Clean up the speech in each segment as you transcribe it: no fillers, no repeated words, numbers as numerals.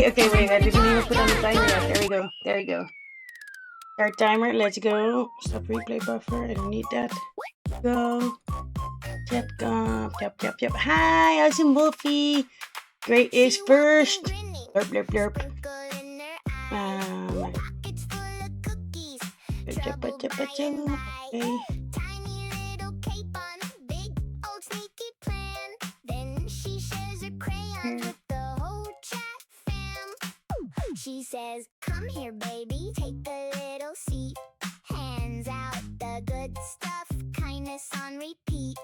Okay, wait, I didn't even put on the timer yet. There we go. Start timer, let's go. Stop replay buffer, I don't need that. Go. Yep. Hi, Awesome Wolfie. Great is first. Blurp. Okay. She says, come here, baby, take a little seat. Hands out the good stuff, kindness on repeat.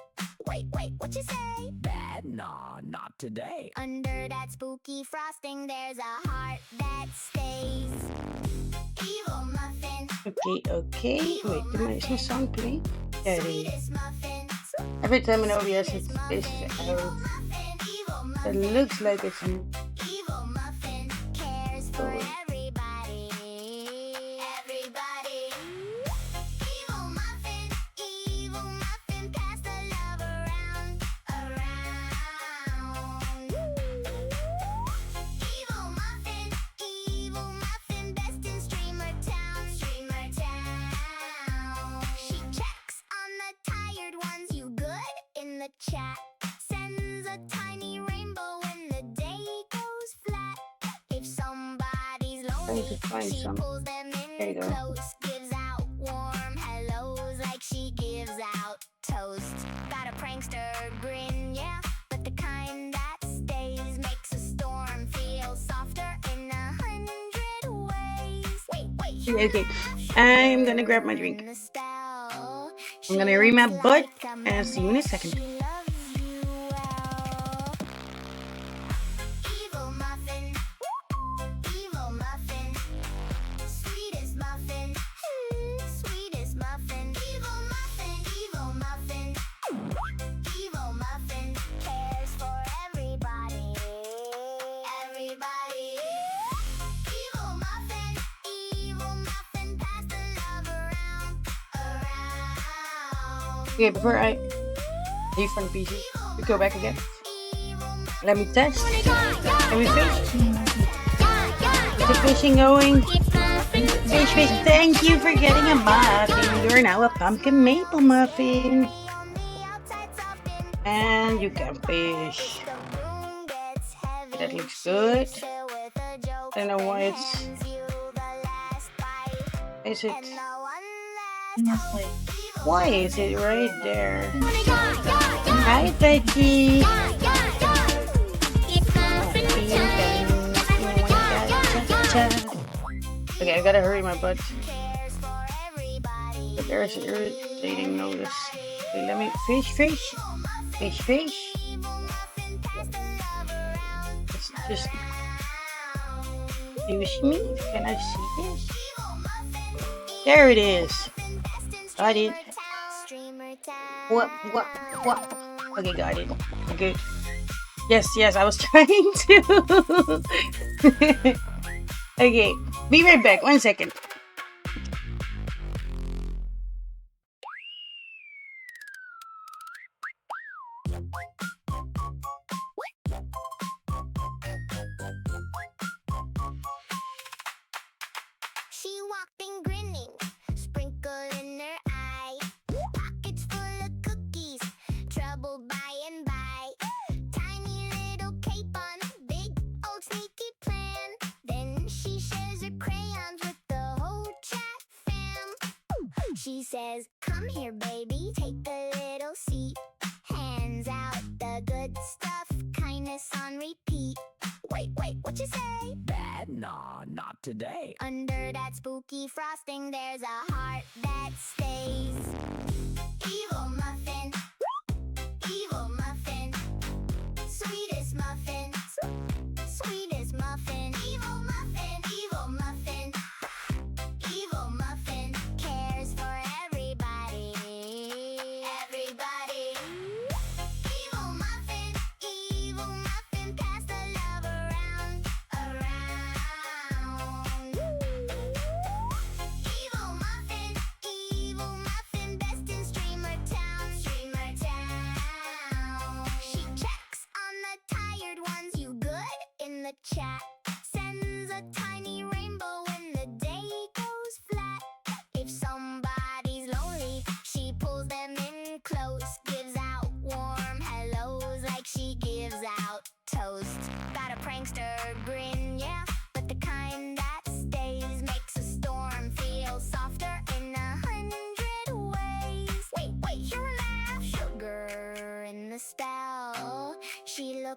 Wait, what you say? Bad? Nah, not today. Under that spooky frosting, there's a heart that stays. Evil muffin. Okay. Wait, is my song playing? Yeah, it is. Sweetest muffin. Every time an OBS is out, it looks like it's Evil muffin cares for everybody. Evil muffin, pass the love around. Evil muffin, best in Streamer Town. She checks on the tired ones. You good? In the chat. Sends a tiny rainbow when the day goes flat. If somebody's lonely, she pulls them in close. Gives out warm hellos like she gives out toast. Got a prankster grin, yeah, but the kind that stays. Makes a storm feel softer in 100 ways. Wait. okay. I'm gonna grab my drink. I'm gonna read my butt and I'll see you in a second. Okay, before I leave from the PC, we go back again. Let me test. Let me fish. Get the fishing going. Fish. Thank you for getting a muffin. You're now a pumpkin maple muffin. And you can fish. That looks good. I don't know why it's... Is it... Why is it right there? Hi, Becky. Okay, I gotta hurry my butt. But there's an irritating notice. Okay, let me fish. Let's just excuse me. Can I see this? There it is. Got it. What? Okay, got it. Good. Yes, I was trying to. Okay, be right back. 1 second. She walked in grinning, sprinkle in her eye. Pockets full of cookies, trouble by and by. Tiny little cape on, big old sneaky plan. Then she shares her crayons with the whole chat fam. She says, come here, baby, take a little seat. Hands out the good stuff, kindness on repeat. Wait, what you say? Bad? Nah, not today. Under that spooky frosting, there's a heart that stays. Evil muffin, sweetest muffin, sweetest muffin. Evil muffin, cares for everybody. Evil muffin, pass the love around. Evil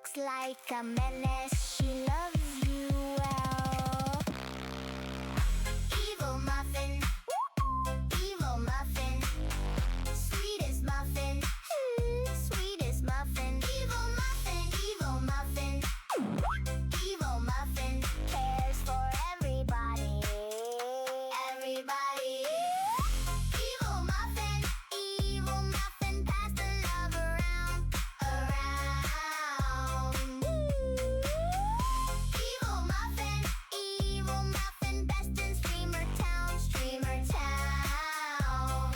looks like a menace. She loves you well. Evil muffin, evil muffin, sweetest muffin, sweetest muffin. Evil muffin, evil muffin, evil muffin, cares for everybody, everybody. Evil muffin, pass the love around, around. Evil muffin, best in Streamer Town, Streamer Town.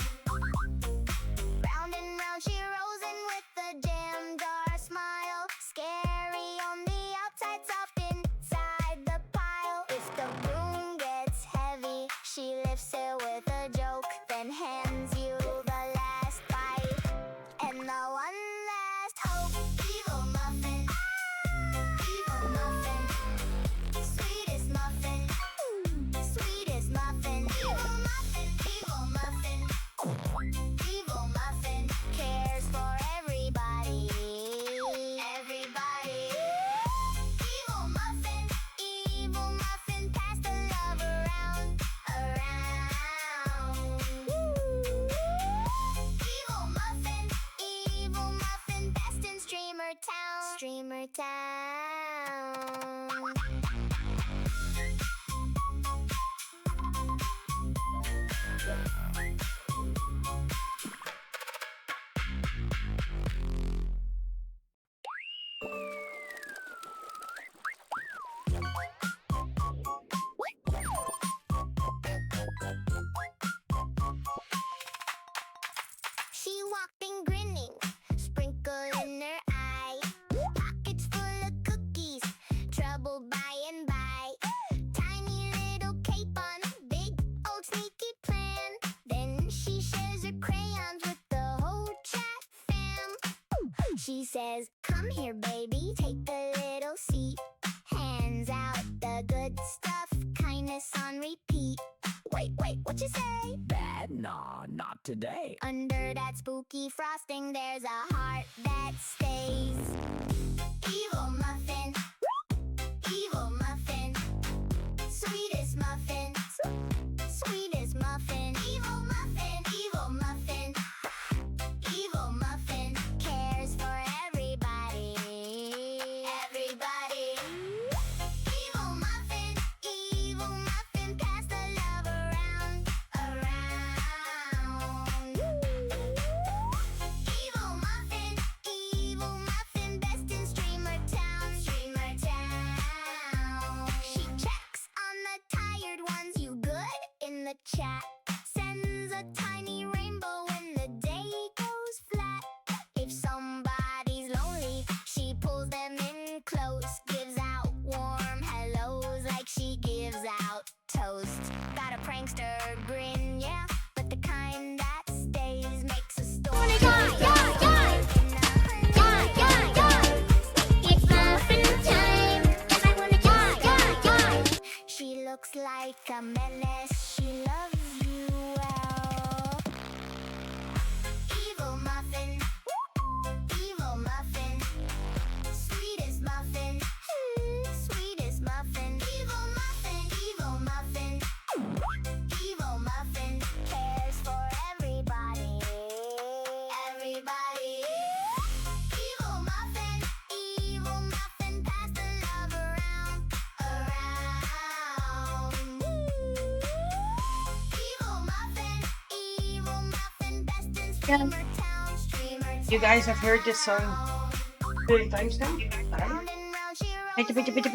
Round and round she rolls in with a damn smile. Scary on the outside, soft inside the pile. If the broom gets heavy, she lifts it with a joke, then hands you the last bite and the one last hope. Evil muffin, sweetest muffin, sweetest muffin. Evil muffin, cares for everybody, everybody. Evil muffin, pass the love around, around. Evil muffin, best in Streamer Town, Streamer Town. She walked in grinning, sprinkle in her eye, pockets full of cookies, trouble by and by. Tiny little cape on, big old sneaky plan. Then she shares her crayons with the whole chat fam. She says, come here baby, take a little seat. Hands out the good stuff, kindness on repeat. Wait, what you say? Bad? Nah, not today. Under that spooky frosting, there's a heart that stays. Evil muffin, sweetest muffin, sweetest muffin. Evil muffin, cares for everybody, everybody. Evil muffin, pass the love around, around. Evil muffin, best in Streamer Town, Streamer Town. She checks on the tired ones, you good in the chat. Sends a tiny rainbow when the day goes flat. If somebody's lonely, she pulls them in close. Gives out warm hellos like she gives out toast. Got a prankster grin, yeah, but the kind that stays. Makes a story. It's muffin time. She looks like a menace. She loves you well. Evil muffin, sweetest muffin, sweetest muffin. Evil muffin, cares for everybody, everybody. Evil muffin, pass the love around, around. Evil muffin, best in Streamer Town, Streamer Town. You guys have heard this song 30 times now? Round and round she rolls in with a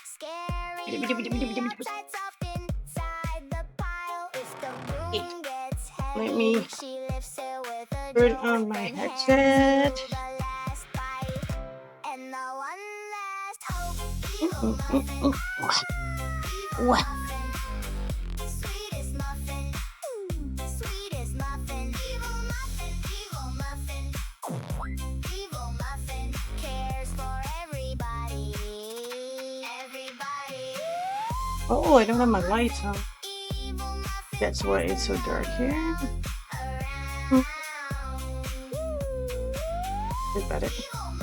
scary outside, soft inside the pile. If the broom gets heavy, Let me she lifts it with a turn joke, on my then hands headset. you the last bite and the one last hope. Evil muffin, What? sweetest muffin, sweetest muffin. Evil muffin, cares for everybody, everybody. Oh, I don't have my lights on. Evil muffin, That's why it's so dark here. around. Is that it? Evil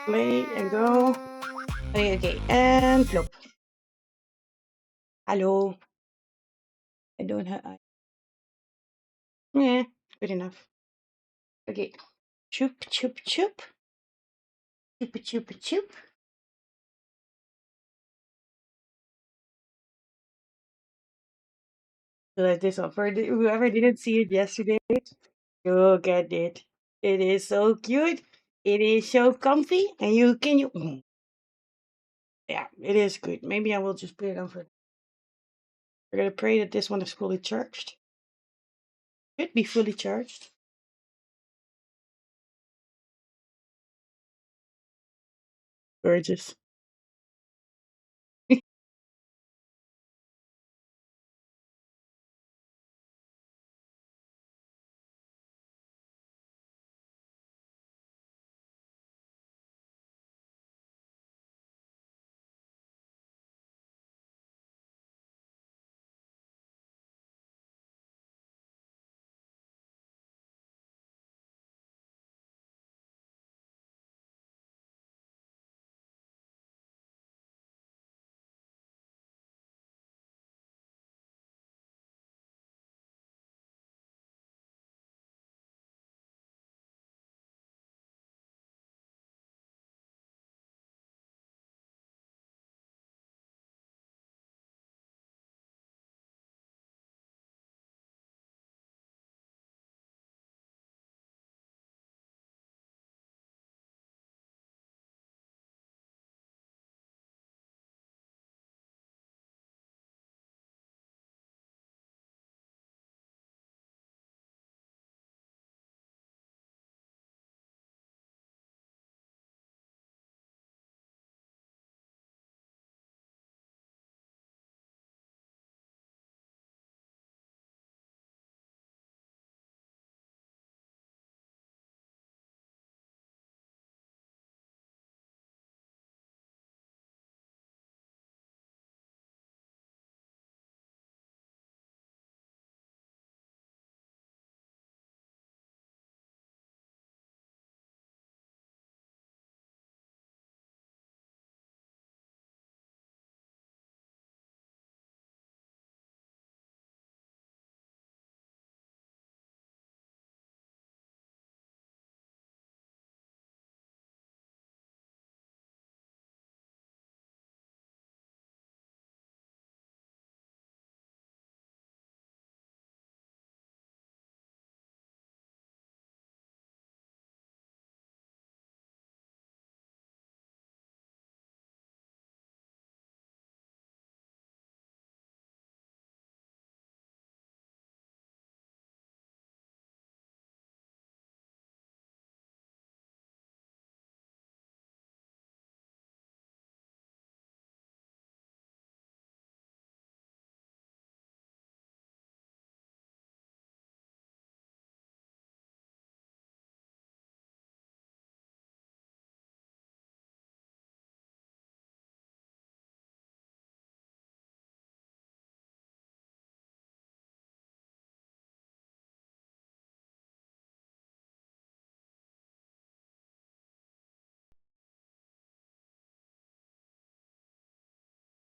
Play and go. Okay, okay, and flop. Hello. I don't have. Yeah, good enough. Okay. Choop, choop, choop. Choop, choop, choop. Like this one for whoever didn't see it yesterday. Look at it. It is so cute. It is so comfy, and you can you. Yeah, it is good. Maybe I will just put it on for. We're gonna pray that this one is fully charged. Should be fully charged. Gorgeous.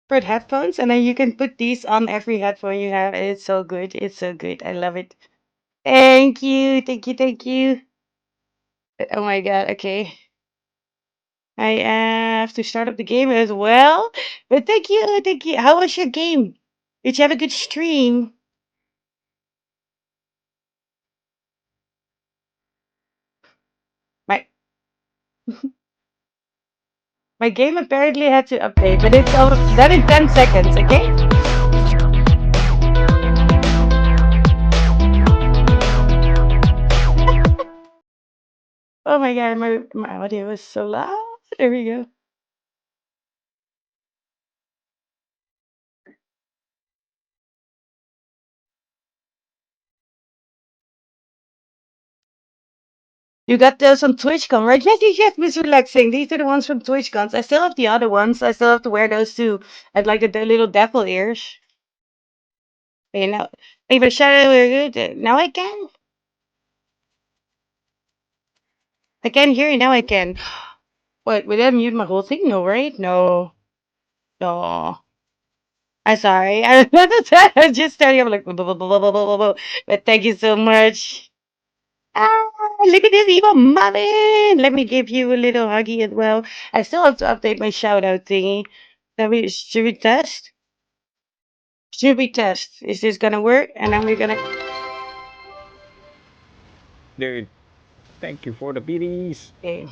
For headphones, and then you can put these on every headphone you have. It's so good. It's so good. I love it. Thank you. Thank you. Thank you. Oh my god. Okay. I have to start up the game as well. But thank you. Thank you. How was your game? Did you have a good stream? My my game apparently had to update, but it's all done in 10 seconds, okay? Oh my god, my audio was so loud. There we go. You got those on TwitchCon, right? Yes, yes, yes, Miss Relaxing. These are the ones from TwitchCons. I still have the other ones. I still have to wear those too. I'd like the little devil ears. You know, leave a shadow. We're good. Now I can. I can hear you. Now I can. What? Would I mute my whole thing? No, right? No. No. I'm sorry. I was just starting. I'm like, but thank you so much. Ah, look at this evil Marvin. Let me give you a little huggy as well. I still have to update my shout out thingy. Should we test? Should we test? Is this gonna work? And then we're gonna. Dude, thank you for the biddies. Okay.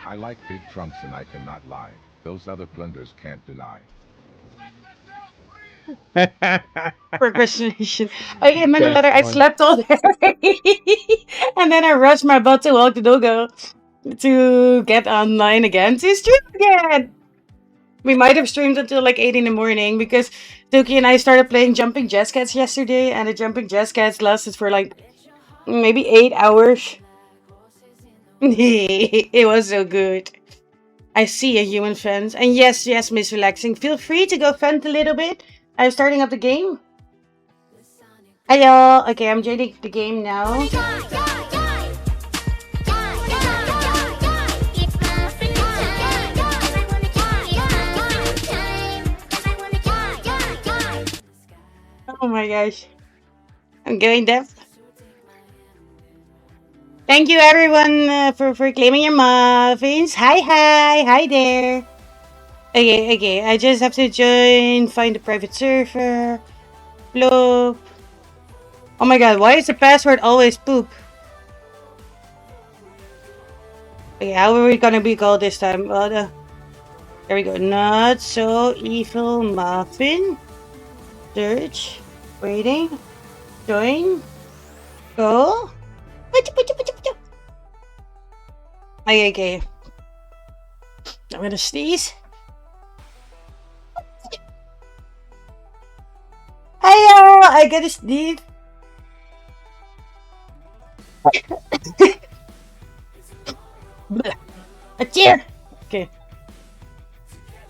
I like big trunks and I cannot lie. Those other blenders can't deny. Procrastination. Okay, middle Best letter. I one. slept all day. And then I rushed my butt to walk the doggo to get online again to stream again. We might have streamed until like 8 in the morning because Tuki and I started playing Jumping Jazz Cats yesterday, and the Jumping Jazz Cats lasted for like maybe 8 hours. It was so good. I see a human fence. And yes, yes, Miss Relaxing. Feel free to go vent a little bit. I'm starting up the game. Hi y'all. Okay, I'm joining the game now. Oh my gosh. I'm going deaf. Thank you everyone for claiming your muffins. Hi, hi. Hi there. Okay, okay. I just have to join, find the private server. Bloop. Oh my god, why is the password always poop? Okay, how are we gonna be called this time? Well, there we go. Not so evil muffin. Search. Waiting. Join. Go. Okay, okay. I'm gonna sneeze. Hiya! I gotta sneeze. A cheer! Okay.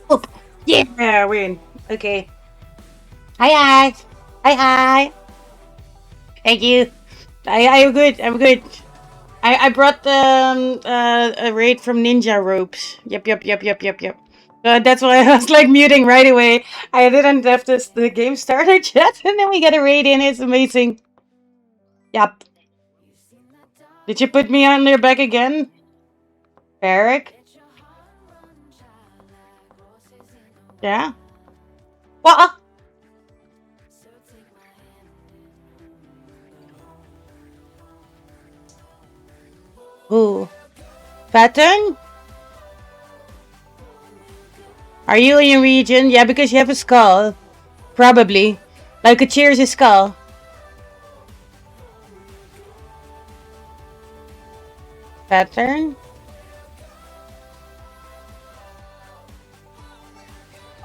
Oh, yeah, we're in. Okay. Hi, hi. Hi, hi. Thank you. I'm good. I'm good. I brought a raid from Ninja Ropes. Yep, yep, yep, yep, yep, yep. That's why I was like muting right away. I didn't have the game started yet, and then we get a raid in. It's amazing. Yep. Did you put me on there back again, Eric? Yeah. What? Ooh. Pattern? Are you in your region? Yeah, because you have a skull. Probably. Like a cheers a skull. Pattern?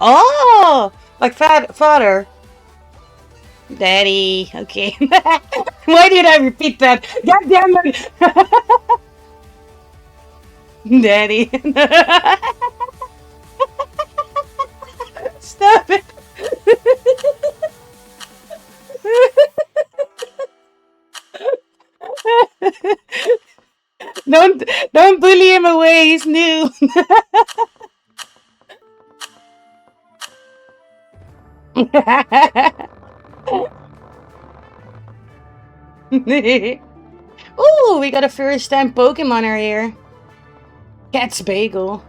Oh! Like father. Daddy. Okay. Why did I repeat that? God damn it! Daddy. Stop it. Don't bully him away. He's new. Ooh, we got a first time Pokemon here. Cat's Bagel.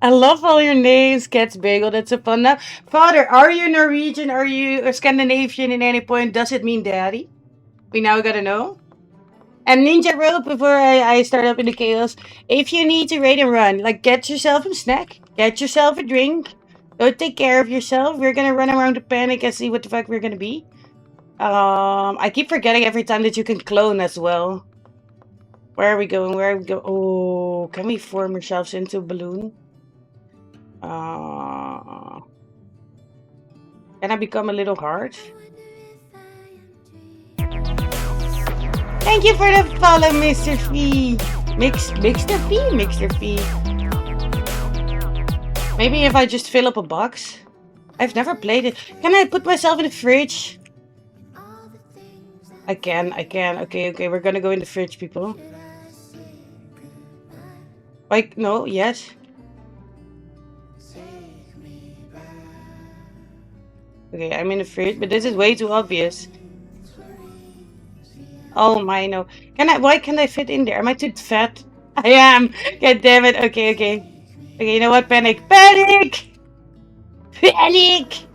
I love all your names, Cat's Bagel. That's so fun. Now, Father, are you Norwegian? Are you a Scandinavian in any point? Does it mean daddy? We now gotta know. And Ninja Rope, before I start up in the chaos, if you need to raid and run, like get yourself a snack, get yourself a drink, go take care of yourself. We're gonna run around the panic and see what the fuck we're gonna be. I keep forgetting every time that you can clone as well. Where are we going? Where are we going? Oh, can we form ourselves into a balloon? Can I become a little heart? Thank you for the follow, Mr. Fee. Mixer Fee. Maybe if I just fill up a box. I've never played it. Can I put myself in the fridge? I can. Okay, we're gonna go in the fridge, people. Like, no, yes. Okay, I'm in the fridge, but this is way too obvious. Oh my, no. Why can't I fit in there? Am I too fat? I am. God damn it. Okay, okay. Okay, you know what? Panic. Panic! Panic!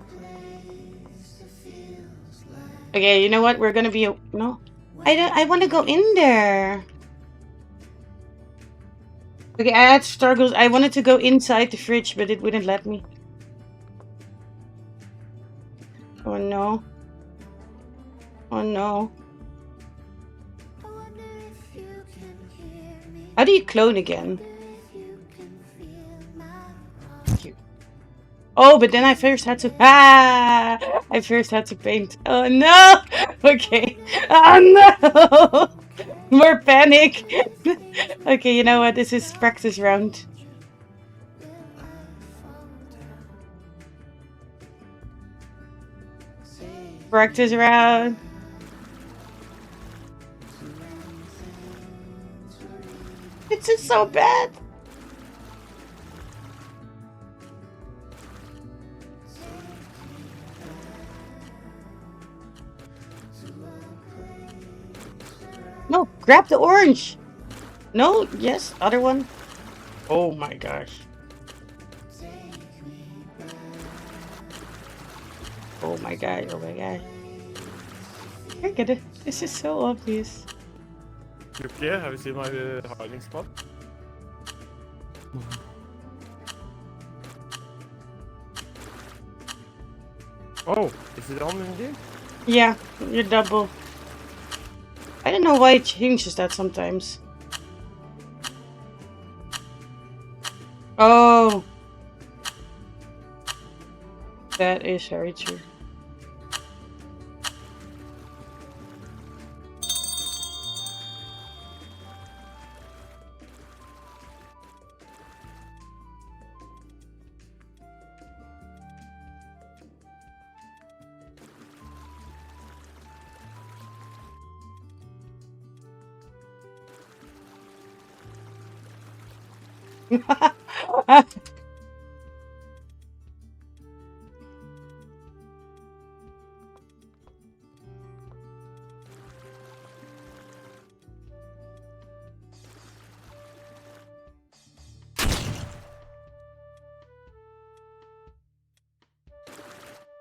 Okay, you know what? We're gonna be... No. I want to go in there. Okay, I had struggles. I wanted to go inside the fridge, but it wouldn't let me. Oh no. Oh no. How do you clone again? Oh, but then I first had to... I first had to paint. Oh no! Okay. Oh no! More panic! Okay, you know what? This is practice round. Practice round. It's just so bad. No, grab the orange. No, yes, other one. Oh my gosh. Oh my god, oh my god. Look at it. This is so obvious. Yuki, have you seen my hiding spot? Oh, is it on in game? Yeah, you're double. I don't know why it changes that sometimes. Oh. That is very true.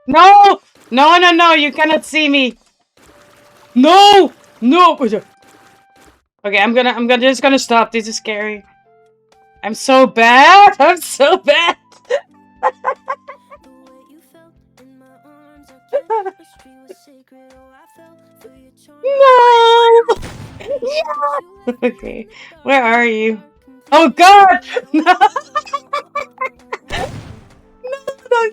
No! No, no, no, you cannot see me. No! No! Okay, I'm just gonna stop. This is scary. I'm so bad. I'm so bad. No! Yeah! Okay, where are you? Oh god! No!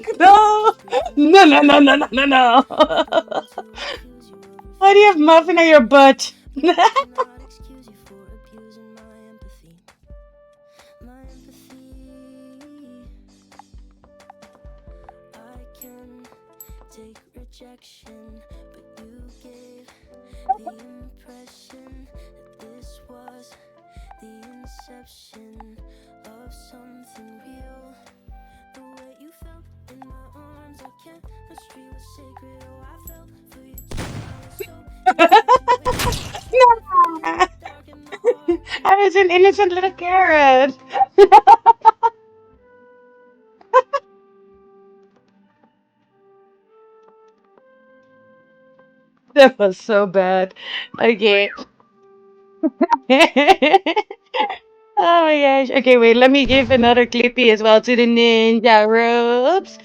No! No! No! No! No! No! No! No! Why do you have muffin on your butt? No! I was an innocent little carrot. That was so bad. Okay. Oh my gosh. Okay, wait, let me give another clippy as well to the ninja ropes.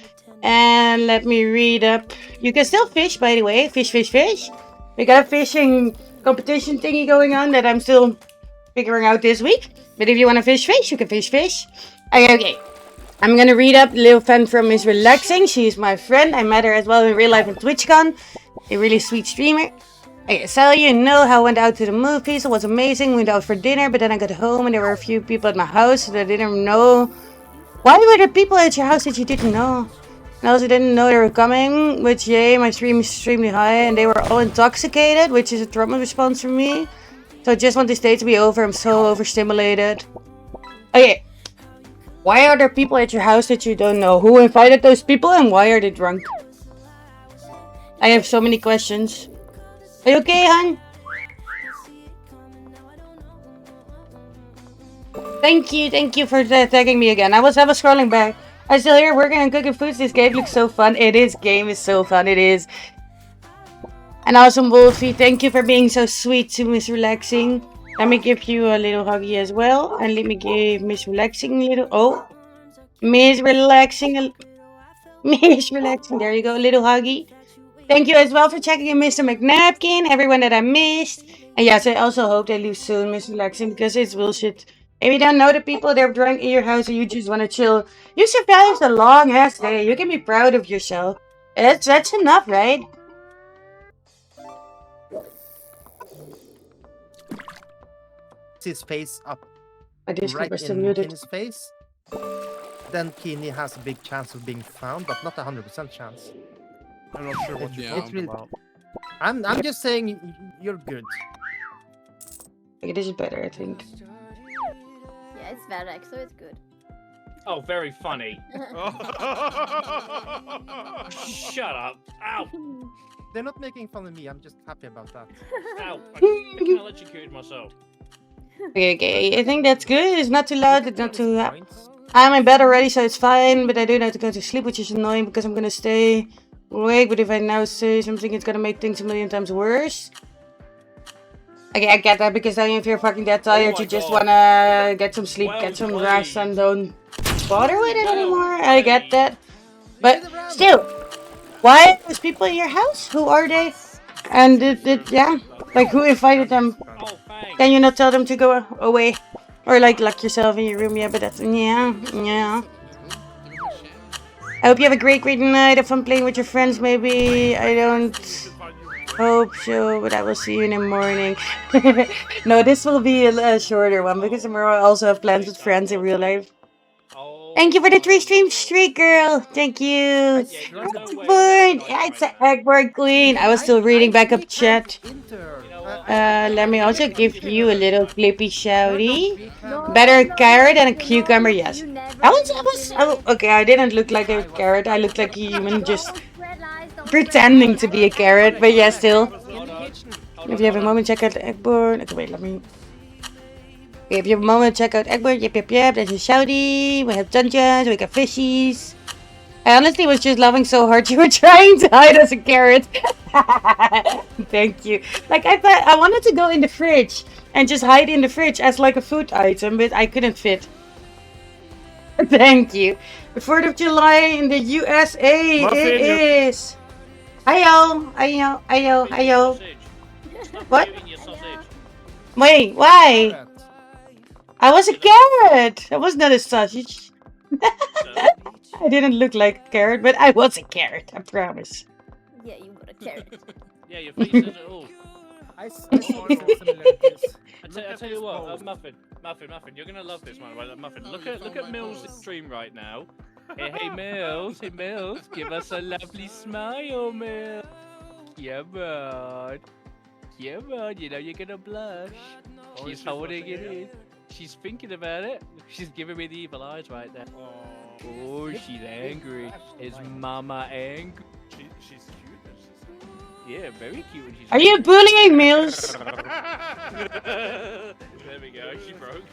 And let me read up. You can still fish, by the way. Fish, fish, fish. We got a fishing competition thingy going on that I'm still figuring out this week. But if you want to fish, fish, you can fish, fish. Okay. I'm gonna read up Lil Fan from Is Relaxing. She's my friend. I met her as well in real life in TwitchCon. A really sweet streamer. Okay, so you know how I went out to the movies. It was amazing. We went out for dinner, but then I got home and there were a few people at my house that I didn't know. Why were there people at your house that you didn't know? And I also didn't know they were coming, which yay, my stream is extremely high and they were all intoxicated, which is a trauma response for me. So I just want this day to be over. I'm so overstimulated. Okay. Why are there people at your house that you don't know? Who invited those people and why are they drunk? I have so many questions. Are you okay, hon? Thank you for tagging me again. I was scrolling back. I'm still here working on cooking foods. This game looks so fun. Game is so fun. It is. And awesome Wolfie, thank you for being so sweet to Miss Relaxing. Let me give you a little huggy as well. And let me give Miss Relaxing a little... Oh. Miss Relaxing. Miss Relaxing. There you go. A little huggy. Thank you as well for checking in Mr. McNapkin. Everyone that I missed. And yes, I also hope they leave soon, Miss Relaxing. Because it's bullshit. If you don't know the people that are drunk in your house and you just want to chill. You survived a long ass day. You can be proud of yourself. That's enough, right? His face up Discord right still in muted. his face, then Keeney has a big chance of being found, but not 100% chance. I'm not sure what you're It's talking really- about. I'm just saying you're good. Okay, this is better, I think. Yeah, it's Varek, so it's good. Oh, very funny. Shut up. Ow. They're not making fun of me. I'm just happy about that. Ow. I can electrocute myself. Okay, I think that's good. It's not too loud, it's not too loud. Points. I'm in bed already, so it's fine, but I do have to go to sleep, which is annoying because I'm gonna stay awake, but if I now say something, it's gonna make things a million times worse. Okay, I get that, because then if you're fucking that tired, my you just God. wanna get some sleep, Well get some played. rest, and don't bother with it Well anymore. I get played. that. But still, why are those people in your house? Who are they? And yeah, like who invited them? Oh, thanks. Can you not tell them to go away? Or like lock yourself in your room? Yeah, but that's, yeah. I hope you have a great night. Have fun playing with your friends, maybe. I don't hope so, but I will see you in the morning. No, this will be a shorter one because tomorrow I also have plans with friends in real life. Thank you for the 3 stream streak, girl. Thank you. Eggboard. Yeah, it's an Eggboard Queen. I was still reading back up chat. Let me also give you a little flippy shouty. Better a carrot than a cucumber, yes. Okay, I didn't look like a carrot. I looked like a human just pretending to be a carrot, but yeah, still. If you have a moment, check out the Eggboard. Okay, wait, let me... Okay, if you have a moment, check out Eggboard. Yep. There's a shouty. We have dungeons. We got fishies. I honestly was just laughing so hard you were trying to hide as a carrot. Thank you. Like, I thought I wanted to go in the fridge and just hide in the fridge as like a food item, but I couldn't fit. Thank you. The 4th of July in the USA. It is. Ayo. What? Wait, why? I was a carrot. I was not a sausage. I didn't look like a carrot, but I was a carrot. I promise. Yeah, you got a carrot. Yeah, your face says it all. I saw similarities. I tell you what, Muffin, you're gonna love this one, right? Muffin, look at Mills' stream right now. Hey Mills, give us a lovely smile, Mills. Yeah, man, you know you're gonna blush. She's holding it in. She's thinking about it. She's giving me the evil eyes right there. Oh, she's angry. Is Mama angry? She's cute. Yeah, very cute. When she's Are you bullying Mills? There we go. She broke.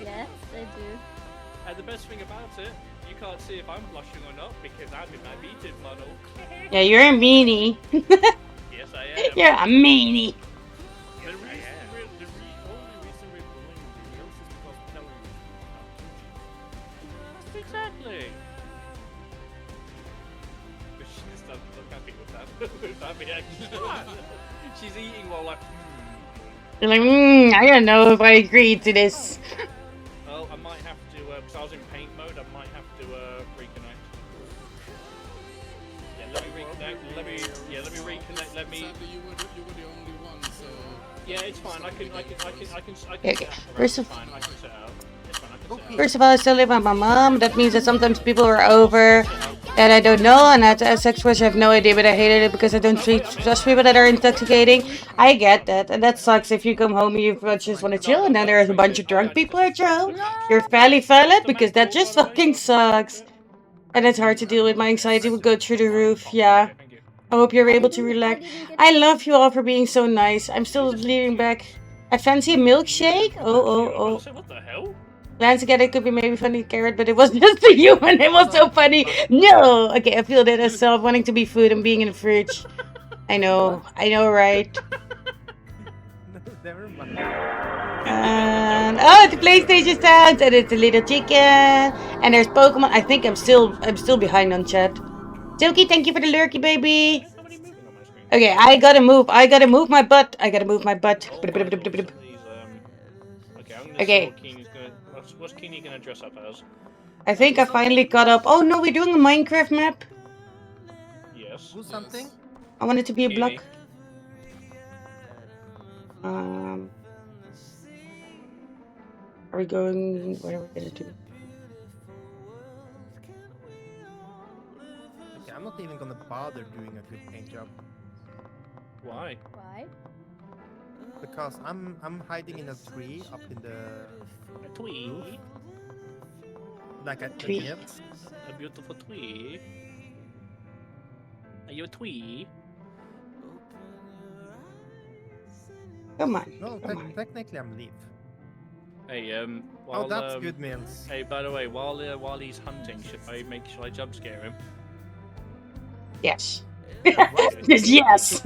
Yes, I do. And the best thing about it, you can't see if I'm blushing or not because I'm in my beaten model. Yeah, you're a meanie. Yes, I am. You're a meanie. The only reason we're bullying Reels is because Pellerin is Exactly. But she's not happy with that. With that reaction. She's eating while like. You're like, I don't know if I agree to this. Well, I might have to, because I was in paint mode, I might have to reconnect. Yeah, let me reconnect. Let me reconnect. Let me. Sadly, you were the only one, so. Yeah, it's fine. I can. Okay. First of fine. I can sit out. It's fine. I can sit out. First of all, I still live with my mom. That means that sometimes people are over. That I don't know, and as sex workers I have no idea, but I hated it because I don't trust people that are intoxicating. I get that, and that sucks if you come home and you just want to chill, and then there's a bunch of drunk people at your home. You're fairly valid because that just fucking sucks. And it's hard to deal with. My anxiety would go through the roof. Yeah. I hope you're able to relax. I love you all for being so nice. I'm still leaning back. I fancy a milkshake. Oh. What the hell? Glance again, it could be maybe funny carrot, but it was just a human. It was so funny. No. Okay, I feel that as self wanting to be food and being in the fridge. I know, right? Never mind. And oh, the PlayStation sounds, and it's a little chicken, and there's Pokemon. I think I'm still behind on chat. Silky, thank you for the lurky, baby. Okay, I gotta move my butt. Okay, I'm gonna Okay. see what Keeney's gonna. What's Keeney gonna dress up as? I think I finally caught up. Oh no, we're doing a Minecraft map. Yes. Do something. I want it to be a Keeney. block. Are we going? Where are we gonna do? Okay, I'm not even gonna bother doing a good paint job Why? Why? because I'm hiding in a tree up in the A twee. like a Tree. idiot. A beautiful twee. Are you a twee? Come on. No, technically I'm leaf. Hey, while, Oh, that's good, Mills. Hey, by the way, while he's hunting, should I jump scare him? Yes. What? Yes.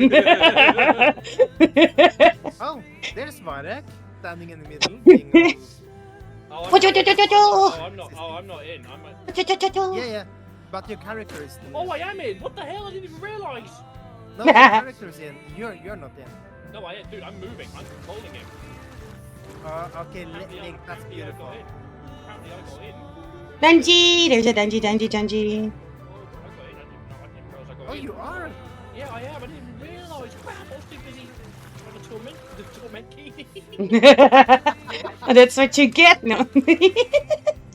Oh, there's Varek standing in the middle. Being all... I'm not in. Yeah, but your character is. Oh, I am in. What the hell? I didn't even realize. No, your character is in. You're not in. No, dude, I'm moving. I'm controlling him. Okay, Link, that's beautiful. Apparently I got in. Dungy, there's a dungy. Oh, I got in. I didn't realize I got Oh, in. you are. Yeah, I am. I didn't realise. Crap, I was too busy trying to torment Keeney. That's what you get, no?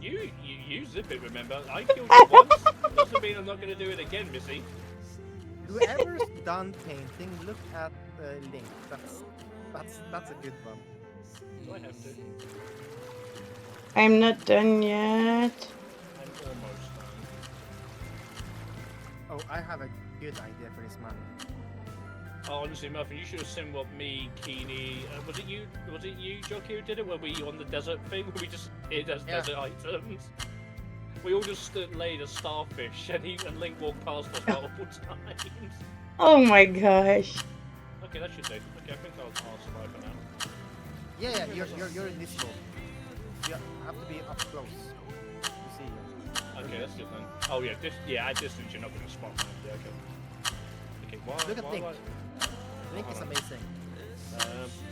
You zip it, remember? I killed you once. Doesn't mean I'm not going to do it again, Missy. Whoever's done painting, look at Link. That's a good one. Do I have to? I'm not done yet. I'm almost done. Oh, I have a good idea for this man. Oh, honestly, Muffin, you should have seen what me, Keeney, was it you, Jockey, who did it? Where we on the desert thing, where we just hid as desert items. We all just laid a starfish, and Link walked past us multiple times. Oh my gosh. Okay, that should do. Okay, I think I'll survive for now. Yeah, you're in this mode. You have to be up close to see you. Okay, that's good then. Oh yeah, at distance you're not going to spot me. Yeah, okay. Okay, why? Look at Link. Link is amazing.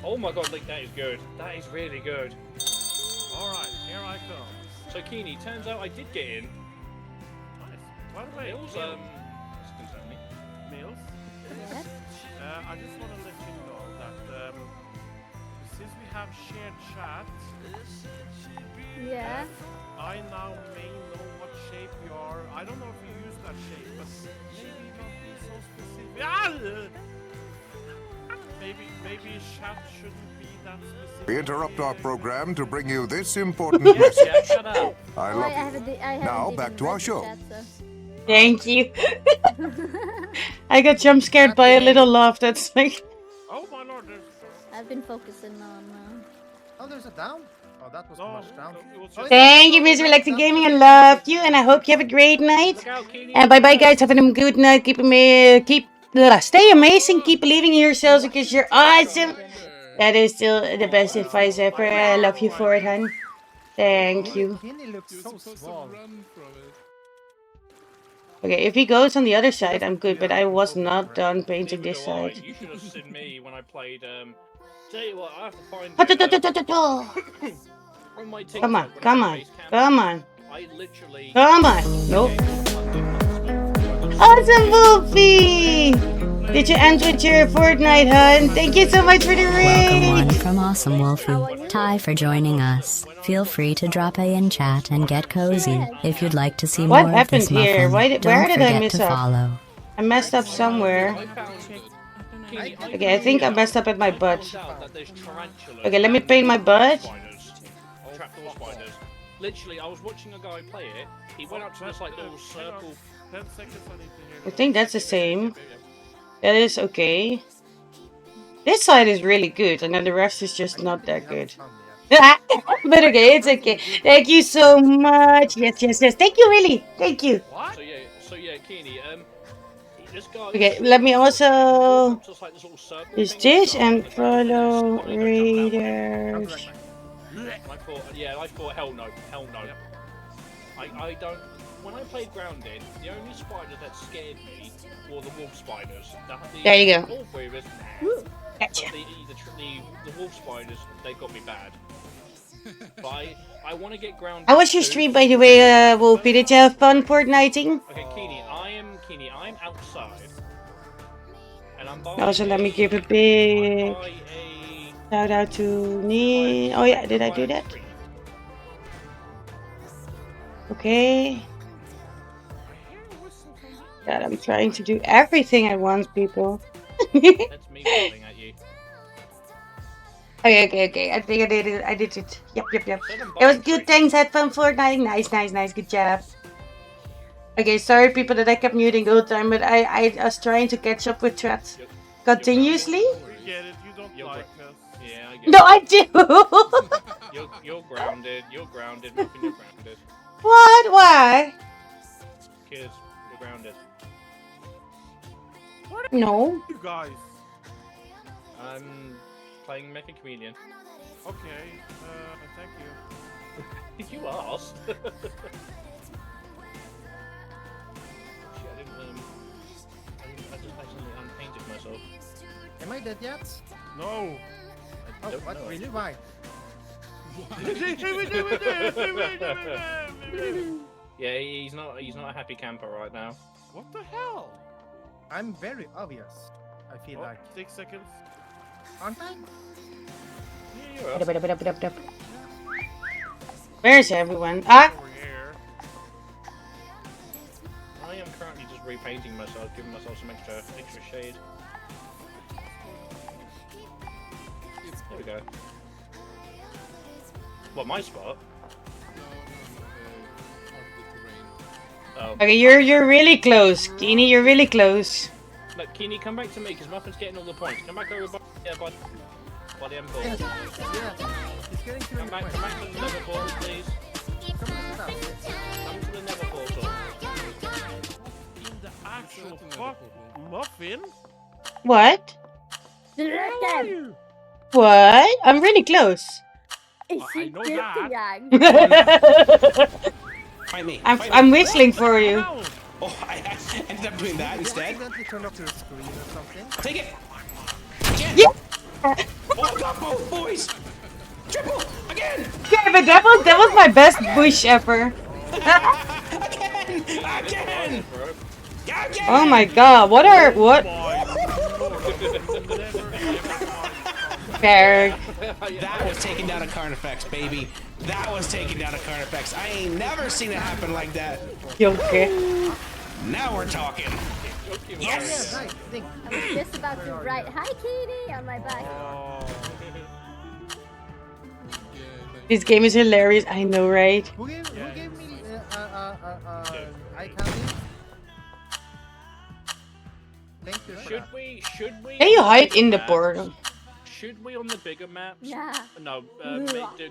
Oh my god, Link, that is good. That is really good. Alright, here I come. So Keeney, turns out I did get in. Nice. By the way, Mills, this concerns me. Mills, Yes. I just want to let you know that since we have shared chat, Yeah. I now may know what shape you are. I don't know if you use that shape, but maybe not be so specific. Maybe chat shouldn't be that specific. We interrupt our program to bring you this important Yes, message. Jack, shut up. I Oh, love you. haven't Now, even back to read our the show. chat, so. Thank you. I got jump scared by a little laugh. That's like. Oh my lord, there's... I've been focusing on. Oh, there's a down. Oh, that was much down. it was Oh, just... Thank you, Mr. Relaxing Gaming. I love you, and I hope you have a great night. Look out, Keeney. And bye bye, guys. Have a good night. Stay amazing. Keep believing in yourselves because you're awesome. That is still the best advice ever. I love you for it, hon. Thank you. Kenny looks You're so supposed small. to run from it. Okay, if he goes on the other side, I'm good. But I was not done painting this Neither do I. side. You should have seen me when I played. Tell you what, I have to find. On my TikTok, Come on, when I come did on, base camp, come on, I literally. come on. Nope. Awesome, Wolfie! Did you enter your Fortnite hunt? Thank you so much for the Welcome one raid. from Awesome Wolfie. Ty for joining us. Feel free to drop a in chat and get cozy. If you'd like to see What more of happened this here? muffin, Where don't did I forget miss to up? follow. I messed up somewhere. I found. Keely, Okay, I think I messed up at my butt. found out that there's tarantulas Okay, let me and paint my butt. spiders. Trapdoor spiders. Literally, I was watching a guy play it. He went up to this like little circle. 10 seconds, I need to hear I think that's the same. That is okay. This side is really good, and then the rest is just not that good. But okay, it's okay. Thank you so much. Yes, yes, yes. Thank you, really. Thank you. So yeah, Keely, this guy. Okay, let me also Just like this little circle use thing, this so and the follow spider jumped out. Raiders. I thought, hell no, hell no. I don't. When I played Grounded, the only spider that scared me were the wolf spiders. There you go. Wolf breathers, Gotcha. But the wolf spiders, they got me bad. But I want to get Grounded. How was your stream, by the way, Wolfie? Did you have fun Fortniting? Okay, Keely, I'm outside, and I'm buying. Also, let me give a big I buy shout out to me. Oh yeah, did I do that? Okay. God, I'm trying to do everything at once, people. That's me yelling at you. Okay. I think I did it. I did it. Yep. It was good. Thanks. Had fun Fortnite. Nice. Good job. Okay, sorry people that I kept muting the whole time, but I was trying to catch up with chat continuously. You get it, you don't like us. Yeah, I get No, I do. You're grounded. You're grounded. Muffin, you're grounded. What? Why? Kids, you're grounded. No. You guys. I'm playing Meccha Chameleon. Okay, thank you. You asked. Shit, I just accidentally unpainted myself. Am I dead yet? No. Oh, Don't what? know. Really? Why? Yeah, he's not a happy camper right now. What the hell? I'm very obvious. I feel like. 6 seconds. Aren't I? Yeah, you're up. Where's everyone? Ah. Over here. I am currently just repainting myself, giving myself some extra shade. There we go. What, my spot? Oh. Okay, you're really close, Keeny. You're really close. Look, Keeny, come back to me, because Muffin's getting all the points. Come back over by the M4. Yeah. He's getting to Come back to the nether portal, please. Come to the nether portal. In the actual fuck, Muffin? What? Where are you? What? I'm really close. I know that. Fight me. I'm whistling for you. Ow. Oh, I ended up doing that instead. Accidentally turn off your screen or something. Take it. Yeah. Oh, I got both boys. Triple again. Okay, but that was my best bush ever. Again. Oh my god, what? Berg. That was taking down a Carnifex, baby. That was taking down a Carnifex. I ain't never seen it happen like that. Okay. Now we're talking. Yes. Yeah, nice. Think. I was just about to write "Hi, Katie" on my back. This game is hilarious. I know, right? Who gave me eye candy? Thank you. Should we? Can you hide in the portal? Should we on the bigger maps? Yeah. No,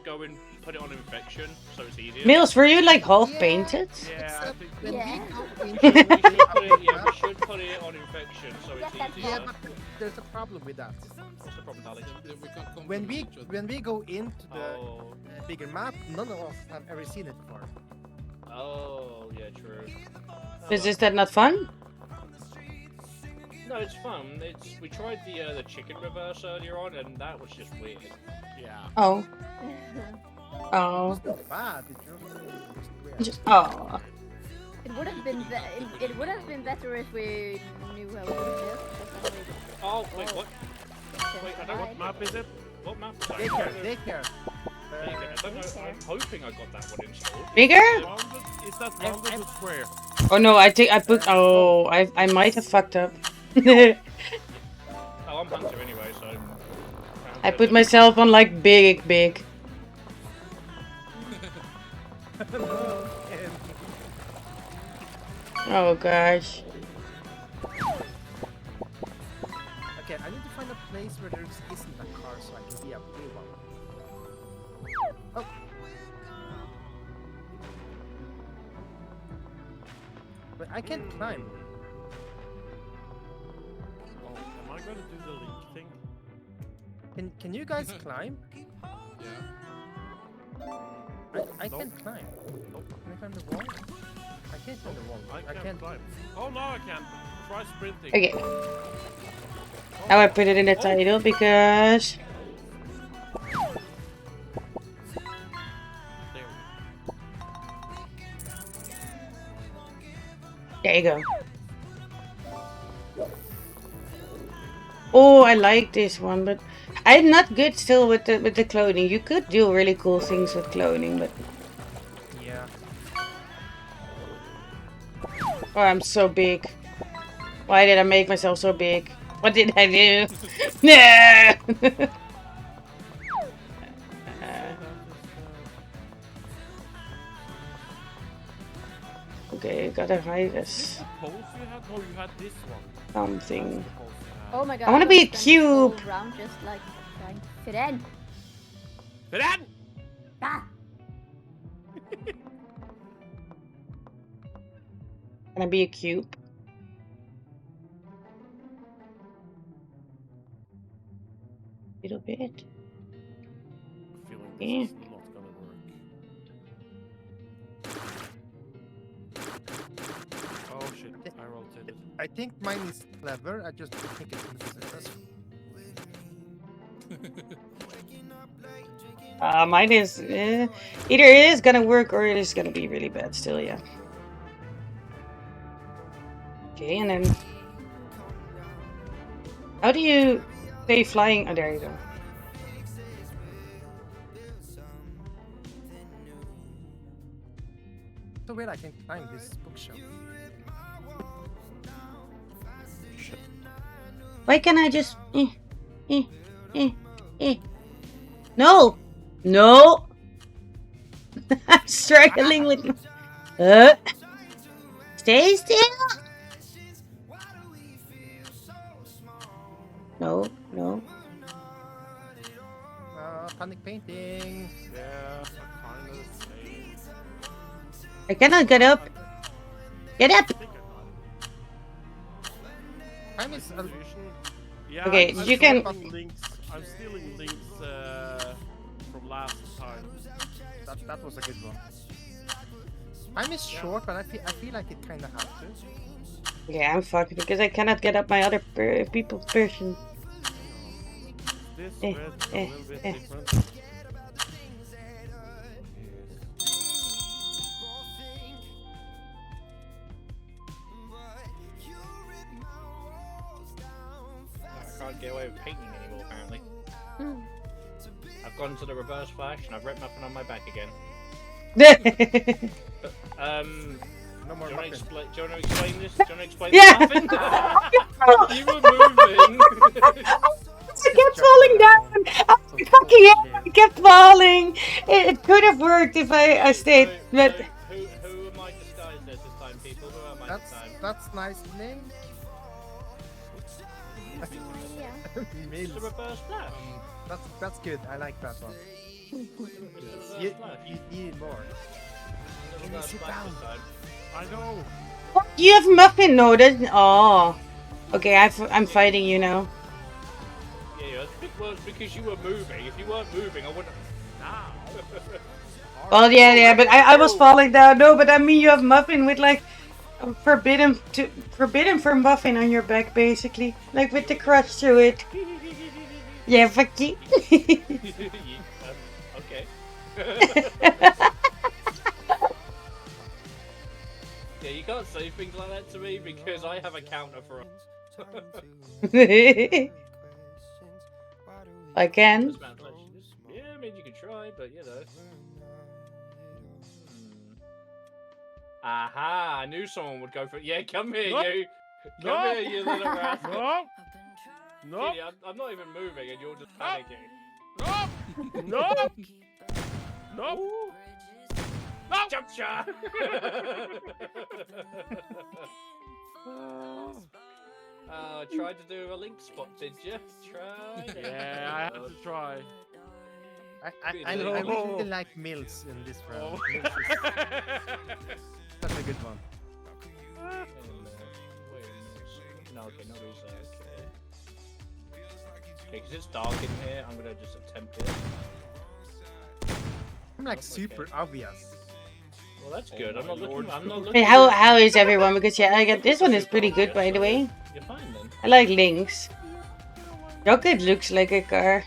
go and put it on infection so it's easier. Mills, were you like half painted? Yeah, I think When Yeah. We should put it on infection so it's easier. Yeah, but there's a problem with that. What's the problem, darling? When we go into the Oh, bigger map, none of us have ever seen it before. oh, yeah, true. Is that not fun? No, it's fun. We tried the chicken reverse earlier on, and that was just weird. yeah. Oh. Oh. Bad. It's just weird. Oh. It would have been it would have been better if we knew how to do it. Oh, wait, what? Okay. Wait, I don't What map is it? What map? is that? Daycare, daycare. Daycare. I don't know. I'm hoping I got that one installed. Bigger? Rounded? Is that rounded or square? Oh no, I think I put. Oh, I might have fucked up. Oh, I'm Hunter anyway, so. I put myself on like big. Oh gosh. Okay, I need to find a place where there isn't a car so I can be a blue one. Oh. But I can't climb. Oh, am I gonna do the leak thing? Can you guys climb? Yeah. I can't climb. Can I climb the wall? I can't climb the wall. I can't climb. Oh, no, I can. Try sprinting. Okay. Now I put it in the title because. There you go. Oh, I like this one, but I'm not good still with the clothing. You could do really cool things with clothing, but Yeah. oh, I'm so big. Why did I make myself so big? What did I do? No. Okay, gotta hide this Pose you had? No, you had this one. something. Oh my god. I wanna be a spent this whole cube. round just like trying to fit in. Fit in! Ah! Can I be a cube? Little bit. I'm feeling this Yeah. is not gonna work. Oh shit, I rotated. I think mine is clever. I just think it's successful. Mine is either it is gonna work or it is gonna be really bad still, yeah. Okay, and then how do you stay flying? Oh, there you go. So weird I can climb this bookshelf. Why can't I just No! No! I'm struggling with Stay still! No, no. Panic painting. Yeah, I kind of same. I cannot get up. Get up! Time is Yeah, Okay, I'm you can- stealing links. I'm stealing links from last time. that was a good one. Time is short, but I feel like it kind of has to. Okay, I'm fucked because I cannot get up my other people's person. This Eh, red is a eh, little bit eh. different. I can't get away with painting anymore, apparently. I've gone to the reverse flash and I've ripped nothing on my back again. No more do you want muffin. to explain this? Do you want to explain Yeah. the muffin? You were moving. I kept falling down. I was fucking hell. I kept falling. It could have worked if I stayed, but Who am I disguised as this time, people? Who am I this time? That's nice name. It's Mills. a reverse flash. That's good. I like that one. It's a You reverse flash. need more. It's a Can you reverse sit flash down? this time. I know. you have muffin. No, that's oh. Okay, I'm fighting you now. Yeah, well, it's because you were moving. If you weren't moving, I wouldn't. Now. Well, yeah, but I was falling down. No, but I mean you have muffin with like forbidden for muffin on your back, basically, like with the crush to it. Yeah, fuck you. Okay. Yeah, you can't say things like that to me because I have a counter for. I can. Yeah, I mean you can try, but you know. Aha! I knew someone would go for it. Yeah, come here, No. you. Come No. here, you little rascal. No. No. Kitty, I'm not even moving, and you're just panicking. No. No. No. No. Jump shot. Tried to do a link spot, did you? Tried. Yeah, I had to try. I really like Mills in this round. Mills is such a good one. No, okay, no reason. Okay, because it's dark in here, I'm gonna just attempt it. I'm like super obvious. Well, that's good. I'm not looking. Hey, how is everyone? Because yeah, I got this one is pretty good, by the way. You're fine then. I like Lynx. Rocket looks like a car.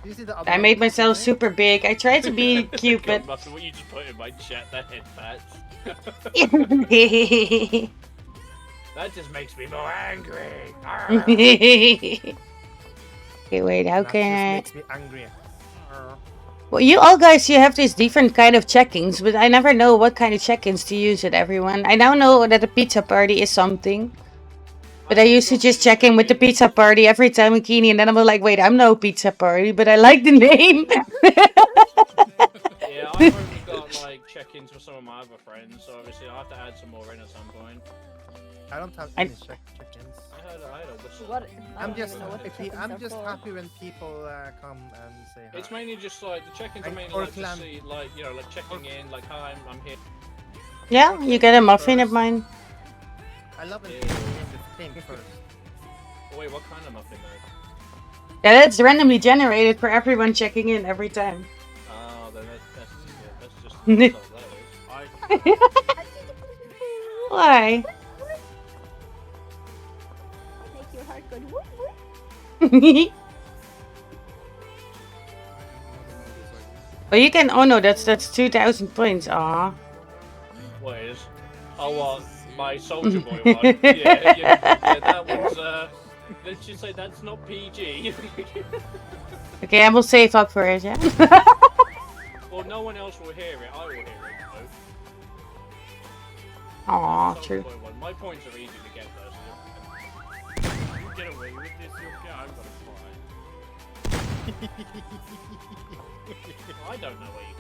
Do you see the other I one? made myself super big. I tried to be cute, but Muffin, what you just put in my chat, that head pats. That just makes me more angry. Okay, wait. How That can I? just makes me angry. Well, you all guys, you have these different kind of check-ins, but I never know what kind of check-ins to use with everyone. I now know that a pizza party is something. But I used to just check in with the pizza party every time with Keeney, and then I'm like, wait, I'm no pizza party, but I like the name. Yeah, I've only got like check-ins for some of my other friends, so obviously I have to add some more in at some point. I don't have any check-ins. I had a whistle. I'm just happy when people come and say hi. It's mainly just like the check-ins are mainly like to see, like, you know, like checking in, like, hi, I'm here. Yeah, you get a muffin of mine. I love when people name the thing first. Oh, wait, what kind of muffin though? Yeah, that's randomly generated for everyone checking in every time. Oh, then that's just that is. Why? Make your heart go whoop whoop. Oh, you can. Oh no, that's 2,000 points. Aw. What is? Oh, well, my Soldier Boy one. Yeah, that one's. Let's just say that's not PG. Okay, I will save up for it. Yeah. Well, no one else will hear it. I will hear it. Aw, Soldier true. Boy one. My points are easy to get though. You get away with this, okay? I'm gonna I don't know where you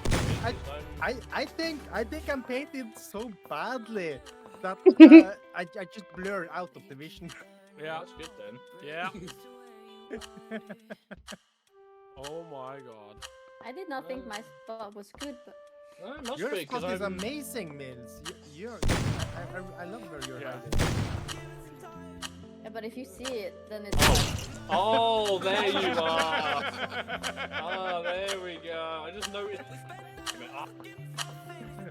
can I think I'm painted so badly that I just blur out of the vision. Yeah, that's good then. Yeah. Oh my god. I did not think my spot was good, but Your spot is amazing, Mills. I love where you're hiding. yeah, but if you see it, then it's. Oh, there you are. Oh, there we go. I just noticed.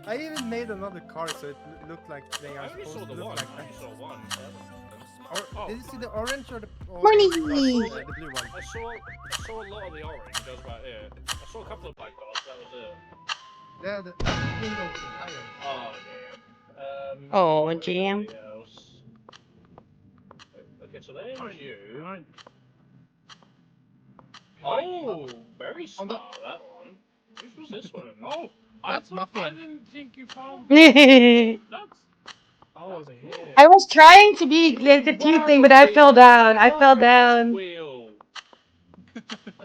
I even made another car so it looked like they are I only supposed saw to the look one. like I that. only saw one. Did you see the orange or the Morning. the blue one? I saw a lot of the orange. That was about it. I saw a couple of black dots. That was it. Yeah, the windows is higher. Oh yeah. Oh, jam. Okay, so there's you. Oh, very smart that one. Which was this one? Oh, That's Muffin. I didn't think you found that's. Oh, here. I was trying to be like the cute thing, but I fell down. I fell down. Wheel.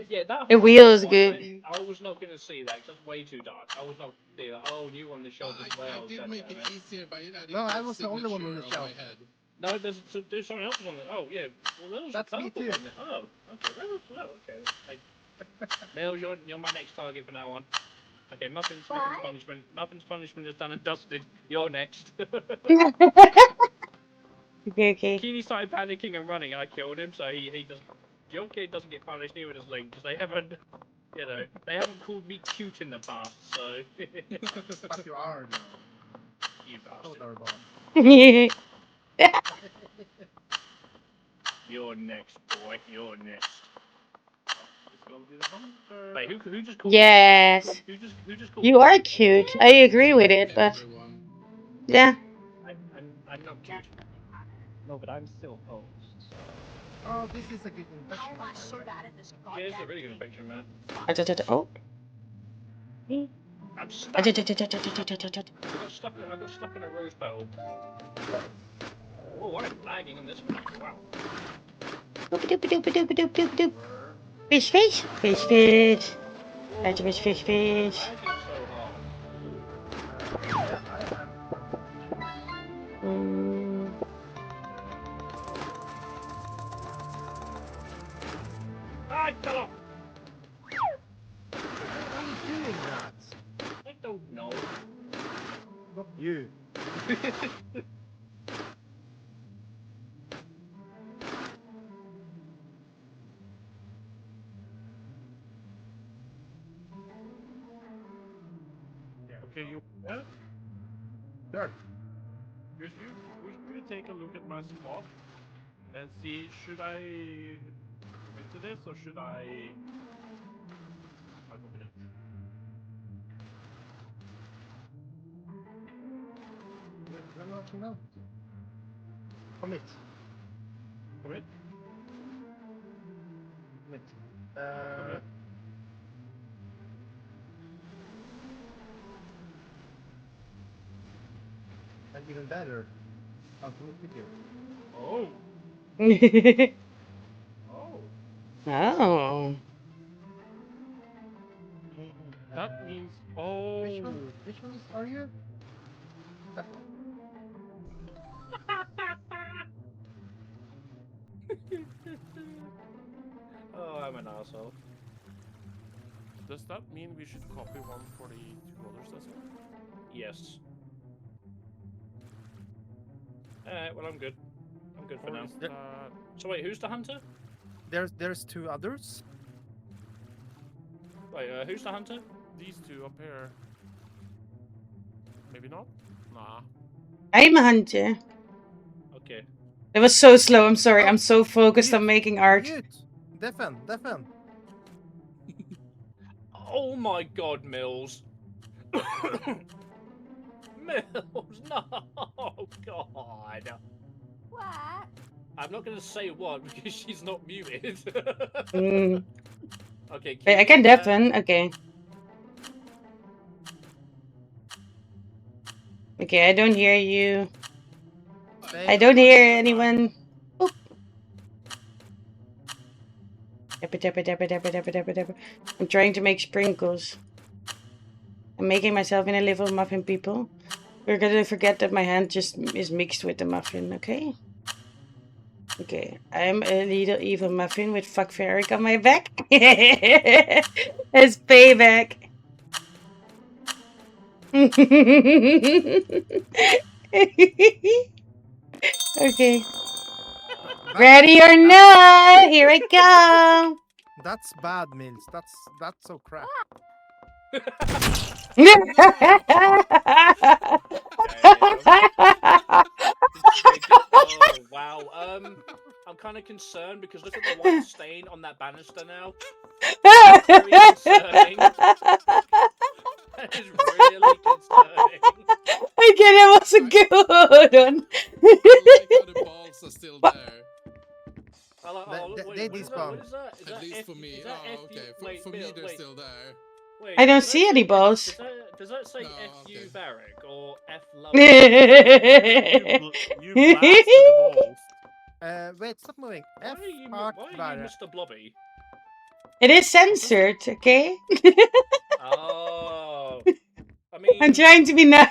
Yeah, that The wheel is good. I was not going to see that because that's way too dark. I was not going to see that. Oh, you on the shelf as well. I did make it easier, but I didn't No, I have was the only one on the signature shelf. my head. No, there's something else on there. Oh, yeah. Well, there was That's a me purple too. one there. Oh, okay. Okay. Mills, you're my next target from now on. Okay, Muffin's punishment. Muffin's punishment is done and dusted. You're next. Okay. Keeney started panicking and running. I killed him, so he doesn't. Your kid doesn't get punished, neither does Link, because they haven't, you know, they haven't called me cute in the past. So. But you are now. You So bastard. adorable. You're next, boy. You're next. Wait, who just called? Yes. Who just called? You are cute. I agree with it, but Everyone. yeah. I'm not cute. No, but I'm still host. Oh, this is a good infection. Yeah, it's a really good infection, man. Oh. I'm stuck. I got stuck in a rose petal. Oh, I'm lagging in this one. Wow. Fish, fish, fish, fish. Fish, fish, fish. Why is it so hard? I fell off. Why are you doing that? I don't know. Not you. Okay, you. Yeah? Sure. We should take a look at my spot and see, should I commit to this or should I commit? No. Commit. Commit? Commit. Commit. And even better, I'll commit with you. Oh. Oh. Oh. That means, oh. Which ones are you? Oh, I'm an asshole. Does that mean we should copy one for the two others as well? Yes. Alright, well I'm good. I'm good for Or now. is that... So wait, who's the hunter? There's two others. Wait, who's the hunter? These two up here. Maybe not? Nah. I'm a hunter. Okay. It was so slow, I'm sorry. I'm so focused on making art. Mute. Deafen. Oh my god, Mills. Mills, no! Oh god. What? I'm not gonna say what because she's not muted. Okay, Wait, I can deafen. Okay. Okay, I don't hear you. I don't hear anyone. Oop. I'm trying to make sprinkles. I'm making myself in a little muffin, people. We're gonna forget that my hand just is mixed with the muffin, okay? Okay, I'm a little evil muffin with fuck Ferric on my back. It's payback. Okay. Ready or not, here I go. That's bad, Mills. That's so crap. Oh wow. I'm kind of concerned because look at the white stain on that banister now. That's very concerning. That is really concerning. Okay, that was a good one. I like how the balls are still there. They despawn. At least for me. Oh, okay. For me, they're still there. Wait, I don't see any balls. Does that say No, F-U Varric or F Love? You blasted the balls. Wait, stop moving. Why are you Mr. Blobby? It is censored, okay? Oh. I mean, I'm trying to be nice.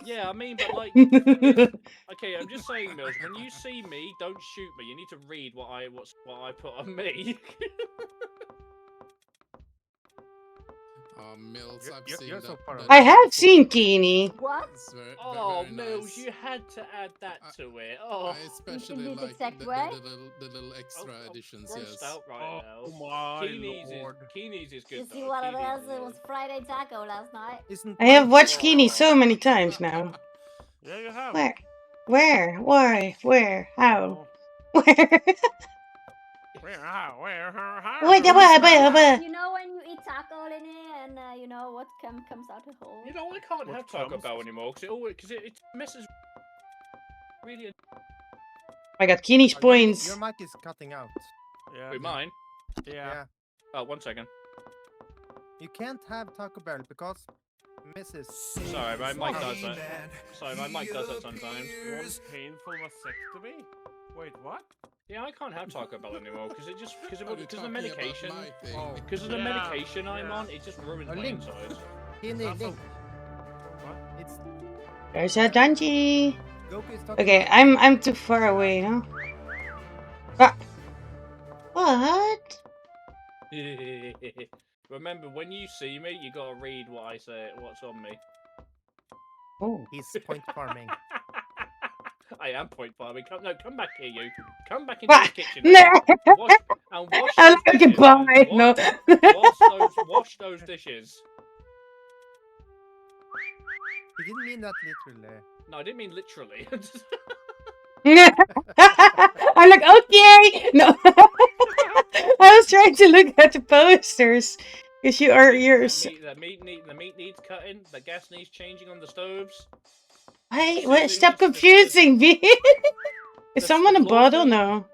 Yeah, I mean, but like, okay, I'm just saying, Mills. When you see me, don't shoot me. You need to read what I put on me. Mills, I've seen you're that. so far away. I have seen Keeney. What? Oh, very Mills, nice. you had to add that to it. Oh, I especially In this like exact the way? little extra additions. grossed Yes. out right now. Oh my lord. Keeney's is good. You see though. what it Keeney's is? It was Friday taco last night. I have watched Keeney so many times now. Yeah, you have. Where? Where? Why? Where? How? Where? Where? How? Where? How? Wait, You know when you eat taco in it and you know what comes out the hole? You know, I can't have Taco Bell anymore because it messes. Really. I got Keeney's points. Your mic is cutting out. Yeah. Wait, mine? Yeah. Oh, 1 second. You can't have Taco Bell because Mrs. Sorry, my mic does that. Sorry, my mic does that sometimes. One painful vasectomy? Wait, what? Yeah, I can't have Taco Bell anymore because it just because of Are you the talking medication. about my thing? Oh. Because of the Yeah, medication I'm on, it just ruins my Link. insides. Keeney, That's Link. What? It's There's a Dungy. Goku is talking Okay, about I'm too far away, huh? Ah. What? Remember, when you see me, you gotta read what I say, what's on me. Oh. He's point farming. I am point farming. Come back here, you. Come back into What? the kitchen. No. Wash I'm those looking dishes. by. No. Wash those dishes. He didn't mean that literally. No, I didn't mean literally. I'm like, okay. No. I was trying to look at the posters. Because you're The meat needs cutting. The gas needs changing on the stoves. Hey, So what? they Stop need- confusing me. Is the someone a floors bottle? need- No.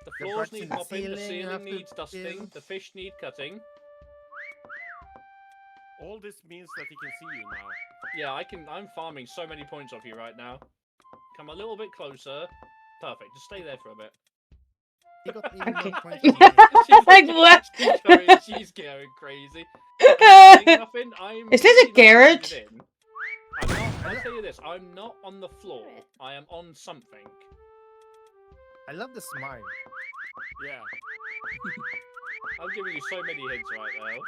The The floors parts need in the mopping. The ceiling have ceiling to needs dusting. fill. The fish need cutting. All this means that he can see you now. Yeah, I'm farming so many points off you right now. Come a little bit closer. Perfect. Just stay there for a bit. He got even Okay. more points than me. Like what? She's going crazy. Nothing. Is this a carrot? I'll tell you this. I'm not on the floor. I am on something. I love the smile. Yeah. I'm giving you so many hints right now.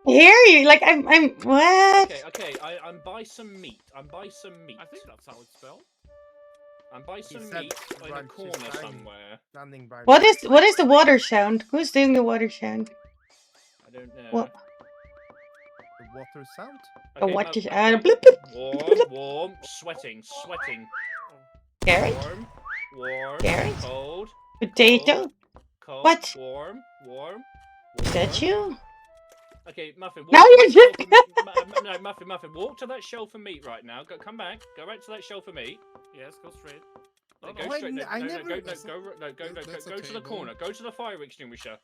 I hear you. Like I'm what? Okay. I'm by some meat. I think that's how it's spelled. I'm by some said meat in a brunch is corner fine. somewhere. Standing by. What is the water sound? Who's doing the water sound? I don't know. What? The water sound? Oh, what no, is okay. bloop, bloop. Warm, sweating. Carrot? Warm, Carrot? cold, Potato? cold, What? warm. Is that you? Okay, Muffin. Now walk you're to that just- shelf of meat- no, Muffin. Walk to that shelf of meat right now. Come back. Go right to that shelf of meat. Yes, go straight. No, No, go no, straight. No, I no, never- go That's to okay, the bro. corner. Go to the fire extinguisher.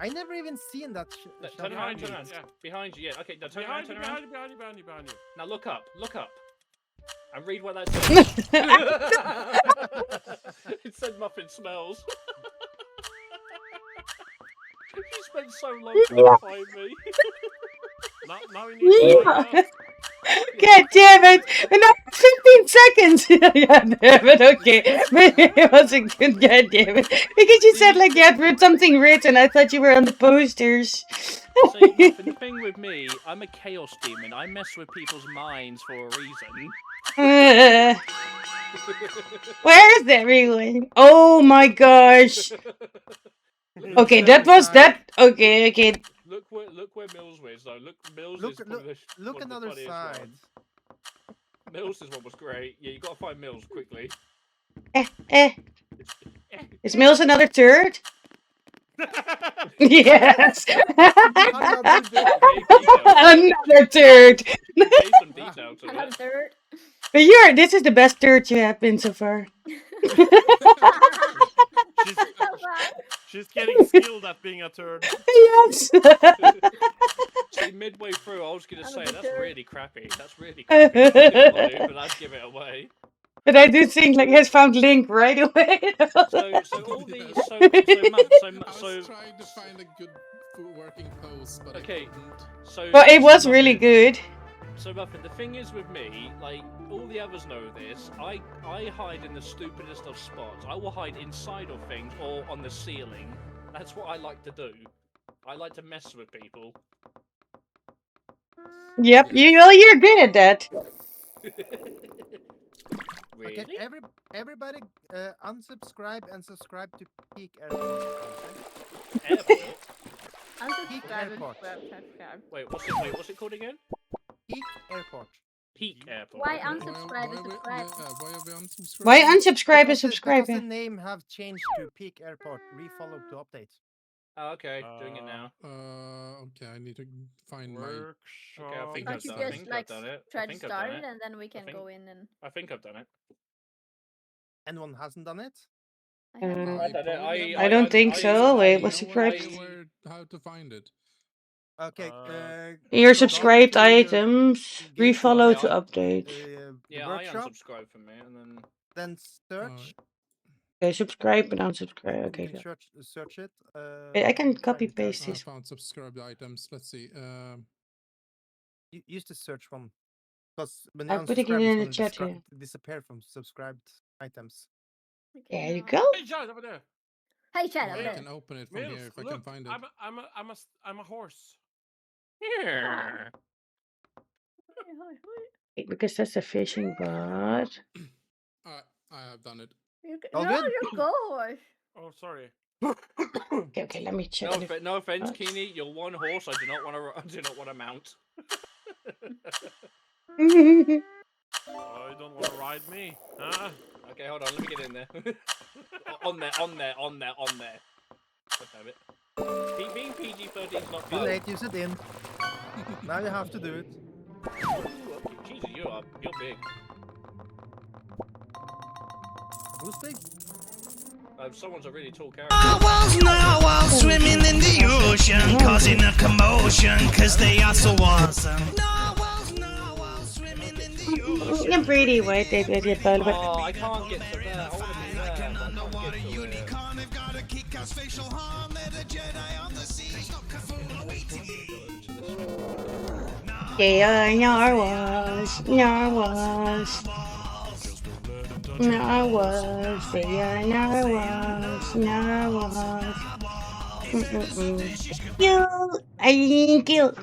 I never even seen that. No, shell turn around. meat. Yeah. Behind you. Yeah. Okay. Now turn Behind around. you, behind you. Now look up. And read what that says. It said Muffin smells. You spent so long trying to find me. Now we need to find out. God damn it! And now 15 seconds! God damn it, okay. Maybe it wasn't good, god damn it. Because you said like you had read something written, I thought you were on the posters. See, Muffin, the thing with me, I'm a chaos demon. I mess with people's minds for a reason. Where is everyone? Oh my gosh. Okay, that was that. Okay. Look where Mills was though. Mills Look- is probably look- the, Look one of the another funniest side. ones. Mills' one was great. Yeah, you gotta find Mills quickly. Is Mills another turd? Yes. Another Another turd. Gave some detail to Another it. third. But this is the best turd you have been so far. She's getting skilled at being a turd. Yes. See, midway through, I was gonna say Another that's turd. really crappy. That's really crappy. I didn't want to, but I'd give it away. But I do think like has found Link right away. So all these, so I was trying to find a good working pose, but Okay. I couldn't. so. Well, it was so really Muffin- good. So Muffin, the thing is with me, like all the others know this. I hide in the stupidest of spots. I will hide inside of things or on the ceiling. That's what I like to do. I like to mess with people. Yep, you're good at that. Really? Okay, everybody unsubscribe and subscribe to Peak Airport. Airport? Unsubscribe and Airport. subscribe. What's it called again? Peak Airport. Peak Airport. Why okay. unsubscribe and subscribe? Why are we unsubscribing? Why unsubscribe and Because subscribe? the name have changed to Peak Airport. Refollow to update. Oh, okay, doing it now. Okay, I need to find my. Workshop. Okay, I think Can't I've you done, I just think like I've done it. I try to think I've start done it it. and then we can think- go in and. I think I've done it. Anyone hasn't done it? I have not. I done it. probably I don't think so. Wait, what's know subscribed? how to find it. Okay. Your log subscribed on to your items. game Refollow Yeah, to update. the Yeah, I workshop, unsubscribed from it, and then then search. Okay, subscribe and unsubscribe. You Okay, can good. search it. Wait, I can find copy it there. paste I this. found subscribed items. Let's see. Use the search one. Because when you I'm putting it unsubscribe, it's in the going chat to here. disappear from subscribed items. There you now. go. Hey, John, over there. Hey, chat or over I there. can open it from Mills, here if I look, can find it. I'm a horse. here. Wait, because that's a fishing bot. I have done it. All No, good? you're gosh. Oh, sorry. Okay, let me check. No offense, What? Keeney. You're one horse. I do not want to. I do not want to mount. Oh, you don't want to ride me, huh? Okay, hold on. Let me get in there. on there. God damn it. Being PG-13 is not Too fun. late, use it in. Now you have to do it. Jesus, you're big. Who's big? Someone's a really tall character. Narwhals swimming in the ocean, causing a commotion, cause they are so awesome. Narwhals swimming in the ocean. I'm pretty white. They did it, but Oh, I can't get to that. I want to be there. Like an underwater unicorn, they've got a kick-ass facial harm. They're the Jedi on the sea. Stop Cthulhu waiting. they are narwhals. Narwhals. Narwhals. They are narwhals. Narwhals. You. I didn't kill.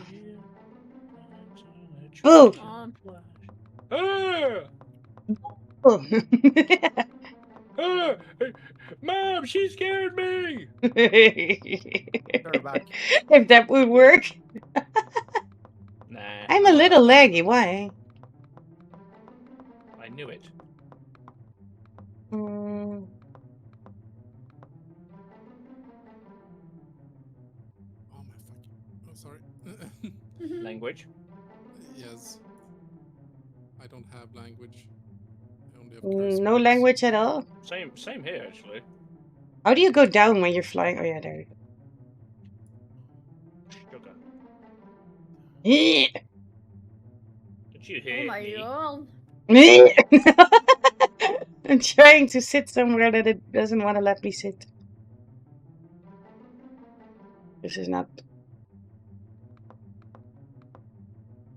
Boo. Oh. Mom, she scared me. Back. If that would work. Nah. I'm a little laggy. Why? I knew it. Mm. Oh my fucking. Oh, sorry. Language. Yes. I don't have language. I only have No language at all. Same here actually. How do you go down when you're flying? Oh yeah, there you go. Sugar. Yeah. Did you Oh hear my me? god. I'm trying to sit somewhere that it doesn't want to let me sit. This is not.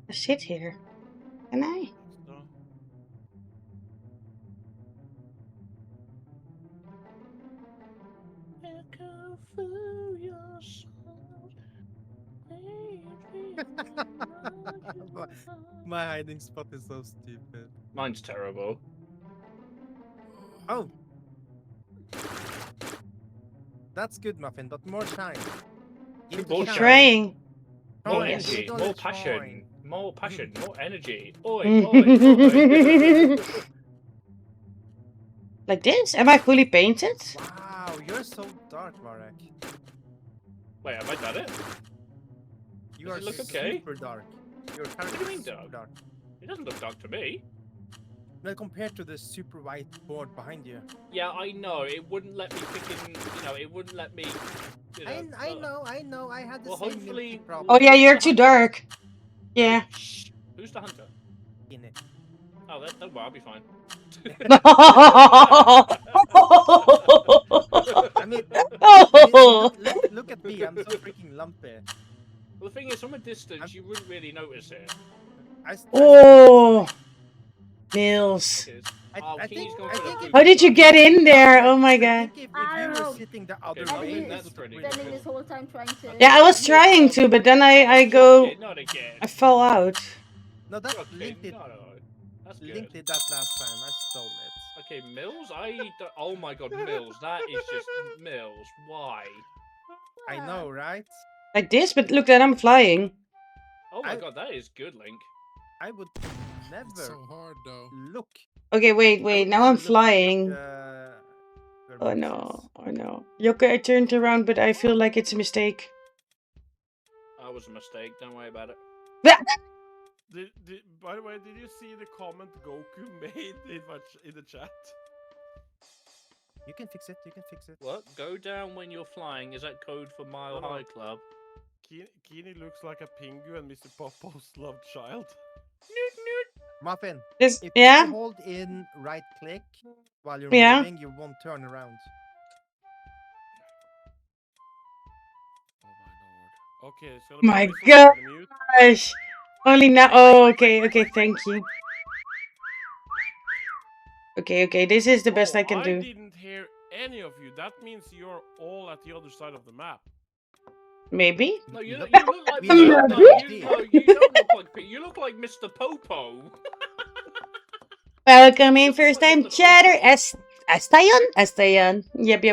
I sit here. Can I? My hiding spot is so stupid. Mine's terrible. Oh. That's good, Muffin, but more shine. More trying. More Oh, energy, yes. more passion, more energy. Oi, oi, oi. Like this? Am I fully painted? Wow, you're so dark, Varek. Wait, have I done it? You Does are it look okay? super dark. Your What do character you mean is super dark? dark. It doesn't look dark to me. Well, compared to the super white board behind you. Yeah, I know. It wouldn't let me pick in. It wouldn't let me. I know. I had the Well, same hopefully. problem. Oh yeah, you're too dark. Yeah. Shh. Who's the hunter? In it. Oh, don't worry, I'll be fine. I mean, look at me. I'm so freaking lumpy. Well, the thing is, from a distance, you wouldn't really notice it. Oh, Mills. I think How did you get in there? Oh my god. if I you don't were know. sitting the other I've way, been spending this whole time trying to. Yeah, I was trying to, but then I go. Not again. I fell out. No, that Okay, Link did. no, that's good. Link did that last time. I stole it. Okay, Mills. Oh my god, Mills. That is just Mills. Why? I know, right? Like this, but look, then I'm flying. Oh my god, that is good, Link. I would never It's so hard though. look. Okay, wait. Now I'm flying. Oh no, oh no. Yoke, I turned around, but I feel like it's a mistake. That was a mistake. Don't worry about it. By the way, did you see the comment Goku made in the chat? You can fix it. You can fix it. What? Go down when you're flying. Is that code for Mile High Club? Kini looks like a penguin, Mr. Popo's loved child. Muffin. This, If yeah? you hold in right click while you're Yeah. moving, you won't turn around. Oh my lord. Okay, so My gosh. Only now. Oh, okay, okay, thank you. Okay, okay, this is the best I can do. I didn't hear any of you. That means you're all at the other side of the map. Maybe? No, you look like you don't look like you look like Mr. Popo. Welcome in first time chatter. Estayon? Estayon. Yep.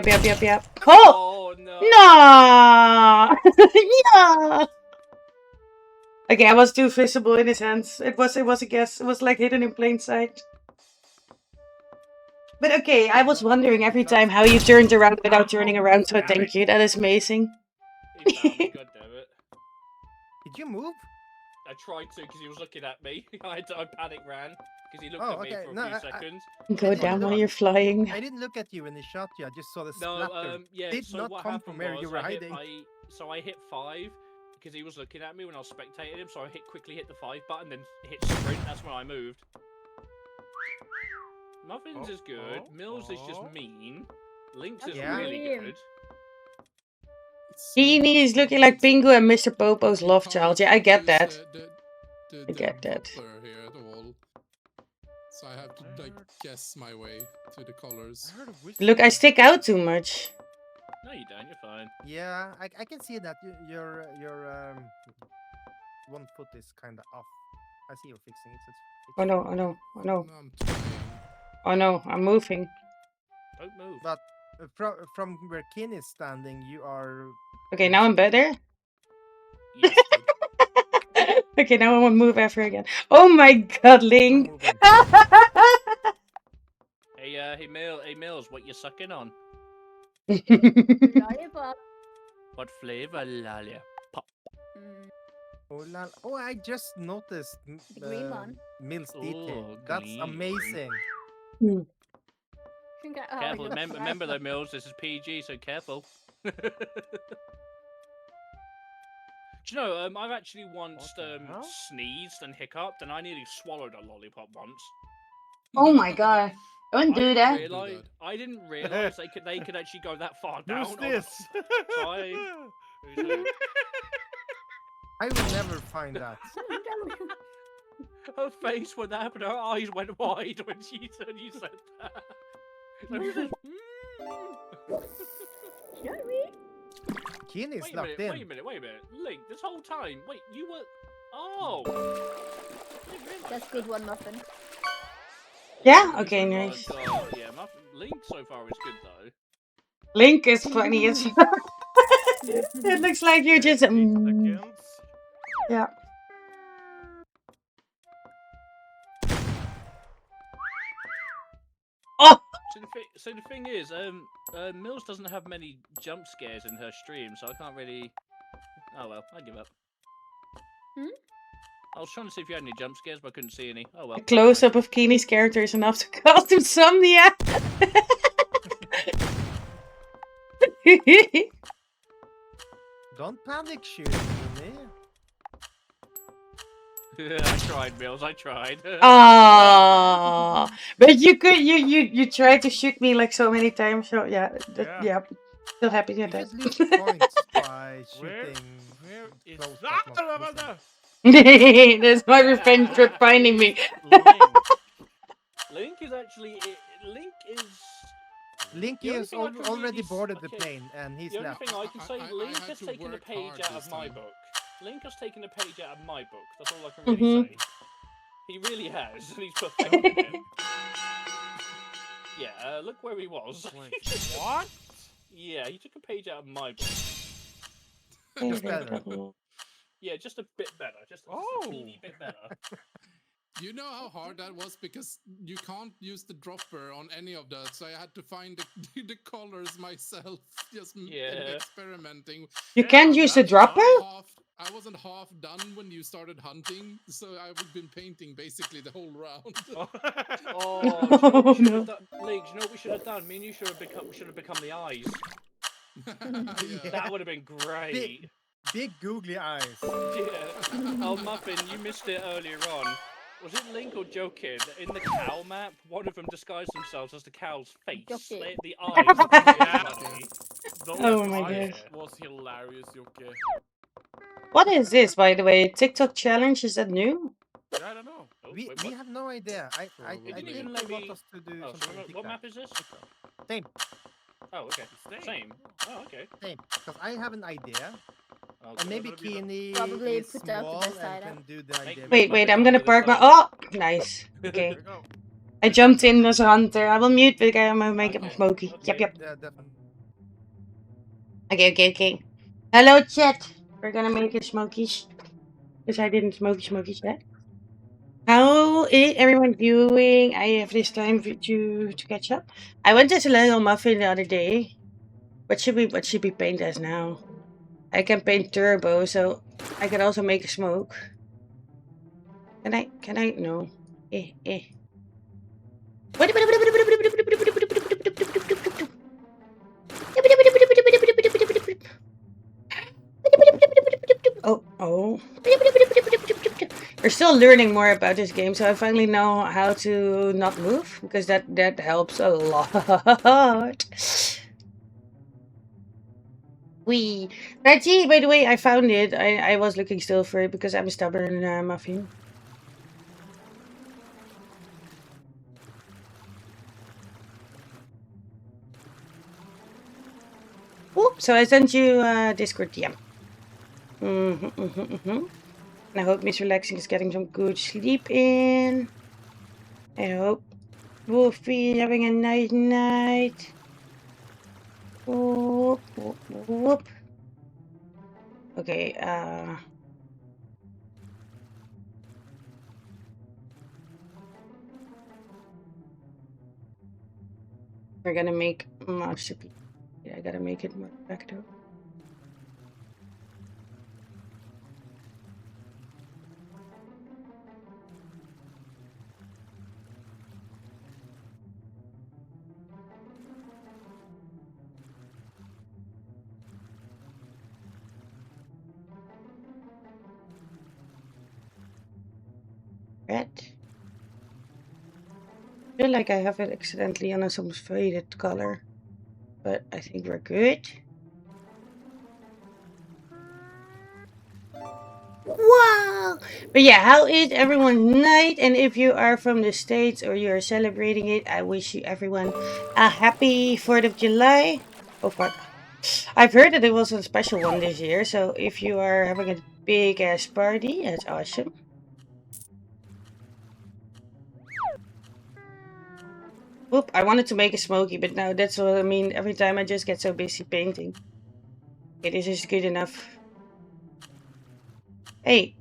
Oh! no. No! No! Okay, I was too visible in his hands. It was a guess. It was like hidden in plain sight. But okay, I was wondering every time how you turned around without turning around, so thank you. That is amazing. He found me, goddammit. Did you move? I tried to because he was looking at me. I panic ran because he looked at me for a few seconds. Go down while you're flying. I didn't look at you when he shot you. I just saw the No, splatter. yeah. Did So not what come happened from where was you were hiding. So I hit 5 because he was looking at me when I was spectating him. So I quickly hit the 5 button, then hit sprint. That's when I moved. Muffins is good. Mills is just mean. Lynx is really good. Kini is looking like Pingu and Mr. Popo's love child. Yeah, I get that. I get that. Here at all. So I have to like guess my way to the colors. Look, I stick out too much. No, you don't. You're fine. Yeah, I can see that your one foot is kind of off. I see you're fixing it. Oh no, oh no, oh no. Oh no, I'm moving. Don't move. But from where Kin is standing, you are... Okay, now I'm better. Yes, okay, now I won't move ever again. Oh my god, Link! Hey, Mills, what you sucking on? Lollipop. What flavor lollipop? Oh, I just noticed The green one. Mills detail. Oh, That's green. amazing. Careful, remember though, Mills, this is PG, so careful. Do you know, I've actually once sneezed and hiccuped, and I nearly swallowed a lollipop once. Oh my god. Don't do that. I didn't realize they could actually go that far down. Who's this? So I will never find that. Her face when that happened, her eyes went wide when you said that. Kin is locked in. Wait a minute. Link, this whole time, wait, you were... Oh! That's good one, Muffin. Yeah? Okay, nice. God, yeah, Link so far is good though. Link is funny as well. It looks like you're just... Yeah. Oh! So the thing is, Mills doesn't have many jump scares in her stream, so I can't really... Oh well, I give up. I was trying to see if you had any jump scares, but I couldn't see any. Oh well. A close-up of Kini's character is enough to cause insomnia. Don't panic, shooting me. I tried, Mills. I tried. Ah, but you tried to shoot me like so many times. So yeah, yeah. Still happy with that. You should lose points by shooting. Where is close that? but not missing. There's my revenge for finding me. Link is actually... Link is already boarded the plane and he's left. The only thing I can say, Link has taken a page out of my book. Link has taken a page out of my book. That's all I can really say. He really has, and he's perfected it. Yeah, look where he was. What? Yeah, he took a page out of my book. Just better. Yeah, just a bit better. Just a teeny bit better. You know how hard that was because you can't use the dropper on any of that, so I had to find the colors myself, just experimenting. You can't use the dropper? I wasn't half done when you started hunting, so I've been painting basically the whole round. Oh, do you know what we should have done? Lee, do you know what we should have done? Me and you should have become the eyes. That would have been great. Big googly eyes. Yeah. Oh, Muffin, you missed it earlier on. Was it Link or Jokin? In the cow map, one of them disguised themselves as the cow's face. The eyes. Oh my god. Was hilarious, Jokke. What is this, by the way? TikTok challenge? Is that new? Yeah, I don't know. We have no idea. I think they want us to do something. What map is this? Same. Oh, okay. Same. Oh, okay. Same. Because I have an idea. Okay. And maybe Keeney Probably is put out the small best and item. can do the idea. Wait, I'm gonna park my... Oh! Nice. Okay. I jumped in as a hunter. I will mute, but I'm gonna make it smoky. Yep. Yeah, definitely. Okay. Hello, chat. We're gonna make it smokies. Because I didn't smokies yet. How is everyone doing? I have this time to catch up. I went as a little muffin the other day. What should we paint as now? I can paint turbo, so I can also make a smoke. Can I? No. Oh. We're still learning more about this game, so I finally know how to not move, because that helps a lot. Reggie, by the way, I found it. I was looking still for it because I'm a stubborn muffin. Oop, so I sent you Discord DM. And I hope Miss Relaxing is getting some good sleep in. I hope Wolfie is having a nice night. Whoop. Okay, we're gonna make masterpiece. Yeah, I gotta make it more back though. Red. I feel like I have it accidentally on some faded color, but I think we're good. Wow! But yeah, how is everyone's night? And if you are from the States or you're celebrating it, I wish you everyone a happy 4th of July. Oh fuck. I've heard that it was a special one this year, so if you are having a big ass party, that's awesome. Oop, I wanted to make a smoky, but now that's what I mean. Every time I just get so busy painting. Okay, this is good enough. Hey.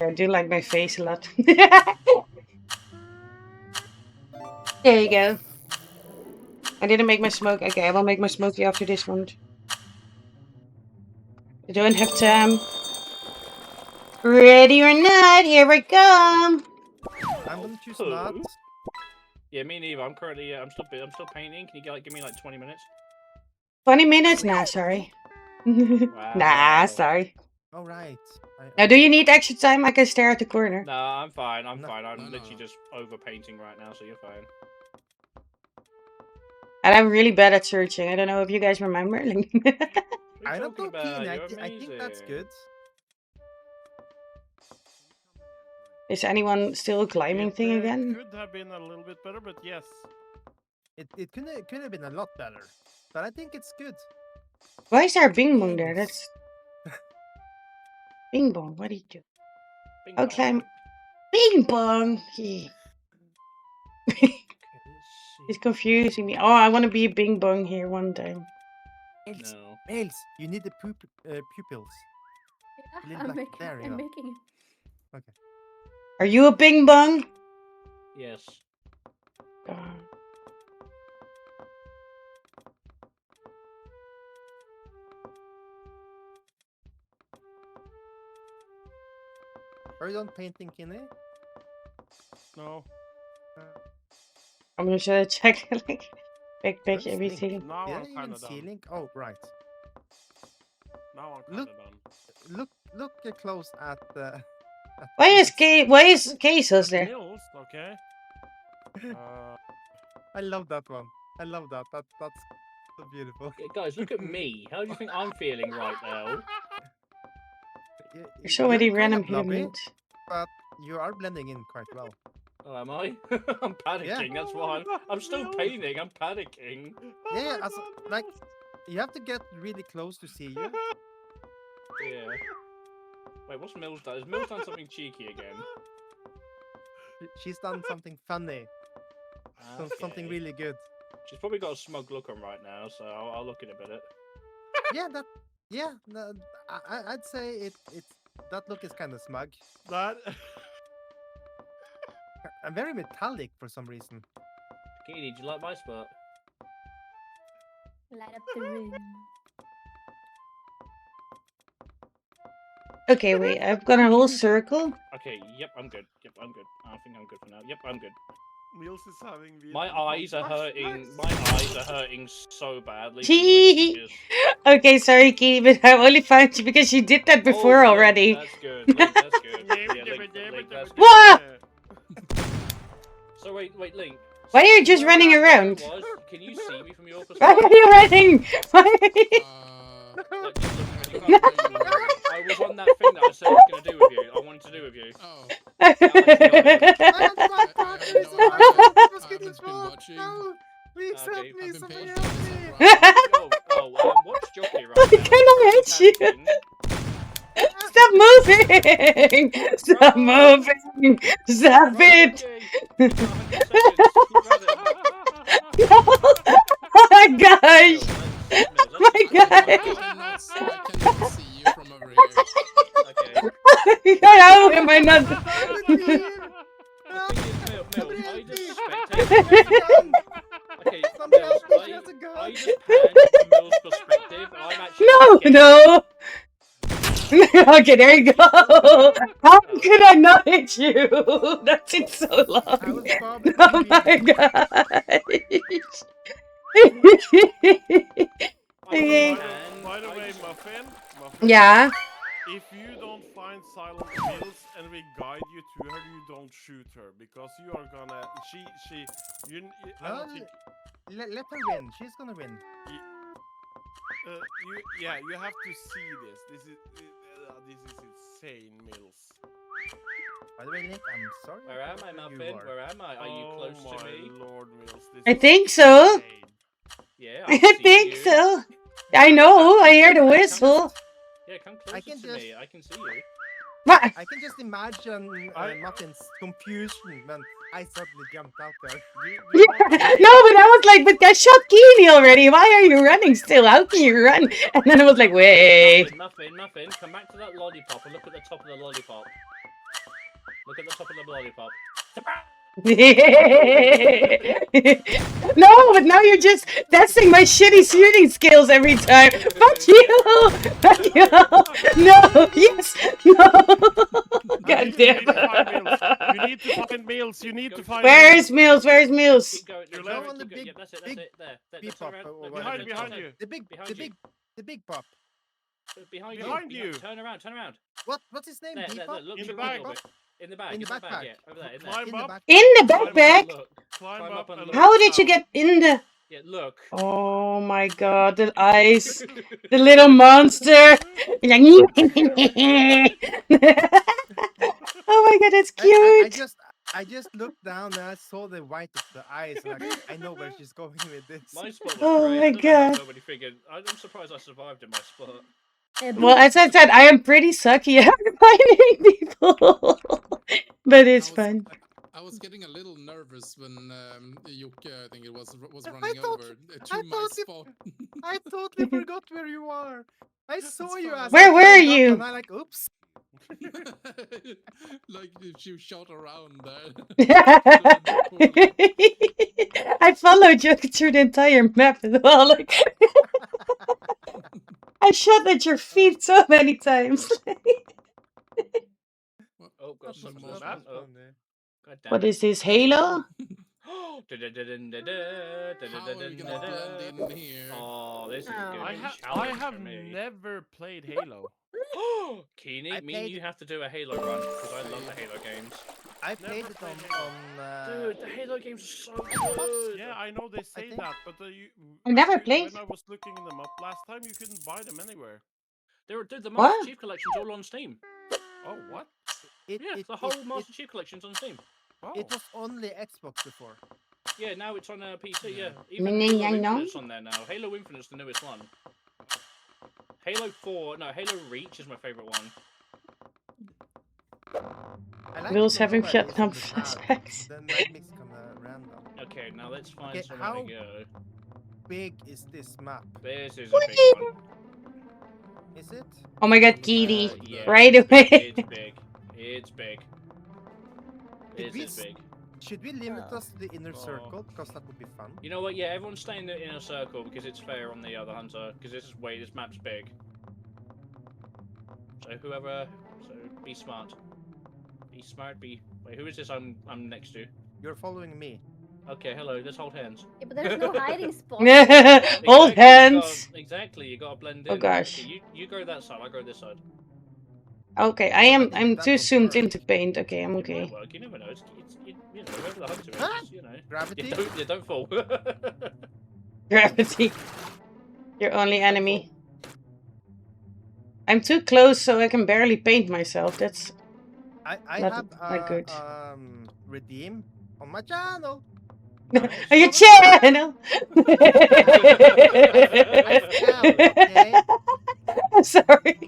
I do like my face a lot. There you go. I didn't make my smoke. Okay, I will make my smoky after this one. I don't have time. Ready or not, here I come. I'm gonna choose not. Yeah, me neither. I'm currently, I'm still painting. Can you give me like 20 minutes? 20 minutes? Nah, sorry. Nah, sorry. All right. Now, do you need extra time? I can stare at the corner. No, I'm fine. I'm literally just over painting right now, so you're fine. And I'm really bad at searching. I don't know if you guys remember. I don't know, Keen. I think that's good. Is anyone still climbing thing again? Could have been a little bit better, but yes. It could have been a lot better, but I think it's good. Why is there a bing bong there? That's bing bong. What do you do? I'll climb. Bing bong. Yeah. It's confusing me. Oh, I want to be a bing bong here one time. No. Males, you need the pupils. Yeah, I'm making it. Okay. Are you a bing bong? Yes. Are you done painting, Kinney? No. I'm gonna try to check like backpack Where's everything. Link? Now Did I'm I even kinda see done. Link? Oh, right. Now I'm kinda done. Look close at the. Why is Quesos there? Mills, okay. I love that one. I love that. That's so beautiful. Yeah, guys, look at me. How do you think I'm feeling right now? There's so many You're random kind of blobby, humans. but you are blending in quite well. Oh, am I? I'm panicking. That's why I'm still painting. I'm panicking. Yeah, like you have to get really close to see you. Yeah. Wait, what's Mills done? Has Mills done something cheeky again? She's done something funny. Something Okay. really good. She's probably got a smug look on right now, so I'll look in a minute. Yeah, I'd say it's that look is kind of smug. That. I'm very metallic for some reason. Katie, do you like my spot? Light up the room. Okay, wait. I've got a whole circle. Okay, yep, I'm good. Yep, I'm good. I think I'm good for now. Yep, I'm good. Mills is having My eyes are hurting. My eyes are hurting so badly. Okay, sorry, Kitty, but I only found you because you did that before Link, already. That's good. Link, that's good. Yeah, Link, that's good. What? So wait, Link. Why are you just running around? Can you see me from your perspective? Why are you running? Why are you... No. I was on that thing that I said I was going to do with you. I wanted to do with you. Oh. Please help me, somebody help me! What's Jockey right now? Can I hit you? Stop moving! Stop moving! Stop it! No! Oh my gosh! Oh my gosh! How am I not? No! Okay, there you go. How could I not hit you? That took so long. Oh my gosh. Okay. By the way, Muffin. Yeah. If you don't find Silent Mills and we guide you to her, you don't shoot her because you are gonna. I don't think. Let her win. She's gonna win. You have to see this. This is insane, Mills. By the way, Link, I'm sorry. Where am I, Muffin? Where am I? Are you close to me? Lord, Mills, I think so. Yeah, I think so. I know. I hear the whistle. Yeah, come closer to me. I can see you. What? I can just imagine Martin's confusion when I suddenly jumped out there. Yeah. No, but I was like, but I shot Keeney already. Why are you running still? How can you run? And then I was like, wait. Muffin, come back to that lollipop and look at the top of the lollipop. Look at the top of the lollipop. No, but now you're just testing my shitty shooting skills every time. Fuck you! Fuck you! No! Yes! No! God damn it! You need to find Mills. You need to find. Where's Mills? Where's Mills? You're left on the big, that's it. There. big pop. Behind you. The big pop. Behind you. Turn around. What's his name? There, look, In the back. In the bag. In the backpack. Yeah, over there. Climb up. In the backpack? Climb up and look. How did you get in the... Yeah, look. Oh my god, the eyes. The little monster. Oh my god, that's cute. I just looked down and I saw the white of the eyes. And I know where she's going with this. My spot was Oh great. my I don't know how god. nobody figured. I'm surprised I survived in my spot. Well, as I said, I am pretty sucky at finding people. But it's fun. I was getting a little nervous when Jocke, I think it was I running thought- over I to my thought spot. I totally forgot where you are. I saw you as Where I were turned up you? and I like, oops. Like you shot around there. I followed you through the entire map as well. Like, I shot at your feet so many times. Oh, got some That more was man. Oh, funny. God damn What it. is this, Halo? How are we gonna blend in here? Oh, this is good. I Challenge have for me. never played Halo. Keeney, I me and played- you have to do a Halo run because I love the Halo games. I played it on Dude, the Halo games are so good. Yeah, I know they say think- that, but I never actually, played. When I was looking them up last time, you couldn't buy them anywhere. Dude, the What? Master Chief Collection's all on Steam. Oh, what? Yeah, the whole Master Chief Collection's on Steam. Oh. It was only Xbox before. Yeah, now it's on PC, yeah. Even Meaning Halo I know? Infinite's on there now. Halo Infinite's the newest one. Halo Reach is my favourite one. I like Will's it when having nobody is Vietnam in the tab. flashbacks. Then that makes kind of random. Okay, now let's find Okay, somewhere how- to go. Big is this map? This is a big one. Is it? Oh my god, Kitty. Yeah, Right it's away. big, It's big. It's big. Did This we is big. Should we limit us to the inner circle? Because that would be fun. You know what? Yeah, everyone stay in the inner circle because it's fair on the other hunter. Because this map's big. So be smart. Be smart. Wait, who is this? I'm next to. You're following me. Okay, hello. Let's hold hands. Yeah, but there's no hiding spot. Hold hands. Exactly, you gotta blend in. Oh gosh. Okay, you go that side. I go this side. Okay, I'm too zoomed into paint. Okay, I'm It okay. might work. You never know. It's you know, whoever the hunter is, Ah! you know. Gravity? You don't fall. Gravity. Your only enemy. I'm too close so I can barely paint myself. That's I Not- have not good. redeem on my channel. Are you channel? okay? I'm sorry.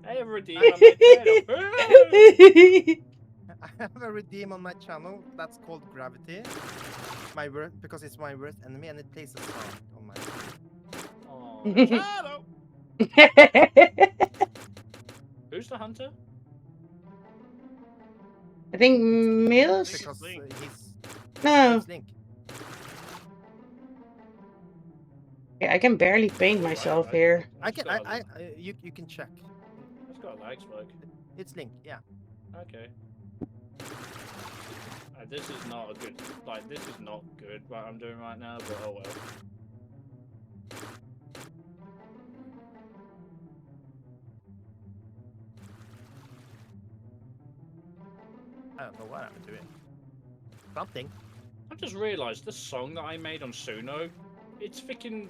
I have a redeem on my channel. I have a redeem on my channel that's called Gravity. My worst because it's my worst enemy and it plays a song on my Aw, Who's the hunter? I think Mills? because Link. he's No. it's Link. Yeah, I can barely paint myself here. I can you can check. It's got a lag spike. It's Link, yeah. Okay. This is not a good. This is not good what I'm doing right now, but oh well. I don't know what I'm doing. Something. I just realised the song that I made on Suno, it's freaking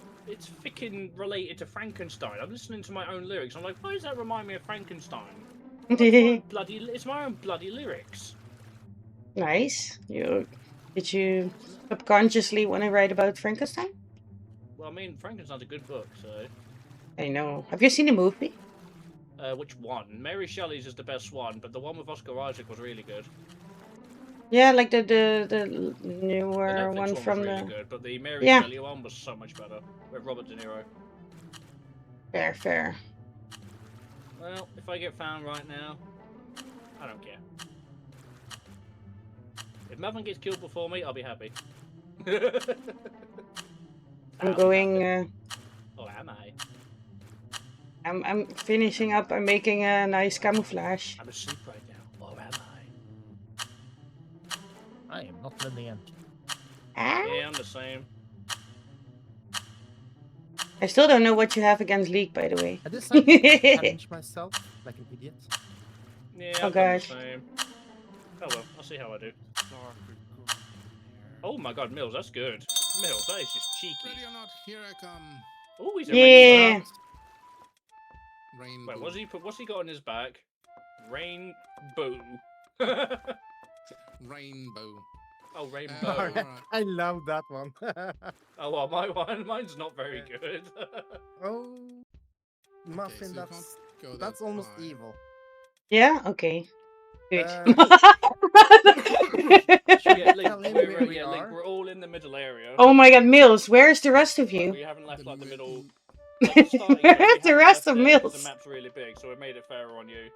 related to Frankenstein. I'm listening to my own lyrics. I'm like, why does that remind me of Frankenstein? It's my own bloody lyrics. Nice. Did you subconsciously want to write about Frankenstein? Well, I mean, Frankenstein's a good book, so. I know. Have you seen the movie? Which one? Mary Shelley's is the best one, but the one with Oscar Isaac was really good. Yeah, like the The newer Netflix one was from really the. good, but the Mary Yeah. Shelley one was so much better with Robert De Niro. Fair. Well, if I get found right now, I don't care. If nothing gets killed before me, I'll be happy. I'm going. Oh, am I? I'm finishing up. I'm making a nice camouflage. I'm asleep right now. Or am I? I am not blending in. Ah? Yeah, I'm the same. I still don't know what you have against League, by the way. I decided to challenge myself like an idiot. Yeah, Oh, I've done the gosh. same. Oh well, I'll see how I do. Oh my god, Mills, that's good. Mills, that is just cheeky. Ready or not, here I come. Oh, he's a Yeah. rainbow. Rainbow. Wait, what's he got on his back? Rainbow. Rainbow. Oh, rainbow. Alright. I love that one. Oh, well, mine's not very good. Oh, Okay, muffin. so you That's can't go that's that almost high. evil. Yeah. Okay. Good. Yeah, Link, Tell him where we Link, are. we're all in the middle area. Oh my God, Mills. Where's the rest of But you? we haven't left like the middle. middle- Like, the starting bit, we Where's the haven't rest left of it 'cause Mills? The map's really big, so it made it fairer on you.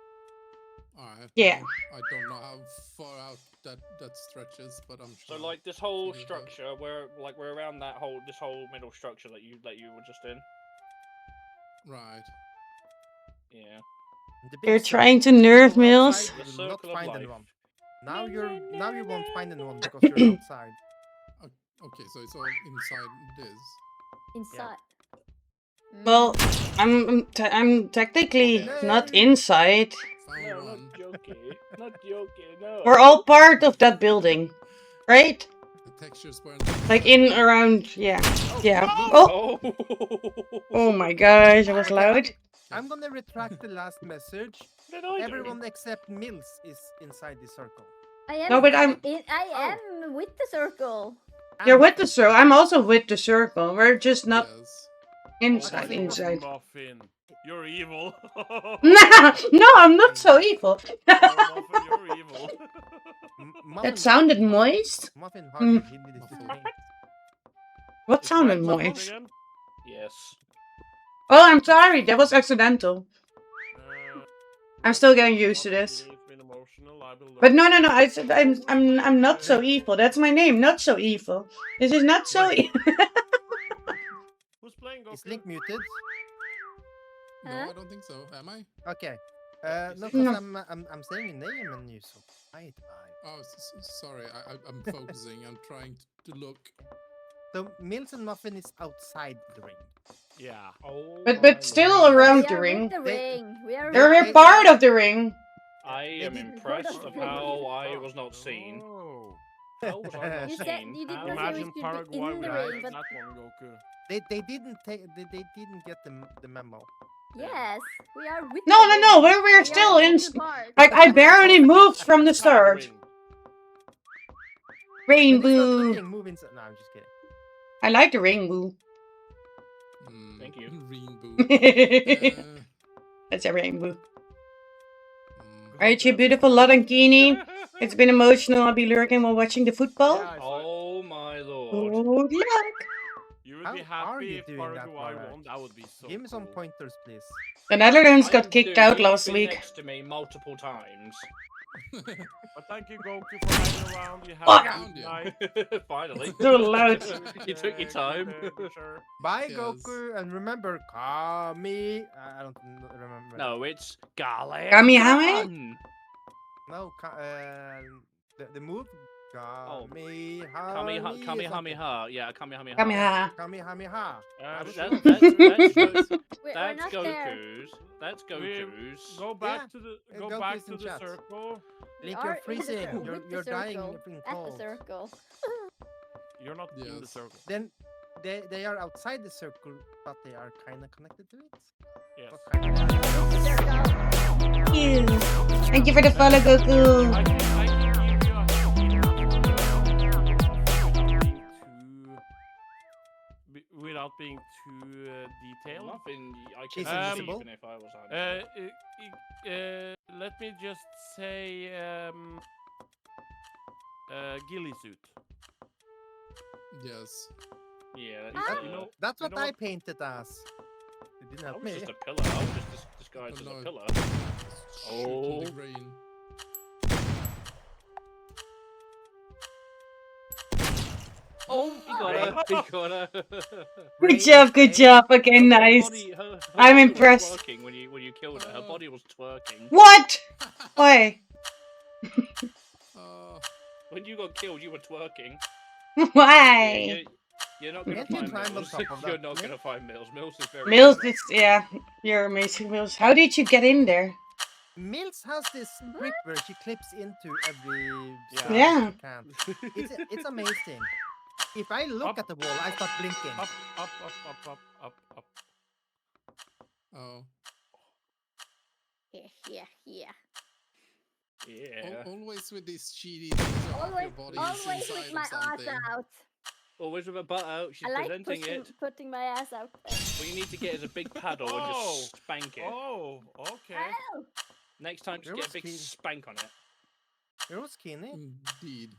Alright. Yeah. I don't know how far out that stretches, but I'm So sure. like this whole figure it out. structure, we're around this whole middle structure that you were just in. Right. Yeah. The big They're circle. trying to If you nerf go Mills. outside, The you will not circle of find life. anyone. Now you won't find anyone because you're outside. Okay, so it's all inside this. Inside. Well, I'm technically Okay. not inside. Found No, one. not joking. Not joking. No. We're all part of that building, right? The textures weren't. Like in around. Yeah. Yeah. Oh. Oh. Oh my gosh, that was Okay, loud. I'm gonna retract the last message. What did I do? Everyone except Mills is inside the circle. I am. No, but I'm- I am with the circle. You're with the circle. I'm also with the circle. We're just not Yes. inside. Okay. Inside. Muffin, you're evil. No, I'm not so evil. No, Muffin, you're evil. That sounded moist. Muffin Hmm. hardly did his thing. What Is sounded Mike Muffin moist? again? Yes. Oh, I'm sorry. That was accidental. I'm still getting used to this. It's been emotional, I will But learn. no. I said I'm not so evil. That's my name. Not so evil. This is not so. Who's playing Is Goku? Link muted? No, Huh? I don't think so. Am I? Okay. No, No. because I'm saying your name and you so quiet. Oh, sorry. I'm focusing. I'm trying to look. So Mills and Muffin is outside the ring. Yeah. Oh. But my still lord. around We the are ring. with the They- ring. We are. They're with a part of the ring. I am didn't- impressed of how I was not seen. Oh. How was I not You said seen? you did How- not say we Imagine should be Paraguay in the without ring, but that one, Goku. They didn't take they didn't get the memo. yes, we are with. No, the no, ring. we're We still are in. the part. Like I barely moved from the Outside start. ring. When they start Rainbow. looking, move inside. No, I'm just kidding. I like the rainbow. Thank you. Rainbow. That's a rainbow. Mm, Alright, you beautiful Lodankini. It's been emotional. I'll be lurking while watching the football. Yeah, I saw it. Oh my lord. Good luck. You would How be are happy you if doing that, Paraguay Barak? won. That would be so Give me some cool. pointers, please. The Netherlands got I'm kicked dude, out you've last been week. next to me multiple times. But thank you, Goku, for hanging around. You have Fuck. a good night. Finally. So loud. You took your time. Sure. Bye, Yes. Goku, and remember, Kami. I don't remember. No, it's Garlic. Kamehameha? Gun. No, the move. Oh. Kamehameha. Kamehameha. Yeah, Kamehameha. Kamehameha. Kamehameha. I'm That's, sure. We're that's not there. Goku's. That's Goku's. Go back Yeah, to the Goku back is to in the chat. circle. Link, Are you're in the freezing. circle, You're, with the you're dying circle, in at cold. the circle. You're not in the Yes. circle. Then they are outside the circle, but they are kind of connected to it. Yes. What kind of- With the circle. Thank you. Thank you for the follow, Goku. I can give you a without being too detailed. Nothing. I She's could see invisible. even if I was on. Let me just say ghillie suit. yes. Yeah, Ah. you know, That's You what know I what? painted as. It didn't I help was me. just a pillar. I was just disguised as Oh, a no. pillar. Shoot in the Oh. rain. Oh, he got her. He got her. Good job, good job. Okay, nice. I'm body was impressed. Twerking when you killed her. Her body was twerking. What? Why? Uh, When you got killed, you were twerking. Why? You're not gonna Can't you find climb on Mills. top of You're that, not Nick? gonna find Mills. Mills is very. Mills, clever. it's, yeah. You're amazing, Mills. How did you get in there? Mills has this grip where she clips into every Yeah. surface Yeah. she can. It's amazing. If I look Up. at the wall, I start blinking. Up. Oh. Yeah. Yeah. Always with these cheaty things of your body Always inside with of my ass something. out. Always with a butt out. She's I like presenting it. putting my ass out there. What you need to get is a big paddle and just spank it. Oh, okay. Oh. Next time, just get a big spank on it. You're skinny. Indeed.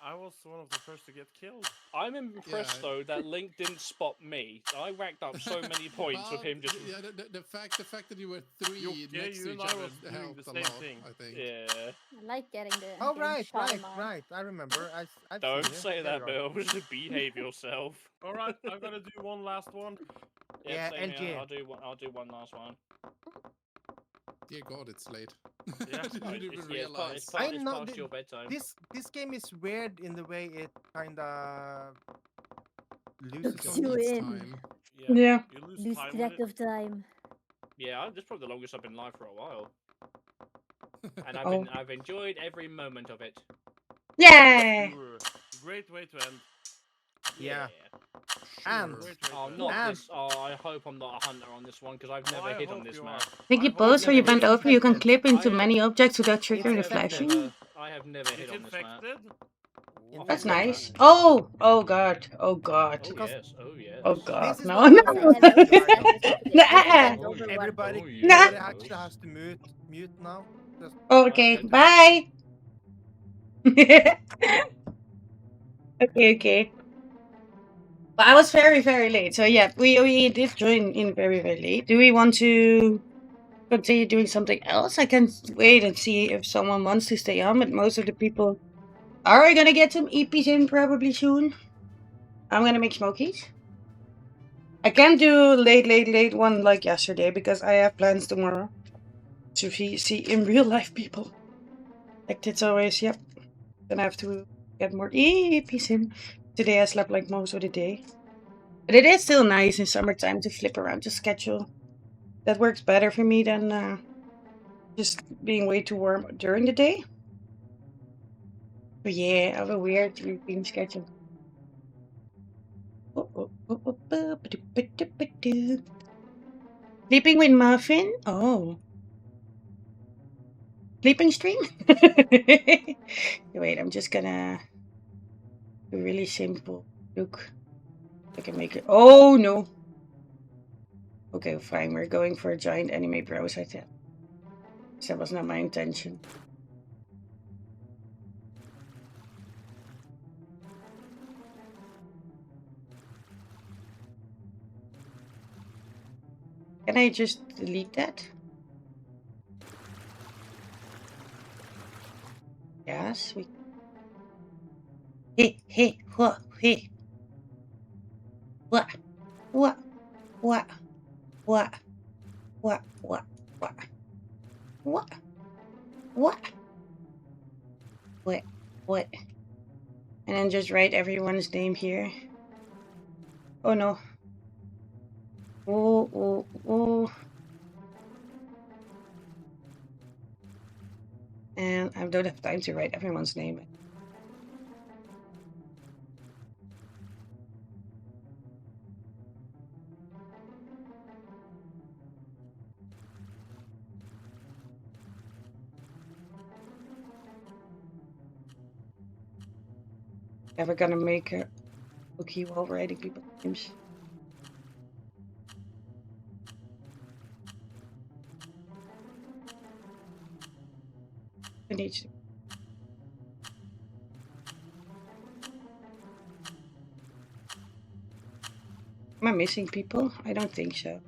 I was one of the first to get killed. I'm impressed though that Link didn't spot me. I racked up so many points with him just. Yeah, the fact that you were three next to you each and I other was doing helped the a same lot. thing. I think. Yeah. I like getting the. Oh getting shot in my- right. I remember. I've Don't seen you. say There that, you are. Bill. Just behave yourself. All right, I'm gonna do one last one. Yeah, same here. LG. I'll do one last one. Dear God, it's late. Yeah, I didn't even realize. It's I know past your bedtime. This game is weird in the way it kinda loses Looks some you It's in. time. Yeah. You lose Lose time track with it. of time. Yeah, this is probably the longest I've been live for a while, and Oh. I've enjoyed every moment of it. Yeah. Sure. Great way to end. Yeah. Sure. And Great way to Oh, end. not And- this. Oh, I hope I'm not a hunter on this one because I've never I hit on hope this you map. are. Think you I hope pause when you never bend hit. over, you can clip into I- many objects without triggering the It's flashing. I have never hit It's on this map. infected. Oh, That's fuck nice. that. Oh god. Oh god. Oh Because- yes. Oh yes. Oh god. This is No. what No. I'm Hello, saying. Nah. Everybody, Oh, Nah. everybody yes. actually has to mute now. Just Okay. Okay. Bye. Okay. But I was very late, so yeah, we did join in very late. Do we want to continue doing something else? I can wait and see if someone wants to stay on, but most of the people are gonna get some EPs in probably soon. I'm gonna make smokies. I can't do late one like yesterday because I have plans tomorrow to see in real life people. Like it's always, yep. Then I have to get more EPs in. Today I slept like most of the day. But it is still nice in summertime to flip around the schedule. That works better for me than just being way too warm during the day. But yeah, I have a weird routine schedule. Sleeping with Muffin? Oh. Sleeping stream? Wait, I'm just gonna do a really simple look. I can make it. Oh no! Okay, fine. We're going for a giant anime bros, I think. That was not my intention. Can I just delete that? Yes, we. Hey, what? Hey. What? What? What? What? What? What? What? What? What? What? What? And then just write everyone's name here. Oh no. Oh. And I don't have time to write everyone's name. Ever gonna make a cookie while writing people's names? I need to. Am I missing people? I don't think so.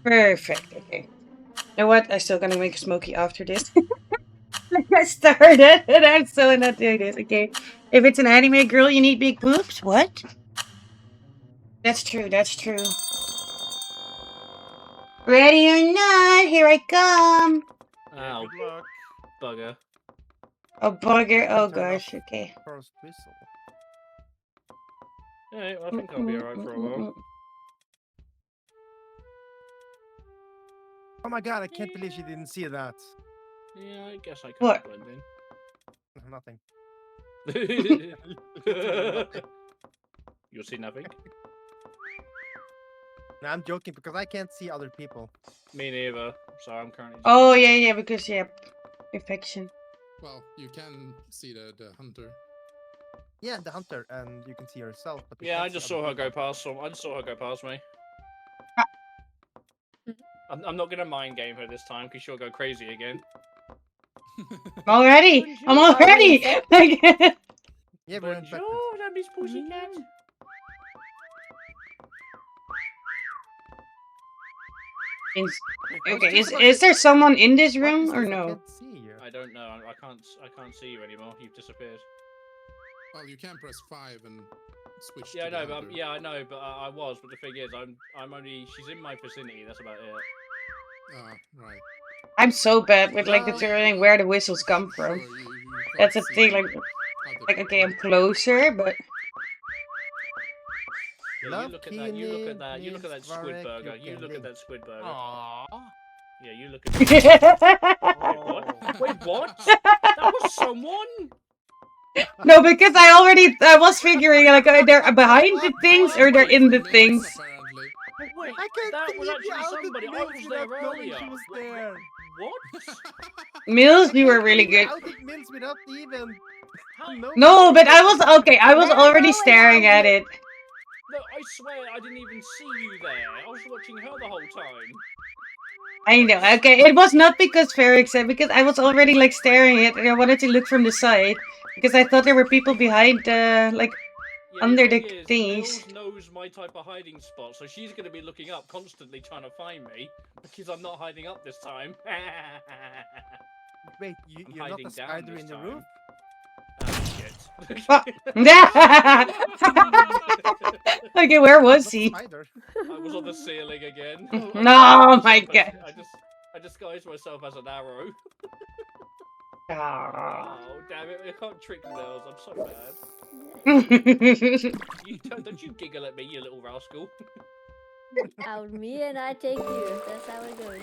Perfect. Okay. You know what? I'm still gonna make a smoky after this. Like I started, and I'm still not doing this. Okay. If it's an anime girl, you need big boobs. What? That's true. That's true. Ready or not, here I come. Yeah, Ow. good luck. Bugger. Oh, bugger. Oh, gosh. Okay. First whistle. Yeah, I think I'll be alright for a while. Oh my god, I can't believe she didn't see that. Yeah, I guess I can What? blend Nothing. in. You'll see nothing? No, I'm joking because I can't see other people. Me neither. So I'm currently. Oh, yeah, because, yeah. Infection. Well, you can see the hunter. Yeah, the hunter, and you can see yourself. But you Yeah, can't I see just other saw her people. go past. I just saw her go past me. I'm not gonna mind game her this time because she'll go crazy again. Already? I'm already! Yeah, we're infected. Bonjour, that Miss Pussycat. Okay, is there someone in this room or no? I don't know. I can't see you anymore. You've disappeared. Well, you can press 5 and switch. Yeah, I to the know, but hunter. yeah, I know, but I was. But the thing is, I'm only. She's in my vicinity. That's about it. Ah, right. I'm so bad with like determining where the whistles come from. That's a thing, like okay, I'm closer, but Yeah, you look at that. You look at that. You look at that squid burger. You look at that squid burger. Aww. Yeah, you look at that. Wait, what? Wait, what? That was someone? no, because I was figuring like they're behind the things or they're in the things. Apparently. Wait, I can't that was believe you actually outed somebody. I Mills was without there knowing earlier. she was there. What? Mills, you were really good. You outed Mills without even. No, but I was okay. I was already staring at it. No, I swear I didn't even see you there. I was watching her the whole time. I know. Okay, it was not because Ferric said, because I was already like staring at it and I wanted to look from the side because I thought there were people behind like Yeah, under the thing is, thingies. Mills knows my type of hiding spot, so she's going to be looking up constantly trying to find me because I'm not hiding up this time. Wait, I'm you're not hiding a down spider this in the time. roof? Ah, shit. Okay, where was he? Spider. I was on the ceiling again. No, my God. I disguised myself as an arrow. Ah. Oh, damn it. I can't trick Mills. I'm so bad. Don't you giggle at me, you little rascal. Out me and I take you. That's how it goes.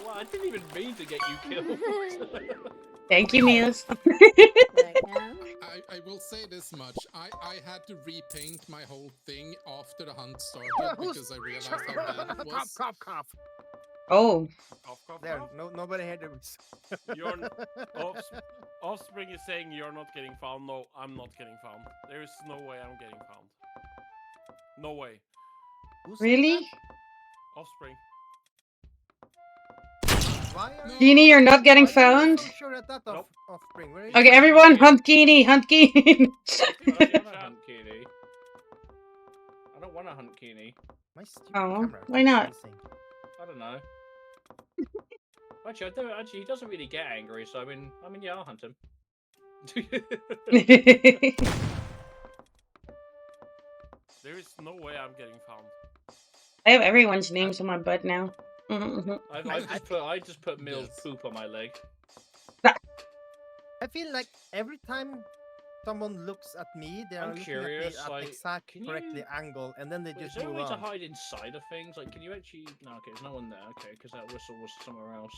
Well, I didn't even mean to get you killed. Thank you, Mills. I will say this much. I had to repaint my whole thing after the hunt started because I realized how bad it was. Cough, cough. Oh. Cough, cough, There, cough. nobody heard the whistle. You're Offspring is saying you're not getting found. No, I'm not getting found. There is no way I'm getting found. No way. Really? Offspring. Genie, you're not getting found? I'm sure that offspring. Where is Okay, everyone, hunt Genie, hunt Genie. I don't want to hunt Keeney. I don't want to hunt Keeney. My stupid Oh, camera. why not? I don't know. Actually, he doesn't really get angry, so I mean, yeah, I'll hunt him. There is no way I'm getting found. I have everyone's names on my butt now. I just put Mills poop on my leg. I feel like every time someone looks at me, they are I'm looking curious, at me at like, exact can correctly you- angle, and then they Wait, is just there a move way to on. hide inside of things? Like, can you actually? No, okay, there's no one there. Okay, because that whistle was somewhere else.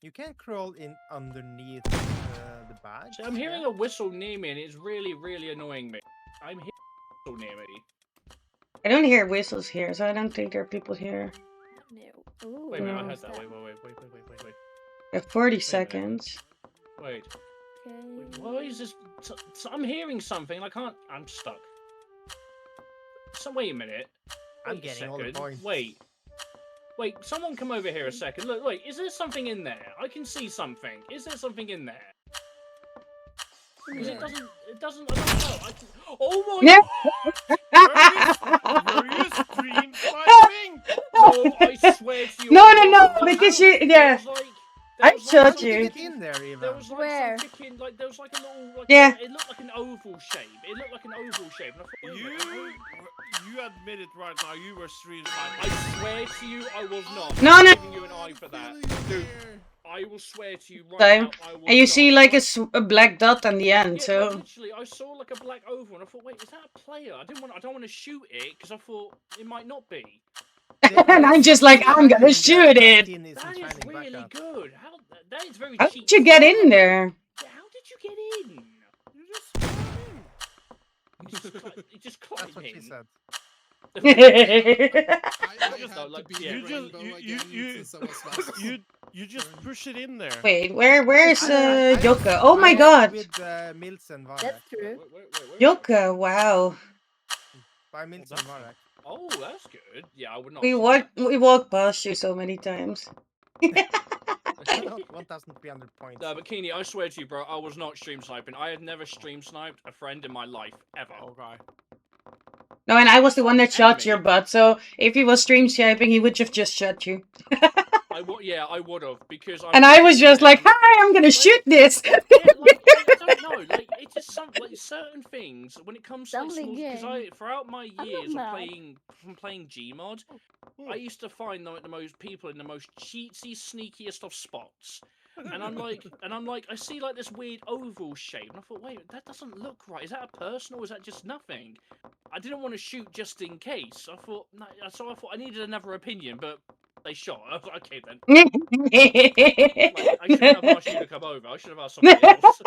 You can crawl in underneath the badge. See, I'm hearing a whistle near me, and it's really, really annoying me. I'm hearing a whistle near me. I don't hear whistles here, so I don't think there are people here. Ooh, Wait, I No. heard that. Wait. I have 40 seconds. Wait. Why is this? I'm hearing something. I can't. I'm stuck. So wait a minute. I'm Wait a getting all the second. points. Wait, someone come over here a second. Look, wait, is there something in there? I can see something. Is there something in there? Because it doesn't, I don't know. Oh my Were you stream sniping? No, I swear to you. No, because you, yeah. I shot you. Get in there, even. There was like Where? some freaking, like, there was like a little, like, Yeah. It looked like an oval shape. It looked like an oval shape. And I thought, wait a minute, You admit it right now. You were stream sniping. I swear to you, I was not. No, I'm no. giving you an eye for that. Dude, I will swear to you right Time. now, I will And you not. see like a black dot on the end, Yeah, so. like, literally, I saw like a black oval, and I thought, wait, is that a player? I don't want to shoot it because I thought it might not be. And I'm just like, I'm gonna shoot it. That is really good. How that is very How cheap. did you get in there? How did you get in? You just You just climbed That's what she in. said. I had like, to be yeah. a rainbow again since I was last. you just push it in there. Wait, where's I Yoka? Oh my I god! With Mills and Varak. That's true. Yoka, wow. By Mills and Varak. Oh, that's good. Yeah, I would not. We walked past you so many times. 1,300 points. No, but Keeney, I swear to you, bro, I was not stream sniping. I had never stream sniped a friend in my life ever. Okay. No, and I was the one that shot your butt, so if he was stream sniping, he would have just shot you. Yeah, I would have, because And I was just like, hi, I'm gonna shoot this! Yeah, like, I don't know, like, it's just like certain things, when it comes to, like, small, because throughout my years of playing Gmod, I used to find the most people in the most cheatsy, sneakiest of spots. And I'm like, I see like this weird oval shape, and I thought, wait, that doesn't look right. Is that a person or is that just nothing? I didn't want to shoot just in case. So I thought I needed another opinion, but they shot. I was like, okay then. Like, I shouldn't have asked you to come over. I should have asked somebody else.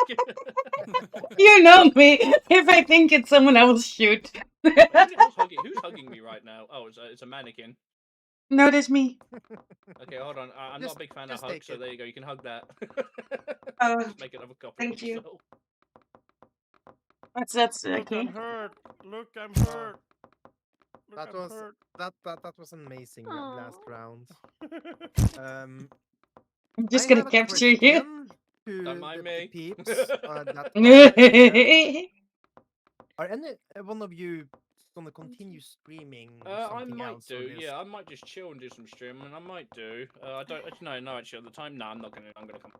You know me. If I think it's someone, I will shoot. Who's hugging me right now? Oh, it's a mannequin. No, that's me. Okay, hold on. I'm not a big fan of hugs, so there you go. You can hug that. Just make another copy. Thank you. yourself. That's Look, okay. I'm hurt. Look, I'm hurt. Look, That I'm was hurt. that was amazing last round. I'm just gonna capture you. Don't mind me. Peeps, are any one of you gonna continue streaming? I might else, do. Yeah, I might just chill and do some streaming. I might do. I don't. No. Actually, at the time, nah, I'm not gonna. I'm gonna come.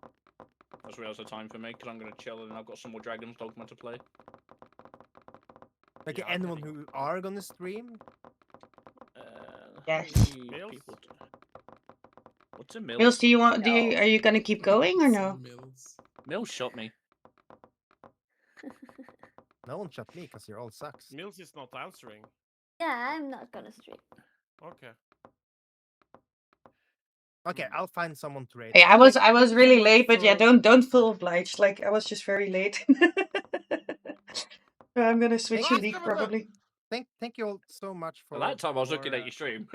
That's really the time for me because I'm gonna chill and I've got some more Dragon's Dogma to play. Like anyone who are gonna stream? Yes. What's a Mills? Mills, do you want? Are you gonna keep going or no? Mills shot me. No one shot me because you're all sucks. Mills is not answering. Yeah, I'm not gonna stream. Okay. Okay, I'll find someone to raid. Hey, I was really late, but yeah, don't feel obliged. Like I was just very late. I'm gonna switch to League probably. Thank you all so much for. Well, that time I was looking at your stream.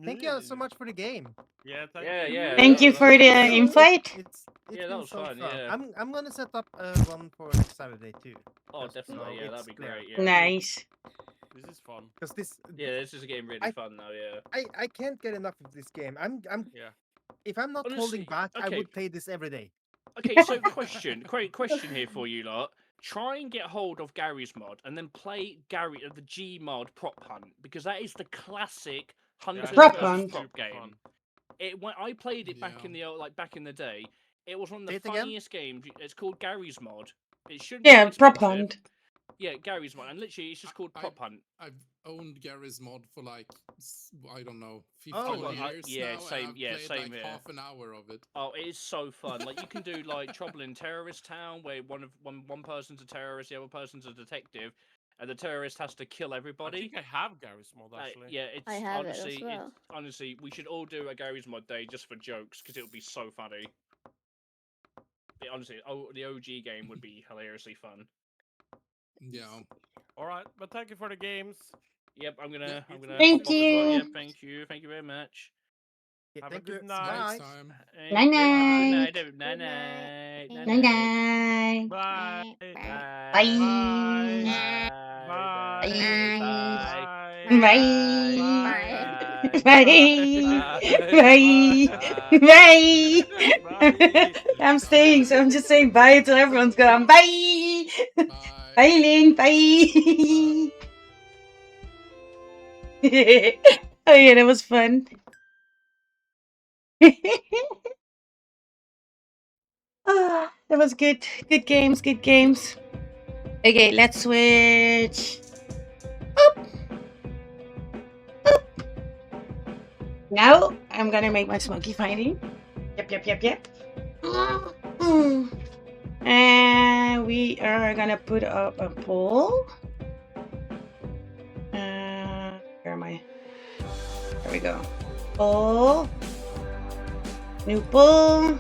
Thank you so much for the game. Yeah, Thank you for the invite. It's Yeah, that was fun, yeah. I'm gonna set up one for next Saturday too. Oh, definitely. Yeah, that'd be great. Yeah. Nice. This is fun. Because this. Yeah, this is getting really fun now. Yeah. I can't get enough of this game. Yeah. If I'm not holding back, I would play this every day. Okay, so question here for you lot. Try and get hold of Gary's mod and then play the G mod prop hunt because that is the classic hunter Prop versus hunt. prop game. When I played it back in the day, it was one of the Say it again? funniest games. It's called Gary's mod. It shouldn't. Yeah, be prop expensive. hunt. Yeah, Gary's mod, and literally it's just called prop hunt. I've owned Gary's mod for like I don't know, 15 Oh, years yeah, now. same- and I've yeah, played same like here. half an hour of it. Oh, it is so fun. Like you can do like Trouble in Terrorist Town, where one person's a terrorist, the other person's a detective, and the terrorist has to kill I everybody. think I have Gary's mod actually. Yeah, it's I have it as honestly, well. honestly, we should all do a Gary's mod day just for jokes because it would be so funny. Honestly, the OG game would be hilariously fun. Yeah. All right, but thank you for the games. Yep, I'm gonna. Thank pop as well. you. Yep, thank you very much. Yeah, Have a thank you. good night. Next time. Night night. Night night. Night night. Bye. Bye. Bye. Bye. Bye. I'm staying, so I'm just saying bye until everyone's gone. Bye. Bye, Link. Bye. Oh yeah, that was fun. That was good. Good games. Good games. Okay, let's switch. Boop. Boop. Now I'm gonna make my smoky finally. Yep. And we are gonna put up a poll. Where am I? There we go. Poll. New poll.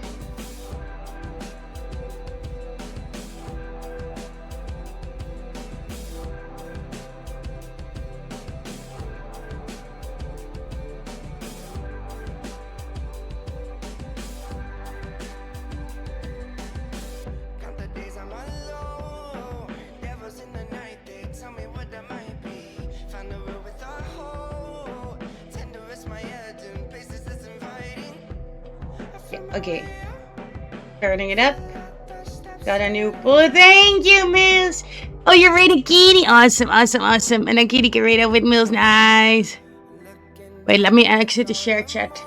Okay, turning it up. Got a new pool. Thank you, Mills. Oh, you're rated Kitty. Awesome. And then Kitty can rate it with Mills. Nice. Wait, let me exit the share chat.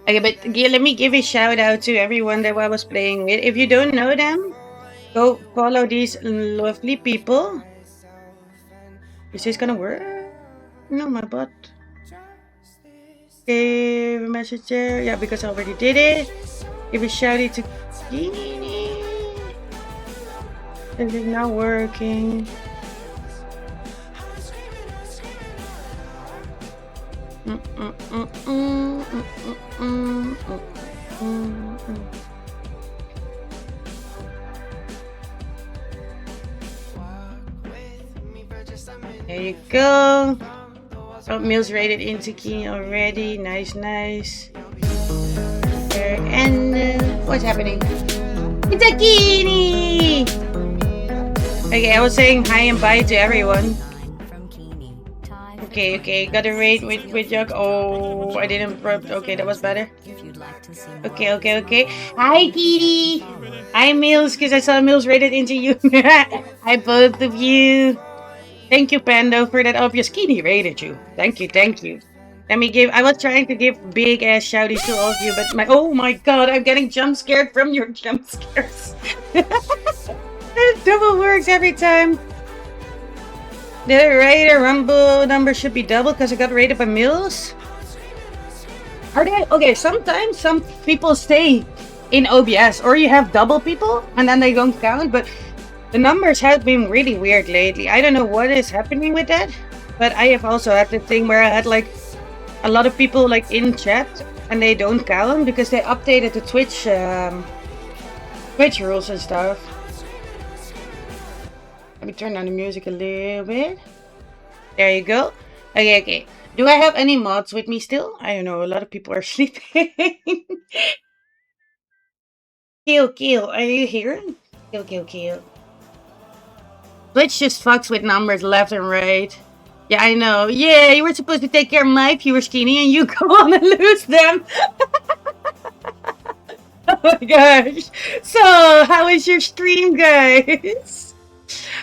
Okay, but let me give a shout out to everyone that I was playing with. If you don't know them, go follow these lovely people. Is this gonna work? No, my bot. Give a message there. Yeah, because I already did it. Give a shout out to Genie. Is it not working? There you go. Oh, Mills rated into Key already. Nice. There, and what's happening? It's a Kini! Okay, I was saying hi and bye to everyone. Okay, got a raid with Jug. Oh, I didn't prep. Okay, that was better. Okay. Hi, Kitty. Hi, Mills, because I saw Mills rated into you. Hi, both of you. Thank you, Pando, for that obvious Kitty rated you. Thank you. Let me give. I was trying to give big ass shouties to all of you, but oh my god, I'm getting jump scared from your jump scares. It double works every time. The Raider Rumble number should be double because I got rated by Mills. Are they okay? Sometimes some people stay in OBS, or you have double people and then they don't count. But the numbers have been really weird lately. I don't know what is happening with that. But I have also had the thing where I had like a lot of people like in chat and they don't count because they updated the Twitch rules and stuff. Let me turn down the music a little bit. There you go. Okay. Do I have any mods with me still? I don't know. A lot of people are sleeping. Kill. Are you here? Kill. Twitch just fucks with numbers left and right. Yeah, I know. Yeah, you were supposed to take care of my viewers, Skinny, and you go on and lose them. Oh my gosh. So, how is your stream, guys?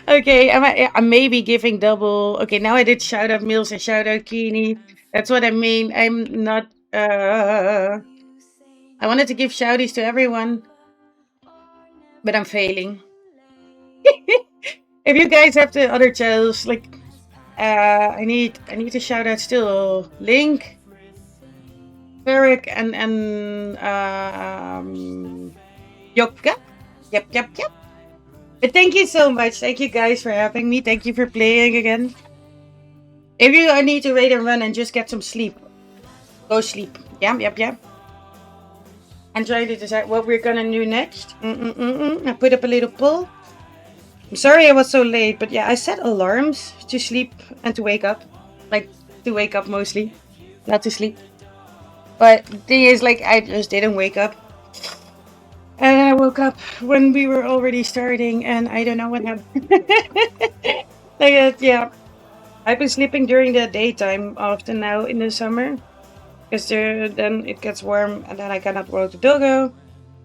Okay, I may be giving double. Okay, now I did shout out Mills and shout out Keeney. That's what I mean. I'm not. I wanted to give shouties to everyone, but I'm failing. If you guys have the other channels, like, I need to shout out still Link, Eric, and Yopka. Yep. But thank you so much. Thank you guys for having me. Thank you for playing again. If you need to raid and run and just get some sleep, go sleep. Yep. I'm trying to decide what we're gonna do next. I put up a little poll. I'm sorry I was so late, but yeah, I set alarms to sleep and to wake up. Like, to wake up mostly, not to sleep. But the thing is, like, I just didn't wake up. And I woke up when we were already starting, and I don't know what happened. Like, yeah. I've been sleeping during the daytime often now in the summer. Because then it gets warm, and then I cannot walk the doggo.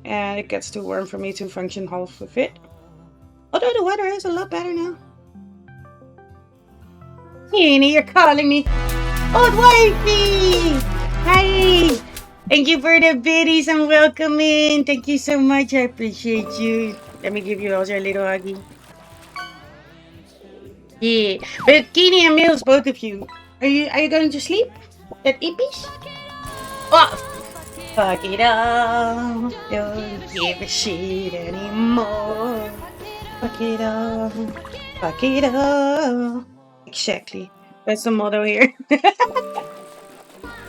And it gets too warm for me to function half of it. Although the weather is a lot better now. Jeannie, you're calling me. Old wifey! Hi! Thank you for the biddies and welcome in. Thank you so much. I appreciate you. Let me give you also a little huggy. Yeah. But Keeney and Mills, both of you. Are you going to sleep? That ippies? Oh, fuck it all. Don't give a shit anymore. Fuck it all. Fuck it all. Exactly. That's the motto here.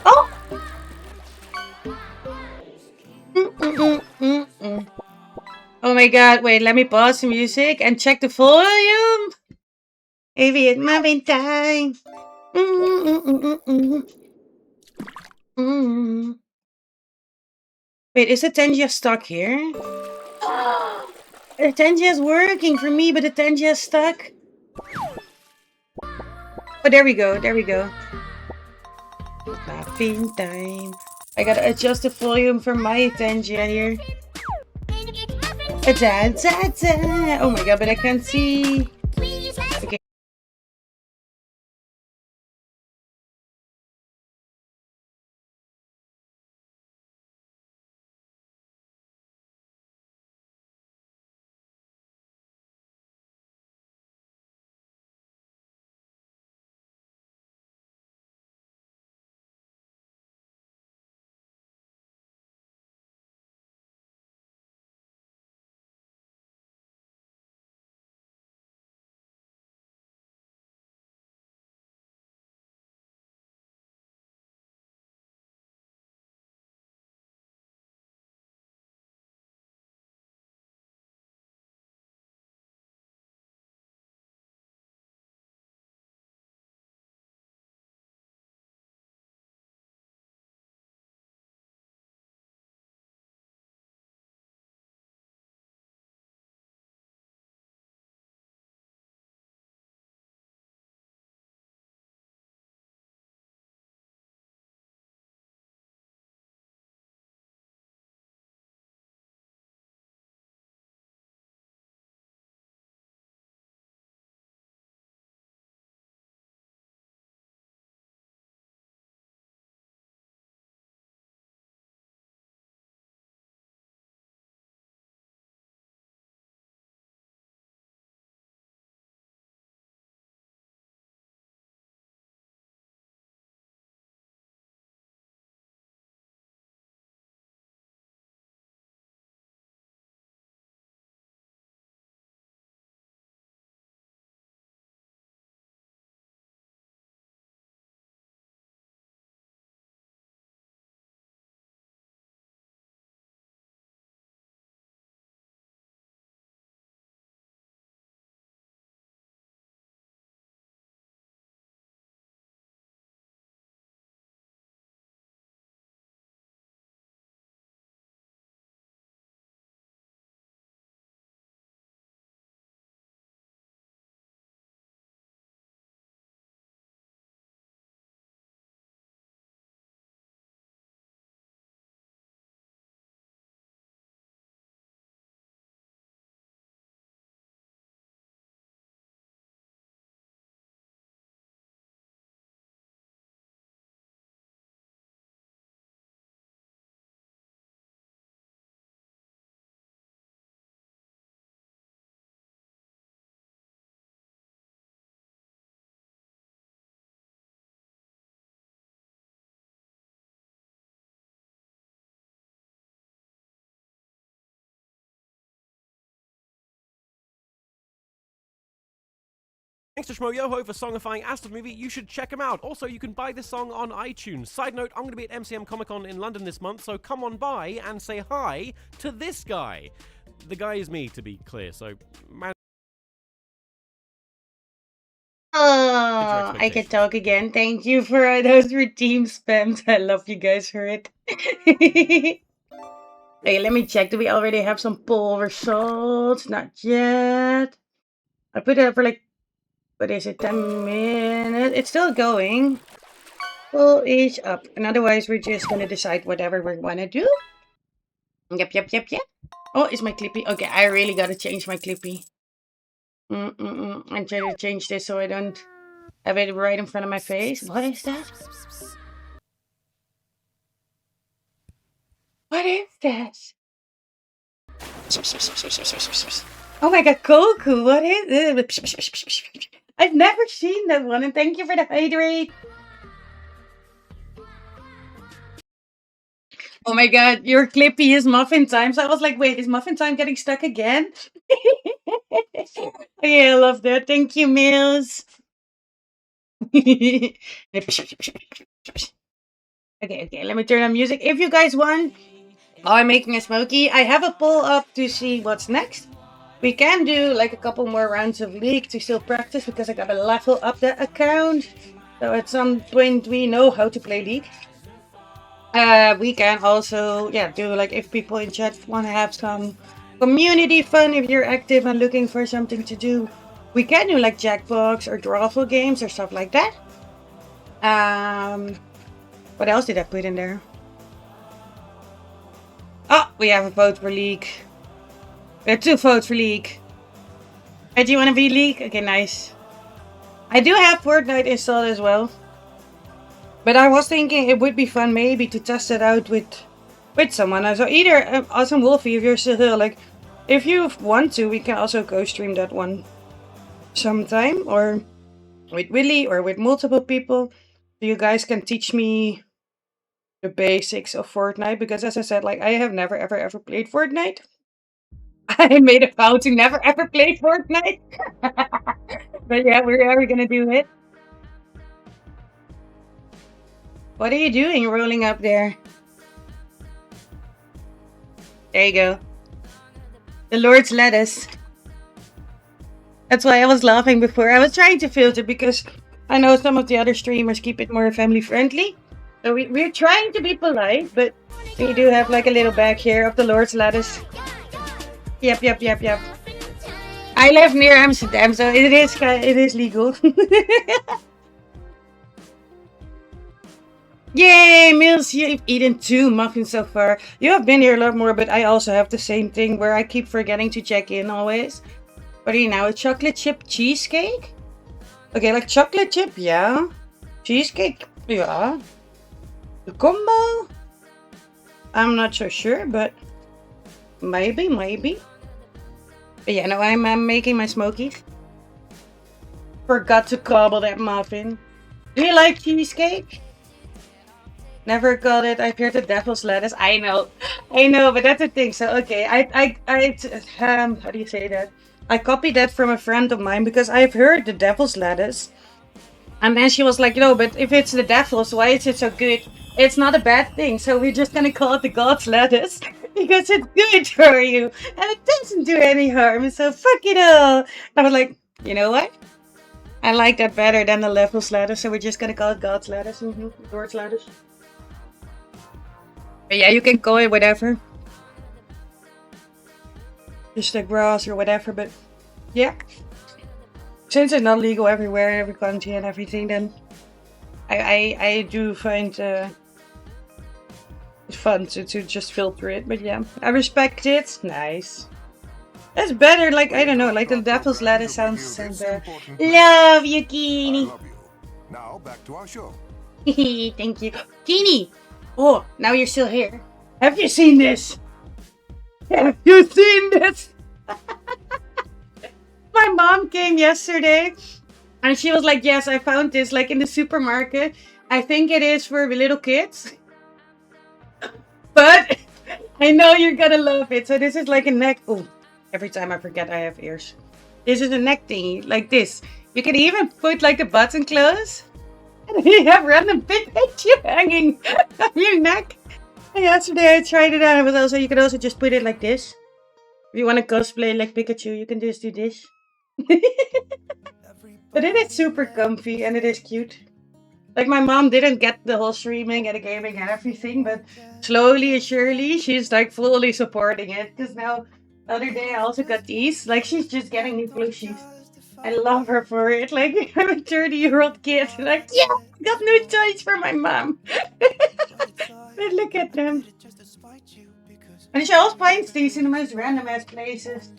Oh! Oh my god, wait, let me pause the music and check the volume. Maybe it might be time. Wait, is the Tangia stuck here? The Tangia is working for me, but the Tangia is stuck. Oh, there we go, there we go. Clapping time. I gotta adjust the volume for my Tangia here. Oh my god, but I can't see. Okay. Thanks to Shmoyoho for songifying Astor's movie. You should check him out. Also, you can buy this song on iTunes. Side note, I'm going to be at MCM Comic Con in London this month, so come on by and say hi to this guy. The guy is me, to be clear, so... Oh, I can talk again. Thank you for those redeem spams. I love you guys for it. Okay, let me check. Do we already have some poll results? Not yet. I put it up for like, what is it, 10 minutes? It's still going. Poll is up. And otherwise, we're just going to decide whatever we want to do. Yep. Oh, is my Clippy? Okay, I really got to change my Clippy. I'm trying to change this so I don't have it right in front of my face. What is that? What is that? Oh my god, Goku, what is it? I've never seen that one, and thank you for the hydrate. Oh my god, your Clippy is muffin time. So I was like, wait, is muffin time getting stuck again? Yeah, I love that. Thank you, Mills. Okay, okay, let me turn on music. If you guys want, while I'm making a smoky, I have a poll up to see what's next. We can do like a couple more rounds of League to still practice because I gotta level up that account. So at some point we know how to play League. We can also, yeah, do like if people in chat want to have some community fun, if you're active and looking for something to do, we can do like Jackbox or Drawful games or stuff like that. What else did I put in there? Oh, we have a vote for League. We have 2 votes for League. Hey, do you want to be League? Okay, nice. I do have Fortnite installed as well. But I was thinking it would be fun maybe to test it out with someone. So either Awesome Wolfie, if you're still here, like if you want to, we can also go stream that one sometime, or with Willy or with multiple people. You guys can teach me the basics of Fortnite because, as I said, like I have never ever played Fortnite. I made a vow to never ever play Fortnite. But yeah, we're gonna do it. What are you doing rolling up there? There you go. The Lord's lettuce. That's why I was laughing before. I was trying to filter because I know some of the other streamers keep it more family friendly. So we're trying to be polite, but we do have like a little bag here of the Lord's lettuce. Yep. I live near Amsterdam, so it is legal. Yay, Mills, you've eaten 2 muffins so far. You have been here a lot more, but I also have the same thing where I keep forgetting to check in always. What are you now, a chocolate chip cheesecake? Okay, like chocolate chip, yeah. Cheesecake, yeah. The combo? I'm not so sure, but maybe. But yeah, no, I'm making my smokies. Forgot to cobble that muffin. Do you like cheesecake? Never got it. I've heard the devil's lettuce. I know, but that's the thing. So okay, I how do you say that? I copied that from a friend of mine because I've heard the devil's lettuce, and then she was like, "No, but if it's the devil's, why is it so good? It's not a bad thing. So we're just gonna call it the God's lettuce because it's good for you and it doesn't do any harm. So fuck it all." I was like, you know what? I like that better than the devil's lettuce, so we're just gonna call it God's lettuce. Lord's lettuce. But yeah, you can call it whatever. Just the grass or whatever, but yeah. Since it's not legal everywhere, in every country and everything, then I do find it fun to just filter it. But yeah, I respect it. Nice. That's better, like, I don't know, like the devil's lettuce sounds better. Love you, Keeney. Love you. Now back to our show. Thank you. Keeney! Oh, now you're still here. Have you seen this? Have you seen this? My mom came yesterday and she was like, yes, I found this like in the supermarket. I think it is for little kids. But I know you're gonna love it. So this is like a neck. Oh, every time I forget I have ears. This is a neck thingy, like this. You can even put like a button close. And you have random Pikachu hanging on your neck. And yesterday I tried it out. It was also, you can also just put it like this. If you want to cosplay like Pikachu, you can just do this. But it is super comfy and it is cute. Like my mom didn't get the whole streaming and the gaming and everything, but slowly and surely she's like fully supporting it. Because now, the other day I also got these. Like she's just getting new plushies. I love her for it. Like I'm a 30-year-old kid. Like, yeah, I got new toys for my mom. But look at them. And she always finds these in the most random ass places.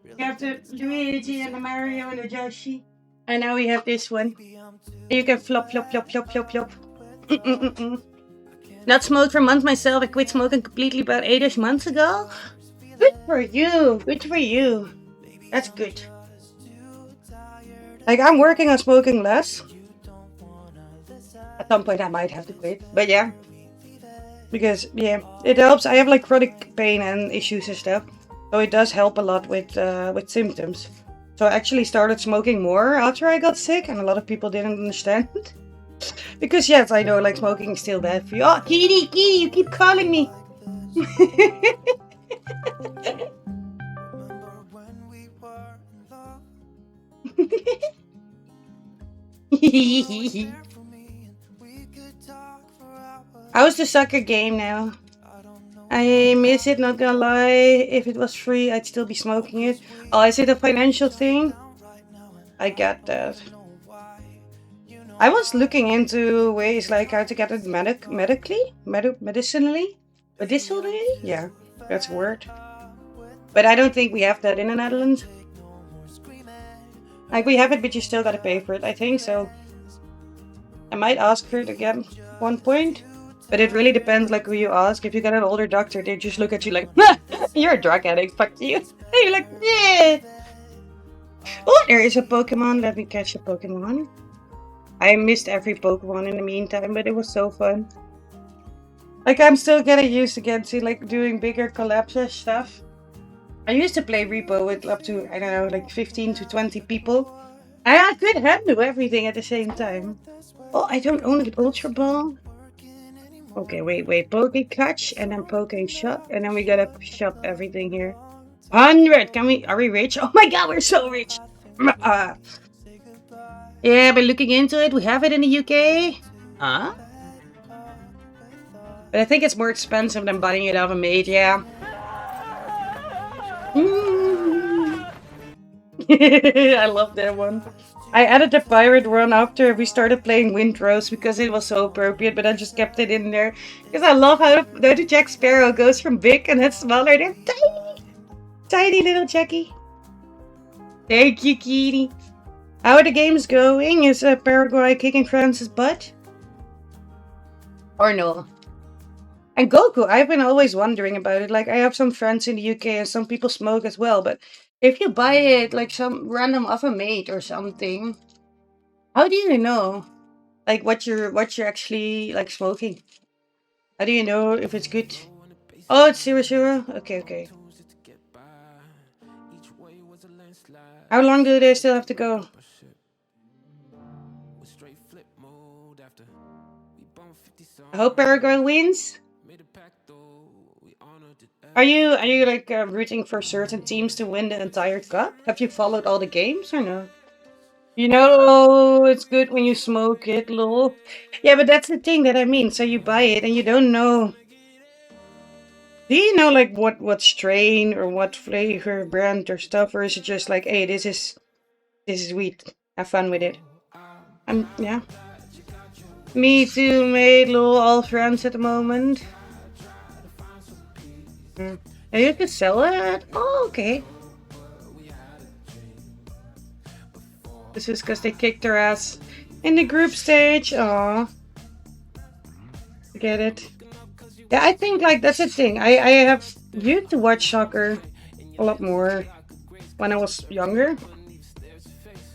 You have the Luigi and the Mario and the Yoshi. And now we have this one. You can flop. Not smoked for months myself. I quit smoking completely about 8-ish months ago. Good for you. Good for you. That's good. Like, I'm working on smoking less. At some point I might have to quit. But yeah. because yeah, it helps. I have like chronic pain and issues and stuff, so it does help a lot with symptoms. So I actually started smoking more after I got sick, and a lot of people didn't understand. Because yes, I know like smoking is still bad for you. Oh, Kitty, Kitty, you keep calling me. How's the soccer game now? I miss it, not gonna lie. If it was free, I'd still be smoking it. Oh, is it a financial thing? I get that. I was looking into ways like how to get it medicinally? Yeah, that's a word. But I don't think we have that in the Netherlands. Like we have it, but you still gotta pay for it. I think so. I might ask for it again at one point. But it really depends like who you ask. If you get an older doctor, they just look at you like, you're a drug addict, fuck you. And you're like, yeah. Oh, there is a Pokemon. Let me catch a Pokemon. I missed every Pokemon in the meantime, but it was so fun. Like I'm still getting used again to like doing bigger collabs stuff. I used to play Repo with up to, I don't know, like 15 to 20 people. And I could handle everything at the same time. Oh, I don't own an Ultra Ball. Okay, wait. Poke catch and then poke shop, and then we gotta shop everything here. 100. Are we rich? Oh my god, we're so rich. Yeah, but looking into it, we have it in the UK. Huh? But I think it's more expensive than buying it off a maid. Yeah. I love that one. I added the pirate one after we started playing Windrose because it was so appropriate, but I just kept it in there because I love how the Jack Sparrow goes from big and then smaller to tiny. Tiny little Jackie. Thank you, Kitty. How are the games going? Is Paraguay kicking France's butt? Or no? And Goku, I've been always wondering about it. Like, I have some friends in the UK and some people smoke as well, but if you buy it like some random off a mate or something, how do you know like what you're actually like smoking? How do you know if it's good? Oh, it's 0. Okay. How long do they still have to go? I hope Paraguay wins. Are you like rooting for certain teams to win the entire cup? Have you followed all the games or no? You know, it's good when you smoke it, lol. Yeah, but that's the thing that I mean. So you buy it and you don't know. Do you know like what strain or what flavor, brand or stuff, or is it just like, hey, this is weed. Have fun with it. Yeah. Me too, mate. Lol, all friends at the moment. And you could sell it? Oh, okay. This is because they kicked their ass in the group stage. Aw. Get it? Yeah, I think like that's the thing. I have used to watch soccer a lot more when I was younger.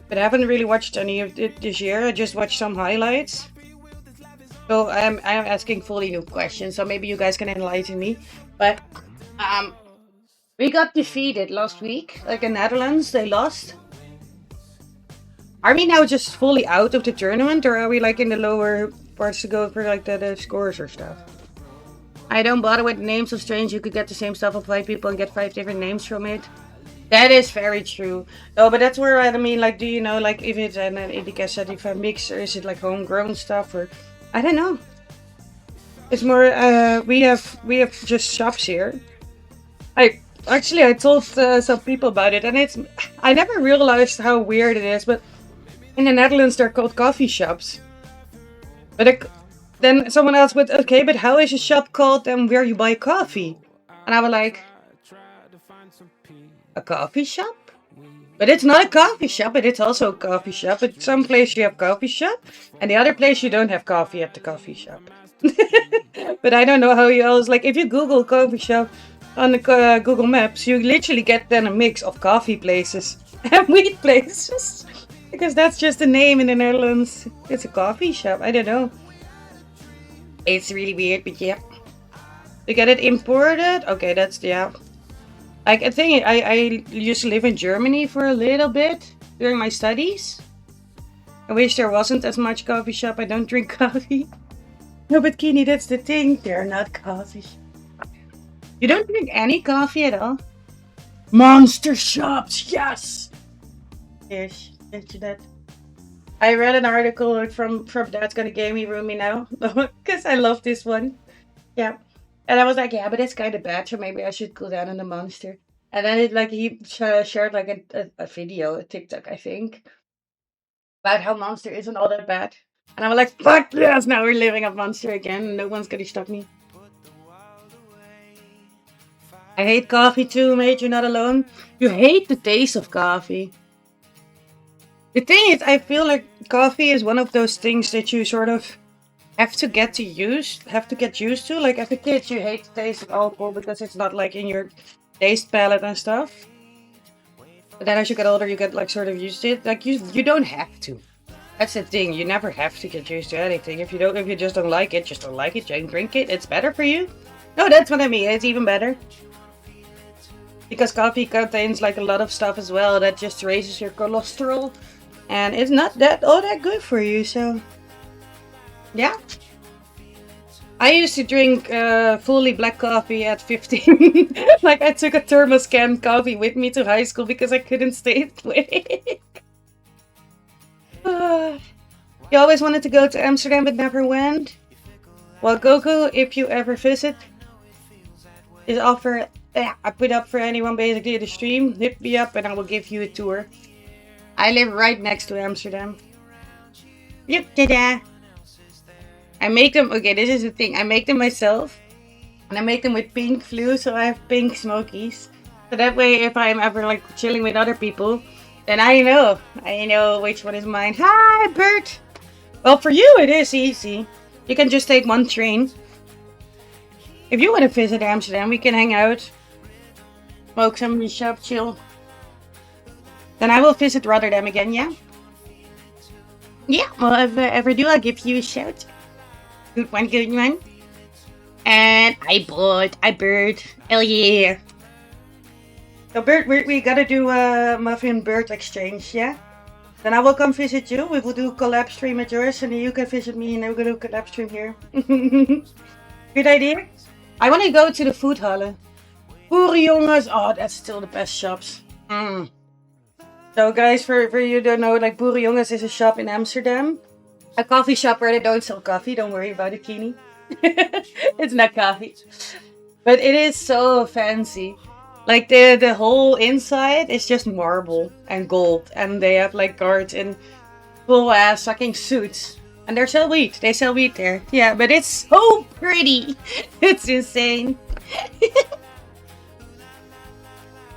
But I haven't really watched any of it this year. I just watched some highlights. So I'm asking fully new questions, so maybe you guys can enlighten me. But we got defeated last week, like in Netherlands, they lost. Are we now just fully out of the tournament, or are we like in the lower parts to go for like the scores or stuff? I don't bother with names of strange. You could get the same stuff of 5 people and get 5 different names from it. That is very true. No, but that's where I mean, like, do you know, like, if it's an indica certified mix, or is it like homegrown stuff, or I don't know. It's more. We have just shops here. I told some people about it, and I never realized how weird it is, but in the Netherlands they're called coffee shops. But then someone else went, okay, but how is a shop called and where you buy coffee? And I was like, a coffee shop? But it's not a coffee shop, but it's also a coffee shop. At some place you have coffee shop, and the other place you don't have coffee at the coffee shop. But I don't know how you else, like, if you Google coffee shop on the Google Maps, you literally get then a mix of coffee places and weed places. Because that's just the name in the Netherlands. It's a coffee shop. I don't know. It's really weird, but yeah. To get it imported? Okay, that's, yeah. Like, I think I used to live in Germany for a little bit during my studies. I wish there wasn't as much coffee shop. I don't drink coffee. No, but Kini, that's the thing. They're not coffee. You don't drink any coffee at all? Monster shops, yes! Yes, into that. I read an article from Dad's Gonna Gamey Roomie now. Because I love this one. Yeah. And I was like, yeah, but it's kind of bad, so maybe I should cool down on the monster. And then he shared like a video, a TikTok, I think, about how Monster isn't all that bad. And I was like, fuck yes, now we're living up Monster again. No one's gonna stop me. I hate coffee too, mate. You're not alone. You hate the taste of coffee. The thing is, I feel like coffee is one of those things that you sort of have to get used to. Like as a kid, you hate the taste of alcohol because it's not like in your taste palette and stuff. But then as you get older, you get like sort of used to it. Like you don't have to. That's the thing. You never have to get used to anything. If you just don't like it, just don't like it. Don't drink it. It's better for you. No, that's what I mean. It's even better. Because coffee contains like a lot of stuff as well that just raises your cholesterol. And it's not all that good for you, so yeah. I used to drink fully black coffee at 15. Like I took a thermos can coffee with me to high school because I couldn't stay awake. You always wanted to go to Amsterdam but never went? Well, Goku, if you ever visit, this offer I put up for anyone basically in the stream. Hit me up and I will give you a tour. I live right next to Amsterdam. Yep, ta-da! I make them, okay, this is the thing. I make them myself. And I make them with pink flu, so I have pink smokies. So that way, if I'm ever like chilling with other people, then I know which one is mine. Hi, Bert! Well, for you, it is easy. You can just take one train. If you want to visit Amsterdam, we can hang out. Smoke some shop, chill. Then I will visit Rotterdam again, yeah? Yeah, well, if I ever do, I'll give you a shout. Good one, good one. And I Bert. Hell yeah. So Bert, we gotta do a Muffin Bird exchange, yeah? Then I will come visit you. We will do a collab stream at yours, and then you can visit me, and then we're gonna do a collab stream here. Good idea? I want to go to the foodhalle. Boerenjongens, oh, that's still the best shops. So guys, for you who don't know, like Boerenjongens is a shop in Amsterdam. A coffee shop where they don't sell coffee. Don't worry about it, Kini. It's not coffee. But it is so fancy. Like the whole inside is just marble and gold. And they have like guards in full ass fucking suits. And they sell weed. They sell weed there. Yeah, but it's so pretty. It's insane.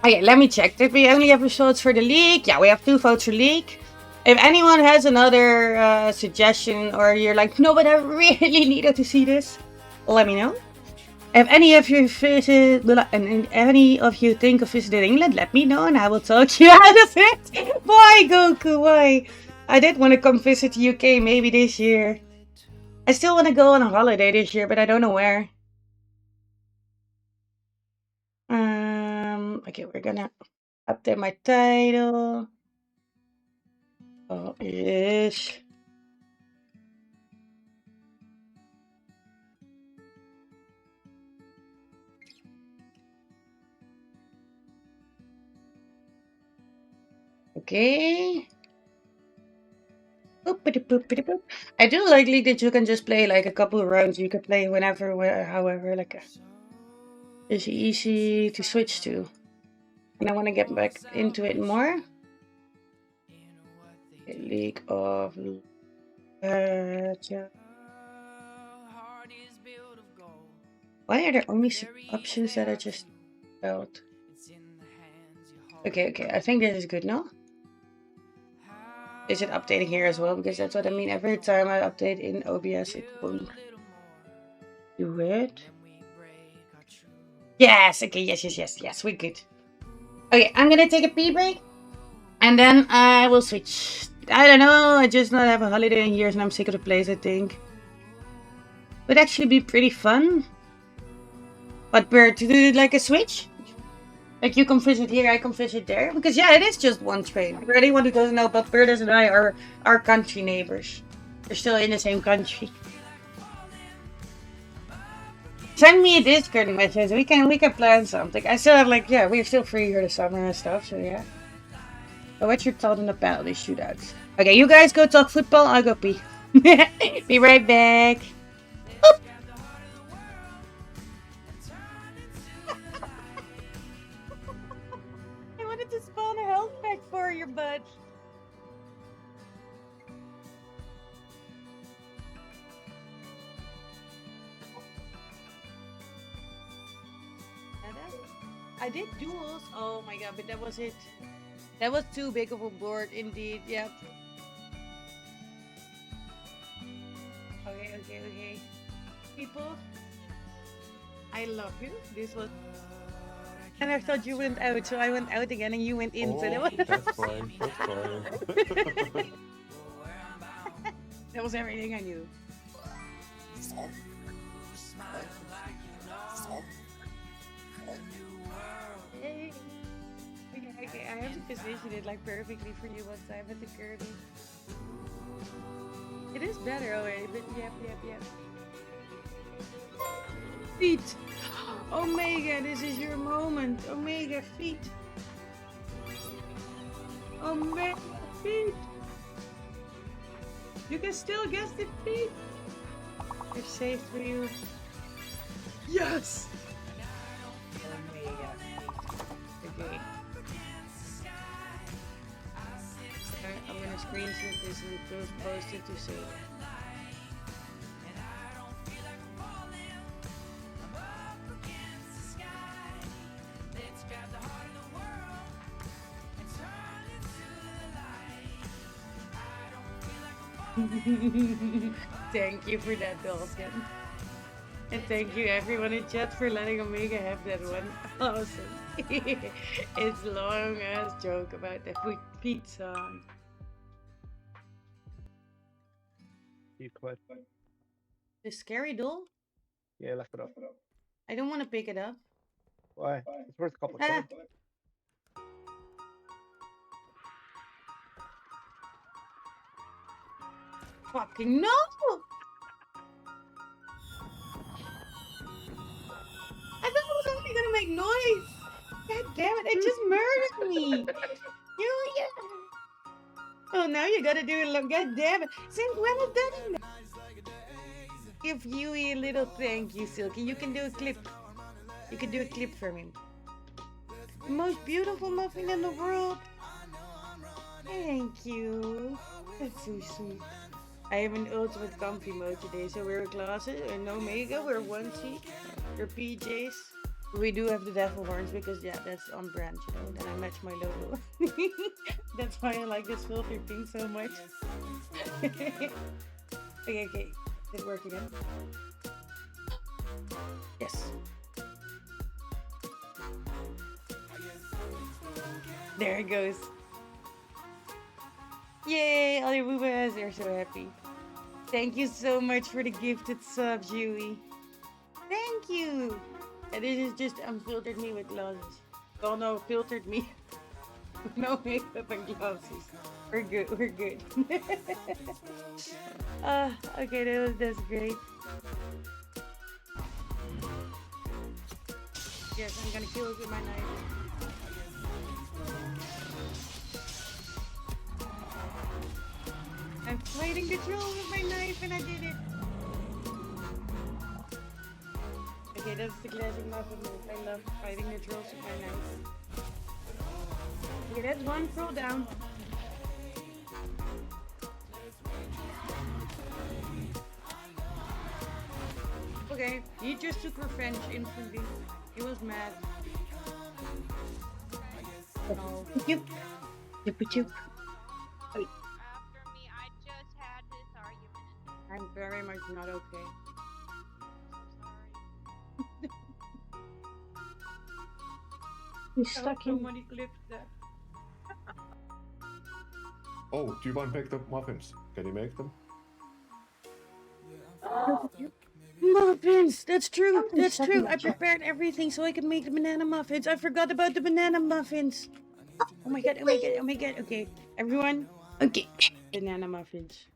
Okay, let me check. Did we only have votes for the leak? Yeah, we have 2 votes for leak. If anyone has another suggestion or you're like, no, but I really needed to see this, let me know. If any of you any of you think of visiting England, let me know and I will talk you out of it. Why, Goku? Why? I did want to come visit the UK maybe this year. I still want to go on a holiday this year, but I don't know where. Okay, we're gonna update my title. Oh, yes. Okay. I do like League that you can just play like a couple of rounds. You can play whenever, however, like it's easy to switch to. And I want to get back into it more. League of Legends. Why are there only some options that I just felt? Okay, I think this is good now. Is it updating here as well? Because that's what I mean. Every time I update in OBS, it won't do it. Yes, okay, yes, we're good. Okay, I'm gonna take a pee break. And then I will switch. I don't know, I just not have a holiday in years and I'm sick of the place, I think. Would actually be pretty fun. But Bird, to do it like a switch? Like you come visit here, I come visit there? Because yeah, it is just one train. For anyone who doesn't know, but Bird and I are country neighbors. They're still in the same country. Send me a Discord message. We can plan something. I still have like, yeah, we're still free here this summer and stuff, so yeah. Oh, what's your thought on the penalty shootouts? Okay, you guys go talk football, I'll go pee. Be right back. Oop. I wanted to spawn a health pack for your butt. I did duels. Oh my god, but that was it. That was too big of a board indeed. Yep. Okay. People, I love you. This was. And I thought you went out, so I went out again and you went in. Oh, so that was. that's fine. That's fine. That was everything I knew. Okay, I have to position it like perfectly for you once I'm at the Kirby. It is better already, but yep. Feet! Omega, this is your moment. Omega, feet. Omega, feet. You can still guess the feet. I've saved for you. Yes! Omega, feet. Okay. I'm gonna screenshot this and post it to save. Thank you for that, Dolphin. And thank you everyone in chat for letting Omega have that one. Awesome. It's long ass joke about that with pizza. You quit. The scary doll? Yeah, left it up. I don't want to pick it up. Why? It's worth a couple of coins. Fucking no! I thought it was only gonna make noise. God damn it! It just murdered me. Yeah. Oh, now you gotta do it. God damn it! Since when is that? Give Yui a little thank you, Silky. You can do a clip. You can do a clip for me. The most beautiful muffin in the world. Thank you. That's so sweet. I have an ultimate comfy mode today, so we're glasses and Omega, we're onesie, we're PJs. We do have the devil horns because yeah, that's on brand, you know. Then I match my logo. That's why I like this filter pink so much. Okay. Did it work again? Yes. There it goes. Yay! All your boobas are so happy. Thank you so much for the gifted subs, Yui. Thank you! And this is just unfiltered me with glasses. Oh no, filtered me. No makeup and glasses. We're good, we're good. Okay, that's great. Yes, I'm gonna kill it with my knife. I'm fighting the troll with my knife and I did it. Okay, that's the classic muffin move. I love fighting the trolls with my knife. Okay, that's one troll down. Okay, he just took revenge instantly. He was mad. Oh. Choop. Choop. Wait. I'm very much not okay. He's stuck in. Somebody clipped that. Oh, do you want baked up muffins? Can you make them? Muffins! That's true. Something's That's stuck true. in my I chest. prepared everything so I could make the banana muffins. I forgot about the banana muffins. Oh my god, oh my god, oh my god. Okay, everyone. Okay. Banana muffins.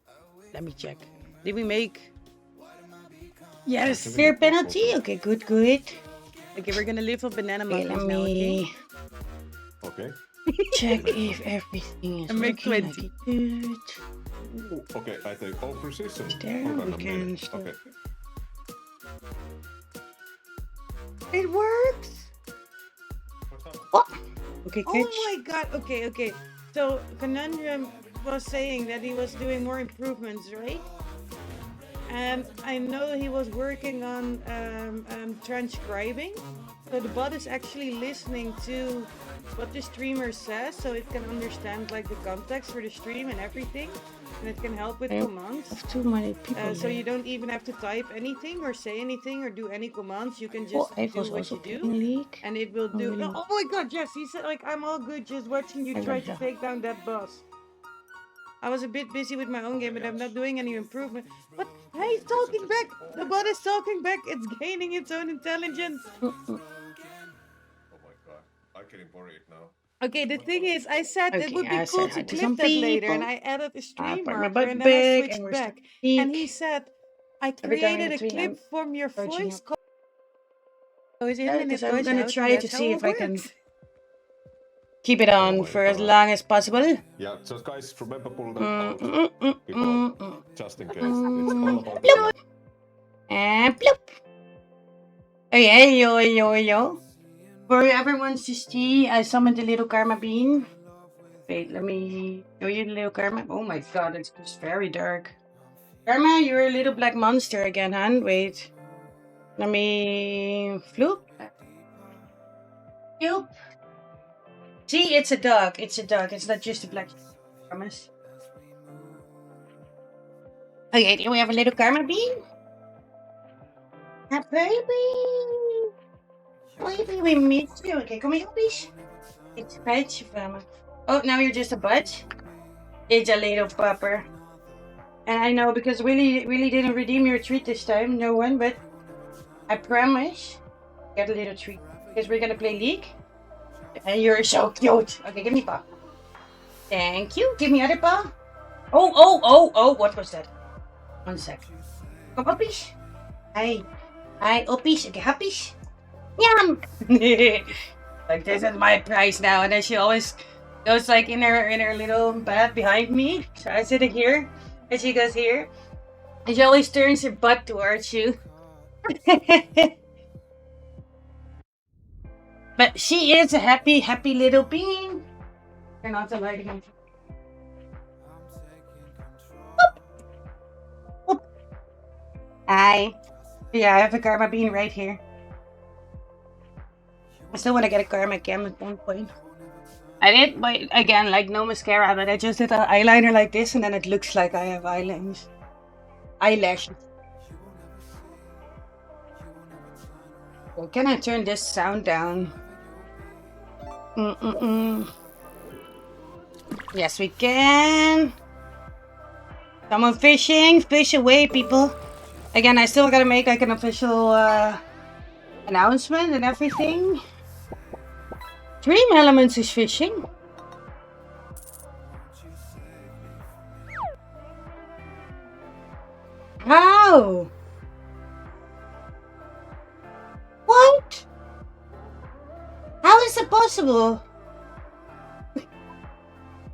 Let me check. Did we make... Yes. Fair penalty? Okay, good, good. Okay, we're gonna live on banana muffins now, okay? Okay. Check if everything is And make working 20. like good. Ooh, okay, I take all precision. There Hold on we a can minute. stop. Okay. It works! Oh! Okay, catch. Oh my god, okay, okay. So, Conundrum was saying that he was doing more improvements, right? And I know he was working on transcribing. So the bot is actually listening to what the streamer says, so it can understand like the context for the stream and everything. And it can help with commands. Too many people. So you don't even have to type anything or say anything or do any commands. You can just do what you do. And it will do... Oh my god, Jess, he said like, I'm all good just watching you try to take down that boss. I was a bit busy with my own game, but I'm not doing any improvement. But hey, he's talking back! The bot is talking back! It's gaining its own intelligence! Oh my god. I'm getting worried now. Okay, the thing is, I said it would be I cool said to hi to some clip that later, people. and I added a stream put my marker, butt and then I back, switched and we're back. starting And to he said, I Every time created in a between, clip I'm from your searching voice up. call. So it's in minute I'm goes gonna out, try and to that's see how if I it can works. keep it on for as long as possible. Yeah, just guys, remember pull them out. People, just in case. It's all about the Bloop. And bloop. Oh yeah, yo. For whoever wants to see, I summoned a little karma bean. Wait, let me show you the little karma. Oh my god, it's just very dark. Karma, you're a little black monster again, huh? Wait. Let me... Floop. Floop. See, it's a dog. It's a dog. It's not just a black... I promise. Okay, do we have a little karma bean? A baby! Baby, we missed you. Okay, come here, please. It's a petje van me. Oh, now you're just a butt? It's a little pupper. And I know, because really didn't redeem your treat this time. No one, but... I promise. Get a little treat. Because we're gonna play League. And you're so cute. Okay, give me paw. Thank you. Give me other paw. Oh, what was that? 1 sec. Come, uppies. Hi. Hi, uppies. Okay, huppies. Yum! Like, this is my prize now. And then she always goes like in her little bed behind me. So I sit here. And she goes here. And she always turns her butt towards you. But she is a happy little bean. Turn off the light again. Boop. Boop. Hi. Yeah, I have a karma bean right here. I still want to get a karma cam at one point. I did, but again, like no mascara, but I just did an eyeliner like this and then it looks like I have eyelashes. Well, can I turn this sound down? Yes, we can. Someone fishing. Fish away, people. Again, I still gotta make like an official announcement and everything. Dream Elements is fishing. How? What? How is it possible?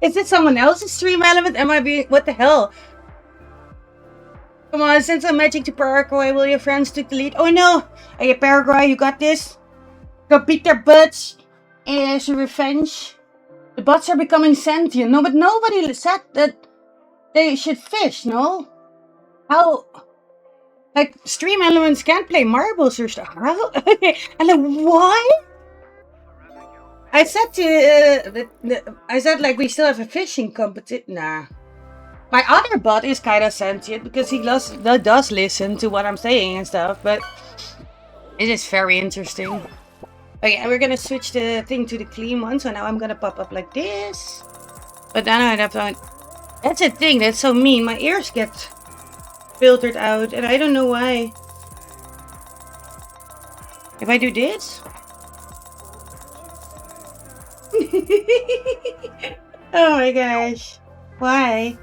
Is it someone else's stream element? Am I being... What the hell? Come on, send some magic to Paraguay. Will your friends take the lead? Oh no! Hey, Paraguay, you got this? Go beat their butts. As a revenge. The bots are becoming sentient. No, but nobody said that they should fish, no? How... Like, stream elements can't play marbles or stuff. How? And like, why? I said to... I said, like, we still have a fishing competition. Nah. My other bot is kind of sentient because he does listen to what I'm saying and stuff, but it is very interesting. Okay, and we're gonna switch the thing to the clean one, so now I'm gonna pop up like this. But then I'd have to... That's a thing, that's so mean. My ears get filtered out, and I don't know why. If I do this? Oh my gosh. Why?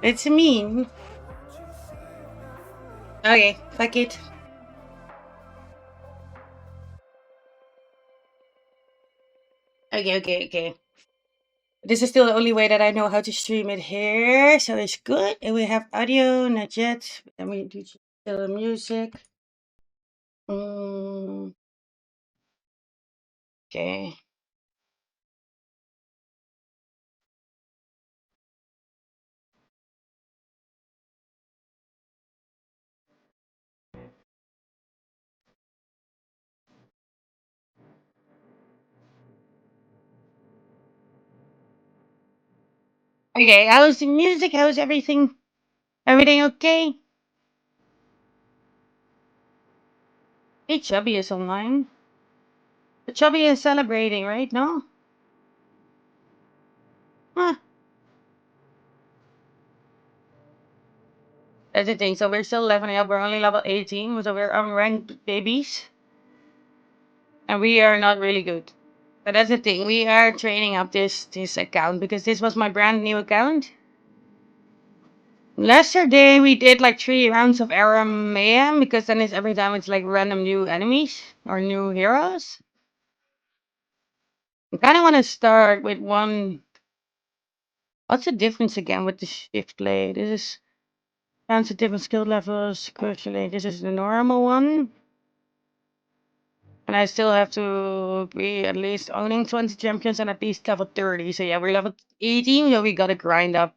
It's mean. Okay, fuck it. Okay. This is still the only way that I know how to stream it here, so it's good. And we have audio, not yet. Then we do still music. Okay. Okay, how's the music? How's everything? Everything okay? Hey, Chubby is online. The Chubby is celebrating, right? No? Huh. That's the thing. So we're still leveling up. We're only level 18, so we're unranked babies. And we are not really good. But that's the thing. We are training up this account because this was my brand new account. Yesterday we did like 3 rounds of ROA Mayhem because then it's every time it's like random new enemies or new heroes. I kind of want to start with one. What's the difference again with the shift blade? This is counts at different skill levels. Crucially, this is the normal one. And I still have to be at least owning 20 champions and at least level 30. So yeah, we're level 18, so we gotta grind up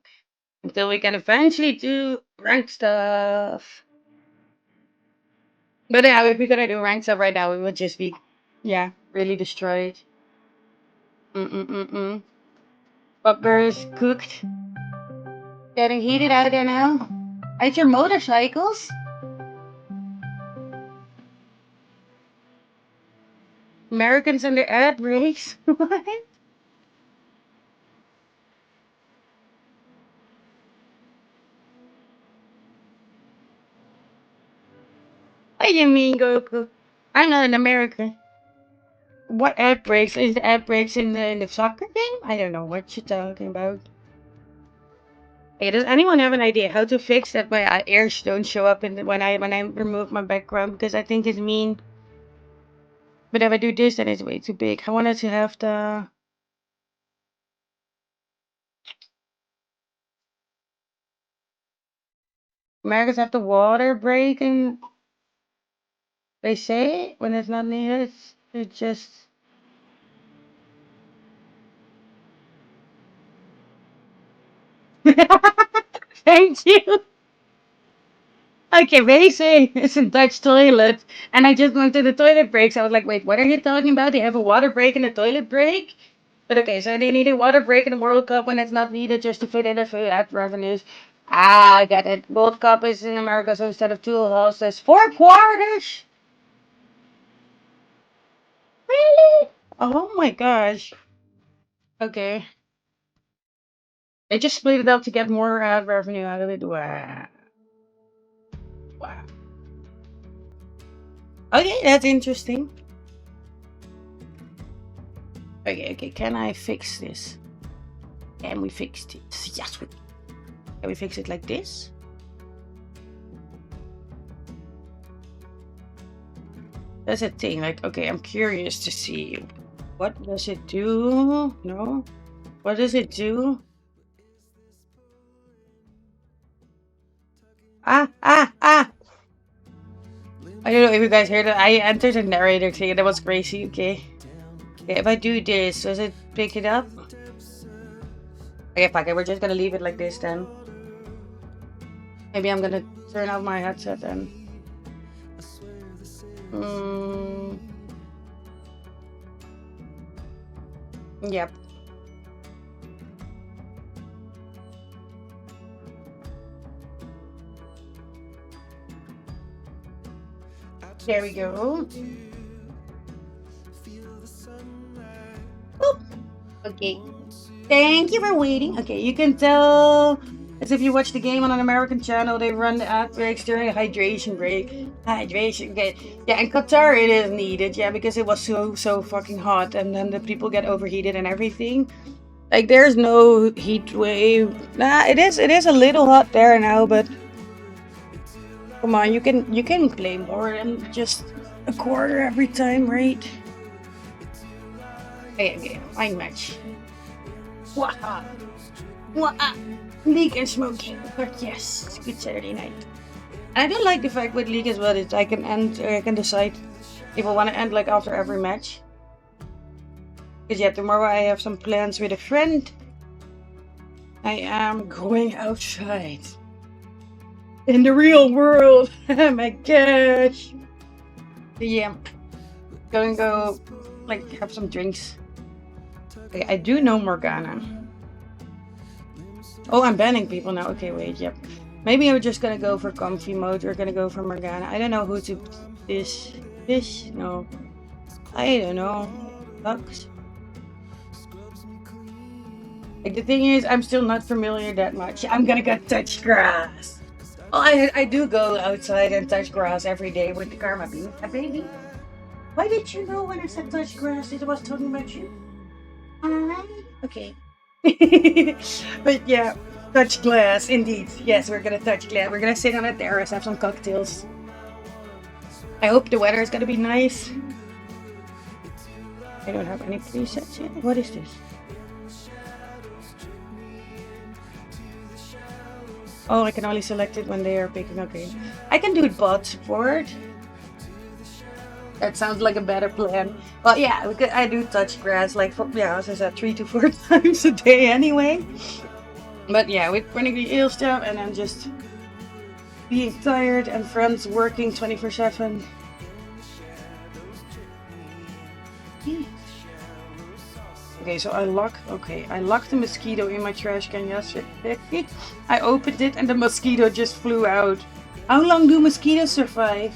until we can eventually do ranked stuff. But yeah, if we're gonna do ranked stuff right now, we would just be, yeah, really destroyed. Butler is cooked. Getting heated out there now. It's your motorcycles? Americans and their ad breaks? What? What do you mean, Goku? I'm not an American. What ad breaks? Is the ad breaks in the soccer game? I don't know what you're talking about. Hey, does anyone have an idea how to fix that my ears don't show up in when I remove my background? Because I think it's mean. But if I do this, then it's way too big. I wanted to have the. Americans have the water break, and they say it when it's not needed. It's just. Thank you. Okay, they say it's a Dutch toilet, and I just went to the toilet breaks. I was like, wait, what are you talking about? They have a water break and a toilet break? But okay, so they need a water break in the World Cup when it's not needed just to fit in the food ad revenues. Ah, I got it. World Cup is in America, so instead of 2 halves, there's 4 quarters. Really? Oh my gosh. Okay. They just split it up to get more ad revenue out of it. Wow. Wow. Okay, that's interesting. Okay, can I fix this? Can we fix this? Yes, we can. Can we fix it like this? That's a thing, like, okay, I'm curious to see. What does it do? No? What does it do? Ah! I don't know if you guys heard that. I entered a narrator thing and that was crazy, okay. Okay, if I do this, does it pick it up? Okay, fuck it, we're just gonna leave it like this then. Maybe I'm gonna turn off my headset then. Yep. There we go. Boop. Okay. Thank you for waiting. Okay, you can tell As if you watch the game on an American channel, they run the ad breaks during a hydration break. Hydration break. Yeah, in Qatar it is needed, yeah, because it was so fucking hot and then the people get overheated and everything. Like there's no heat wave. Nah, it is a little hot there now, but come on, you can play more than just a quarter every time, right? Okay, fine match. Waha! Waha! League and smoking, but yes, good Saturday night. And I do like the fact with League as well that I can decide if I want to end like after every match. Because yeah, tomorrow I have some plans with a friend. I am going outside. In the real world. Oh my gosh. Yeah. Go like have some drinks. Okay, I do know Morgana. Oh, I'm banning people now. Okay, wait, yep. Maybe I'm just gonna go for comfy mode. We're gonna go for Morgana. I don't know who to fish. Fish? No. I don't know. Bugs. Like the thing is, I'm still not familiar that much. I'm gonna go touch grass. Oh, I do go outside and touch grass every day with the karma beam. Baby, why did you know when I said touch grass? It was talking about you. Okay. But yeah, touch glass, indeed. Yes, we're gonna touch glass. We're gonna sit on a terrace, have some cocktails. I hope the weather is gonna be nice. I don't have any presets yet. What is this? Oh, I can only select it when they are picking. Okay, I can do bot support. That sounds like a better plan. Well, yeah, I do touch grass like as I said, 3 to 4 times a day anyway. But yeah, with running the ill stuff and then just being tired and friends working 24/7. Okay, so I locked the mosquito in my trash can yesterday. I opened it and the mosquito just flew out. How long do mosquitoes survive?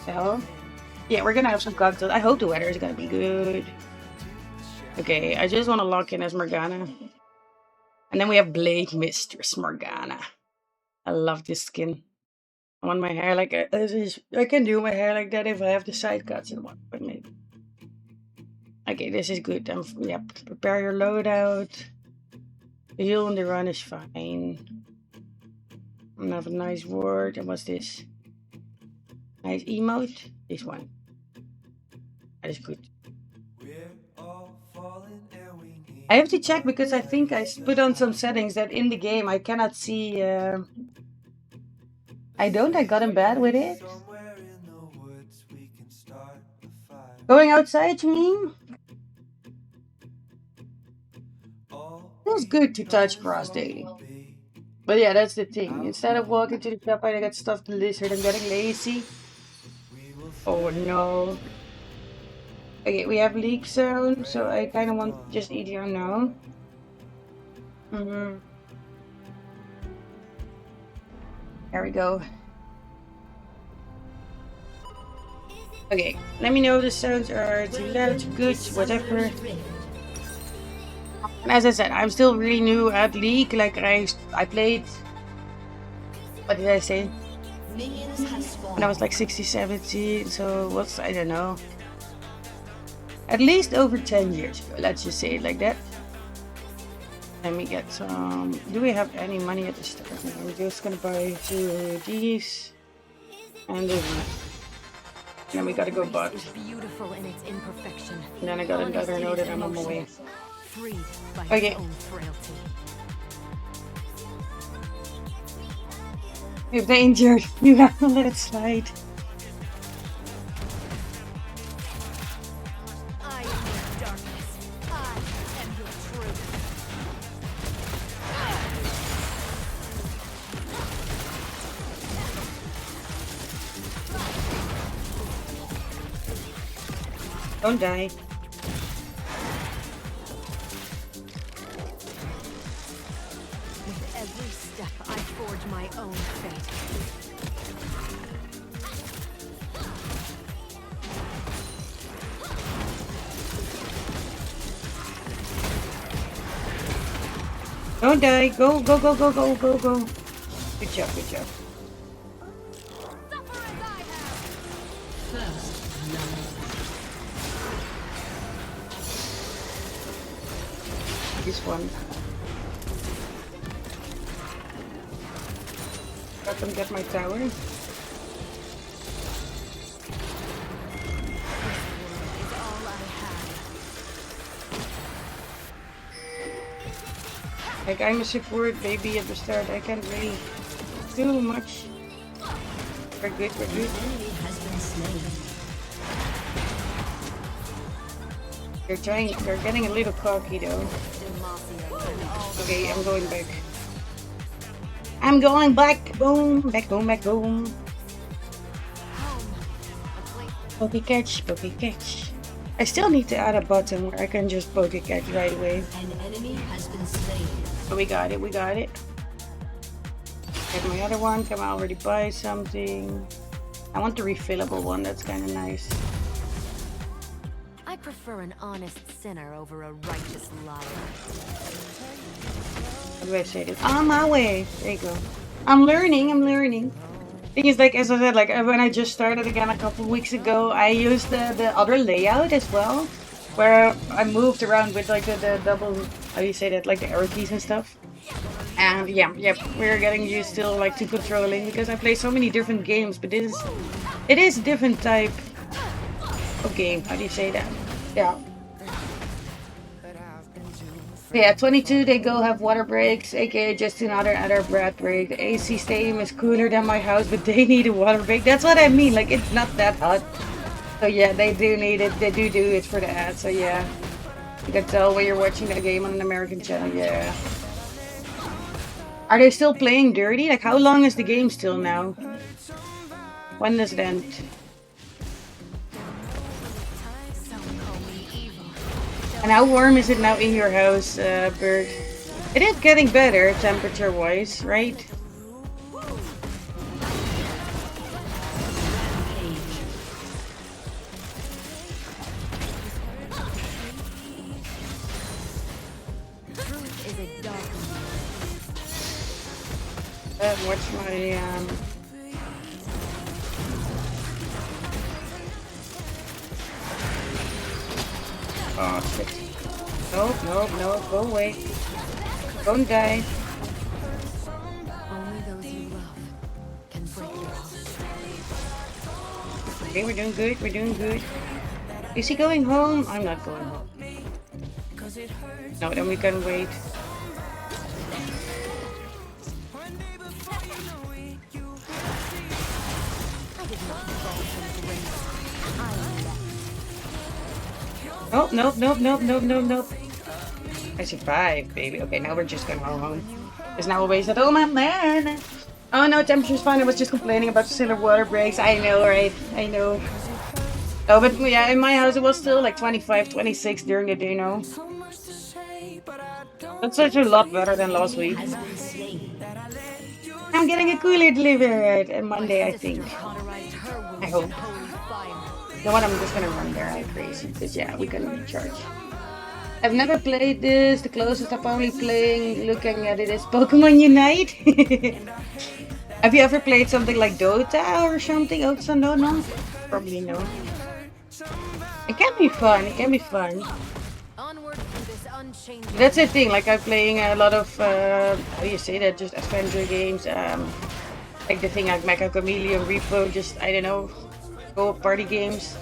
So, yeah, we're gonna have some cocktails. I hope the weather is gonna be good. Okay, I just want to lock in as Morgana. And then we have Blade Mistress Morgana. I love this skin. I want my hair like I can do my hair like that if I have the side cuts and what, but maybe. Okay, this is good. Yep, prepare your loadout. The heal on the run is fine. I have a nice word. And what's this? Nice emote. This one. That is good. I have to check because I think I put on some settings that in the game I cannot see. I got in bed with it. Going outside, you mean? Feels good to touch grass daily. But yeah, that's the thing. Instead of walking to the shop, I got stuffed the lizard. I'm getting lazy. Oh no. Okay, we have leak zone, so I kind of want just easier now. There we go. Okay, let me know if the sounds are too loud, too good, whatever. And as I said, I'm still really new at League. Like I played. What did I say? When I was like 60, 70. So I don't know. At least over 10 years ago. Let's just say it like that. Let me get some. Do we have any money at the start? I'm just gonna buy 2 of these and this one. And then we gotta go bot. Beautiful in its imperfection. And then I got another note that I'm on my way. By okay. its own frailty. If they're injured, you have to let it slide. I am your darkness. I am your truth. Don't die. With every step, I forge my own fate. Don't die. Go, go, go, go, go, go, go. Good job, good job. This one. Let them get my tower. Like, I'm a support baby at the start. I can't really do much. We're good, we're good. They're getting a little cocky though. Okay, I'm going back. I'm going back. Boom, back home, back home. Poke catch, poke catch. I still need to add a button where I can just poke catch right away. An enemy has been slain. Oh, we got it, we got it. Get my other one. Can I already buy something? I want the refillable one, that's kind of nice. I prefer an honest sinner over a righteous liar. How do I say this? On my way. There you go. I'm learning, I'm learning. Thing is, like, as I said, like, when I just started again a couple weeks ago, I used the other layout as well. Where I moved around with, like, the double, how do you say that, like, the arrow keys and stuff. And, yeah, we're getting used still, like, to controlling, because I play so many different games, but it is a different type of game. How do you say that? Yeah. Yeah, 22 they go have water breaks, aka just another breath break. The AC stadium is cooler than my house, but they need a water break. That's what I mean, like it's not that hot. So yeah, they do need it, they do it for the ad, so yeah. You can tell when you're watching that game on an American channel, yeah. Are they still playing dirty? Like how long is the game still now? When does it end? And how warm is it now in your house, Bird? It is getting better, temperature-wise, right? What's my, Oh, shit. Nope, nope, nope, go away. Don't die. Only those you love can break your heart. Okay, we're doing good, we're doing good. Is he going home? I'm not going home. No, then we can wait. Oh, nope, nope, nope, nope, nope, nope. I survived, baby. Okay, now we're just gonna go home. There's now a waste at home, man. Oh no, temperature's fine. I was just complaining about the silver water breaks. I know, right? I know. Oh, but yeah, in my house it was still like 25, 26 during the day, you know. That's such a lot better than last week. I'm getting a cooler delivered on Monday, I think. I hope. You know what? I'm just gonna run there like crazy because yeah, we can recharge. I've never played this. The closest I'm only playing, looking at it, is Pokemon Unite. Have you ever played something like Dota or something? Oh, no? Probably no. It can be fun. It can be fun. That's the thing. Like I'm playing a lot of how do you say that? Just adventure games. Like the thing like Meccha Chameleon, Repo. Just I don't know. Co-op party games.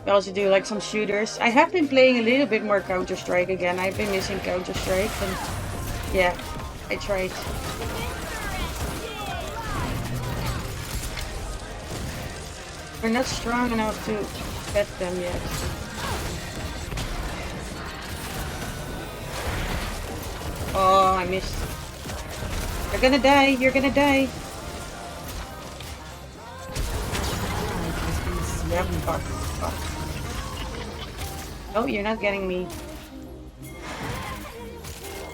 We also do like some shooters. I have been playing a little bit more Counter-Strike again. I've been missing Counter-Strike and yeah, I tried. We're not strong enough to get them yet. Oh, I missed. You're gonna die, you're gonna die. Yep, fuck. Oh, you're not getting me.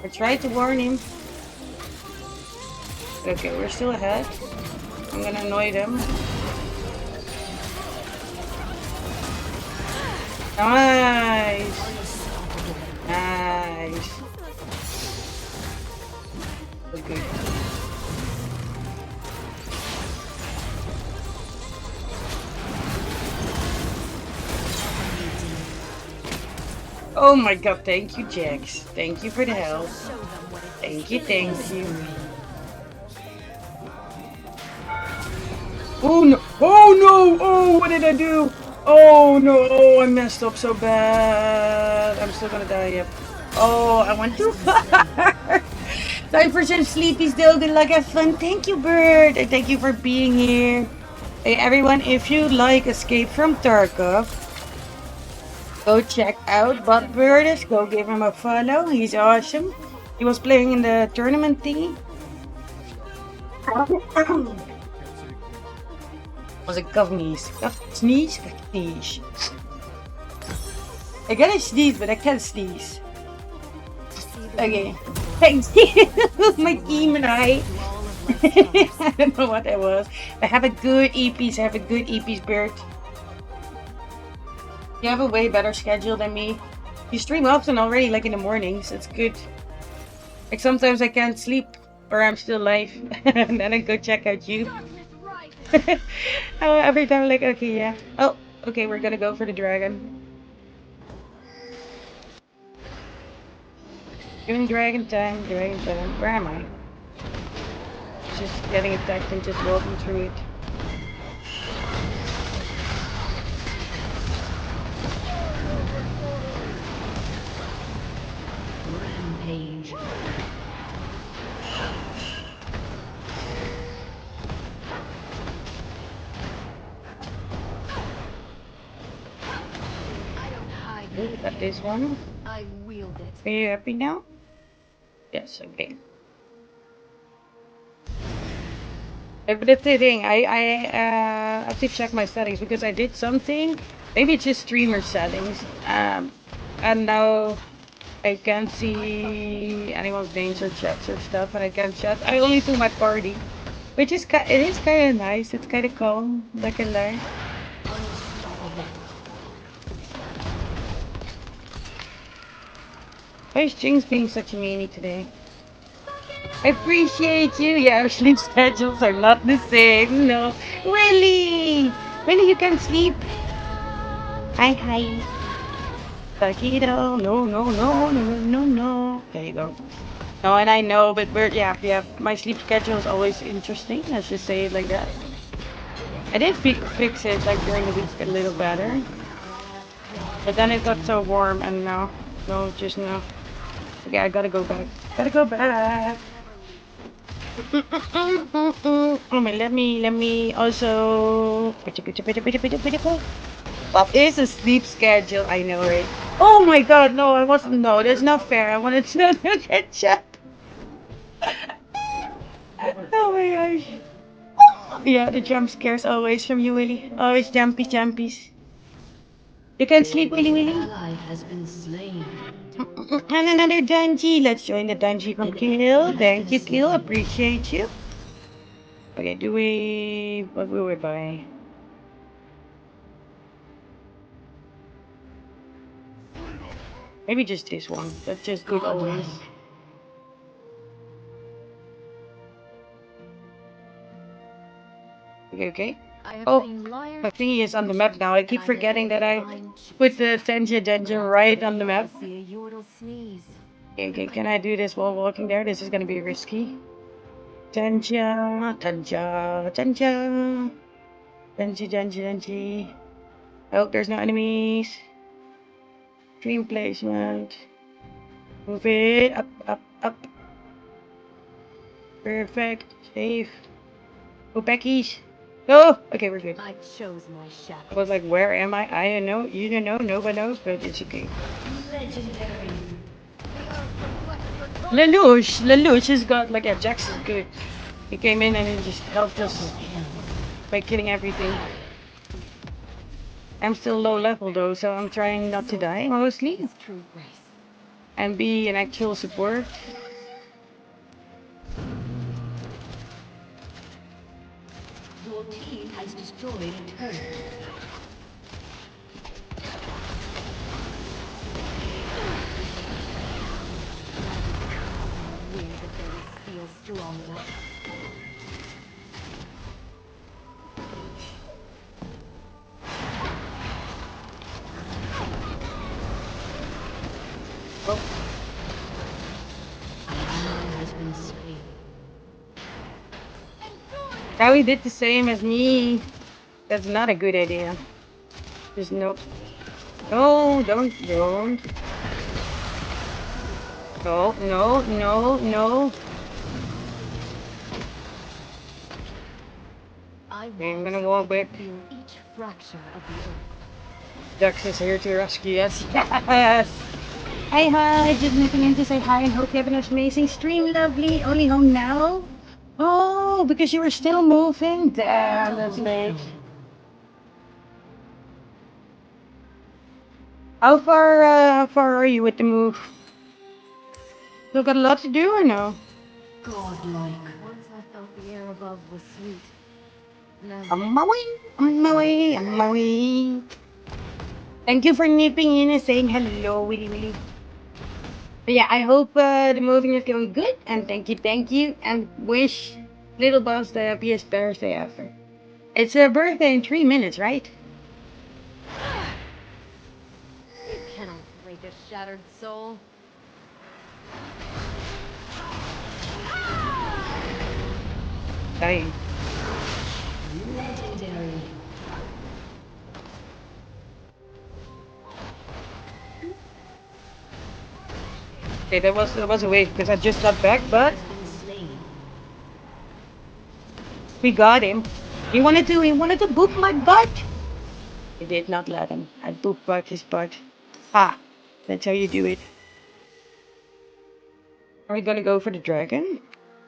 I tried to warn him. Okay, we're still ahead. I'm gonna annoy them. Nice! Nice! Okay. Oh my god, thank you, Jax. Thank you for the help. Thank you, thank you. Oh no! Oh no! Oh, what did I do? Oh no! Oh, I messed up so bad. I'm still gonna die, yep. Oh, I went too far. Time for some sleepy still. Good luck, have fun. Thank you, Bird. And thank you for being here. Hey, everyone, if you like Escape from Tarkov, go check out Bot Birdis. Go give him a follow. He's awesome. He was playing in the tournament thingy. Was it Govnies? Sneeze? Sneeze. I gotta sneeze, but I can't sneeze. Okay. Thanks you, my team and I. I don't know what that was. I have a good EPs. I have a good EPs, Bird. You have a way better schedule than me. You stream often already, like in the mornings. It's good. Like sometimes I can't sleep, or I'm still live, and then I go check out you. Oh, every time, like, okay, yeah. Oh, okay, we're gonna go for the dragon. Doing dragon time, dragon time. Where am I? Just getting attacked and just walking through it. Rampage. Ooh, got this one. I wield it. Are you happy now? Yes, okay. But that's the thing, I have to check my settings because I did something. Maybe it's just streamer settings. And now I can't see anyone's names or chats or stuff, and I can't chat. I only do my party, which is it is kind of nice. It's kind of calm, like I learn. Why is Jinx being such a meanie today? I appreciate you. Yeah, our sleep schedules are not the same. No, Willie, Willie, you can sleep. Hi, hi. Taquito, no, no, no, no, no, no. There you go. No, and I know, but yeah. My sleep schedule is always interesting. Let's just say it like that. I did fix it like during the week a little better, but then it got so warm, and no, just no. Okay, I gotta go back. Gotta go back. Let me also. What is a sleep schedule? I know, right? Oh my god, no, I wasn't. No, that's not fair. I wanted to get shot. Oh my gosh. Yeah, the jump scares always from you, Willy. Always jumpies. You can sleep, Willy. Ally has been slain. And another dungeon. Let's join the dungeon from Kill. Thank you, Kill. Appreciate you. Okay, what will we buy? Maybe just this one. That's just good always. Okay. Oh, my thingy is on the map now. I keep forgetting that I put the Tenja dungeon right on the map. Okay, can I do this while walking there? This is gonna be risky. Tenja. I hope there's no enemies. Dream placement. Move it up. Perfect. Safe. Go backies. Oh, okay, we're good. I chose my shadow. I was like, where am I? I don't know. You don't know. Nobody knows, but it's okay. Legendary. Lelouch has got like Jax is good. He came in and he just helped us by killing everything. I'm still low level though, so I'm trying not to die mostly. And be an actual support. Your team has destroyed a turret. wind that they will feel stronger. Oh. An ally has been slain. Now he did the same as me. That's not a good idea. Just no. No, don't. No, no. I'm gonna walk back. Feel each fracture of the earth. Dux is here to rescue us. Yes! Hi, just nipping in to say hi and hope you have an amazing stream, lovely. Only home now? Oh, because you were still moving? Damn, that's late. How far are you with the move? Still got a lot to do or no? Godlike. Once I felt the air above was sweet. Now On my way. Thank you for nipping in and saying hello, Willy. But yeah, I hope the moving is going good, and thank you, and wish Little Boss the happiest birthday ever. It's a birthday in 3 minutes, right? you cannot break a shattered soul. Dying. Legendary. Okay, that was a wait because I just got back, but we got him. He wanted to boop my butt. I did not let him. I booped his butt. Ha! That's how you do it. Are we gonna go for the dragon?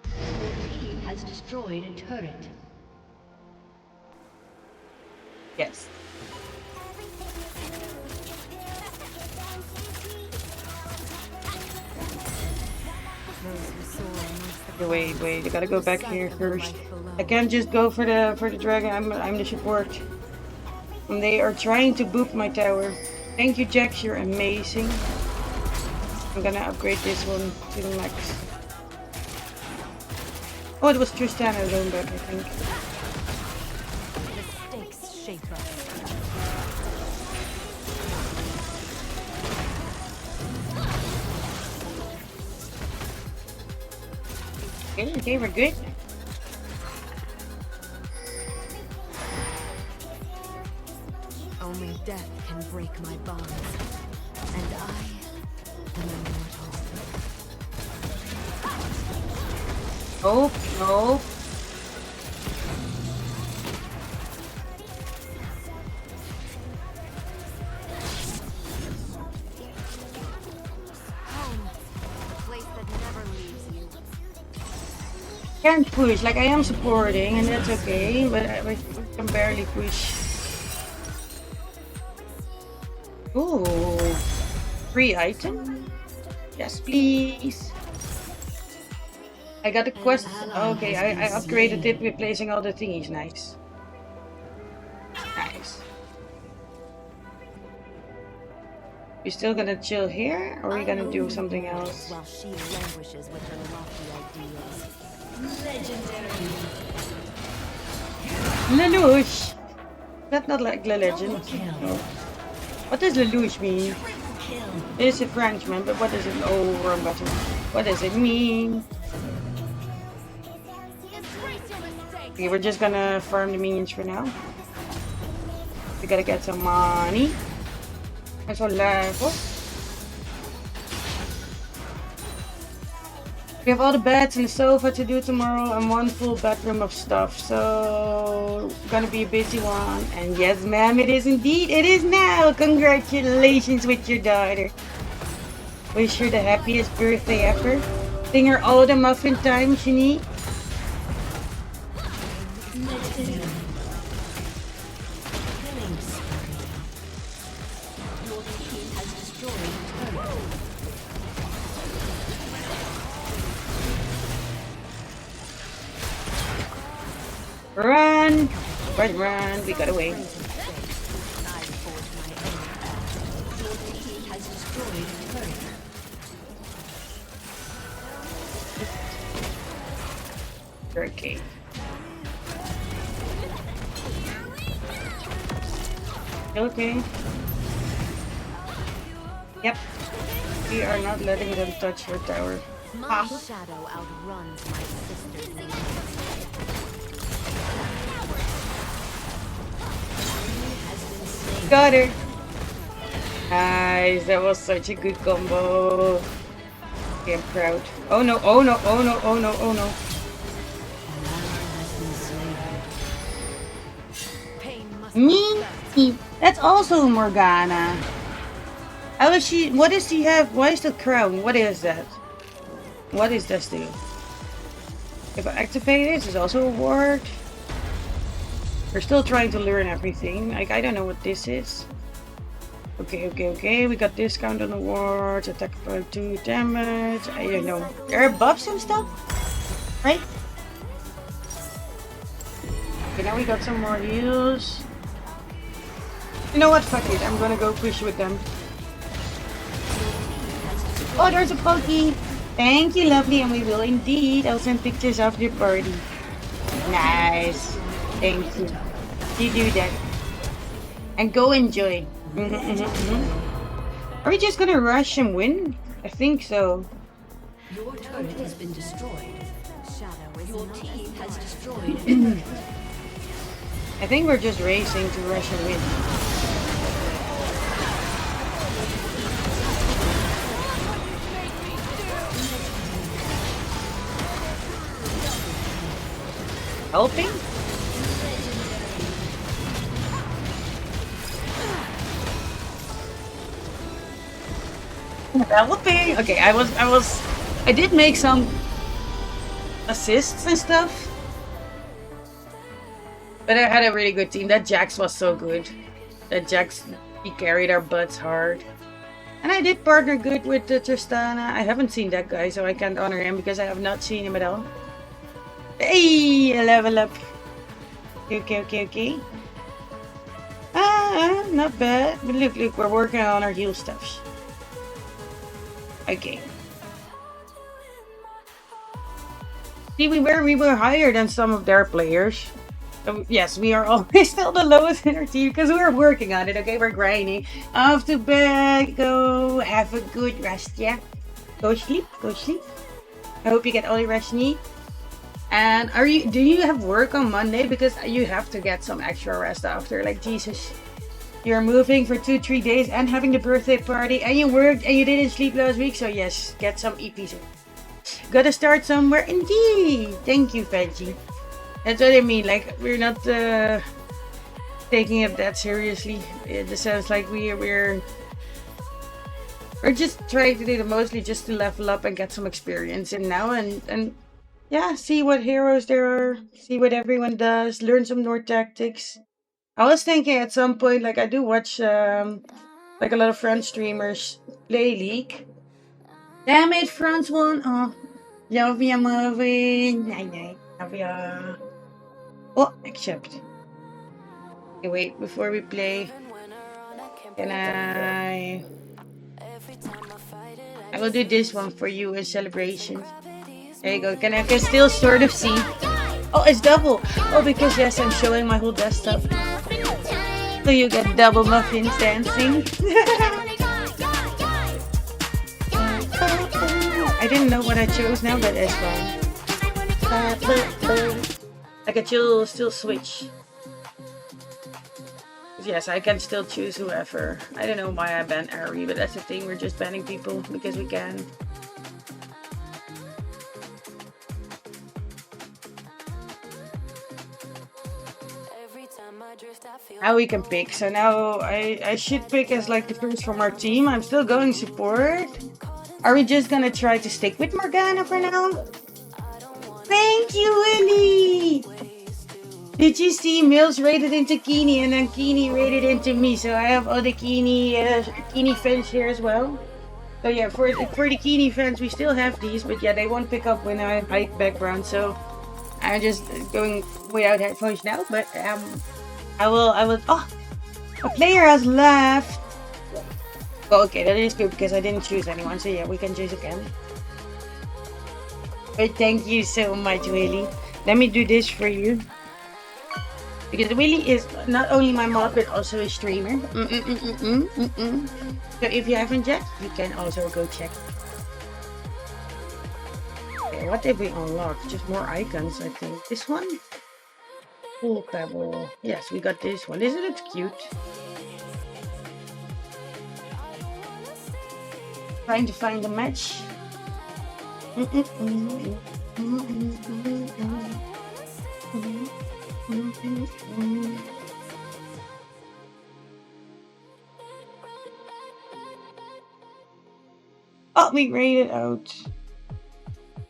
Your team has destroyed a turret. Yes. Okay, wait, I gotta go back here first. I can't just go for the dragon. I'm the support. And they are trying to boop my tower. Thank you, Jax, you're amazing. I'm gonna upgrade this one to the max. Oh, it was Tristana going back, I think. Mistakes shape us. Okay, we're good. Only death can break my bonds. And I am immortal. Oh, no. Home. A place that never leaves you. Can't push, like I am supporting and that's okay, but I can barely push. Ooh, free item? Yes, please. I got a quest. Okay, I upgraded it, replacing all the thingies. Nice. Nice. You still gonna chill here, or are you gonna do something else? While she languishes with her lofty ideals. Legendary. Lelouch! That's not like the legend. No. What does Lelouch mean? It's a Frenchman, but what does it? Oh, wrong button. What does it mean? Okay, we're just gonna farm the minions for now. We gotta get some money. And some level. We have all the beds and the sofa to do tomorrow and one full bedroom of stuff. So, gonna be a busy one. And yes, ma'am, it is indeed. It is now. Congratulations with your daughter. Wish her the happiest birthday ever. Sing her all the muffin time she needs. Run! Run! We got away. Okay. Okay. Yep. We are not letting them touch your tower. My shadow outruns my sister's movement. Got her. Nice. That was such a good combo. Okay, I'm proud. Oh no, oh no, oh no, oh no, oh no. Me? That's also Morgana. How is she? What does she have? Why is the crown? What is that? What is this do? If I activate this, it's also a ward. We're still trying to learn everything. Like, I don't know what this is. Okay, okay, okay. We got discount on the wards. Attack for 2 damage. I don't know. There are buffs and stuff, right? Okay, now we got some more heals. You know what? Fuck it. I'm gonna go push with them. Oh, there's a Pokey. Thank you, lovely. And we will indeed. I'll send pictures of your party. Nice. Thank you. You do that. And go enjoy. Are we just gonna rush and win? I think so. Your turret has been destroyed. Shadow is your team has destroyed. I think we're just racing to rush and win. Helping? Helping? Okay, I did make some assists and stuff. But I had a really good team. That Jax was so good. That Jax, he carried our butts hard. And I did partner good with Tristana. I haven't seen that guy, so I can't honor him because I have not seen him at all. Hey, a level up. Okay, okay, okay. Not bad. But look, we're working on our heal stuffs. Okay. See, we were higher than some of their players. So, yes, we are always still the lowest in our team because we're working on it. Okay, we're grinding. Off to bed. Go have a good rest. Yeah. Go sleep. Go sleep. I hope you get all the rest you need. And do you have work on Monday? Because you have to get some extra rest after. Like, Jesus. You're moving for 2-3 days and having the birthday party. And you worked and you didn't sleep last week. So, yes, get some EPs. Gotta start somewhere. Indeed. Thank you, Veggie. That's what I mean. Like, we're not taking it that seriously. It sounds like we're just trying to do the mostly just to level up and get some experience in now and yeah, see what heroes there are, see what everyone does, learn some more tactics. I was thinking at some point, like I do watch like a lot of French streamers play League. Damn it, France won. Oh, Javia Marvin. Nee, Javia. Oh, accept. Okay, wait, before we play, can I will do this one for you in celebration. There you go. Can I still sort of see? Oh, it's double. Oh, because yes, I'm showing my whole desktop. So you get double muffins dancing. I didn't know what I chose now, but it's fine. I can still switch. Yes, I can still choose whoever. I don't know why I banned Ari, but that's the thing. We're just banning people because we can. Now we can pick. So now I should pick as like the first from our team. I'm still going support. Are we just gonna try to stick with Morgana for now? Thank you, Willie! Did you see Mills rated into Keeney and then Keeney rated into me? So I have all the Keeney fans here as well. So yeah, for the Keeney fans, we still have these, but yeah, they won't pick up when I have high background. So I'm just going without headphones now. But I will. Oh, a player has left. Well, okay, that is good because I didn't choose anyone. So yeah, we can choose again. But thank you so much, Willie. Let me do this for you. Because Willy is not only my mod, but also a streamer. So if you haven't yet, you can also go check. Okay, what did we unlock? Just more icons, I think. This one? Full pebble. Yes, we got this one. Isn't it cute? Trying to find a match. Oh, we rated out.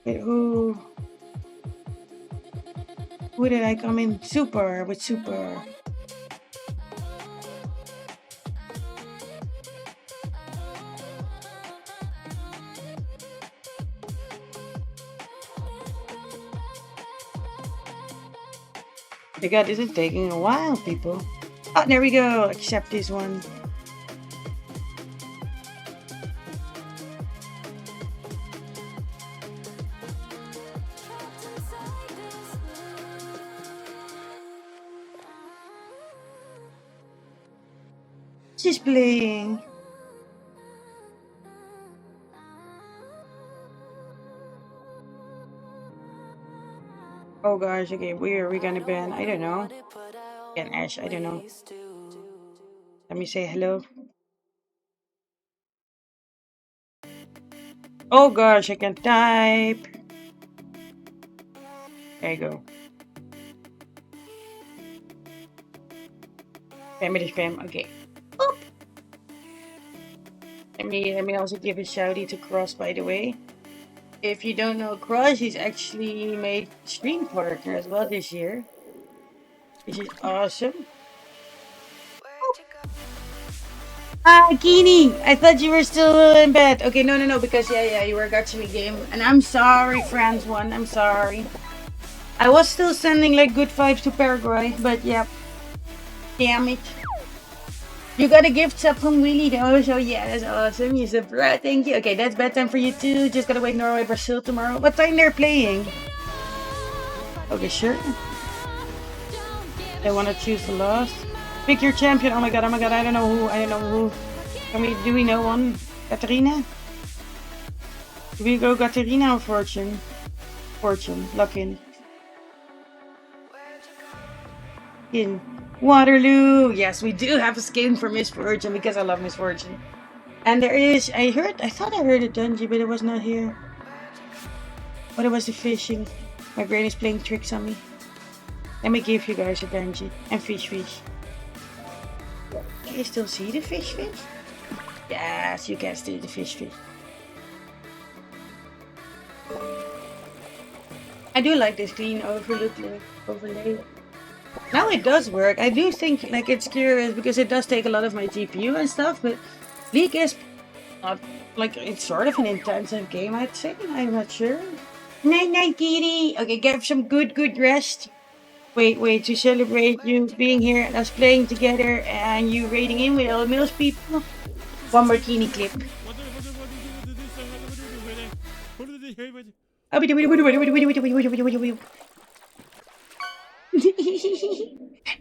Wait, who did I come in? Super, with Super. My god, this is taking a while, people. Oh, there we go. Accept this one. She's playing. Oh gosh, okay, where are we gonna ban? I don't know. Ban Ash, I don't know. Let me say hello. Oh gosh, I can't type. There you go. Family spam, okay. Oop. Let me also give a shouty to Cross, by the way. If you don't know Cross, he's actually made stream partner as well this year, which is awesome. Ah, Kini! I thought you were still in bed. Okay, no, because yeah, you were Gatsby game. And I'm sorry, friends one, I'm sorry. I was still sending like good vibes to Paraguay, but yeah. Damn it. You got a gift sub from Willy though, so yeah, that's awesome. You said, right, thank you. Okay, that's bedtime for you too. Just gotta wait Norway, Brazil tomorrow. What time they're playing? Okay, sure. I wanna choose the last. Pick your champion. Oh my god, I don't know who. Do we know one? Katarina? Do we go Katarina or Fortune? Fortune, lock in. In Waterloo. Yes, we do have a skin for Miss Fortune because I love Miss Fortune. And there is, I thought I heard a dungeon, but it was not here. But it was the fishing. My brain is playing tricks on me. Let me give you guys a dungeon and fish. Can you still see the fish? Yes, you can see the fish. I do like this clean overlay. Now it does work. I do think like it's curious because it does take a lot of my GPU and stuff, but League is not like, it's sort of an intensive game, I'd say. I'm not sure. Night, kitty. Okay, get some good rest. Wait, to celebrate you being here and us playing together and you raiding in with all Mills people. One more teeny clip.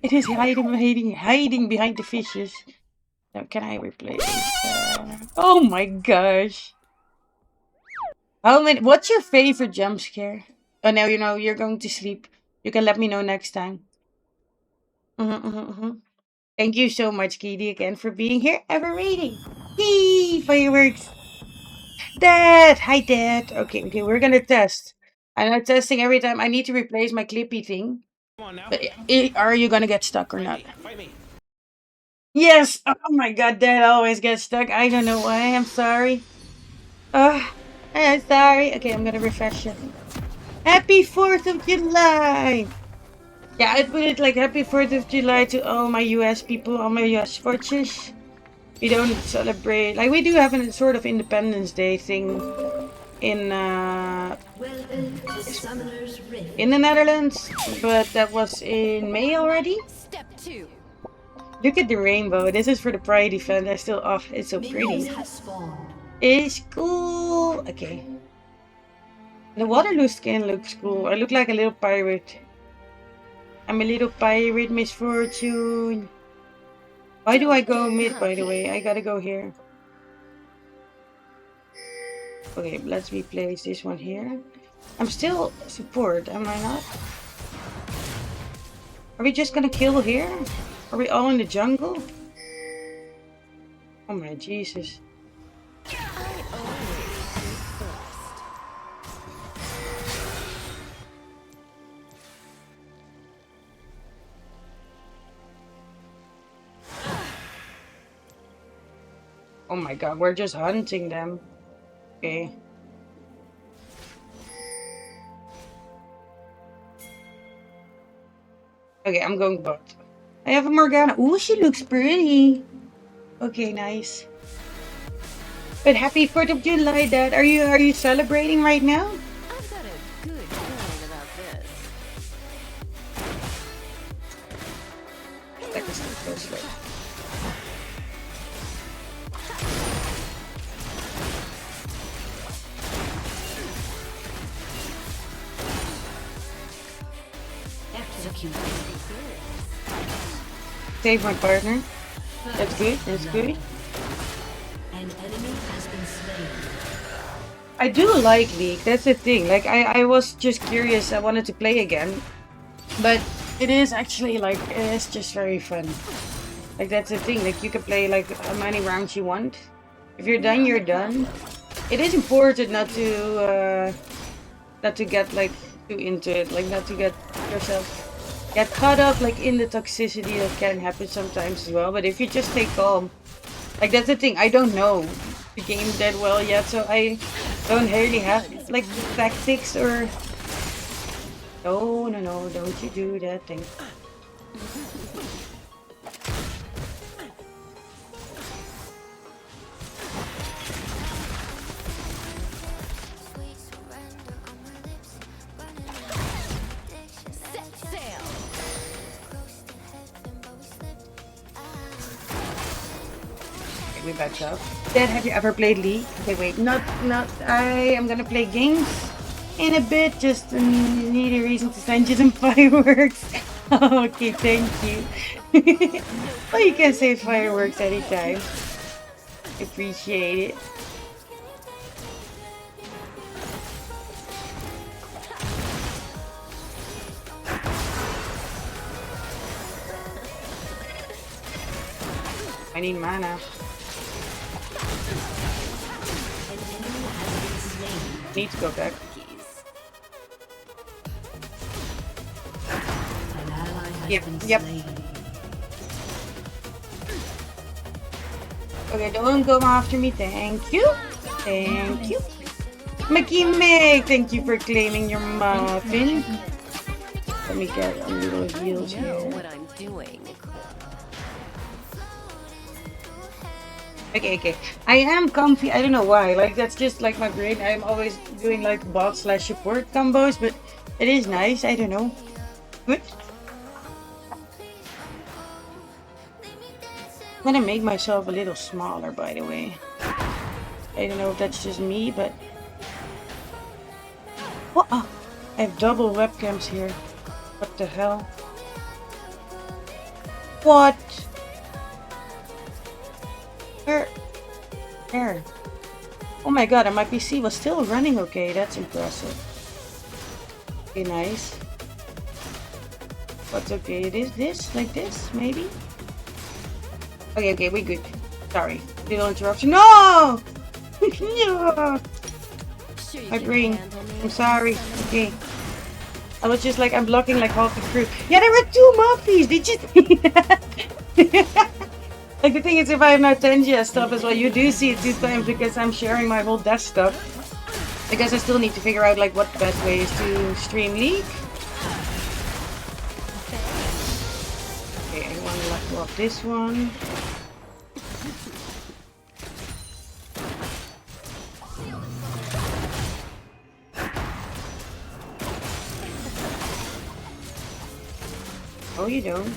It is hiding behind the fishes. Now, can I replace? Oh my gosh! How many? What's your favorite jump scare? Oh, now you know you're going to sleep. You can let me know next time. Thank you so much, Katie, again for being here. Ever reading? Yee! Fireworks. Dad! Hi, Dad. Okay, we're gonna test. I'm not testing every time. I need to replace my clippy thing. Come on now. But are you gonna get stuck or not? Fight me. Yes! Oh my god, Dad always gets stuck. I don't know why. I'm sorry. I'm sorry. Okay, I'm gonna refresh it. Happy 4th of July! Yeah, I put it like Happy 4th of July to all my US people, all my US watchers. We don't celebrate, like we do have a sort of Independence Day thing in the Netherlands, but that was in May already. Step 2. Look at the rainbow. This is for the Pride event. I still, oh, it's so pretty. It's cool. Okay. The Waterloo skin looks cool. I look like a little pirate. I'm a little pirate, misfortune. Why do I go mid, by the way? I gotta go here. Okay, let's replace this one here. I'm still support, am I not? Are we just gonna kill here? Are we all in the jungle? Oh my Jesus. Oh my god, we're just hunting them. Okay. Okay, I'm going bot. I have a Morgana. Ooh, she looks pretty. Okay, nice. But happy 4th of July, Dad. Are you celebrating right now? I've got a good feeling about this. That is the first way. Save my partner. That's good. That's good. An enemy has been slain. I do like League. That's the thing. Like I was just curious. I wanted to play again, but it is actually like it's just very fun. Like that's the thing. Like you can play like how many rounds you want. If you're done, you're done. It is important not to get like too into it. Like not to get yourself get caught up like in the toxicity that can happen sometimes as well. But if you just stay calm, like that's the thing. I don't know the game that well yet, so I don't really have like tactics or. No, no, no! Don't you do that thing. We back up. Dad, have you ever played League? Okay, wait, not. I am gonna play games in a bit. Just need a reason to send you some fireworks. Okay, thank you. Well, you can say fireworks anytime. Appreciate it. I need mana. Need to go back. Yep. Okay, don't go after me. Thank you. Thank you. Mickey Meg, thank you for claiming your muffin. Let me get a little heals here. What I'm doing. Okay. I am comfy. I don't know why. Like, that's just like my brain. I'm always doing like bot/support combos, but it is nice. I don't know. Good. I'm gonna make myself a little smaller, by the way. I don't know if that's just me, but. What? Oh, I have double webcams here. What the hell? What? There. Oh my god, and my PC was still running okay. That's impressive. Okay, nice. What's okay? It is this? Like this? Maybe? Okay, we good. Sorry. Little interruption. No! No! My brain. I'm sorry. Okay. I was just like, I'm blocking like half the crew. Yeah, there were 2 muffies! Did you see that? Like, the thing is, if I have my Tengia stuff as well, you do see it 2 times because I'm sharing my whole desktop. Because I still need to figure out, like, what the best way is to stream League. Okay, I want to level up this one. Oh, you don't.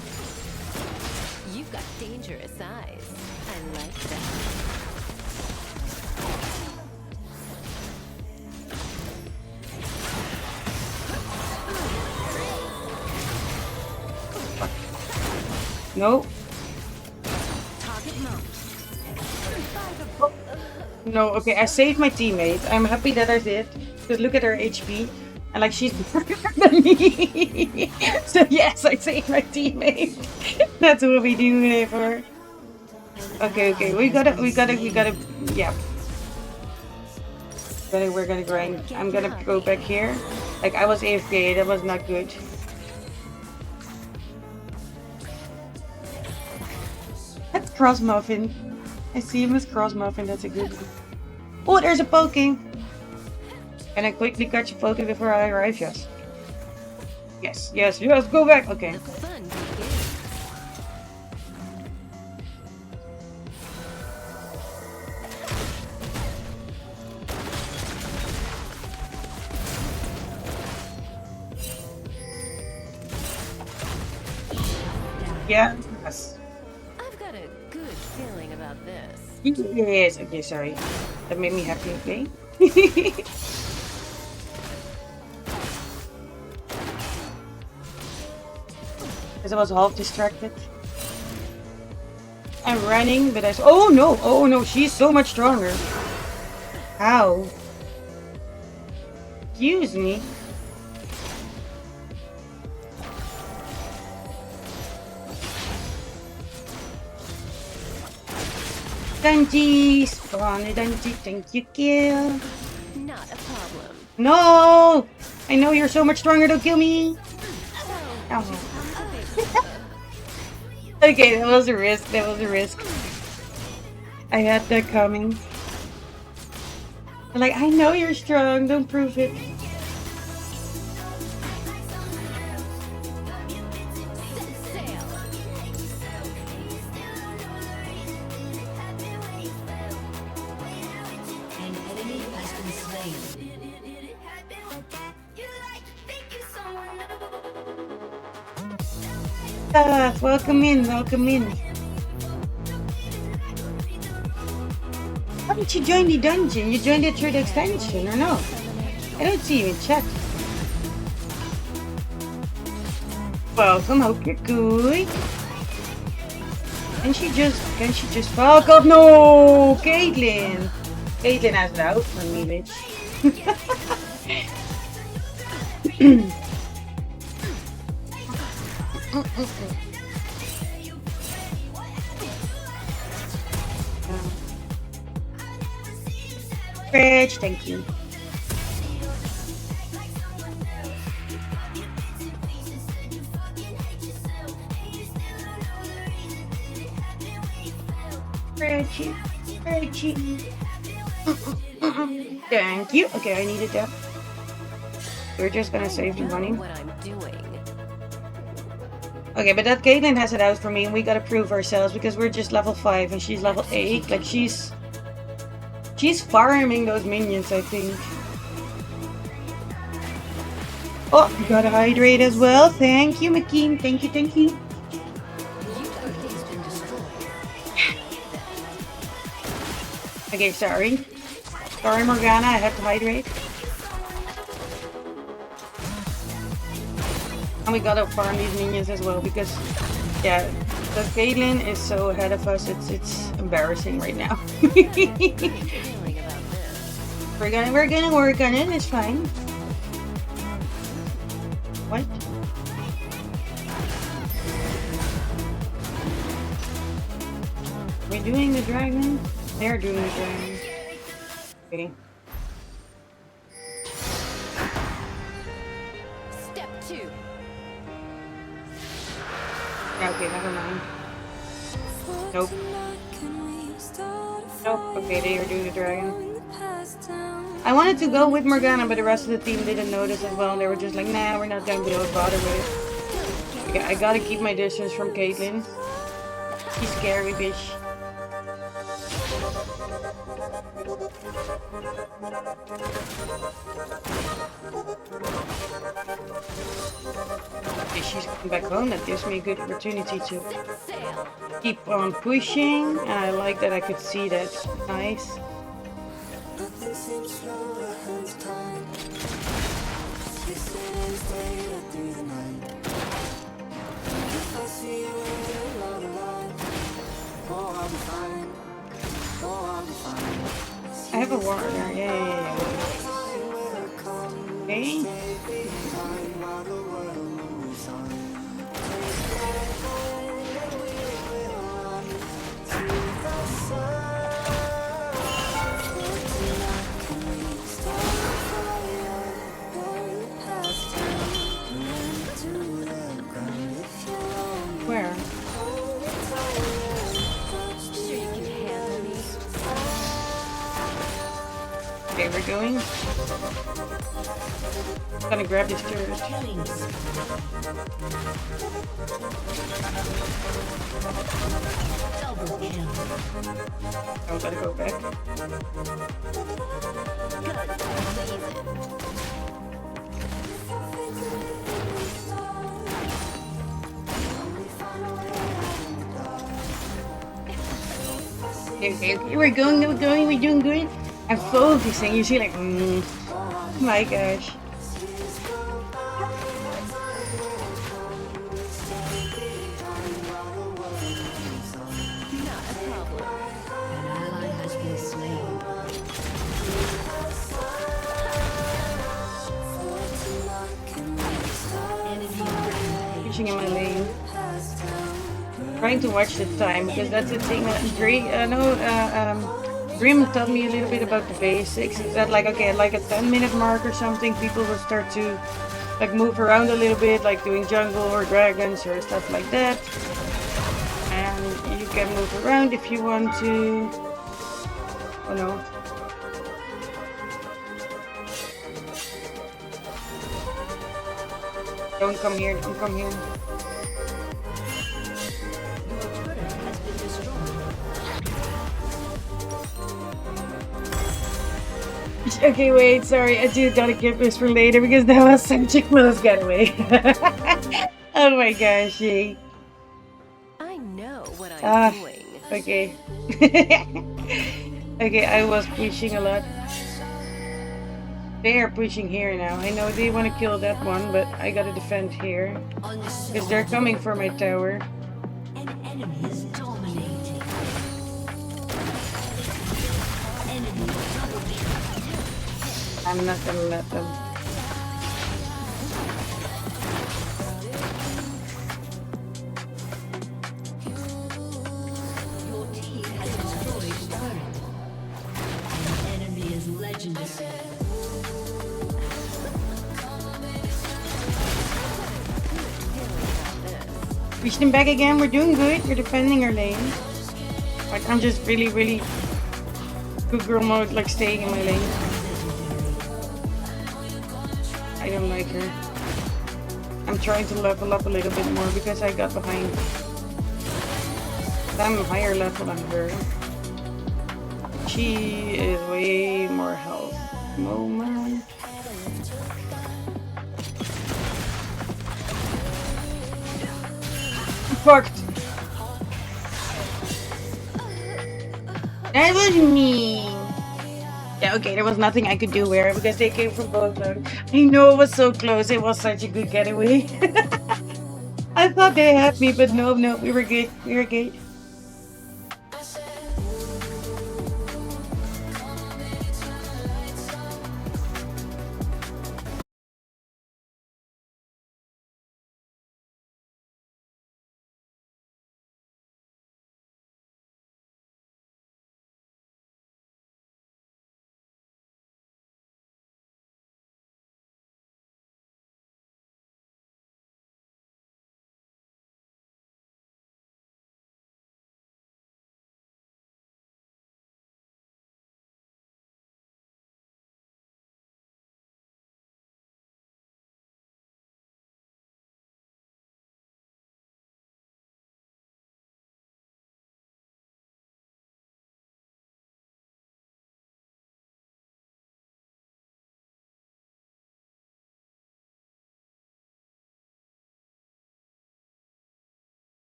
You've got dangerous eyes. I like that. No. No, okay, I saved my teammate. I'm happy that I did. Because look at her HP. And like, she's better than me. So yes, I saved my teammate. That's what we do it for. Okay, okay, we gotta, yeah. We're gonna grind. I'm gonna go back here. Like, I was AFK, that was not good. That's Cross Muffin. I see him as Cross Muffin, that's a good one. Oh, there's a poking! Can I quickly catch a poking before I arrive? Yes. Yes, yes, yes, go back! Okay. Yeah, yes. I've got a good feeling about this. Yes, okay, sorry. That made me happy, okay? Because I was half distracted. I'm running, but oh no, she's so much stronger. How? Excuse me. Dungey, spawn a Dungey, thank you, kill. Not a problem. No! I know you're so much stronger, don't kill me! Oh. Okay, that was a risk, that was a risk. I had that coming. Like, I know you're strong, don't prove it. Welcome in, welcome in. How did you join the dungeon? You joined it through the extension, or no? I don't see you in chat. Welcome, hope you're good. Can she just fuck off? No, Caitlyn. Caitlyn has it out for me, bitch. Bridge, thank you. Bridge, Bridge. Thank you. Okay, I needed that. We're just gonna save the money. What I'm doing. Okay, but that Caitlyn has it out for me, and we gotta prove ourselves because we're just level 5 and she's level 8. Like, she's farming those minions, I think. Oh, you gotta hydrate as well. Thank you, McKean. Thank you, thank you. Okay, sorry. Sorry, Morgana, I have to hydrate. And we gotta farm these minions as well because, yeah, the Caitlyn is so ahead of us. It's embarrassing right now. We're gonna work on it. It's fine. What? We're doing the dragon. They're doing the dragon. Kidding. Step 2. Okay, never mind. Nope. Nope. Okay, they are doing the dragon. I wanted to go with Morgana, but the rest of the team didn't notice as well. They were just like, nah, we're not gonna be able to bother with it. Okay, I gotta keep my distance from Caitlyn. She's scary, bitch. Okay, she's coming back home. That gives me a good opportunity to keep on pushing. And I like that I could see that. Nice. have a water there. Yeah. Okay. Where? Okay, we're going. I'm gonna grab this turret. I'm gonna go back. Okay, we're doing good. I'm focusing, you see, like, oh my gosh. Pushing in my lane. Trying to watch the time because that's the thing that Grim taught me a little bit about the basics. Is that like, okay, like a 10-minute mark or something, people will start to like move around a little bit, like doing jungle or dragons or stuff like that. And you can move around if you want to. Oh no. Don't come here, don't come here. Okay, wait, sorry, I do gotta keep this for later because that was such a close getaway. Oh my gosh, yay. I know what I'm doing. Okay. Okay, I was pushing a lot. They are pushing here now. I know they want to kill that one, but I gotta defend here. Because they're coming for my tower. An enemy is dominating. Enemy double kill. I'm not gonna let them. Your team has destroyed turret. An enemy is legendary. Push them back again. We're doing good. We're defending our lane. Like, I'm just really good girl mode, like staying in my lane. I don't like her. I'm trying to level up a little bit more because I got behind. I'm higher level than her. She is way more health. Moment. Fucked. That was mean. Yeah, okay, there was nothing I could do there because they came from both sides. I know it was so close. It was such a good getaway. I thought they had me, but no, we were good. We were good.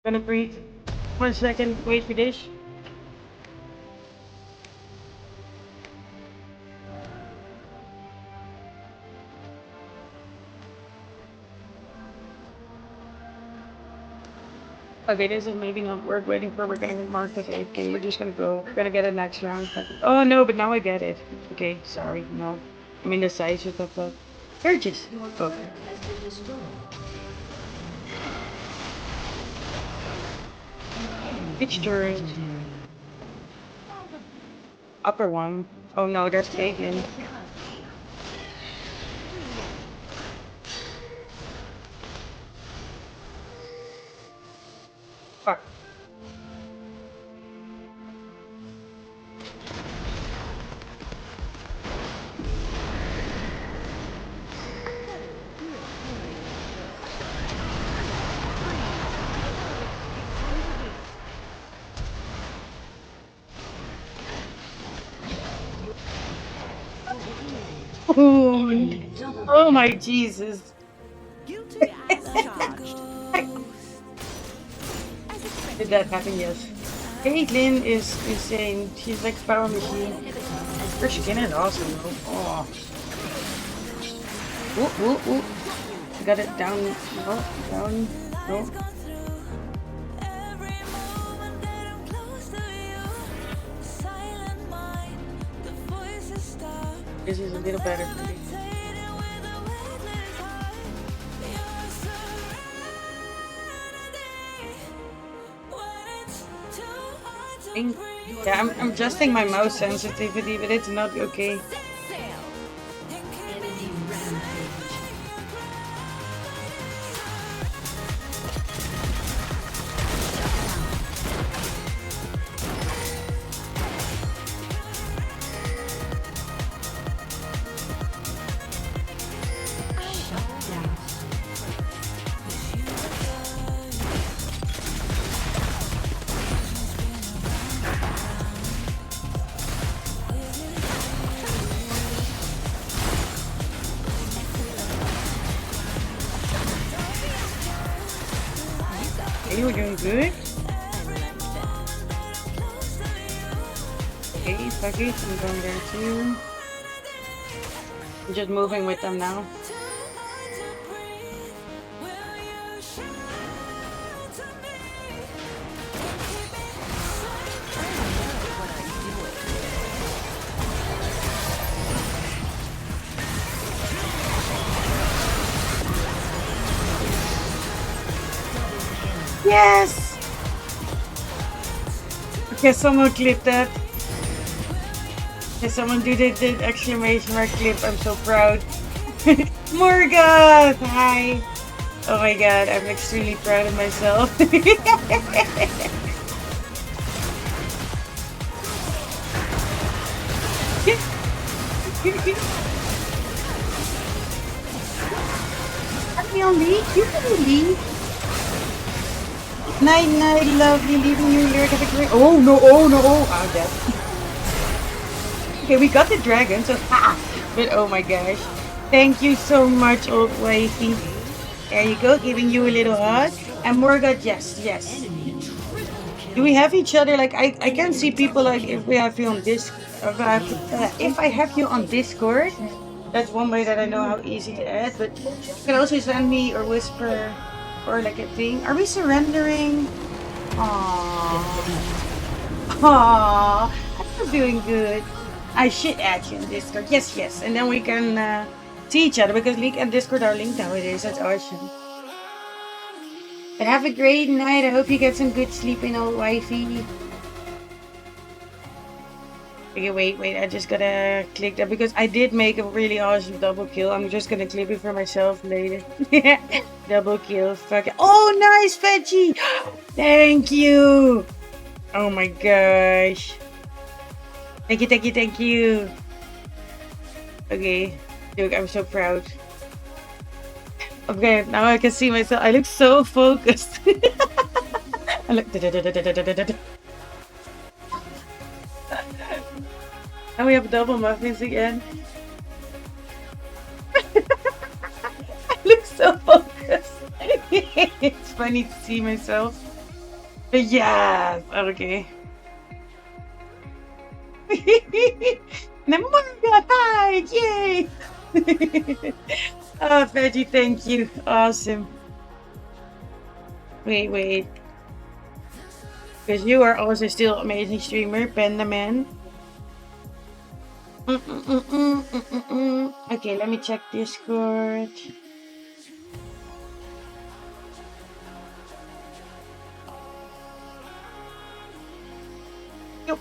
Gonna breathe. 1 second, wait for this. Okay, this is maybe not worth waiting for. We're gonna mark this 8K. We're just gonna go. We're gonna get it next round. Oh no, but now I get it. Okay, sorry, no. I mean the size of the purchase. Okay. Which turret? Upper one. Oh no, that's taken. Fuck. Oh my Jesus. Did that happen? Yes. Caitlyn is insane. She's like power machine. Her skin is awesome though. Oh. Ooh, ooh, ooh. Got it down. No, down. No. This is a little better for me. Yeah, I'm adjusting my mouse sensitivity, but it's not okay. Okay, we're doing good. Okay, fuck it, I'm going there too. I'm just moving with them now. Yes! Okay, someone clip that. Okay, someone do the exclamation mark clip. I'm so proud. Morgoth! Hi! Oh my god, I'm extremely proud of myself. Are we on lead? You can lead. Night, night, lovely, leaving you here. Have a great. Oh no, oh no, oh, I'm dead. Okay, we got the dragon, so ha! But oh my gosh. Thank you so much, old wifey. There you go, giving you a little hug. And Morgoth, yes, yes. Do we have each other? Like, I can see people like if we have you on if I have you on Discord, that's one way that I know how easy to add. But you can also send me or whisper. Or like a thing. Are we surrendering? Aww. Aww. I'm doing good. I should add you on Discord. Yes, yes. And then we can see each other because League and Discord are linked nowadays. That's awesome. But have a great night. I hope you get some good sleep in, old wifey. Okay, wait. I just gotta click that because I did make a really awesome double kill. I'm just gonna clip it for myself later. Double kill. Fuck it. Oh, nice, Veggie. Thank you. Oh my gosh. Thank you, thank you, thank you. Okay. Look, I'm so proud. Okay, now I can see myself. I look so focused. I look. And we have double muffins again. I look so focused. It's funny to see myself. Yes. Okay. Namorga, hi! Yay! Oh, Veggie, thank you. Awesome. Wait. Because you are also still amazing streamer, Panda Man. Okay, let me check Discord. Yep.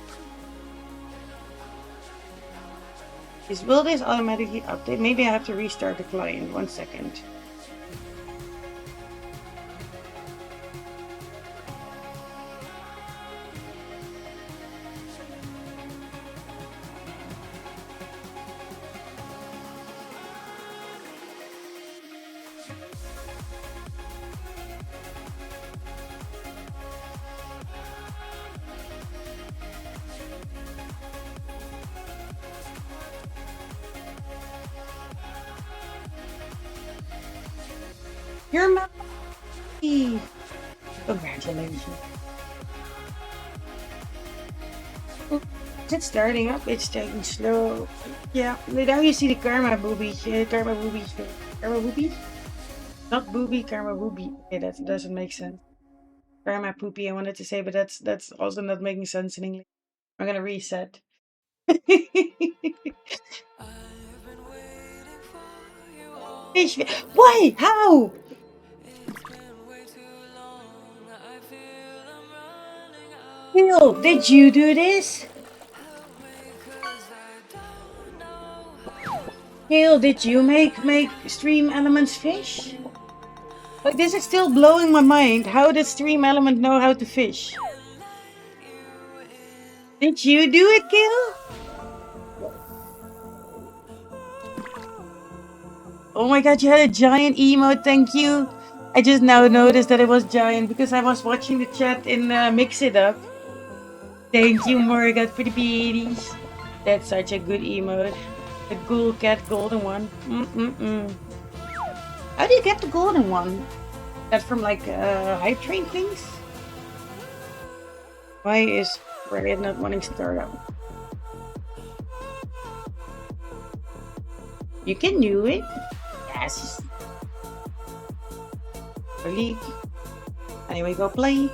Will this automatically update? Maybe I have to restart the client. 1 second. You're my puppy. Congratulations. It's starting up. It's taking slow. Yeah, now you see the karma boobies. Karma boobies. Karma boobies? Not booby, karma booby. Okay, that doesn't make sense. Karma poopy, I wanted to say, but that's also not making sense in English. I'm gonna reset. Fish. Why? How? Phil, did you do this? Phil, did you make Stream Elements fish? Like, this is still blowing my mind. How does Stream Element know how to fish? Did you do it, Gil? Oh my god, you had a giant emote, thank you. I just now noticed that it was giant because I was watching the chat in Mix It Up. Thank you, Morgan, for the beaties. That's such a good emote. The ghoul cat golden one. How do you get the golden one? That from like hype train things? Why is Riot not wanting startup? You can do it. Yes. League. Anyway, go play.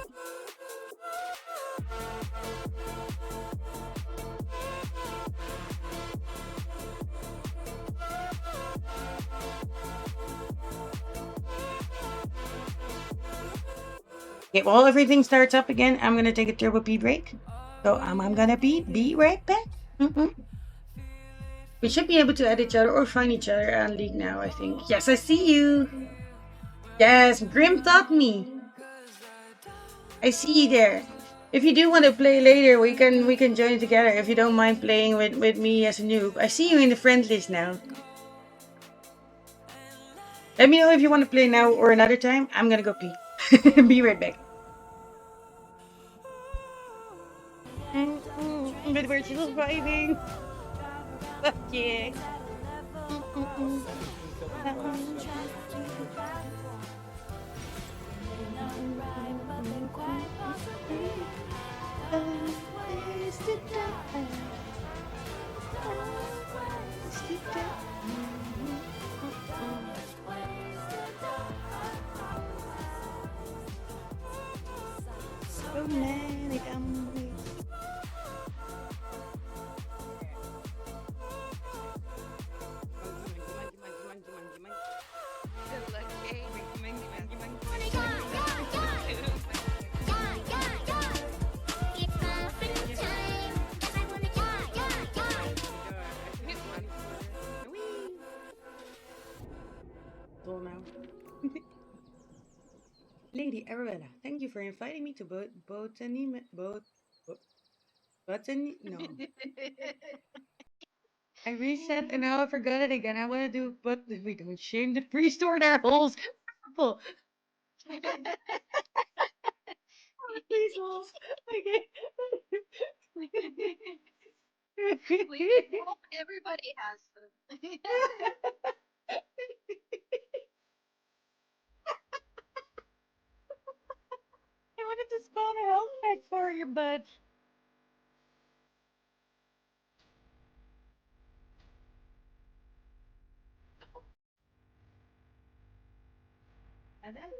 Okay, well, everything starts up again. I'm gonna take a turbo pee break. So I'm gonna be right back. We should be able to add each other or find each other on League now, I think. Yes, I see you. Yes, Grim taught me. I see you there. If you do want to play later, we can join together if you don't mind playing with me as a noob. I see you in the friend list now. Let me know if you want to play now or another time. I'm gonna go pee. Be right back. But we're still vibing. Fuck yeah. So many now. Lady Arabella, thank you for inviting me to botany. No. I reset and now I forgot it again. I want to do, but we don't shame the priest or their holes. Apple. Please, holes. Okay. Everybody has them. I wanted to just bought a helmet for your butt. And then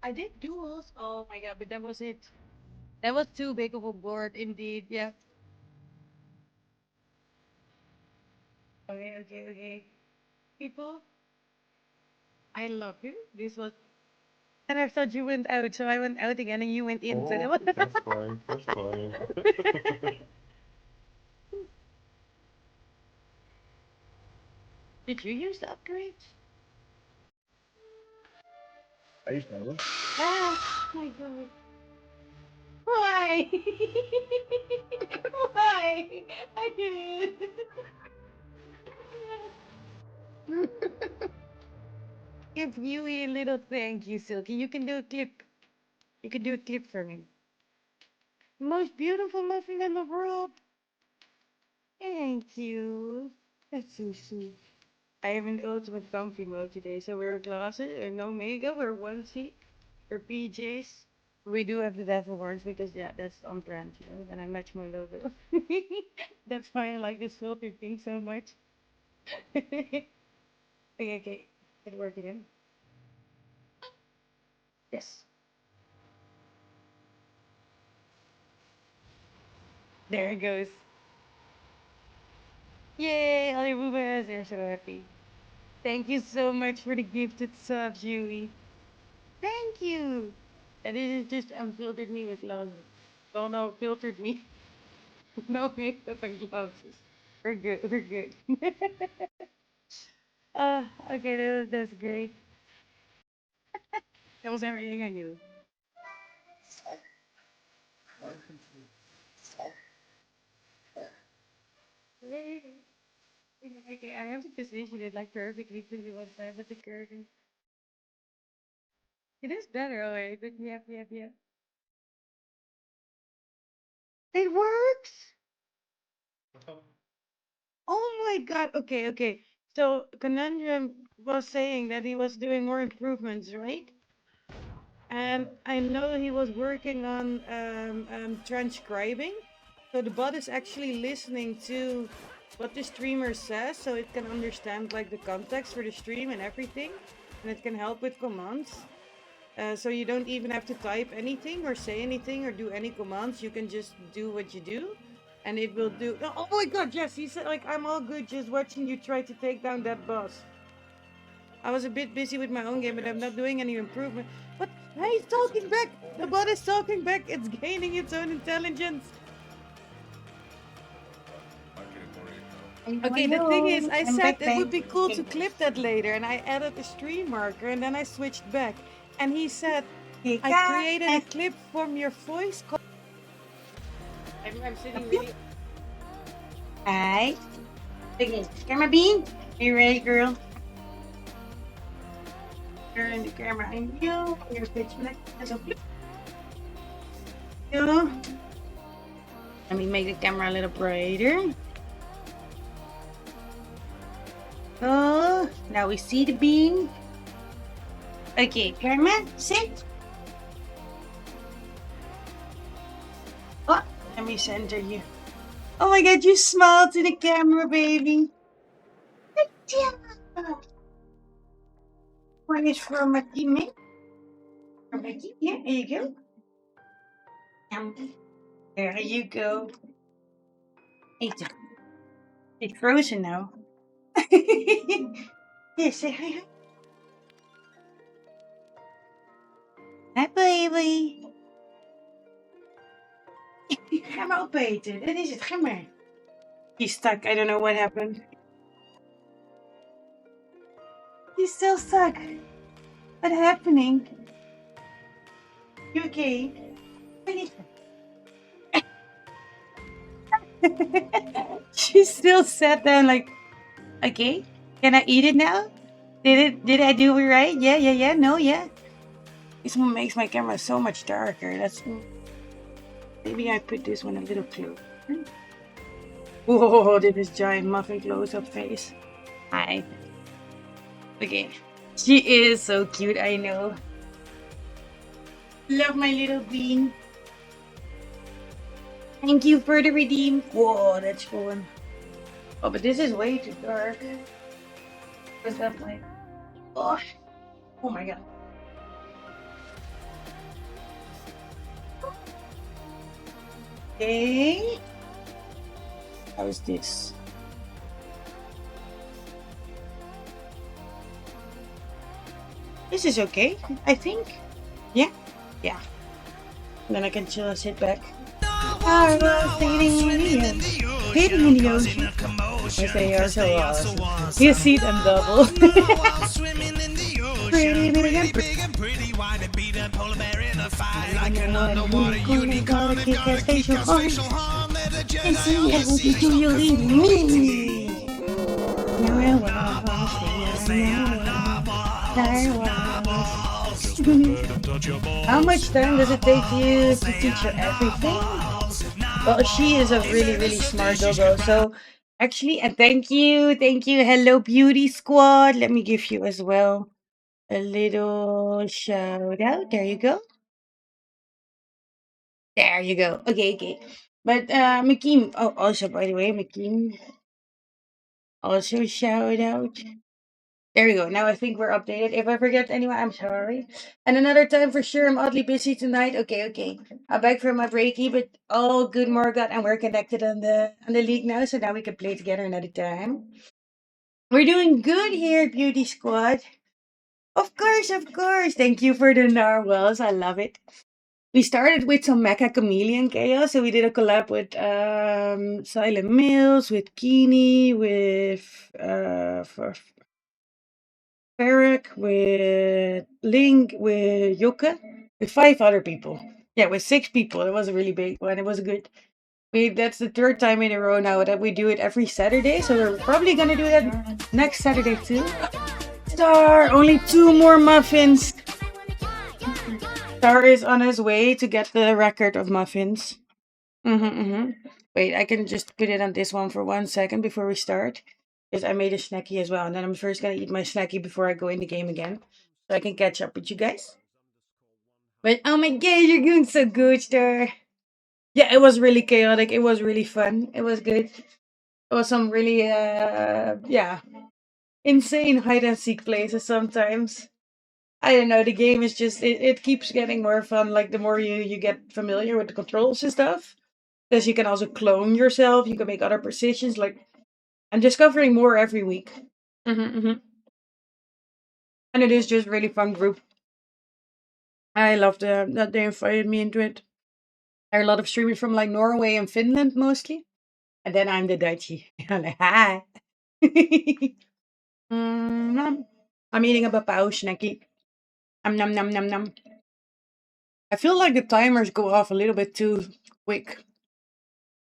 I did duels. Oh my god, but that was it. That was too big of a board indeed, yeah. Okay. People, I love you. This was. And I thought you went out, so I went out again and you went in. So that was. That's fine. That's fine. Did you use the upgrade? I used to. Ah, my god. Why? Why? I did. Give you a little thank you, Silky. You can do a clip. You can do a clip for me. Most beautiful muffin in the world. Thank you. That's so sweet. I have an ultimate comfy mode today, so we're glasses or no makeup or onesie or PJs. We do have the devil horns because yeah, that's on brand, you know, and I match my logo. That's why I like this filter thing so much. Okay. It worked again. Yes. There it goes. Yay, all your boomers are so happy. Thank you so much for the gifted sub, Julie. Thank you. And this is just unfiltered me with love. Oh no, filtered me. No makeup and glasses. We're good. We're good. Okay, that's great. That was everything I knew. Okay, I have to position it like perfectly to the one side with the curtain. It is better, alright, but yeah. It works! Oh my god, okay. So, Conundrum was saying that he was doing more improvements, right? And I know he was working on transcribing. So the bot is actually listening to what the streamer says so it can understand like the context for the stream and everything. And it can help with commands. So you don't even have to type anything or say anything or do any commands. You can just do what you do. And it will do. Oh my god, yes, he said like I'm all good just watching you try to take down that boss. I was a bit busy with my own game, but I'm not doing any improvement. But hey, he's talking back! The bot is talking back! It's gaining its own intelligence! Okay, the thing is, I said it would be cool to clip that later, and I added a stream marker, and then I switched back. And he said, I created a clip from your voice call. I'm sitting really... Hi. Okay, camera bean. You ready, girl? Turn the camera on you. Your pitch black. Let me make the camera a little brighter. Oh, now we see the bean. Okay, camera, sit. Oh, let me center you. Oh my god, you smile to the camera, baby. One is from my teammate. Yeah, there you go. There you go. It's frozen now. Yeah, say hi. Hi, baby. Ga maar opeten. Dat is het. Ga maar. He's stuck. I don't know what happened. He's still stuck. What's happening? You okay? She still sat there like, okay, can I eat it now? Did I do it right? Yeah. No, yeah. This one makes my camera so much darker. That's maybe I put this one a little closer. Whoa, this is giant muffin close-up face. Hi. Okay. She is so cute, I know. Love my little bean. Thank you for the redeem. Whoa, that's fun. Oh, but this is way too dark. What's that like? Oh, oh my god. Okay. How is this? This is okay, I think. Yeah? Yeah. And then I can chill and sit back. I was fading in the ocean. Fading in the ocean. Yes, they are so awesome. You see them double. Pretty big and pretty wide and beat a polar bear in a fight like an underwater unicorn. Kick Gonna kick your facial harm. Let a and see Jedi everything see you leave me. How much time does it take you to teach her everything? Well, she is a really, really smart doggo. So, actually, thank you. Hello, Beauty Squad. Let me give you as well a little shout out. There you go. There you go. Okay. But, Makim, oh, also, by the way, Makim, also shout out. There you go. Now I think we're updated. If I forget anyone, I'm sorry. And another time for sure. I'm oddly busy tonight. Okay. I'm back from my breaky, but all good, Morgat, and we're connected on the league now, so now we can play together another time. We're doing good here, Beauty Squad. Of course. Thank you for the narwhals. I love it. We started with some Meccha Chameleon chaos, so we did a collab with Silent Mills, with Kini, with Ferric, with Link, with Yoke, with 5 other people. Yeah, with 6 people. It was a really big one. It was good. That's the 3rd time in a row now that we do it every Saturday, so we're probably gonna do that next Saturday too. Star, only 2 more muffins. Star is on his way to get the record of muffins. Wait, I can just put it on this one for 1 second before we start. Because I made a snacky as well, and then I'm first gonna eat my snacky before I go in the game again. So I can catch up with you guys. But oh my god, you're doing so good, Star. Yeah, it was really chaotic. It was really fun. It was good. It was some really insane hide and seek places sometimes. I don't know, the game is just it keeps getting more fun, like the more you get familiar with the controls and stuff. Because you can also clone yourself, you can make other positions, like I'm discovering more every week. And it is just really fun group. I love that they invited me into it. There are a lot of streamers from like Norway and Finland mostly. And then I'm the Dutchie. I'm like, hi. I'm eating a papao snacky. Nom nom nom nom. I feel like the timers go off a little bit too quick.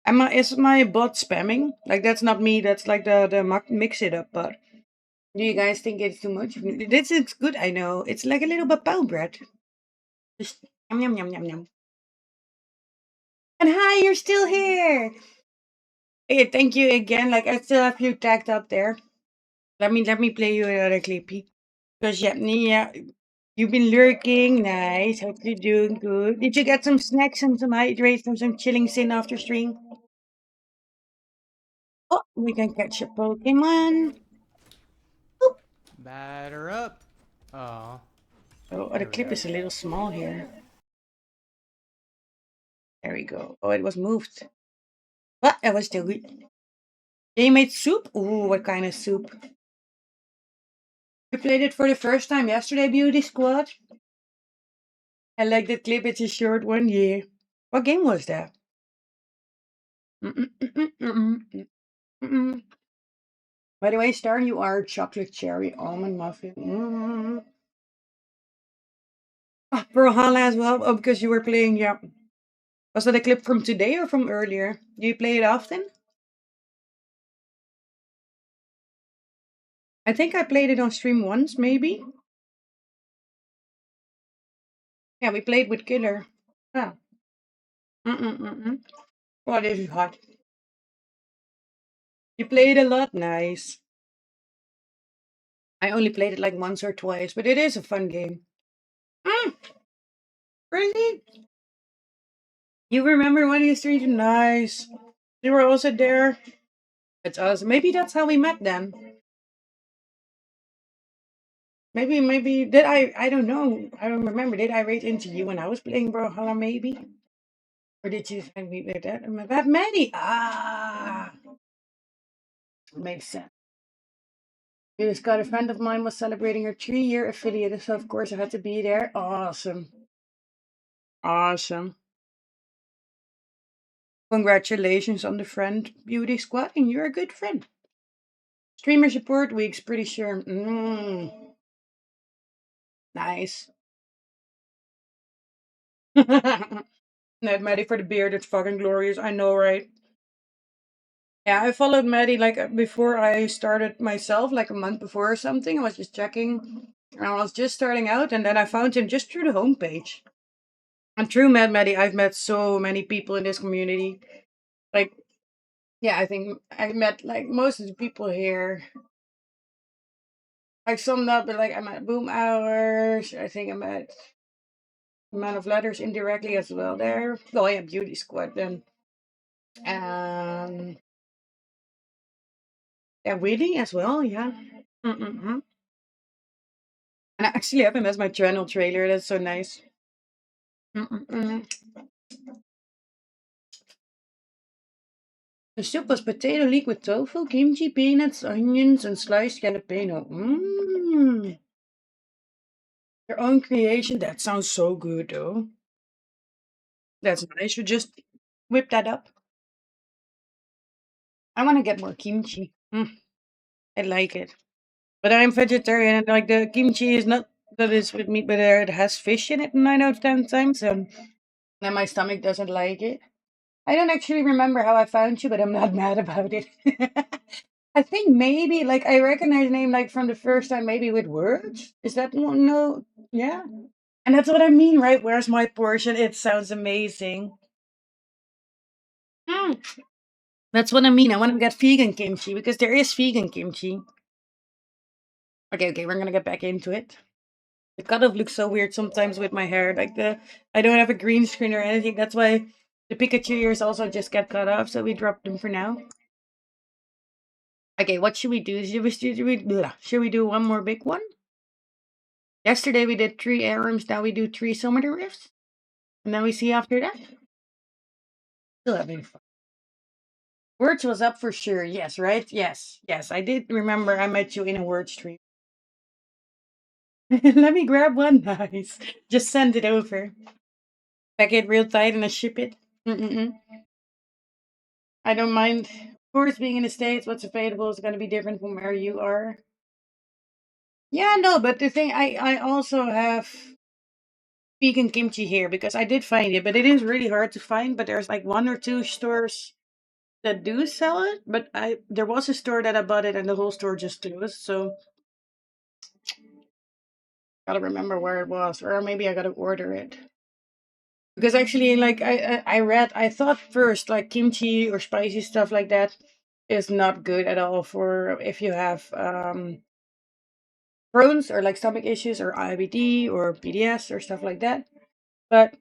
Is my bot spamming? Like that's not me. That's like the mix it up bot. Do you guys think it's too much? This is good. I know. It's like a little papao bread. Just yum yum yum. And hi, you're still here. Hey, thank you again. Like I still have you tagged up there. Let me play you another clippy. Because yeah, you've been lurking. Nice. Hope you're doing good. Did you get some snacks and some hydrates and some chilling sin after stream? Oh, we can catch a Pokemon. Batter up. Oh. Oh, the clip is a little small here. There we go. Oh, it was moved. But it was still good. You made soup? Ooh, what kind of soup? You played it for the first time yesterday, Beauty Squad? I like that clip. It's a short one. Yeah. What game was that? By the way, Star, you are chocolate cherry almond muffin. Ah, Brawlhalla as well. Oh, because you were playing. Yeah. Was that a clip from today or from earlier? Do you play it often? I think I played it on stream once, maybe. Yeah, we played with Killer. Ah. Oh, this is hot. You played a lot? Nice. I only played it like once or twice, but it is a fun game. Really? You remember when you streamed? Nice. You were also there. That's awesome. Maybe that's how we met then. Maybe did I don't know. I don't remember. Did I rate into you when I was playing Brawlhalla maybe? Or did you find me with that Maddie? Ah, makes sense. Yes, got a friend of mine was celebrating her 3-year affiliate, so of course I had to be there. Awesome. Awesome. Congratulations on the friend beauty squad, and you're a good friend. Streamer support weeks, pretty sure. Nice. Net Maddie for the beard, it's fucking glorious. I know, right? Yeah, I followed Maddie like before I started myself, like a month before or something. I was just checking. And I was just starting out, and then I found him just through the homepage. And through Maddie, I've met so many people in this community. Like, yeah, I think I met like most of the people here. Like summed up, but like I met Boom Hours. I think I met Man of Letters indirectly as well there. Oh yeah, Beauty Squad then. Um, yeah, Willy as well. Yeah. Mm-mm-mm. And I actually have him as my channel trailer. That's so nice. Mm-mm-mm. The soup was potato leek with tofu, kimchi, peanuts, onions, and sliced jalapeno. Mmm. Your own creation. That sounds so good, though. That's nice. You just whip that up. I want to get more kimchi. I like it. But I'm vegetarian, and like the kimchi is not that is with meat, but it has fish in it 9 out of 10 times. So then my stomach doesn't like it. I don't actually remember how I found you, but I'm not mad about it. I think maybe like I recognize your name like from the first time, maybe with words. Is that one? No? Yeah. And that's what I mean, right? Where's my portion? It sounds amazing. Mm, that's what I mean. I want to get vegan kimchi because there is vegan kimchi. Okay, we're gonna get back into it. The cutoff looks so weird sometimes with my hair. Like I don't have a green screen or anything. That's why the Pikachu ears also just get cut off. So we dropped them for now. Okay, what should we do? Should we do one more big one? Yesterday we did 3 air rooms. Now we do 3 summoner rifts, and then we see after that. Still having fun. Words was up for sure. Yes, right? Yes. I did remember I met you in a word stream. Let me grab one. Nice. Just send it over. Pack it real tight and I ship it. Mm-mm-mm. I don't mind. Of course, being in the States, what's available is going to be different from where you are. Yeah, no, but the thing, I also have vegan kimchi here because I did find it, but it is really hard to find. But there's like 1 or 2 stores that do sell it. But there was a store that I bought it and the whole store just closed. So gotta remember where it was, or maybe I gotta order it. Because actually, like I thought first like kimchi or spicy stuff like that is not good at all for if you have Crohn's or like stomach issues or IBD or PDS or stuff like that. But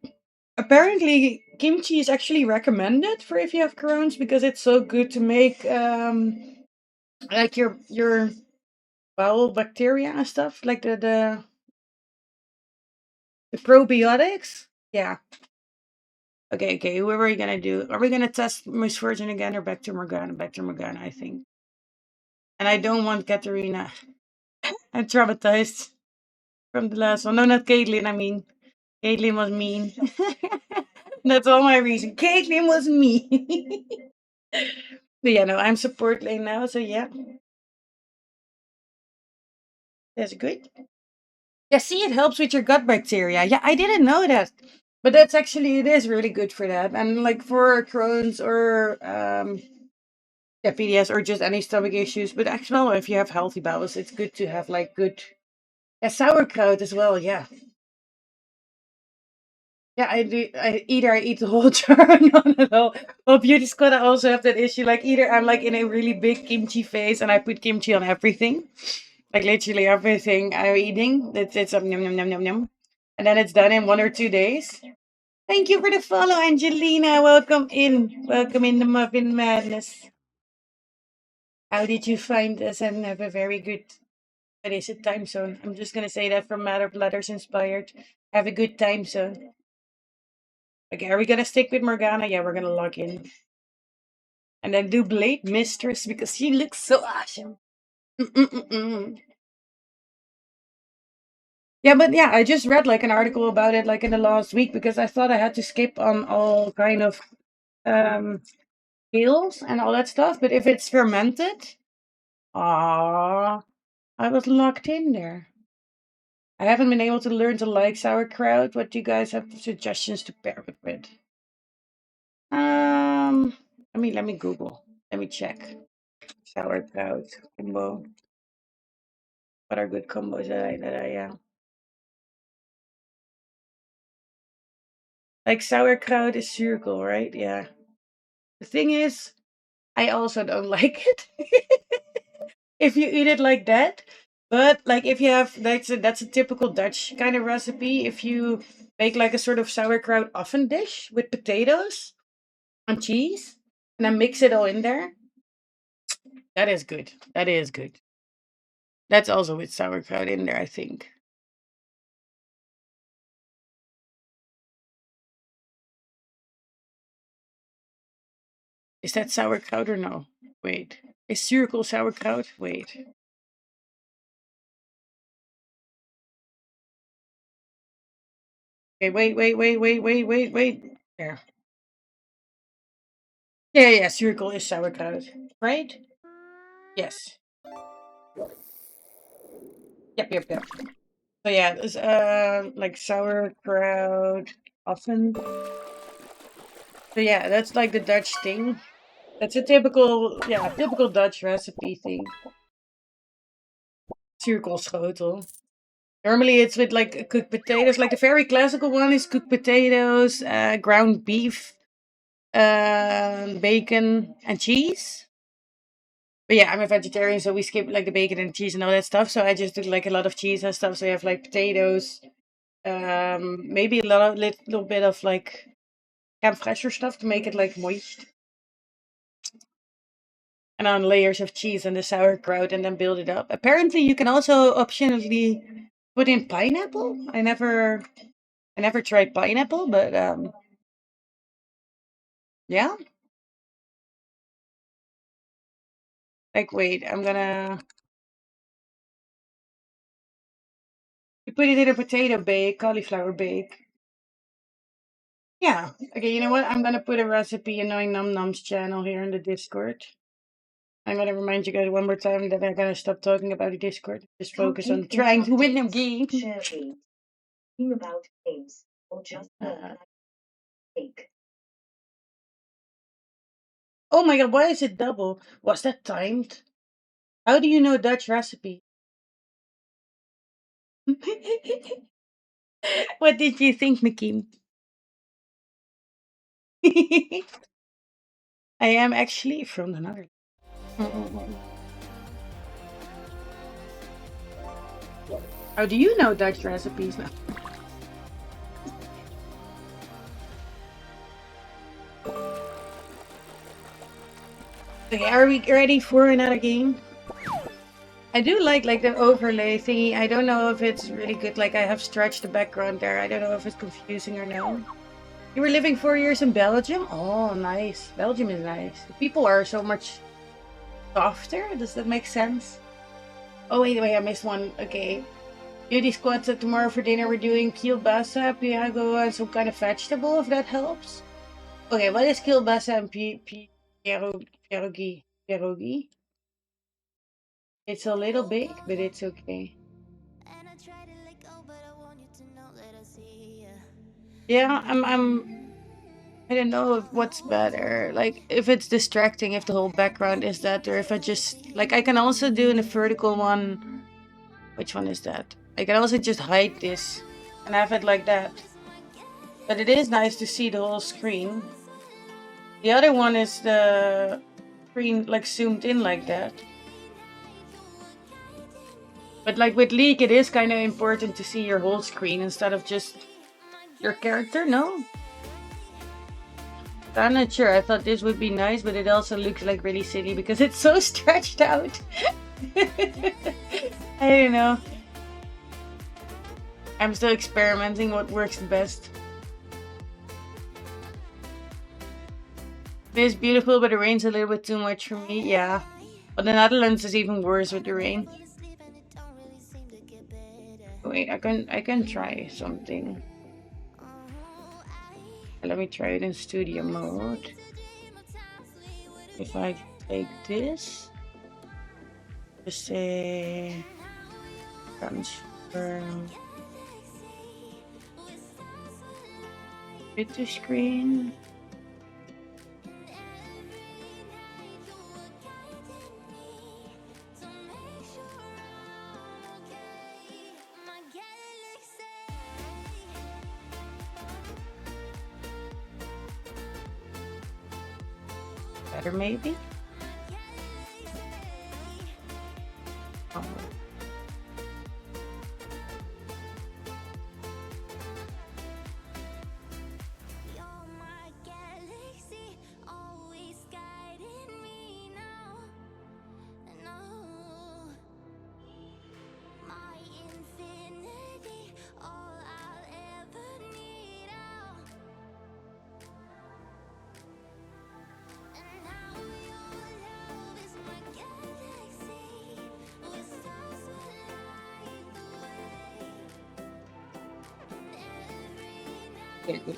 apparently kimchi is actually recommended for if you have Crohn's because it's so good to make like your bowel bacteria and stuff like the probiotics. Yeah. Okay. What are we gonna do? Are we gonna test Miss Virgin again or back to Morgana? Back to Morgana, I think. And I don't want Katarina. I'm traumatized from the last one. No, not Caitlyn. I mean, Caitlyn was mean. That's all my reason. Caitlyn was mean. But yeah, no, I'm support lane now, so yeah. That's good. Yeah, see, it helps with your gut bacteria. Yeah, I didn't know that. But that's actually, it is really good for that. And like for Crohn's or yeah, PDS or just any stomach issues. But actually, well, if you have healthy bowels, it's good to have like good sauerkraut as well. Yeah. Yeah, I do. Either I eat the whole jar or not at all. Well, Beauty Squad, I also have that issue. Like, either I'm like in a really big kimchi phase and I put kimchi on everything. Like, literally everything I'm eating. It's yum, yum, yum, yum, yum. And then it's done in 1 or 2 days. Thank you for the follow, Angelina. Welcome in. Welcome in the Muffin Madness. How did you find us and have a very good, what is it, time zone? I'm just gonna say that from Matter of Letters inspired. Have a good time zone. Okay, are we gonna stick with Morgana? Yeah, we're gonna log in. And then do Blade Mistress because she looks so awesome. Mm-mm-mm-mm. Yeah, but yeah, I just read like an article about it like in the last week because I thought I had to skip on all kind of um pills and all that stuff. But if it's fermented, ah, I was locked in there. I haven't been able to learn to like sauerkraut. What do you guys have suggestions to pair it with? Um, let me Google. Let me check. Sauerkraut combo. What are good combos that I like sauerkraut is circle, right? Yeah. The thing is, I also don't like it if you eat it like that. But like if you have that's a typical Dutch kind of recipe. If you make like a sort of sauerkraut oven dish with potatoes and cheese and then mix it all in there, that is good. That is good. That's also with sauerkraut in there, I think. Is that sauerkraut or no? Wait. Is circle sauerkraut? Wait. Okay, wait. There. Yeah, circle is sauerkraut. Right? Yes. Yep. So yeah, there's like sauerkraut often. So yeah, that's like the Dutch thing. That's a typical Dutch recipe thing. Cirkelschotel. Normally it's with like cooked potatoes. Like the very classical one is cooked potatoes, ground beef, bacon and cheese. But yeah, I'm a vegetarian, so we skip like the bacon and cheese and all that stuff. So I just do like a lot of cheese and stuff. So you have like potatoes, maybe little bit of like crème fraîche or stuff to make it like moist. And on layers of cheese and the sauerkraut and then build it up. Apparently you can also optionally put in pineapple. I never tried pineapple, but yeah. Like wait, I'm gonna you put it in a potato bake, cauliflower bake. Yeah. Okay, you know what? I'm gonna put a recipe in Knowing Num Num's channel here in the Discord. I'm gonna remind you guys one more time that I'm gonna stop talking about the Discord. Just focus on trying to win them games. About games or just oh my god, why is it double? Was that timed? How do you know Dutch recipe? What did you think, Nakim? I am actually from the Netherlands. How do you know Dutch recipes now? Okay, are we ready for another game? I do like the overlay thingy. I don't know if it's really good. Like I have stretched the background there. I don't know if it's confusing or no. You were living 4 years in Belgium? Oh, nice. Belgium is nice. The people are so much softer. Does that make sense? Oh, wait, I missed one. Okay. Beauty Squad said tomorrow for dinner we're doing kielbasa, piago, and some kind of vegetable, if that helps. Okay, what is kielbasa and pierogi? Pierogi? It's a little big, but it's okay. Yeah, I don't know if what's better. Like if it's distracting if the whole background is that, or if I just like I can also do in a vertical one. Which one is that? I can also just hide this and have it like that. But it is nice to see the whole screen. The other one is the screen like zoomed in like that. But like with League, it is kind of important to see your whole screen instead of just your character, no? I'm not sure. I thought this would be nice, but it also looks like really silly because it's so stretched out. I don't know. I'm still experimenting what works the best. It is beautiful, but the rain's a little bit too much for me. Yeah. But the Netherlands is even worse with the rain. Wait, I can try something. Let me try it in studio mode. If I take this, just say transfer it to screen. Better maybe? Oh.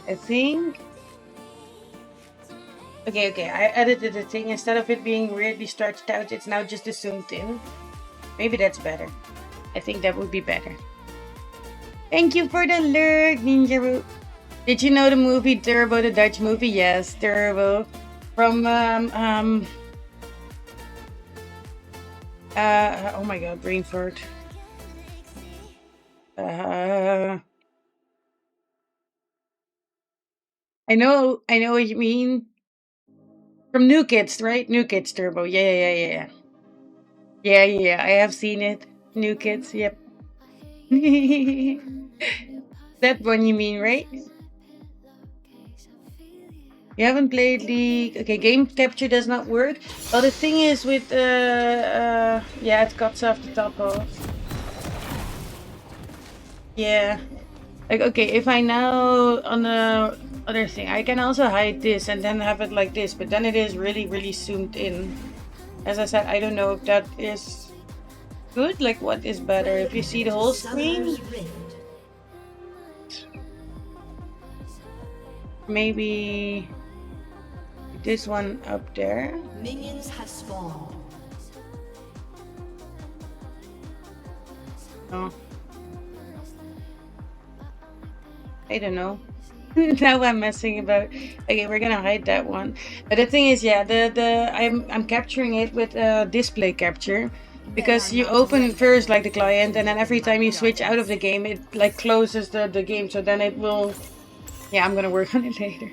I think. Okay, I edited the thing. Instead of it being weirdly stretched out, it's now just zoomed in. Maybe that's better. I think that would be better. Thank you for the lurk, Ninja Root. Did you know the movie Turbo, the Dutch movie? Yes, Turbo. From, oh my god, brain fart. I know what you mean. From New Kids, right? New Kids Turbo. Yeah. Yeah. I have seen it. New Kids, yep. That one you mean, right? You haven't played League. Okay, game capture does not work. Well, the thing is with, yeah, it cuts off the top off. Yeah. Like, okay, if I now, on the other thing, I can also hide this and then have it like this, but then it is really, really zoomed in. As I said, I don't know if that is good. Like, what is better? If you see the whole screen? Maybe this one up there. Minions have spawned. Oh. I don't know. Now I'm messing about. Okay, we're gonna hide that one. But the thing is, yeah, I'm capturing it with display capture, because you open first like the client, and then every time you switch out of the game, it like closes the game. So then it will. Yeah, I'm gonna work on it later.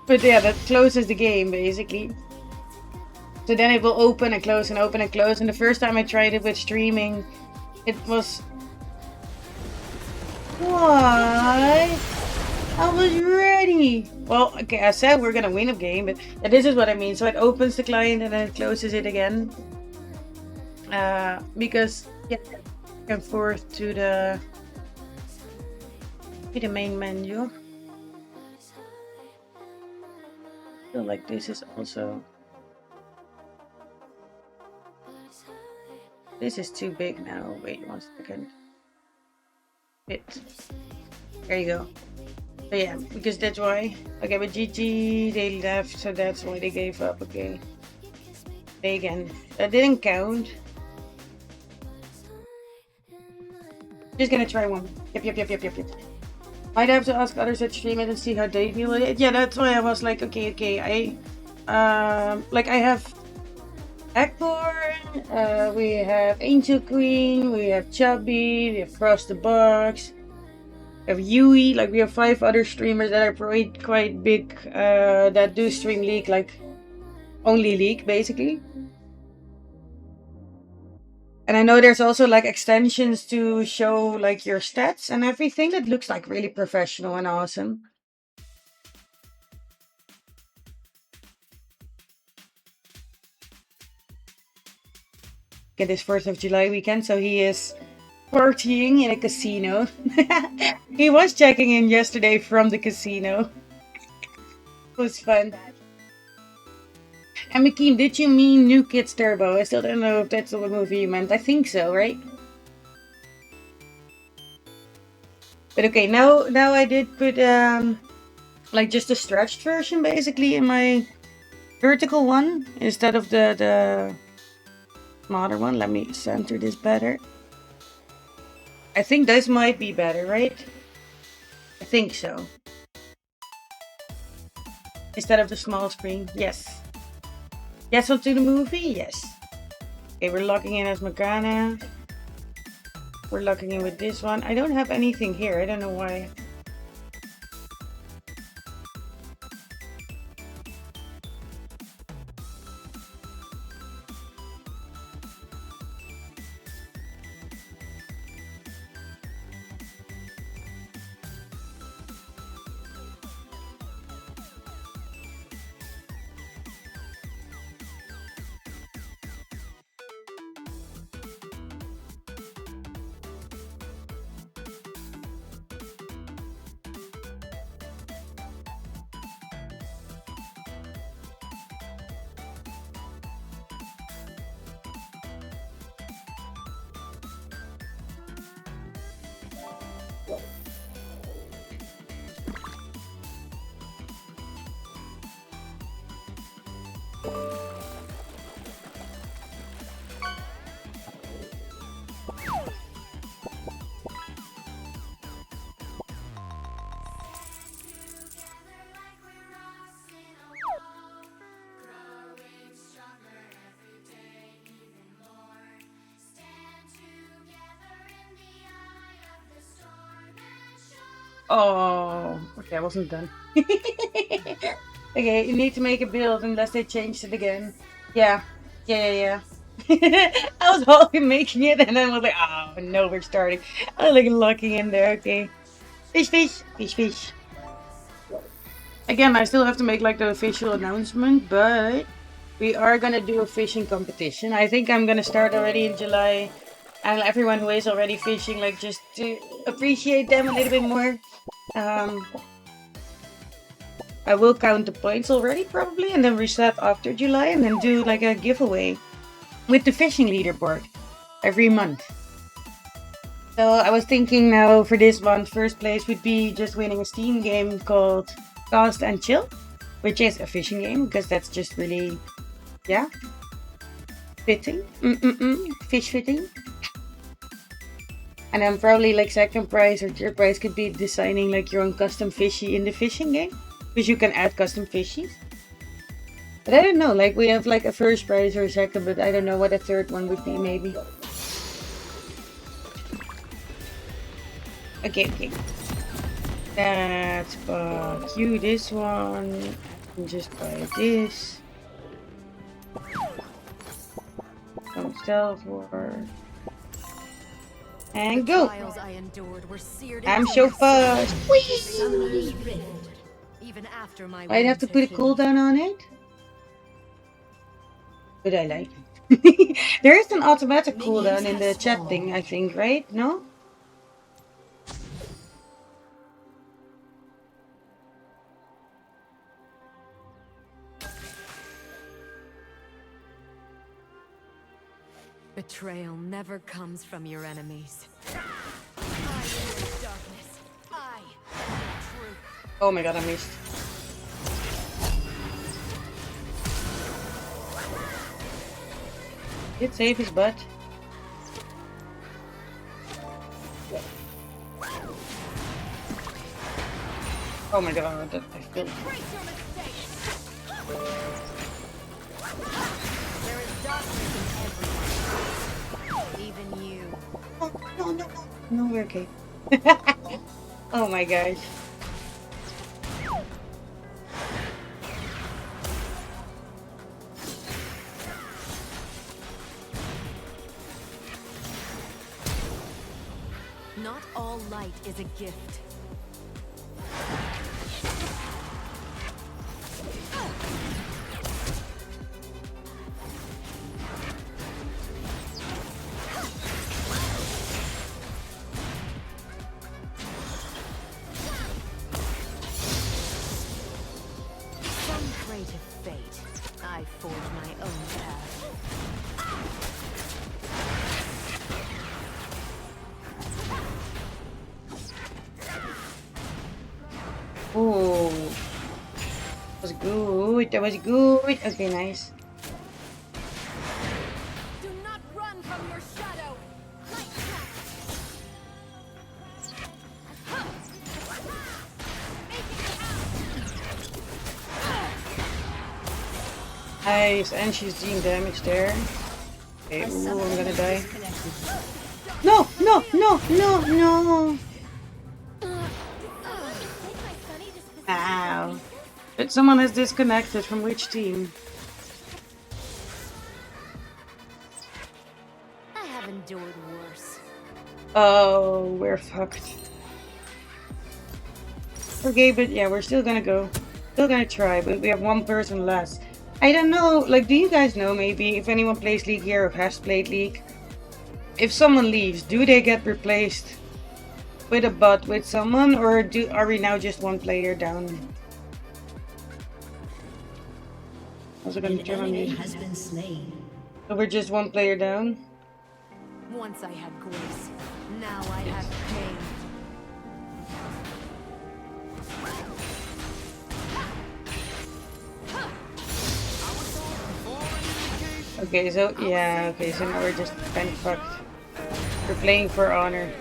But yeah, that closes the game basically. So then it will open and close and open and close. And the first time I tried it with streaming, it was. Why? I was ready. Well, okay, I said we're gonna win a game, but this is what I mean. So it opens the client and then it closes it again. Because yeah, back and forth to the main menu. I feel like this is also. This is too big now. Wait 1 second. Bit. There you go. So yeah, because that's why. Okay, but GG, they left, so that's why they gave up. Okay. Again. That didn't count. Just gonna try one. Yep. I'd have to ask others that stream it and see how they feel it. Yeah, that's why I was like, okay. Like I have Acorn, we have Angel Queen, we have Chubby, we have Cross the Box, we have Yui. Like we have 5 other streamers that are quite big, that do stream League, like only League basically. And I know there's also like extensions to show like your stats and everything that looks like really professional and awesome. get his 4th of July weekend, so he is partying in a casino. He was checking in yesterday from the casino. It was fun. And Mikim, did you mean New Kids Turbo? I still don't know if that's the movie you meant. I think so, right? But okay, now I did put like just a stretched version basically in my vertical one instead of the smaller one. Let me center this better. I think this might be better, right? I think so. Instead of the small screen, yes. Yes, onto the movie, yes. Okay, we're logging in as Morgana. We're logging in with this one. I don't have anything here. I don't know why. Oh, okay, I wasn't done. Okay, you need to make a build unless they changed it again. Yeah. I was already making it and then I was like, oh no, we're starting. I was like locking in there, okay. Fish. Again, I still have to make like the official announcement, but we are gonna do a fishing competition. I think I'm gonna start already in July. And everyone who is already fishing, like just to appreciate them a little bit more. I will count the points already probably and then reset after July and then do like a giveaway with the fishing leaderboard every month. So I was thinking now for this month, first place would be just winning a Steam game called Cast and Chill, which is a fishing game because that's just really, yeah, fitting. Fish fitting. And then probably like second prize or third prize could be designing like your own custom fishy in the fishing game. Because you can add custom fishies. But I don't know, like we have like a first prize or a second, but I don't know what a third one would be maybe. Okay. Let's buy you this one. And just buy this. Some stealth war. And go! I'm so fast! Whee! I'd have to put a cooldown on it. But I like it. There is an automatic cooldown in the chat thing, I think, right? No? Betrayal never comes from your enemies. I am the darkness. I am the truth. Oh my god, I missed. Did save his butt. Oh my god, that I feel. There is darkness in everyone. Even you. Oh, no, we're okay. Oh my gosh. Not all light is a gift. prey to fate. I forge my own path. Oh, that was good. That was good. Okay, nice. Do not run from your shadow. Nice, and she's doing damage there. Okay, ooh, I'm gonna die. No, no, no, no, no. Ow. But someone is disconnected from which team? I have endured worse. Oh, we're fucked. Okay, but yeah, we're still gonna go. Still gonna try, but we have one person less. I don't know, like, do you guys know maybe if anyone plays League here or has played League? If someone leaves, do they get replaced with a bot with someone, or are we now just one player down? Also gonna turn on you. Has been slain. So we're just one player down? Once I had grace, now I have pain. Okay, so yeah, okay, so now we're just kind of fucked. We're playing for honor.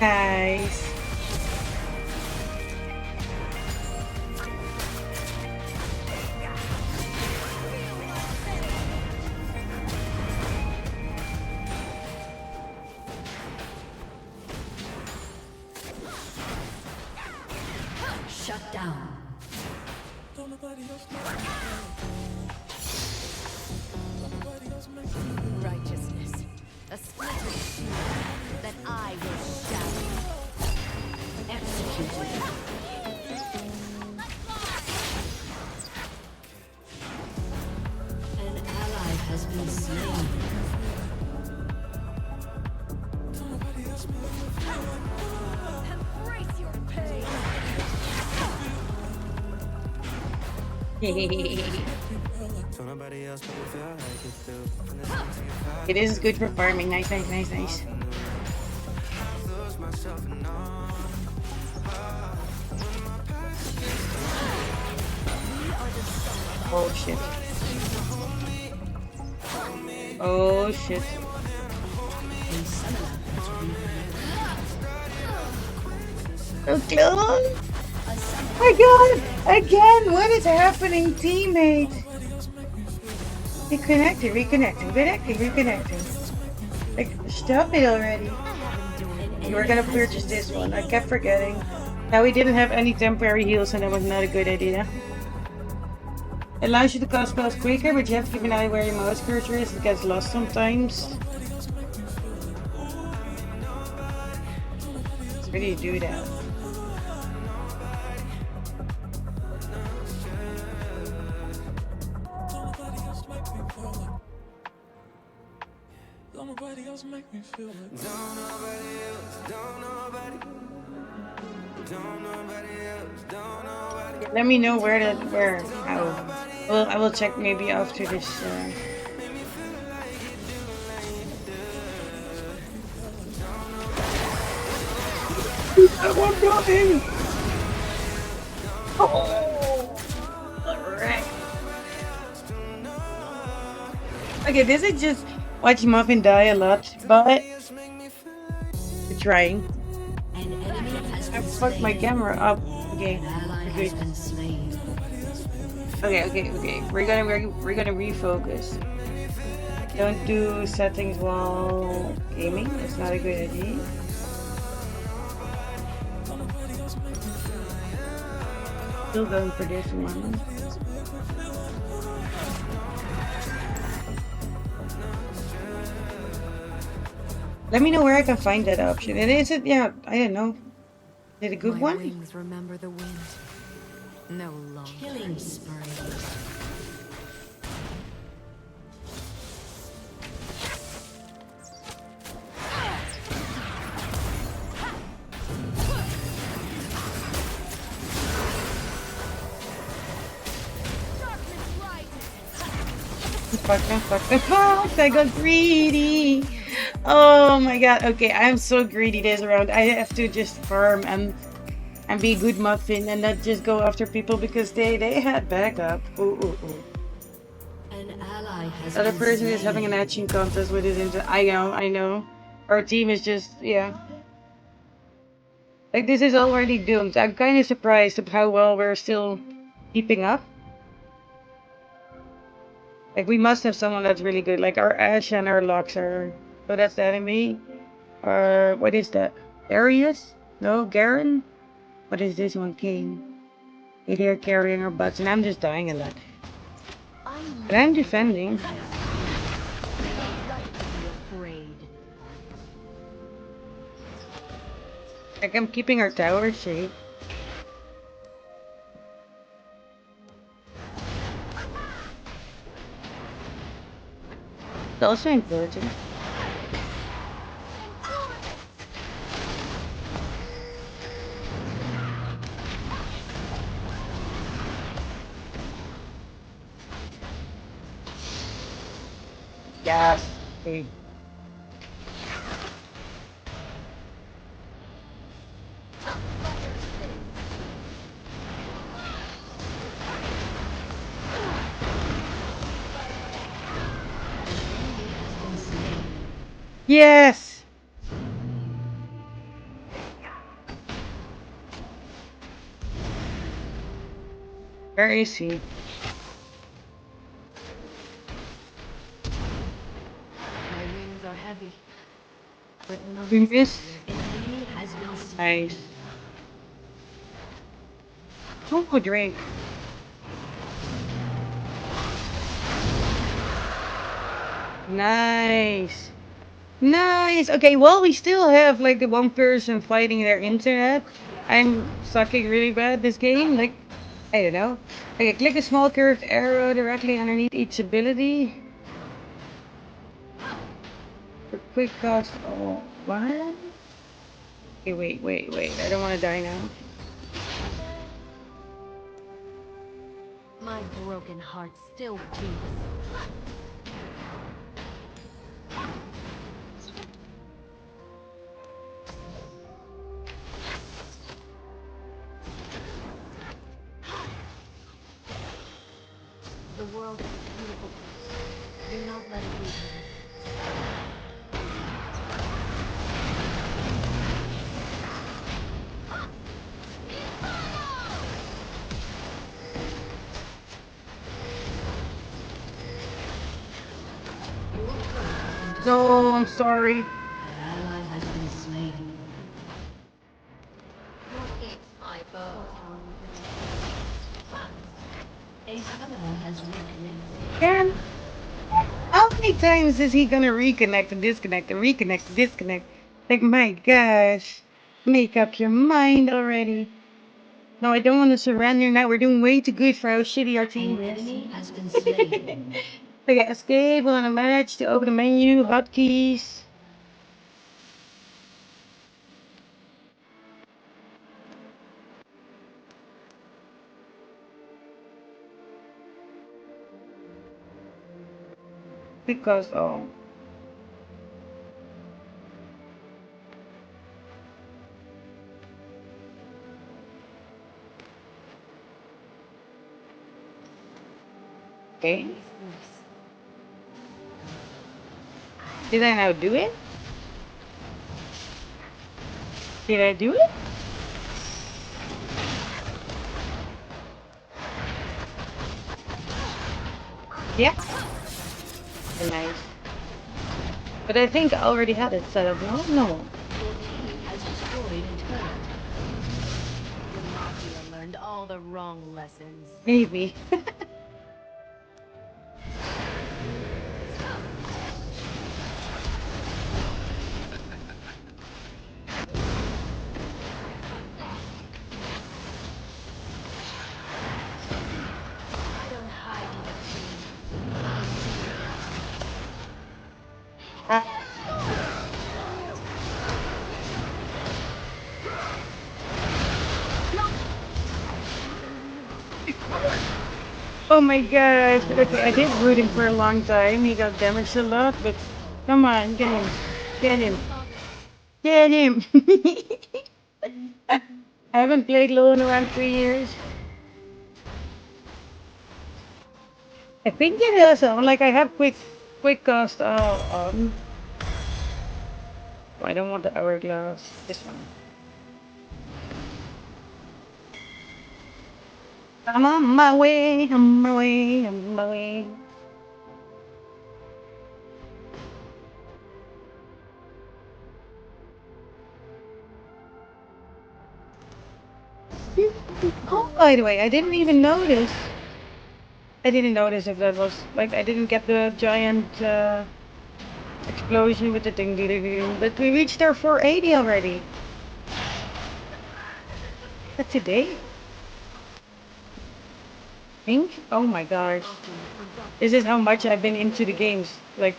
Nice. Shut down. Righteousness. A splintered shield that I will shatter. Executed. An ally has been slain. Embrace your pain. It is good for farming. Nice, nice, nice, nice. Oh shit. Oh shit. So close. My god! Again! What is happening, teammate? Reconnecting, reconnecting. Like, stop it already. You were gonna purchase this one. I kept forgetting. Now we didn't have any temporary heals and that was not a good idea. It allows you to cast spells quicker, but you have to keep an eye where your mouse cursor is. It gets lost sometimes. So how do you do that? Let me know how. Well, I will check maybe after this. One going. Oh, alright. Okay, this is just watch Muffin die a lot, but we're trying. I fucked my camera up. Okay. Okay. We're gonna refocus. Don't do settings while gaming. It's not a good idea. Still going for this one. Let me know where I can find that option. And is it? Yeah, I don't know. Is it a good one? Wings remember the wind. No longer. Killing spree. Fuck, I got greedy. Oh my god. Okay, I'm so greedy this round. I have to just farm and be a good muffin and not just go after people because they had backup. Ooh. An ally has The other been person is slain. having an etching contest with his I know. Our team is just, yeah. Like, this is already doomed. I'm kind of surprised of how well we're still keeping up. Like, we must have someone that's really good. Like, our Ash and our Lux are... Oh, that's the enemy. Or, what is that? Arius? No, Garen? What is this one? Kane. You're here carrying our butts, and I'm just dying a lot. But I'm defending. Like, I'm keeping our tower shape. It's also important. Yes. Okay. Yes. Where is he? My wings are heavy. But We missed. enemy has been slain. Nice. Oh, Drake. Nice. Nice. Okay, well, we still have like the one person fighting their internet. I'm sucking really bad at this game. Like, I don't know. Okay, click a small curved arrow directly underneath each ability. For quick cost. Oh, what? Okay, wait. I don't want to die now. My broken heart still beats. The world is a beautiful place. Do not let it leave you. No, I'm sorry. Ally has been slain. My bow. A summoner has reconnected. Karen, how many times is he gonna reconnect and disconnect and reconnect and disconnect? Like, my gosh. Make up your mind already. No, I don't want to surrender now. We're doing way too good for how shitty our team An is. enemy has been slain. Okay, escape on a match to open the menu, hotkeys. Because, oh. Okay. Did I now do it? Did I do it? Yeah. Nice. But I think I already had it set up. No? No. Your team has destroyed a turret. The Mafia learned all the wrong lessons. Maybe. I don't hide in the pain. Oh my gosh. Okay, I did root him for a long time. He got damaged a lot, but come on, get him. Get him. Get him. I haven't played LoL in around 3 years. I think it is like I have quick cast on. I don't want the hourglass. This one. I'm on my way, on my way, on my way. Oh, by the way, I didn't even notice. I didn't notice if that was like I didn't get the giant explosion with the ding ding ding ding. But we reached our 480 already. That's today. Think? Oh my gosh. This is how much I've been into the games like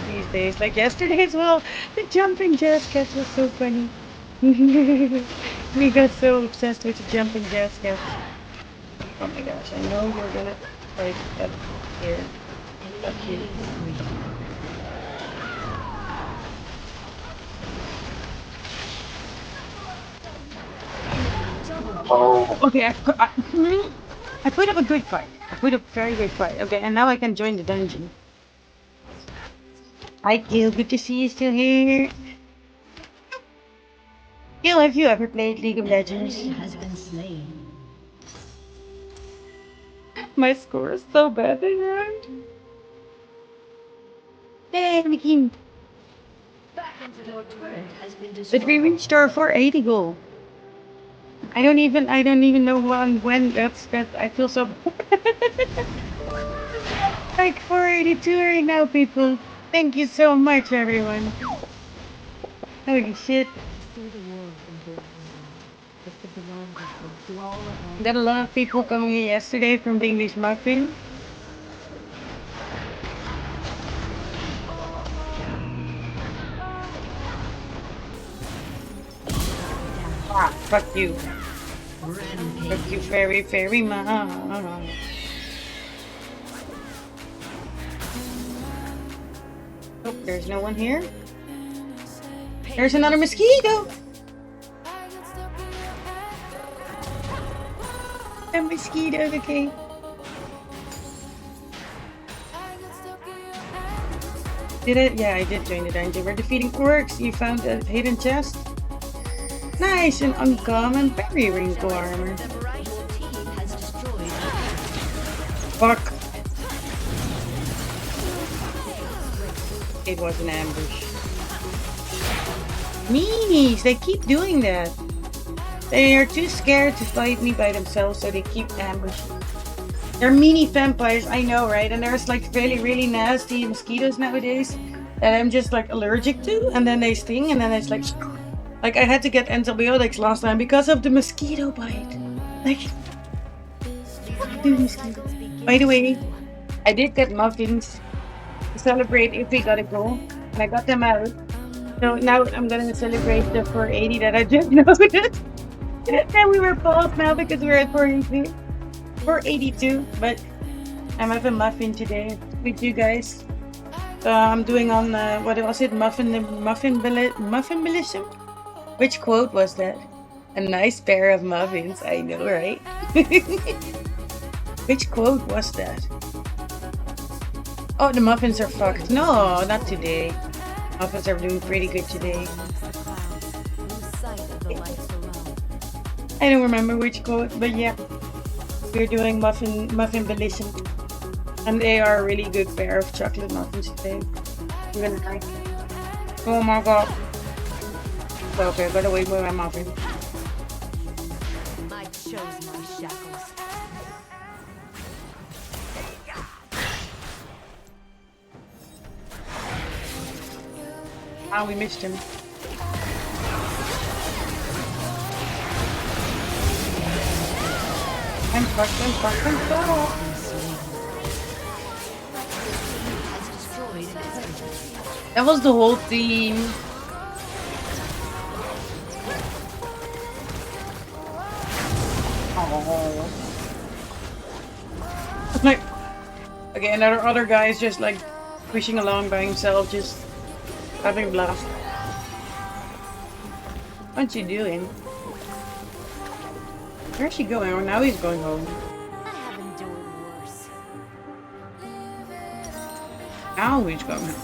these days. Like yesterday as well. The jumping jazz cats was so funny. We got so obsessed with the jumping jazz cats. Oh my gosh, I know you're gonna like up here. Up here. Oh, okay. I put up a good fight. I put up a very good fight. Okay, and now I can join the dungeon. Hi, Gil. Good to see you still here. Gil, have you ever played League of Legends? Has been slain. My score is so bad this round. Hey, Mickey. Your turret has been But we destroyed. reached our 480 goal. I don't even know when that I feel so like 482 right now, people. Thank you so much, everyone. Holy shit. Got a lot of people coming here yesterday from the English Muffin. Ah, fuck you. Fuck you very, very much. Oh, there's no one here. There's another mosquito. A mosquito, okay. Did it? Yeah, I did join the dungeon. We're defeating orcs. You found a hidden chest. Nice, an uncommon berry wrinkle armor. Fuck. It was an ambush. Meanies, they keep doing that. They are too scared to fight me by themselves, so they keep ambushing. They're mini vampires, I know, right? And there's like really, really nasty mosquitoes nowadays that I'm just like allergic to, and then they sting, and then it's like I had to get antibiotics last time because of the mosquito bite. Like, by the way, I did get muffins to celebrate if we got a goal, and I got them out. So now I'm gonna celebrate the 480 that I just noted. And we were both now because we're at 482. 482, but I'm having muffin today with you guys. I'm doing on what was it? Muffinbilism? Which quote was that? A nice pair of muffins. I know, right? Which quote was that? Oh, the muffins are fucked. No, not today. Muffins are doing pretty good today. I don't remember which quote, but yeah. We're doing muffinbilism. And they are a really good pair of chocolate muffins today. I'm gonna try. Oh my god. Okay, I gotta wait for my muffin. I chose my shackles. Ah, we missed him. I'm fucked. That was the whole team. Oh. Like, okay, another other guy is just like pushing along by himself, just having a blast. What's he doing? Where's she going? Oh, now he's going home. I have endured worse. Now he's going home.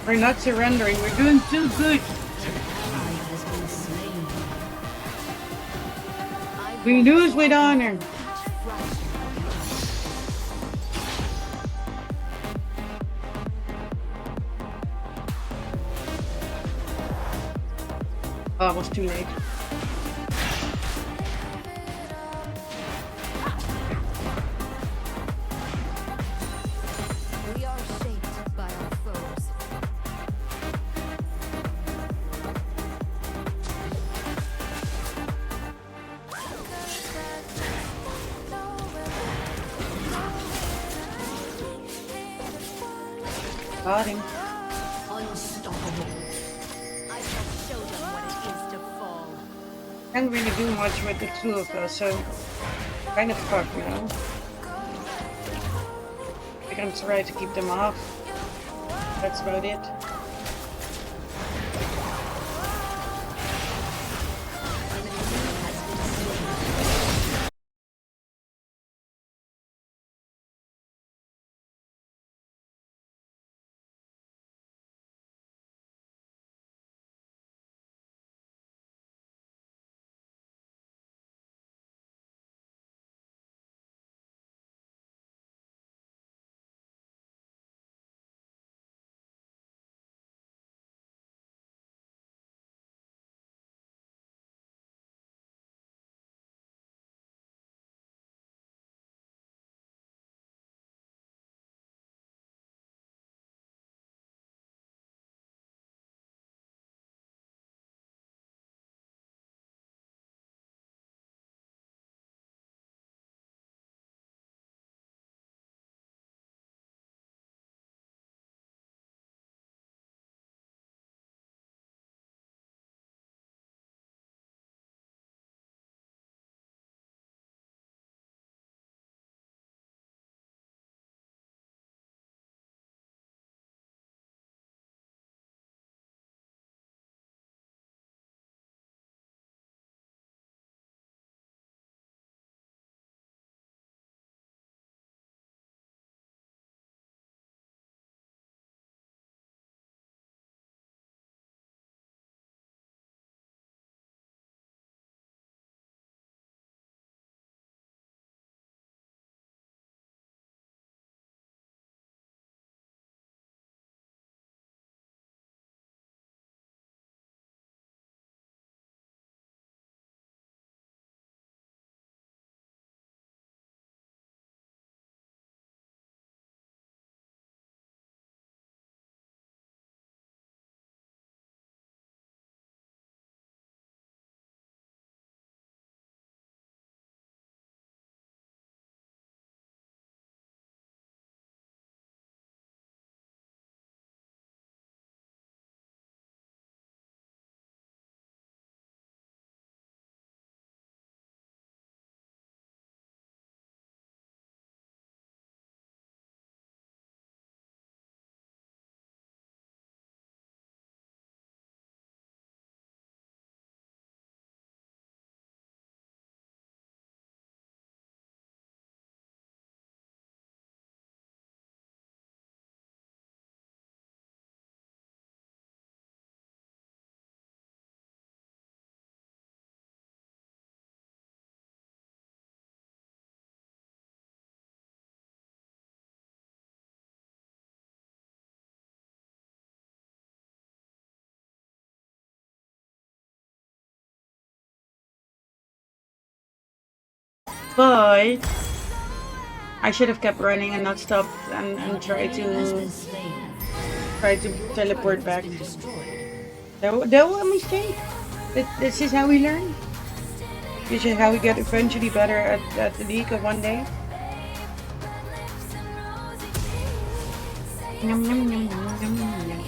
We're not surrendering. We're doing too good. We lose with honor. Oh, it was too late. We are shaped by our foes. Got him. Unstoppable. I shall show them what it is to fall. Can't really do much with the two of us, so kind of fucked now. I can try to keep them off. That's about it. But I should have kept running and not stopped and try to teleport back. That was a mistake. This is how we learn. This is how we get eventually better at the league of one day. Yum, yum, yum, yum, yum, yum.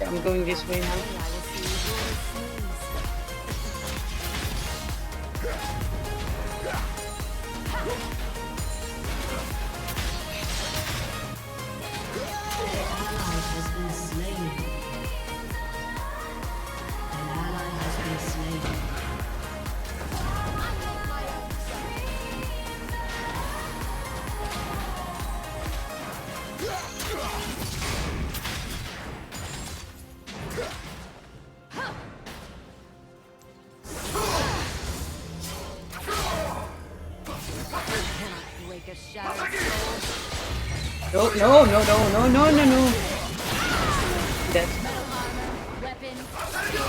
I'm going this way now. No, no, no, no, no, no, no, no. Dead.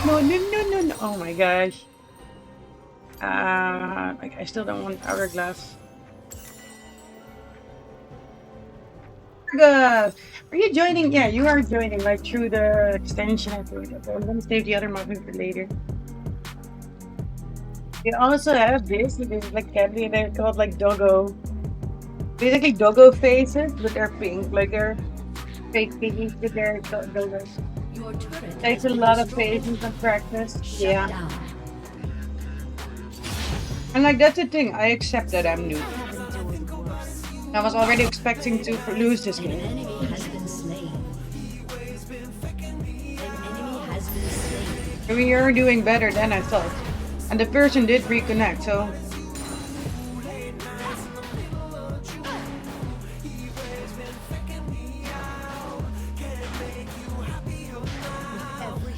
No, no, no, no, no. Oh my gosh. I still don't want hourglass. Are you joining? Yeah, you are joining like through the extension. I think. Okay, I'm gonna save the other muffin for later. They also have this. This is like candy, and they're called like doggo. Basically doggo faces, but they're pink, like they're fake piggies, but they're doggos. Takes a lot of patience and practice. Yeah. And like that's the thing, I accept that I'm new. I was already expecting to lose this game. We are doing better than I thought. And the person did reconnect, so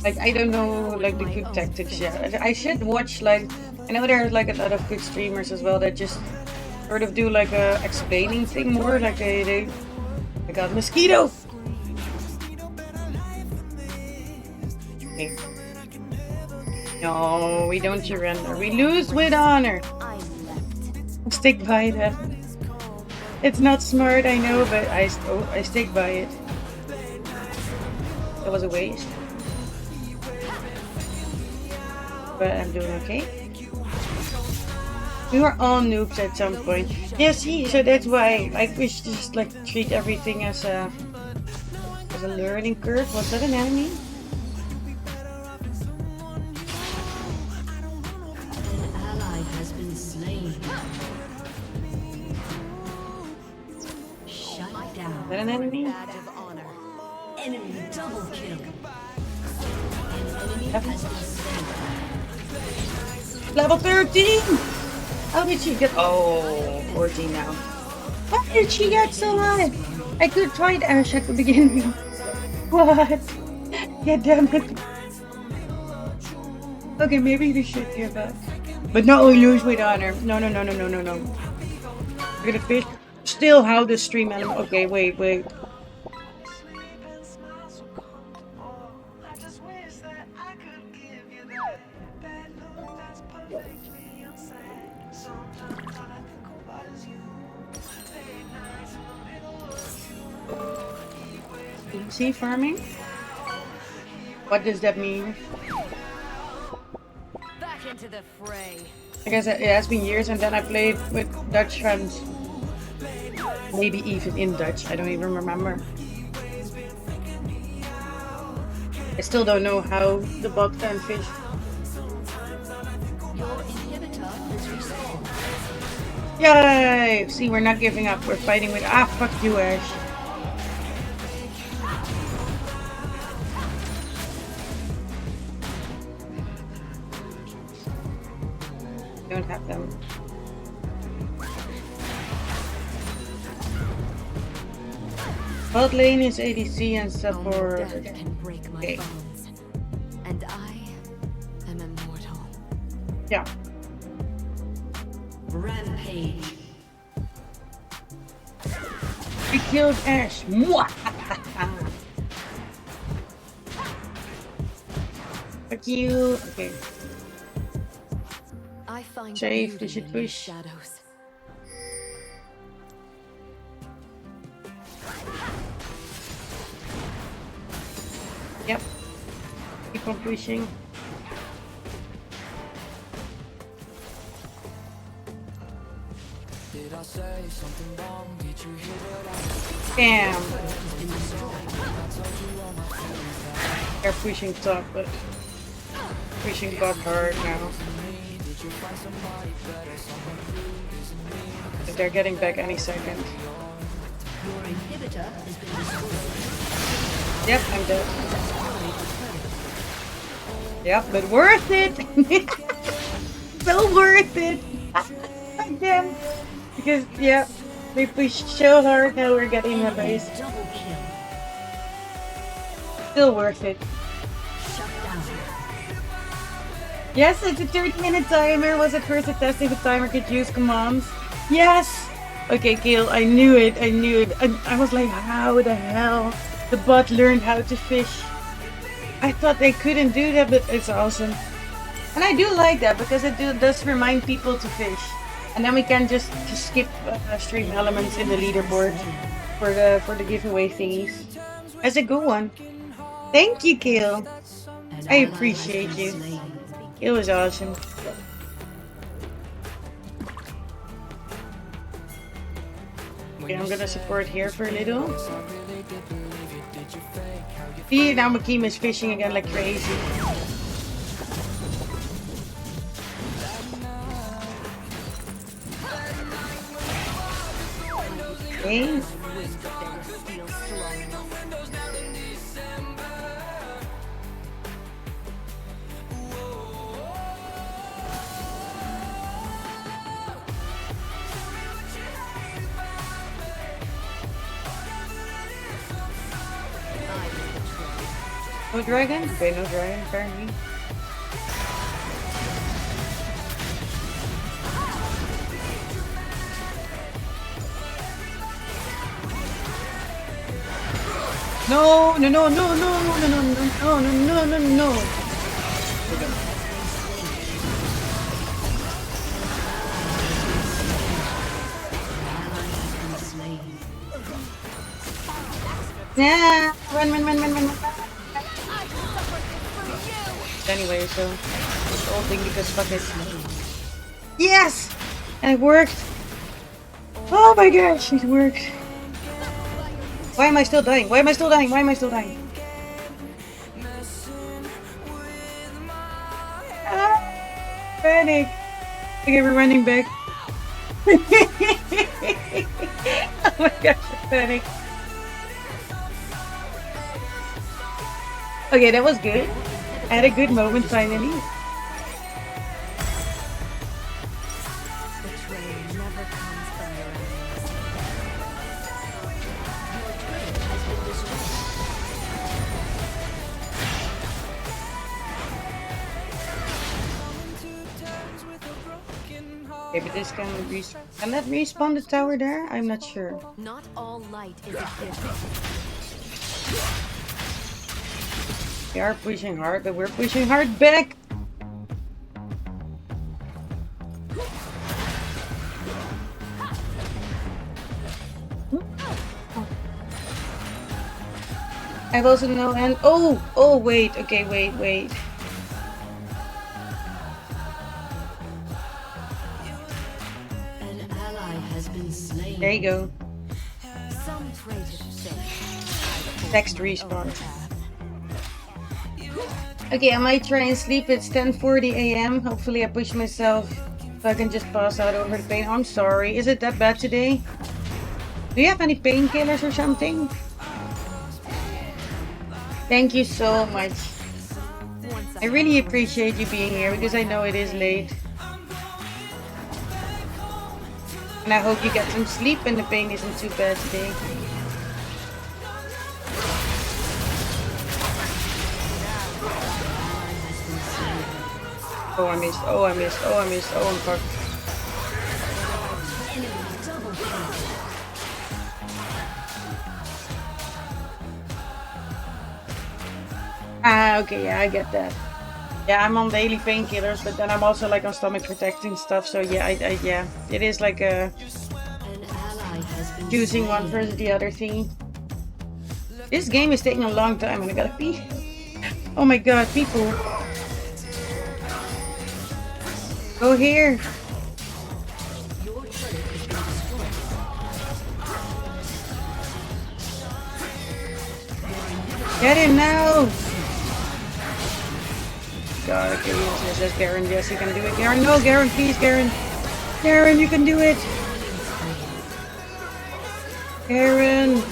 like I don't know like the good tactics yet. I should watch like I know there's like a lot of good streamers as well that just sort of do like a explaining thing more like they I got mosquito. Okay. No, we don't surrender. We lose with honor. Stick by that. It's not smart, I know, but I stick by it. That was a waste. But I'm doing okay. We were all noobs at some point. Yeah, see, so that's why we should just like treat everything as a learning curve. Was that an enemy? Is that an enemy? Enemy double kill. Level 13! How did she get? Oh, 14 now. How did she get so high? I could find Ash at the beginning. What? Yeah, damn it. Okay, maybe we should give up. But no, we lose with honor. No, no, no, no, no, no, no. We're gonna fish. Still how the stream element. Okay, wait, wait. Sea farming? What does that mean? Back into the fray. I guess it has been years, and then I played with Dutch friends. Maybe even in Dutch, I don't even remember. I still don't know how the bug can fish. Your inhibitor is restored. Yay! See, we're not giving up. We're fighting with. Ah, fuck you, Ash. Don't have them. Bot lane is ADC and support. Can break my bones, and I am immortal. Yeah. Rampage. We killed Ash. Mwah! Fuck you. Okay. I find Safe, we beauty should in these push. shadows. Yep. Keep on pushing. Damn. They're pushing top, but pushing got hard now. But they're getting back any second. Yep, I'm dead. Yep, but worth it! So worth it! Again! Because, yeah, we pushed so hard, now we're getting the base. Still worth it. Yes, it's a 30-minute timer. Was it first a testing the timer could use commands? Yes! Okay, Kill, I knew it, I knew it. And I was like, how the hell? The bot learned how to fish. I thought they couldn't do that, but it's awesome. And I do like that, because it does remind people to fish. And then we can just skip stream elements in the leaderboard for the giveaway thingies. As a good one. Thank you, Kill. I appreciate you. It was awesome. Okay, I'm gonna support here for a little. See, now Makeem is fishing again like crazy. Okay. No dragon? Okay, no dragon apparently. No, no, no, no, no, no, no, no, no, no, no, no. Okay. Yeah, run, run, run, run, run, run. Anyway, so this whole thing because fuck it. Yes! And it worked! Oh my gosh, it worked. Why am I still dying? Why am I still dying? Why am I still dying? Ah, panic! Okay, we're running back. Oh my gosh, panic. Okay, that was good. I had a good moment finally. Okay, but this can that respawn the tower there? I'm not sure. Not all light is a gift. We are pushing hard, but we're pushing hard back. I've also no and oh wait, okay, wait. An ally has been slain. There you go. Some traitors say. Next respawn. Okay, I might try and sleep. It's 10:40 AM. Hopefully I push myself so I can just pass out over the pain. I'm sorry. Is it that bad today? Do you have any painkillers or something? Thank you so much. I really appreciate you being here because I know it is late. And I hope you get some sleep and the pain isn't too bad today. Oh, I missed. Oh, I missed. Oh, I missed. Oh, I'm fucked. Ah, okay, yeah, I get that. Yeah, I'm on daily painkillers, but then I'm also like on stomach protecting stuff. So yeah, yeah, it is like a choosing one versus the other thing. This game is taking a long time, and I gotta pee. Oh my god, people! Go here. Get him now! God, okay, yes, yes, Garen, yes, you can do it. Garen, no, Garen, please, Garen. Garen, you can do it. Garen.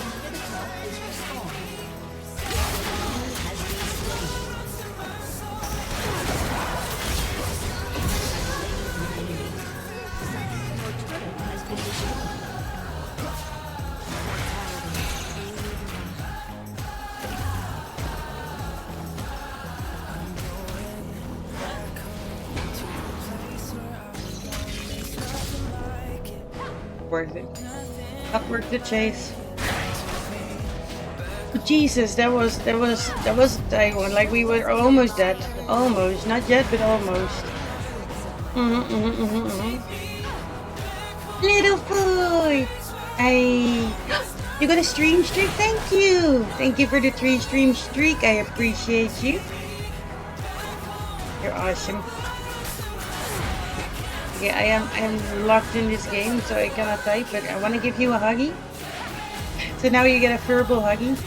Worth it. Not worth the chase. Jesus, that was a tight one. Like we were almost dead. Almost, not yet, but almost. Little boy, you got a stream streak. Thank you for the 3 stream streak. I appreciate you. You're awesome. Yeah, I am locked in this game, so I cannot type, but I want to give you a huggy. So now you get a verbal huggy.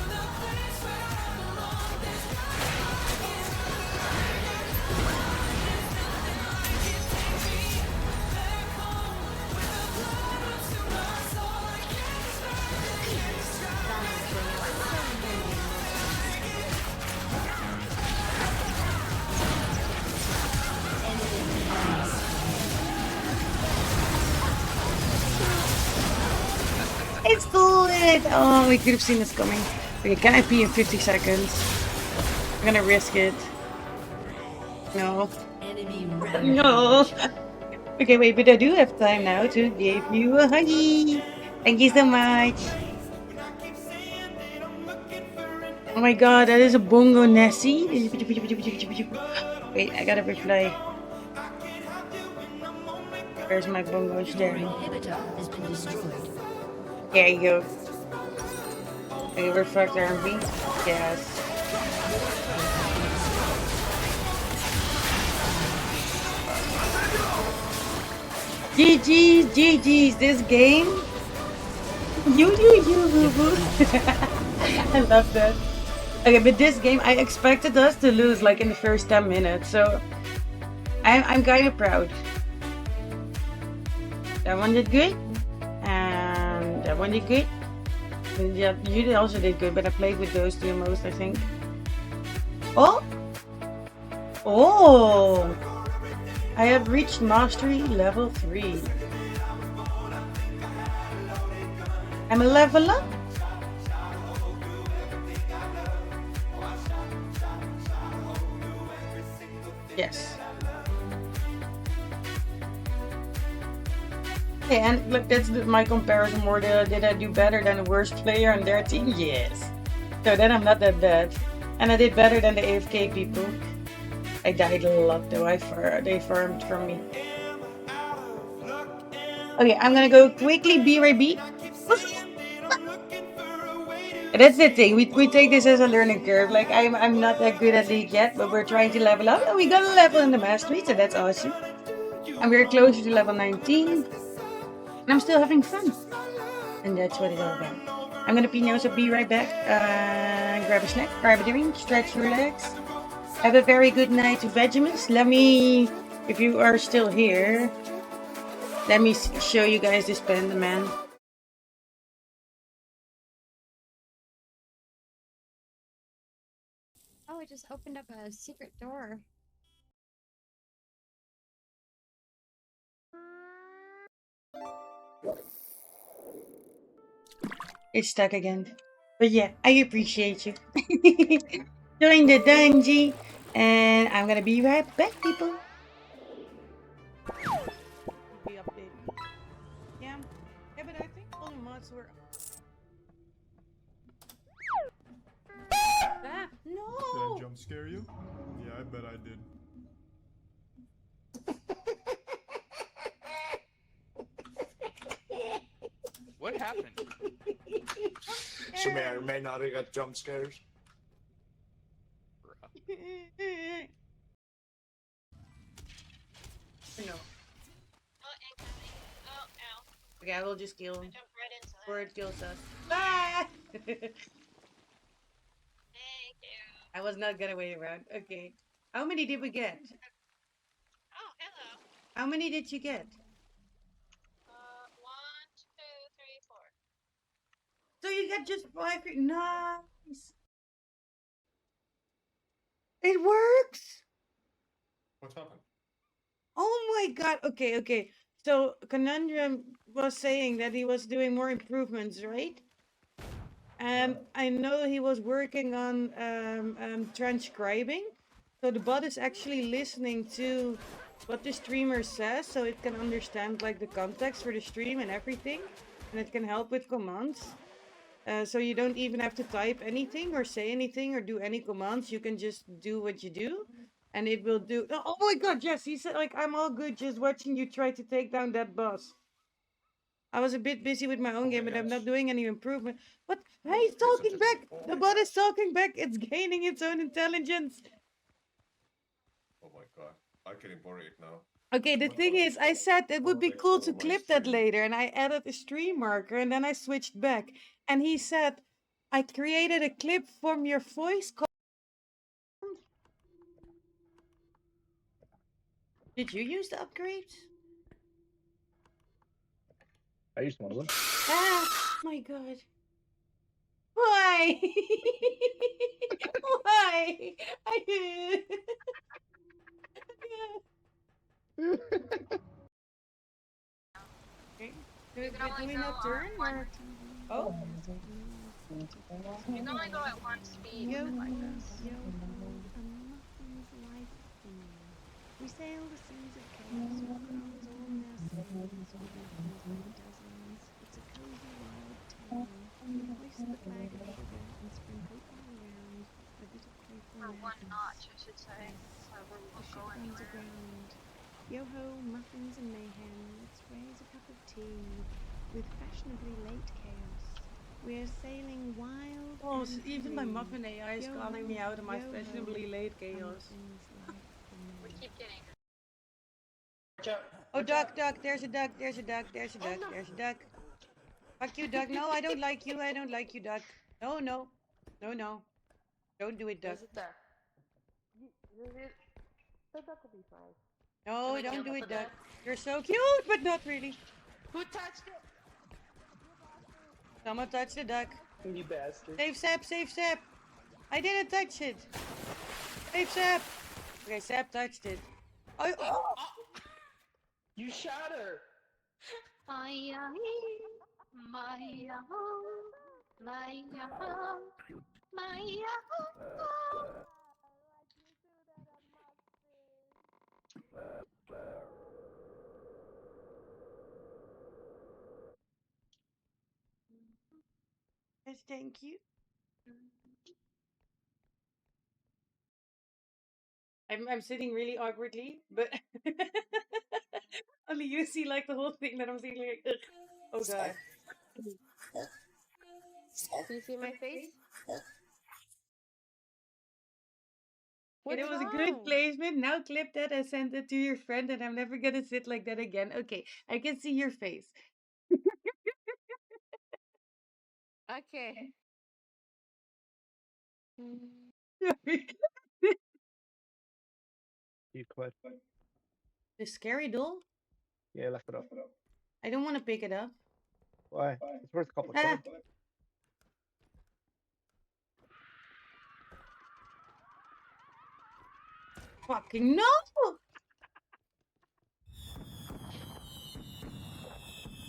It's bullet! Oh, we could have seen this coming. Okay, can I pee in 50 seconds? I'm gonna risk it. No. No. Okay, wait, but I do have time now to give you a huggy. Thank you so much. Oh my god, that is a bongo Nessie. Wait, I gotta reply. Where's my bongo staring? There you go. Okay, we're fucked, aren't we? Yes. GG's, this game. You, boo boo. I love that. Okay, but this game, I expected us to lose like in the first 10 minutes, so I'm kind of proud. That one did good, and that one did good. And yeah, you also did good, but I played with those two most, I think. Oh! Oh! I have reached mastery level 3. I'm a level up. Yes. Okay, and look, that's my comparison more. Did I do better than the worst player on their team? Yes. So then I'm not that bad. And I did better than the AFK people. I died a lot though. They farmed from me. Okay, I'm gonna go quickly BRB. That's the thing. We take this as a learning curve. Like I'm not that good at League yet, but we're trying to level up. And we got a level in the mastery, so that's awesome. And we're closer to level 19. And I'm still having fun. And that's what it's all about. I'm gonna pee now, so be right back. Grab a snack, grab a drink, stretch your legs. Have a very good night to Vegimus. Let me, if you are still here, let me show you guys this panda man. Oh, I just opened up a secret door. It's stuck again. But yeah, I appreciate you. Join the dungeon. And I'm gonna be right back, people. bet I did. What happened? She may or may not have got jump scares. No. Oh, incoming. Oh, ow. Okay, I will just kill him. I jumped right into that. Or it kills us. Ah! Thank you. I was not gonna wait around. Okay. How many did we get? Oh, hello. How many did you get? 1, 2, 3, 4. So you got just 5. Nice. It works. What happened? Oh my god. Okay, okay. So Conundrum was saying that he was doing more improvements, right? And I know he was working on transcribing. So the bot is actually listening to what the streamer says, so it can understand like the context for the stream and everything, and it can help with commands. So you don't even have to type anything or say anything or do any commands. You can just do what you do, and it will do. Oh my god, yes, he said like I'm all good just watching you try to take down that boss. I was a bit busy with my own game, but I'm not doing any improvement. But hey, he's talking back. The bot is talking back. It's gaining its own intelligence. Oh my god. I can worry it now. Okay, the thing is, I said it would be cool to clip that later, and I added a stream marker, and then I switched back. And he said, I created a clip from your voice call. Did you use the upgrades? I used one of them. Ah, my god. Why? Why? I Okay. Do we not turn or? Oh. You can only go at 1 speed like this. We sail the seas of chaos with crowns all in their sails, with weapons by dozens. It's a cozy wild tale. We hoist the flag of sugar and sprinkle all around a bit of playful Or 1 madness. notch, I should say. So we The won't ship go runs anywhere. aground. Yo-ho, muffins and mayhem. Let's raise a cup of tea with fashionably late chaos. We're sailing wild. Oh, and even my free. muffin AI is calling me out of my fashionably late chaos. We keep getting. Oh, duck, duck, there's a duck, there's a duck, there's a duck, there's a duck. Fuck you, duck. No, I don't like you, I don't like you, duck. No, no. No, no. Don't do it, duck. The duck will be fine. No, Can we don't kill do the it, duck. duck? You're so cute, but not really. Who touched it? Someone touched the duck. You bastard. Save Sap, save Sap. I didn't touch it. Save Sap. Okay, Sap touched it. Oh. You shot her. Maya, Maya, Maya, Maya. Yes, thank you. I'm sitting really awkwardly, but only you see like the whole thing that I'm seeing like, ugh. Oh god. Do you see my face? Okay, that was a good placement. Now clip that and send it to your friend, and I'm never gonna sit like that again. Okay, I can see your face. Okay. Sorry. You quit. The scary doll? Yeah, left it up. I don't want to pick it up. Why? It's worth a couple of Ah. quid. Fucking no!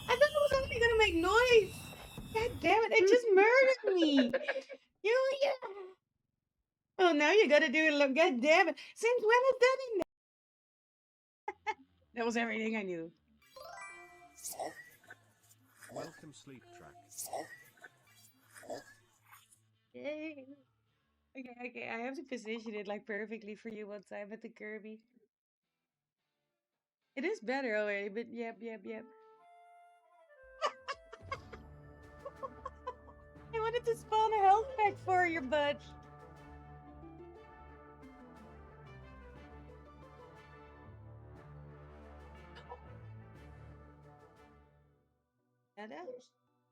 I thought it was only gonna make noise. God damn it! It just murdered me. Yeah. Oh, now you gotta do it. Look, god damn it! Since when is that in there? That was everything I knew. Welcome, Sleep Track. Yay! Okay, I have to position it like perfectly for you one time at the Kirby. It is better already, but yep. I wanted to spawn a health pack for your butt.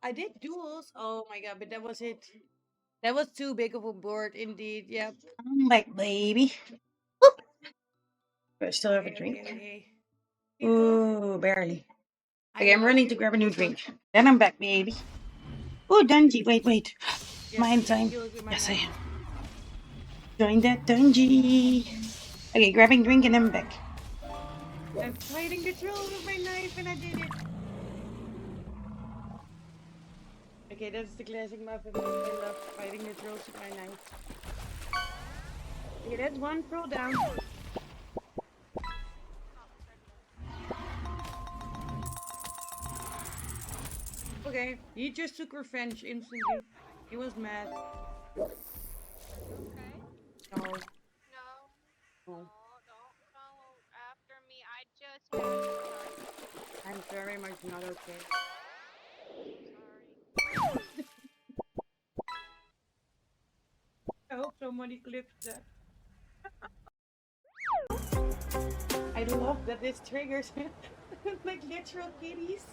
I did duels. Oh my god, but that was it. That was too big of a board indeed. Yep. I'm back, baby. Whoop. I still have a drink. Okay. Ooh, barely. Okay, I'm running to grab a new drink. Then I'm back, baby. Oh, Dungy. Wait. Mine time. Yes, I am. Join that Dungy. Okay, grabbing drink and I'm back. I'm fighting the troll with my knife and I did it. Okay, that's the classic muffin. I love fighting the trolls with my knife. Okay, that's one troll down. Okay, he just took revenge instantly. He was mad. Okay. No. No. No. Don't follow after me. I just had to. I'm very much not okay. Sorry. I hope somebody clips that. I love that this triggers like literal kitties.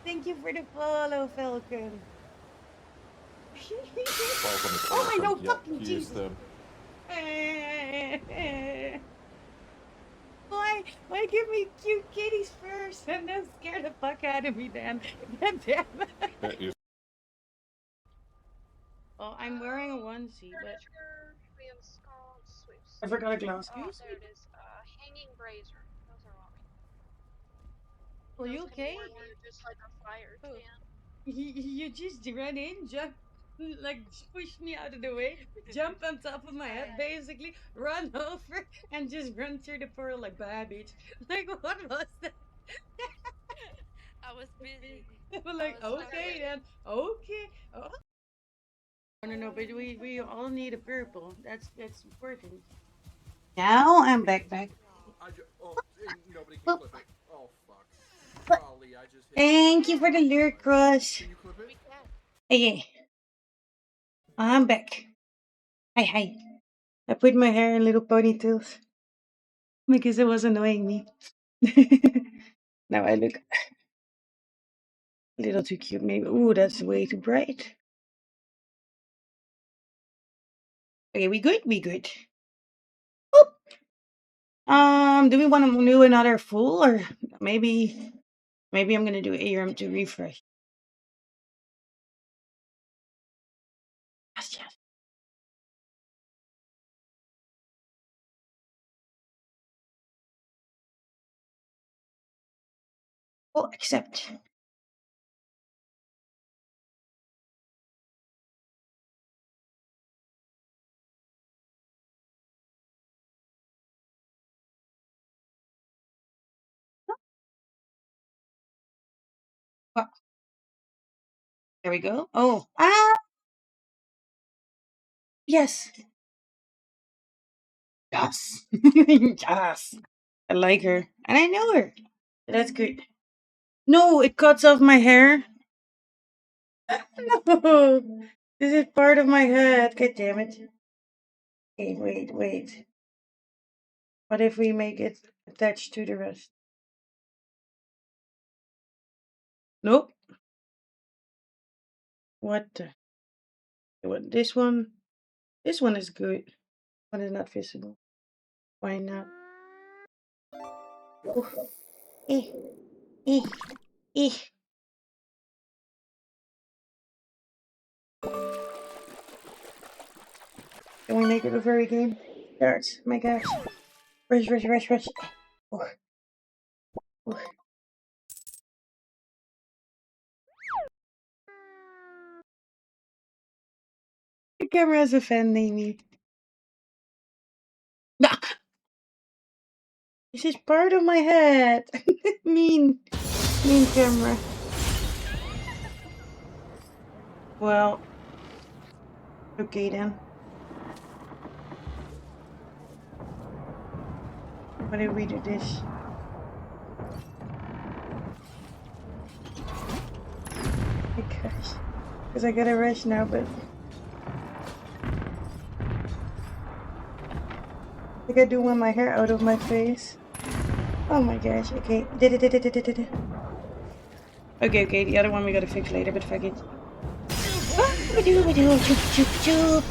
Thank you for the follow, Falcon. Oh my no fucking Jesus! Why give me cute kitties first and then scare the fuck out of me then? God damn it. Well, I'm wearing a onesie, but We have skull sweeps. I forgot a glass. Oh, there it is. Hanging brazier. Those are all. Are you okay? Just like a fire can. You just ran in, jump, like pushed me out of the way, jump on top of my head, basically, run over, and just run through the portal like bad bitch. Like, what was that? I was busy. I'm like, okay then, okay. Oh. No, but we all need a purple. That's important. Now I'm back. Nobody can clip it. Oh fuck. Golly, I just hit Thank you for the lyric crush. Can you clip it? Hey, I'm back. Hi. I put my hair in little ponytails because it was annoying me. Now I look a little too cute, maybe. Ooh, that's way too bright. Okay, we good? Boop. Do we want to do another full, or maybe I'm gonna do ARM to refresh. Yes. Oh, accept. Oh, there we go. Oh, yes. Yes. Yes. I like her. And I know her. That's good. No, it cuts off my hair. No. This is part of my head. God damn it. Okay, wait. What if we make it attached to the rest? Nope. What the? What, this one? This one is good. One is not visible. Why not? Oof. Eh. Can we make it a very game? Starts. My gosh. Rush. Oh. The camera is offending me. This is part of my head. mean camera. Well, Okay then. Why did we do this? Because I gotta rush now, but I think I do want my hair out of my face. Oh my gosh, okay. Okay, the other one we gotta fix later, but fuck it.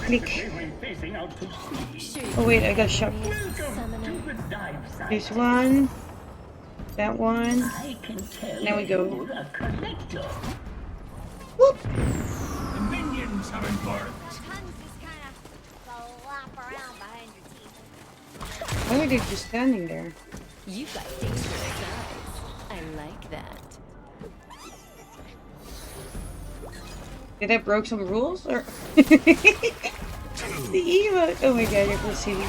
Click. Oh wait, I got shot. This one. That one. Now we go. Whoop. The minions are embarked. Why are they just standing there? You've got dangerous eyes. I like that. Did I broke some rules or the emote? Oh my god, you're proceeding.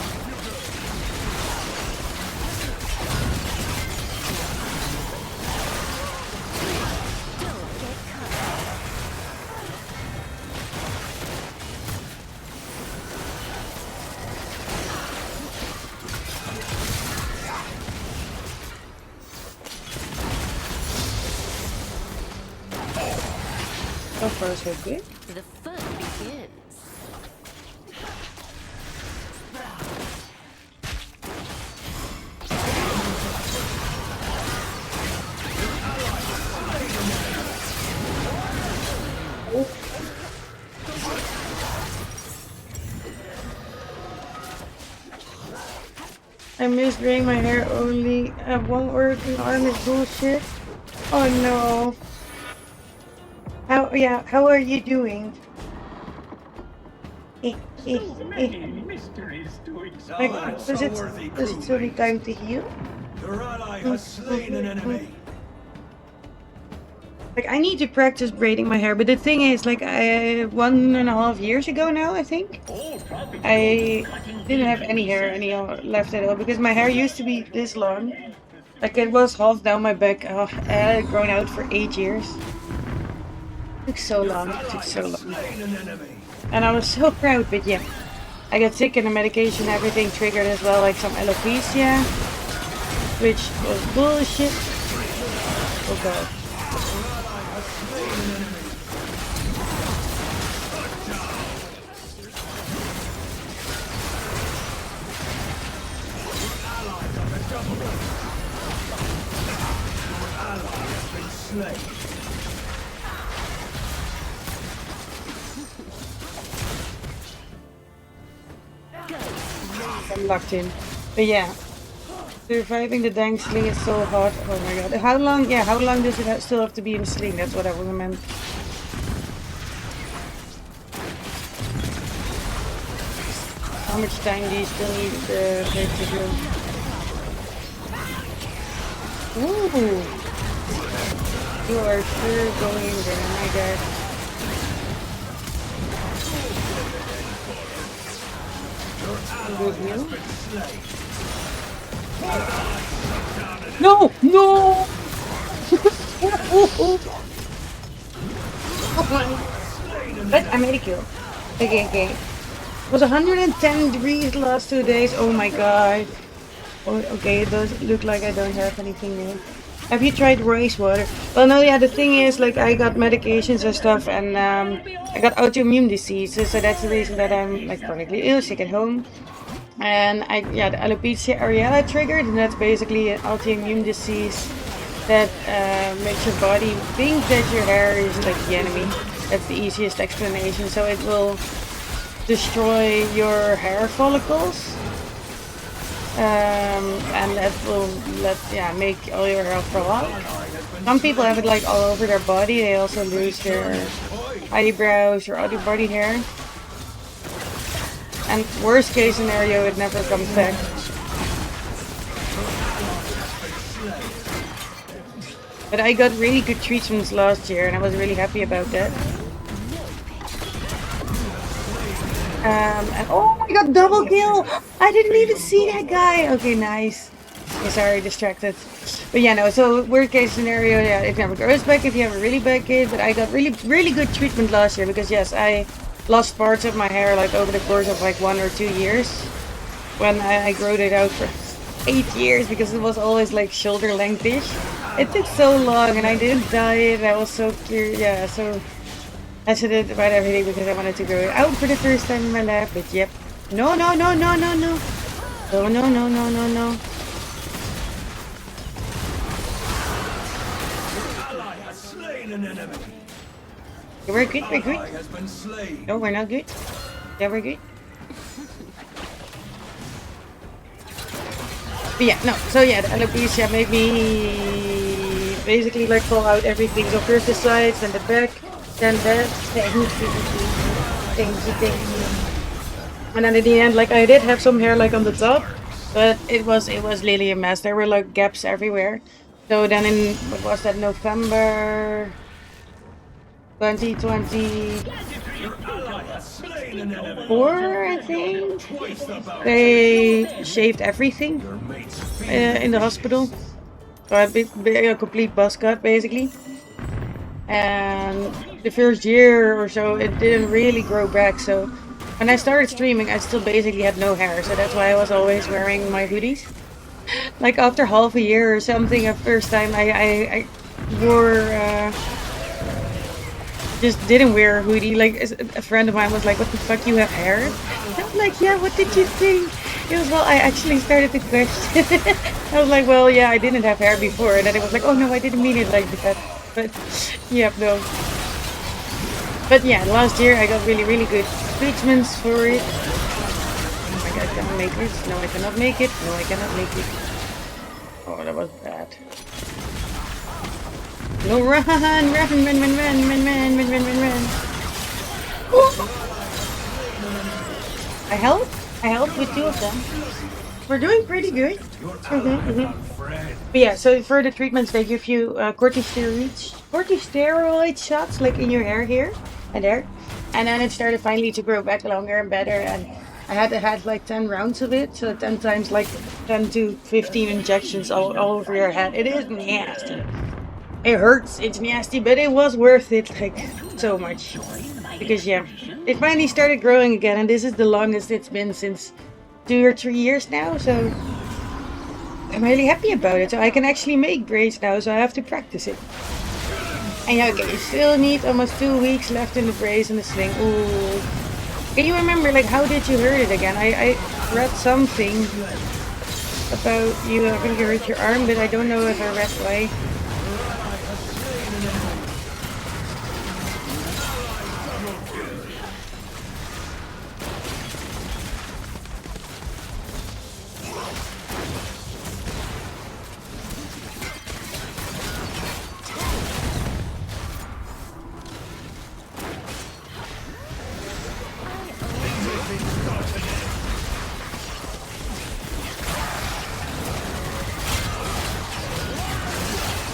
So far so good. The fun begins. I miss graying my hair only. One working arm is bullshit. Oh no. How are you doing? Like, does it still need time to heal? Your ally has slain an enemy. Like, I need to practice braiding my hair, but the thing is, like, 1.5 years ago now, I think, I didn't have any hair left at all, because my hair used to be this long. Like, it was half down my back. I had it grown out for 8 years. It took so long. And I was so proud, but yeah. I got sick and the medication, everything triggered as well, like some alopecia, which was bullshit. Oh god. I'm locked in. But yeah. Surviving the dang sling is so hard. Oh my god. How long does it still have to be in sling? That's what I meant. How much time do you still need the break to do? Ooh. You are sure going there, my god. Good heal. No! No! But I made a kill. Okay. It was 110 degrees the last 2 days. Oh my god. Oh, okay, it does look like I don't have anything there. Have you tried rice water? Well, no, yeah, the thing is, like, I got medications and stuff, and I got autoimmune diseases, so that's the reason that I'm, like, chronically ill, sick at home. And the alopecia areata triggered, and that's basically an autoimmune disease that makes your body think that your hair is like the enemy. That's the easiest explanation. So it will destroy your hair follicles, and that will make all your hair fall out. Some people have it like all over their body. They also lose their eyebrows or other body hair. And worst case scenario, it never comes back. But I got really good treatments last year, and I was really happy about that. And oh my god, double kill! I didn't even see that guy! Okay, nice. Okay, sorry, distracted. But yeah, no, so worst case scenario, yeah, it never goes back if you have a really bad case. But I got really good treatment last year because yes, I lost parts of my hair like over the course of like 1 or 2 years. When I growed it out for 8 years because it was always like shoulder lengthish. It took so long and I didn't dye it. I was so curious. Yeah, so I should have about everything because I wanted to grow it out for the first time in my life. But yep. No, no, no, no, no, no. No, no, no, no, no, no. We're good, we're good. No, we're not good. Yeah, we're good. But yeah, no, so yeah, the alopecia made me basically like pull out everything. So first the sides, then the back, then that. Thank you. And then in the end, like I did have some hair like on the top, but it was really a mess. There were like gaps everywhere. So then in, what was that, November 2024, I think, they shaved everything in the hospital. So a complete buzz cut basically. And the first year or so it didn't really grow back, so when I started streaming I still basically had no hair, so that's why I was always wearing my hoodies. Like after half a year or something, the first time I wore just didn't wear a hoodie. Like a friend of mine was like, "What the fuck, you have hair?" And I'm like, "Yeah, what did you think?" It was, well, I actually started to question. I was like, "Well, yeah, I didn't have hair before," and then it was like, "Oh no, I didn't mean it like that." But yeah, no. But yeah, last year I got really good treatments for it. Oh my god, I cannot make it. No, I cannot make it. No, I cannot make it. Oh, that was bad. No, run! Run! I helped with 2 of them. We're doing pretty good. But yeah, so for the treatments they give you corticosteroid shots like in your hair here and there. And then it started finally to grow back longer and better, and I had like 10 rounds of it, so 10 times like 10 to 15 injections all over your head. It is nasty. It hurts, it's nasty, but it was worth it, like, so much. Because yeah, it finally started growing again, and this is the longest it's been since 2 or 3 years now, so I'm really happy about it. So I can actually make braids now, so I have to practice it. And yeah, okay, you still need almost 2 weeks left in the braids and the sling. Ooh. Can you remember, like, how did you hurt it again? I read something about you having to hurt your arm, but I don't know if I read right.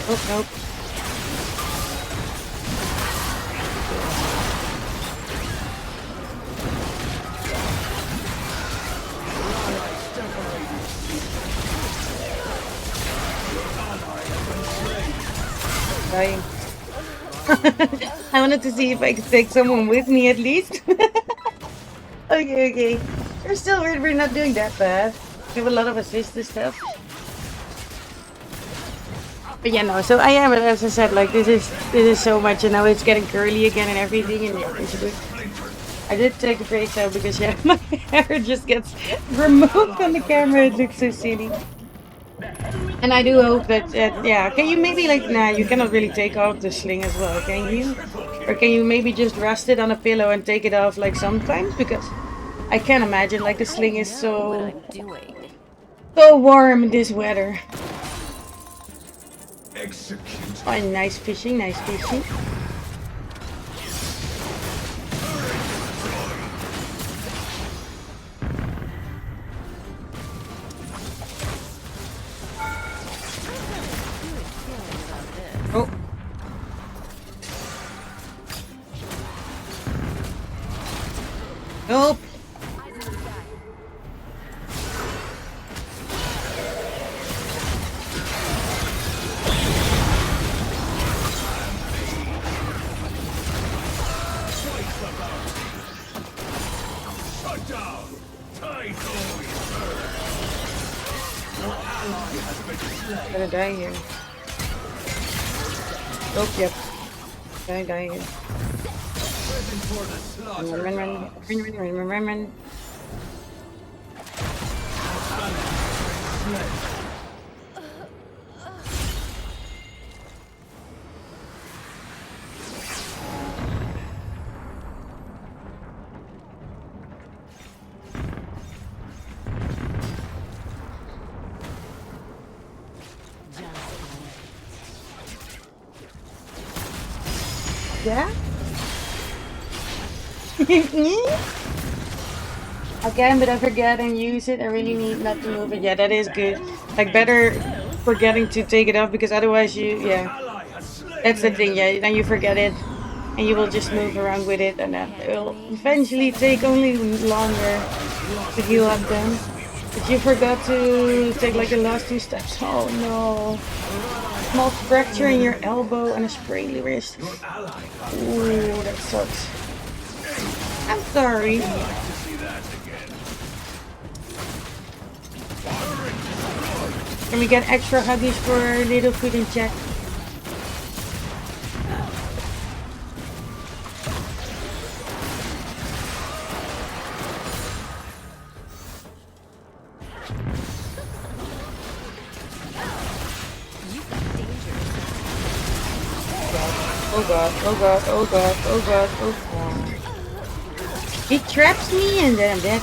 Oh, nope. Dying. I wanted to see if I could take someone with me at least. Okay. We're not doing that bad. We have a lot of assist and stuff. But yeah, no, so I am, as I said, like, this is so much, and now it's getting curly again and everything, and yeah, it's good. I did take a break though, because yeah, my hair just gets removed on the camera, it looks so silly. And I do hope that, yeah, can you maybe, like, nah, you cannot really take off the sling as well, can you? Or can you maybe just rest it on a pillow and take it off, like, sometimes? Because I can't imagine, like, the sling is so warm in this weather. Oh, nice fishing, nice fishing. Oh. Nope. I'm gonna die here. Oh, yep. Gonna die here. Run. Yeah? Again, but I forget and use it. I really need not to move it. Yeah, that is good. Like, better forgetting to take it off because otherwise yeah. That's the thing, yeah. Then you forget it and you will just move around with it and then it will eventually take only longer to heal up then. But you forgot to take like the last 2 steps. Oh no. Small fracture in your elbow and a sprained wrist. Ooh, that sucks. I'm sorry. Can we get extra huggies for Littlefoot in chat? Oh god, oh god, oh god, oh god, oh god. He traps me and then I'm dead.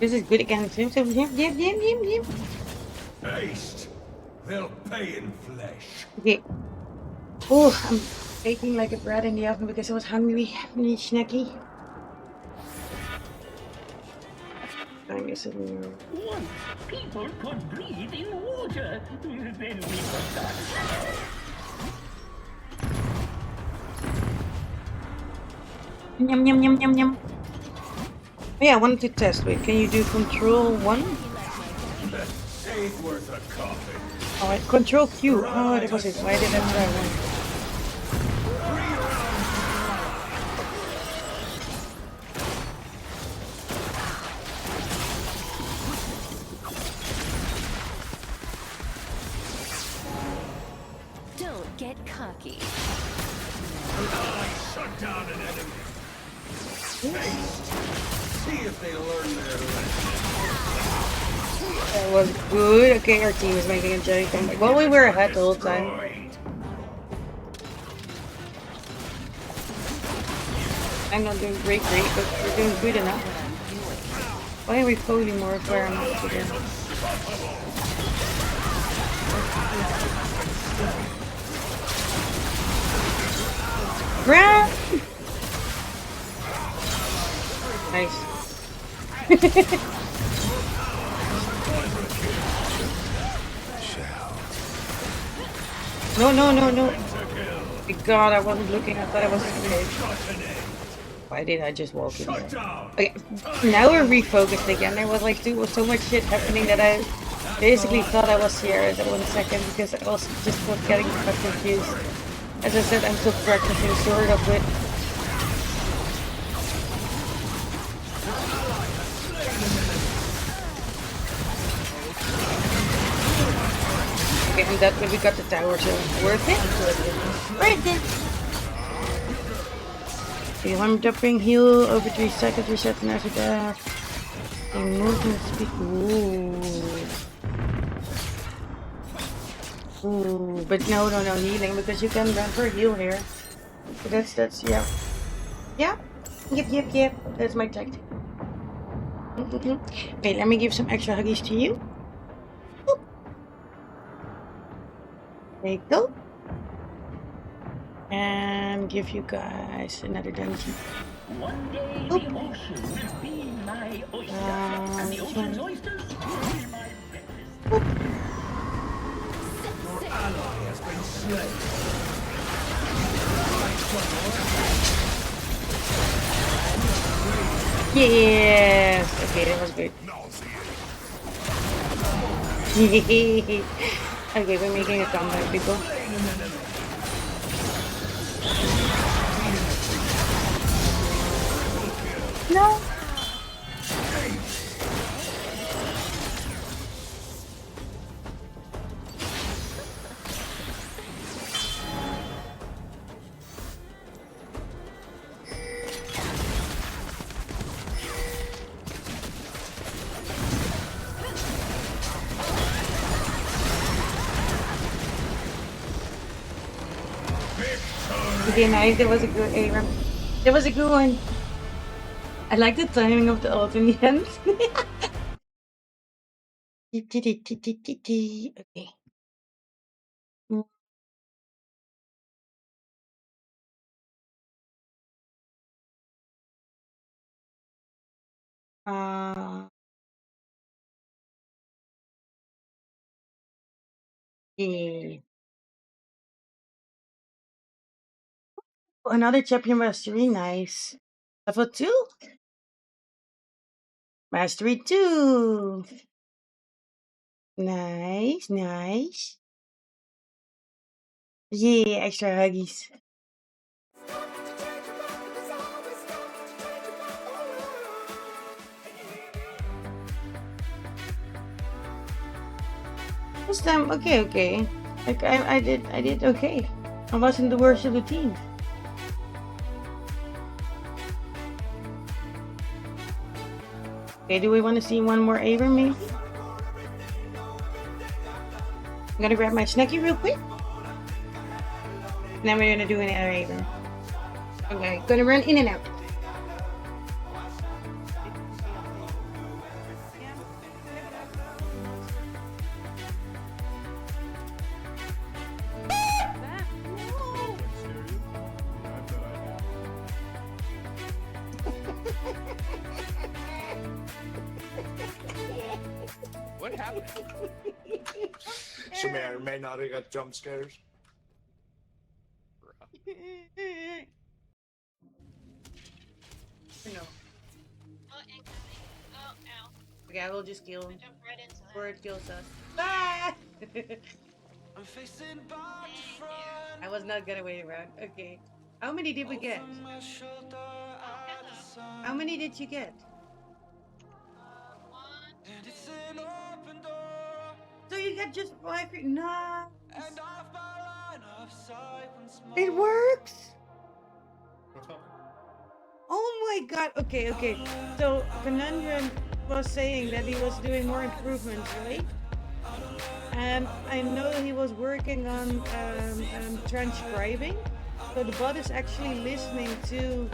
This is good again. Yep. Haste. They'll pay in flesh. Okay. Oh, I'm baking like a bread in the oven because I was hungry. I need snacky. Once people could breathe in water, then we forgot. Yum. Oh, yeah, I wanted to test. Wait, can you do control 1? Ain't worth a coffee. Oh, control Q. Oh, that was it. Why did I try one? Don't get cocky. Shut down an enemy. Haste. See if they learn their lesson. That was good. Okay, our team is making a giant comeback. Well, we were ahead the whole time. I'm not doing great, but we're doing good enough. Why are we pulling more environments again? Run! Nice. No. God, I wasn't looking. I thought I was okay. Why did I just walk in there? Okay, now we're refocused again. There was like so much shit happening that I basically thought I was here at 1 second because I was just getting confused. As I said, I'm still practicing sort of with. Okay, and that way we got the tower, so worth it? Worth it! Okay, I'm dropping heal over 3 seconds, reset and after that. Okay, movement speed. Ooh, but no healing because you can run for heal here. So that's yeah. Yeah. Yep. That's my tactic. Okay, let me give some extra huggies to you. There you go. And give you guys another dungeon. One day the ocean will be my oyster, and the ocean's oysters will be my breakfast. Your ally has been slain. Yes. Okay, that was good. Okay, we're making a comeback, people. No. Okay, nice. That was a good Abram. That was a good one. I like the timing of the ult in the end. Okay. Uh, yeah. Another champion mastery, nice. Level 2? Mastery 2. Nice, nice. Yeah, extra huggies. This time, okay. Like I did okay. I wasn't the worst of the team. Okay, do we want to see one more Abram maybe? I'm gonna grab my snacky real quick. And then we're gonna do another Abram. Okay, gonna run in and out. What happened? She may or may not have got jump scares. No. Oh, incoming. Oh, ow. Okay, I will just kill him. Jump right into that. Or it kills us. Ah! I was not gonna wait around. Okay. How many did we get? How many did you get? So you got just 5. No. It works. Oh my god. Okay. So Conundrum was saying that he was doing more improvements, right? And I know he was working on transcribing. So the bot is actually listening to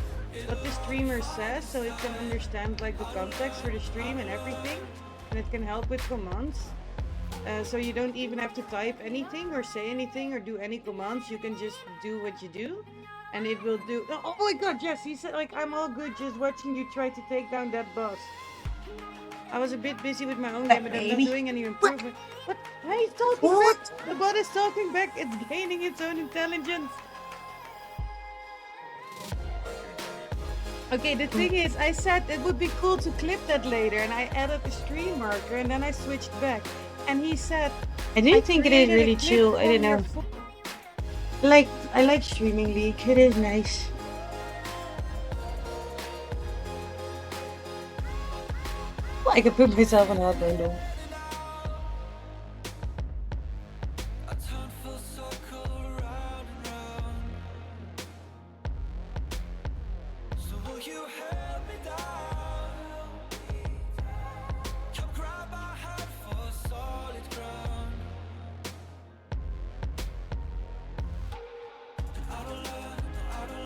what the streamer says, so it can understand like the context for the stream and everything, and it can help with commands. So you don't even have to type anything or say anything or do any commands. You can just do what you do, and it will do. Oh my god, Jess! He said like I'm all good just watching you try to take down that boss. I was a bit busy with my own game, but I'm not doing any improvement. What? Why is talking back? The bot is talking back. It's gaining its own intelligence. Okay, the thing is, I said it would be cool to clip that later, and I added a stream marker, and then I switched back. And he said, I do think it is really chill. I don't know. I like streaming League. It is nice. Well, I could put myself on hotline though.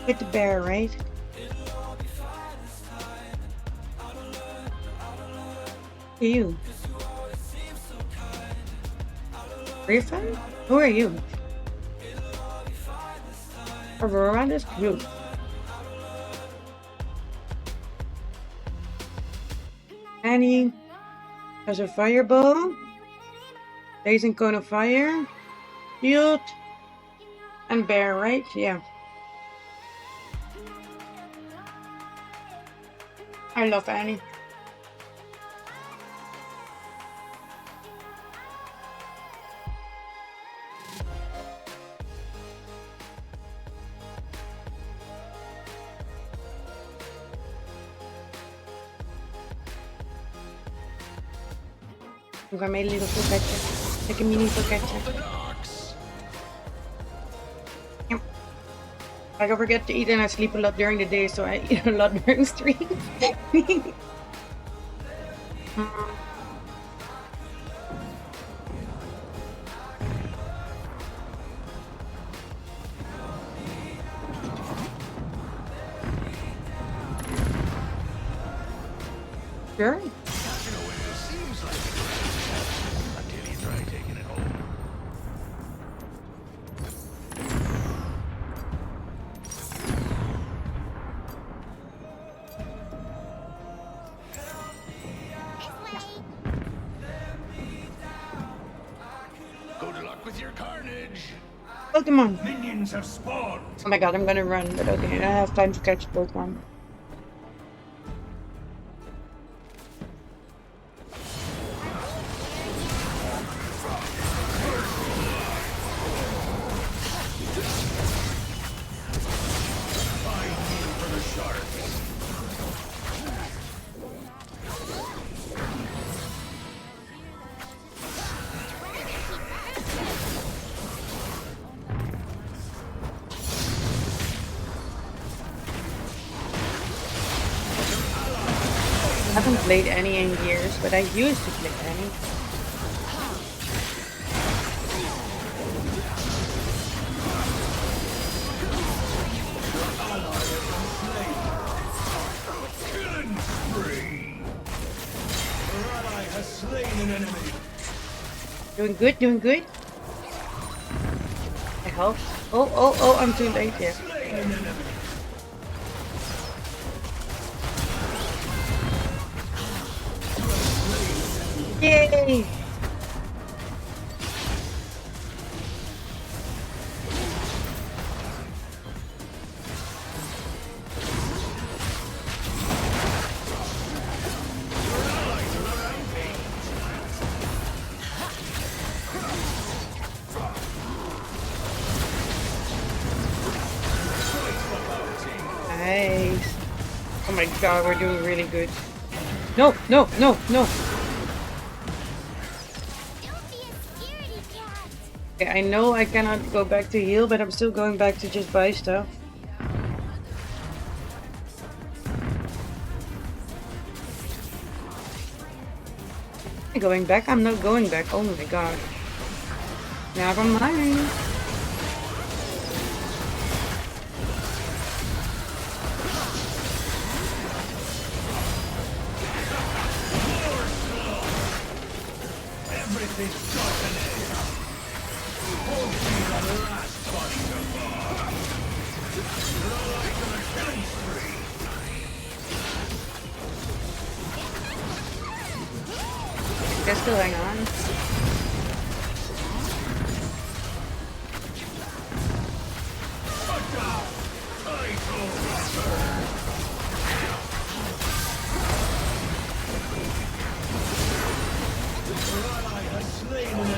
With the bear, right? Who are you? Refund? Who are you? Aurora is cute. Annie has a fireball. Blazing cone of fire. Shield. And bear, right? Yeah. I love Annie. I made a little focaccia. Like a mini focaccia. Yep. I forget to eat and I sleep a lot during the day, so I eat a lot during stream. Sure. Until you try taking it home. Good luck with your carnage. Pokemon. Minions have spawned. Oh my god, I'm gonna run, but okay, I don't have time to catch Pokemon. I haven't played any in years, but I used to play any. Killing spree. Your ally has slain an enemy. Doing good, doing good. I help. Oh, I'm too late here. Yay! Nice. Oh my god, we're doing really good. No, no, no, no. Okay, I know I cannot go back to heal, but I'm still going back to just buy stuff. Going back? I'm not going back. Oh my god. Never mind. Everything's got an end. Won't be the last body to fall. You're all like on a killing spree. Just still hang on.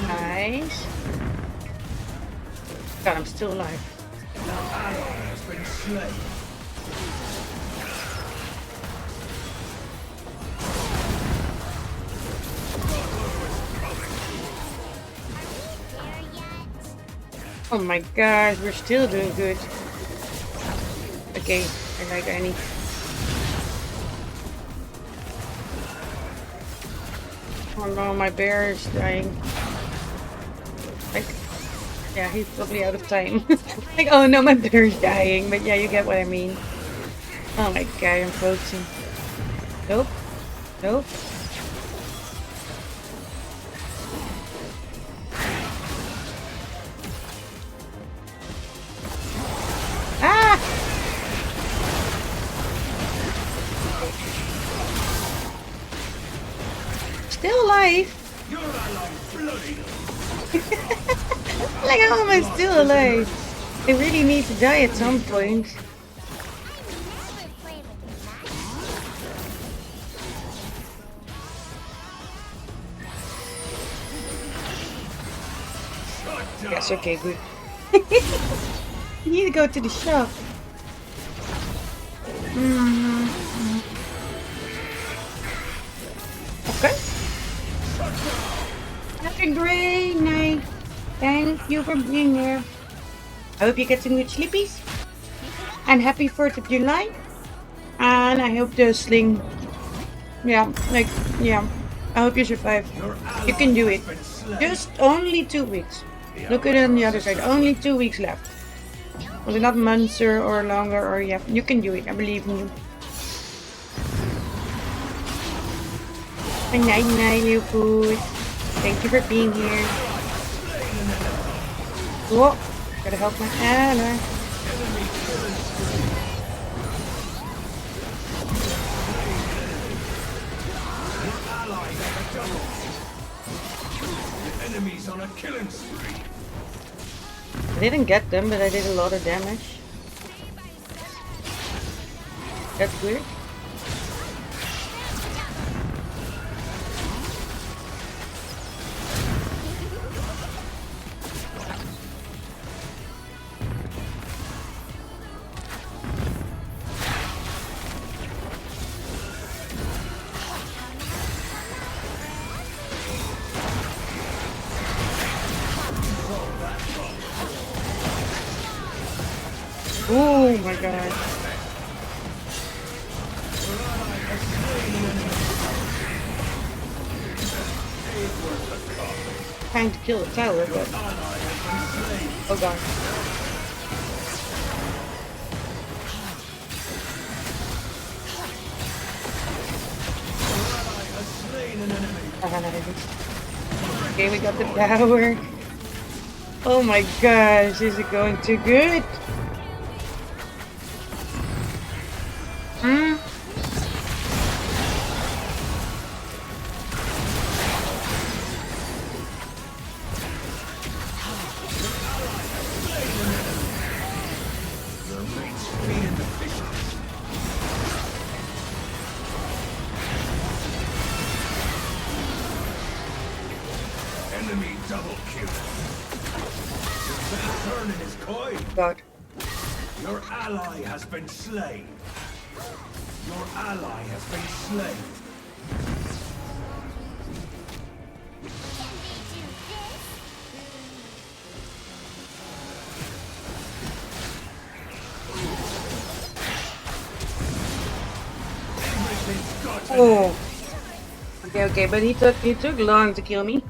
Nice. God, I'm still alive. An ally has been slain. Oh my gosh, we're still doing good. Okay, I like Annie. Oh no, my bear is dying. Like, yeah, he's probably out of time. Like, oh no, my bear is dying. But yeah, you get what I mean. Oh my god, I'm frozen. Nope. Nope. Ah! Still alive. You're ally bloody. Like, how am I still alive? I really need to die at some point. Yes, okay, good. You need to go to the shop. Okay. a great night. Thank you for being here. I hope you get some good sleepies. And happy 4th of July. And I hope the sling... Yeah, like, yeah. I hope you survive. You can do it. Just only 2 weeks. Look at it on the other side. Only 2 weeks left. Was it not months or longer? Or yeah, you can do it. I believe in you. Good night, little food. Thank you for being here. Whoa, gotta help my ally. Enemies on a killing spree. I didn't get them, but I did a lot of damage. That's weird. Oh my god. Trying to kill the tower, but... Oh god. Okay, we got the tower. Oh my gosh, is it going too good? Enemy double kill. Your turn in his coin. God. Your ally has been slain. Your ally has been slain. Oh. Okay, but he took long to kill me.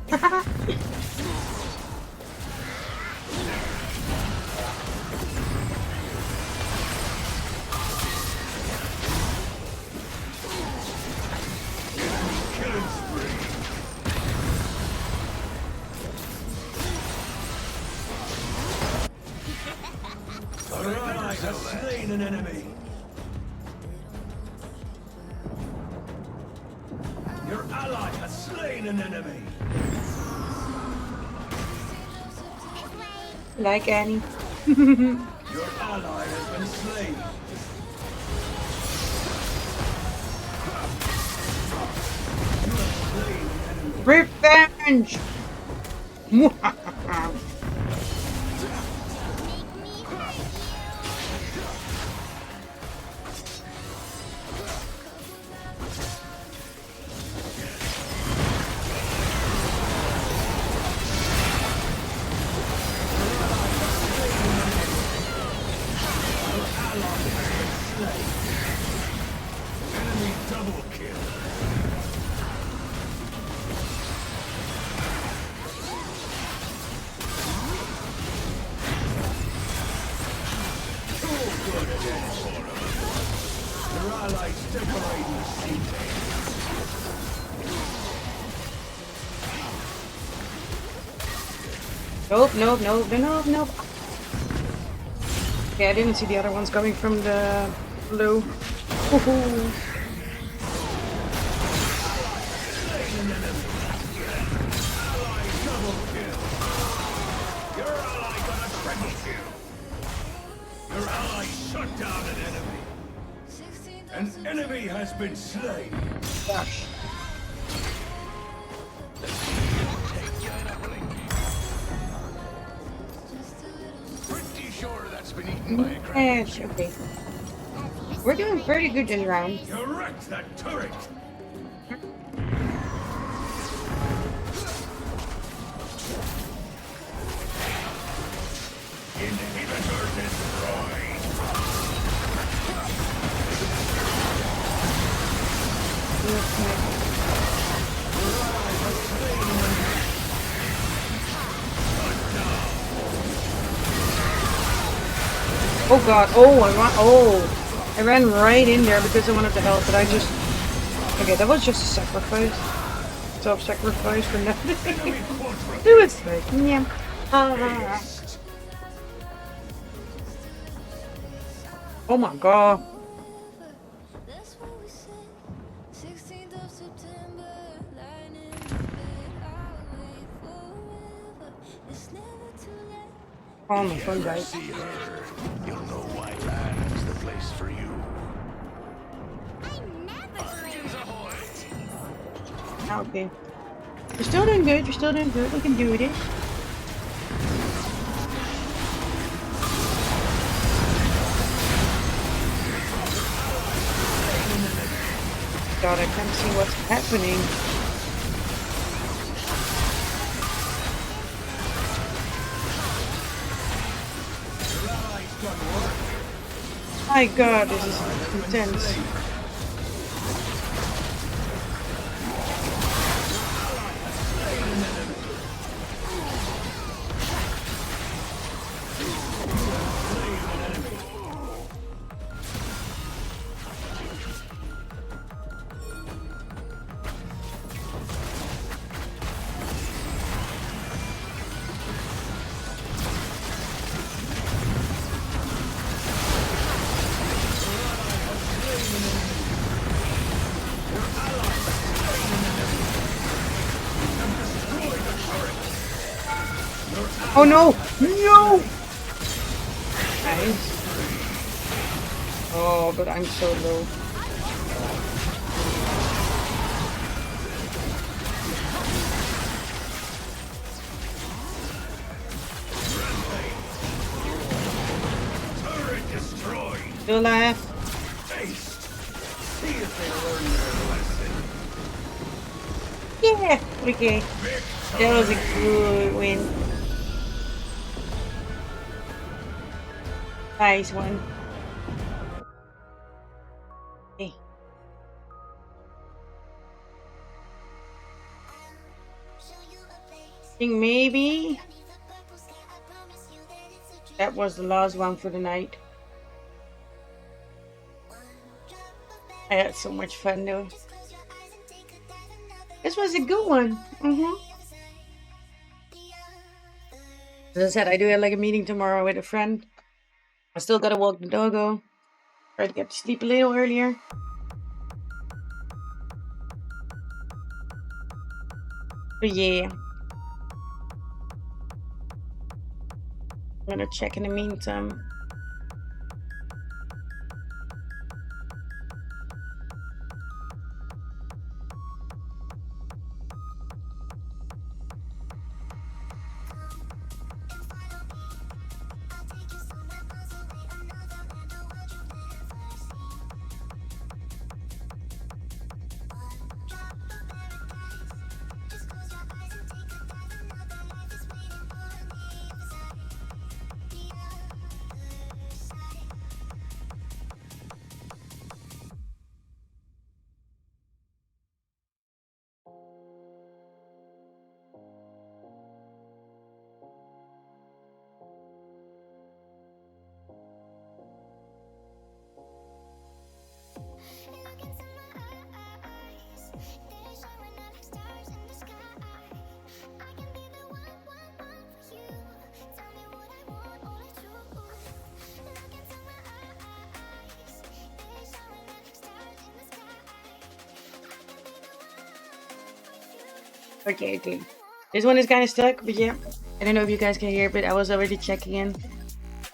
Your ally has slain an enemy. Your ally has slain an enemy. Like Annie. Your ally has been slain. Revenge! Enemy double kill. Your allies decorate the sea. Nope. Okay, I didn't see the other ones coming from the blue. Woohoo. Your ally got a triple kill. Your ally shut down an enemy. An enemy has been slain. Gosh. Pretty sure that's been eaten by a crab. Yes, okay. We're doing pretty good this round. You wrecked that turret. god. I ran right in there because I wanted to help, but I just... Okay, that was just a sacrifice. Self-sacrifice for nothing. Do it straight. Yeah. Oh my god. Oh my phone died. See her, you'll know why land's the place for you. Okay. You're still doing good. You're still doing good. We can do this. God, I can't see what's happening. My god, this is intense. Oh no! No! Nice. Oh, but I'm so low. Turret destroyed. Still alive. Taste. See if they learn their lesson. Yeah! Okay. That was a good win. Nice one. Okay. I think maybe that was the last one for the night. I had so much fun though. This was a good one. As I said, I do have like a meeting tomorrow with a friend. I still gotta walk the doggo. Try to get to sleep a little earlier. But yeah. I'm gonna check in the meantime. Okay. This one is kind of stuck, but yeah. I don't know if you guys can hear, but I was already checking in.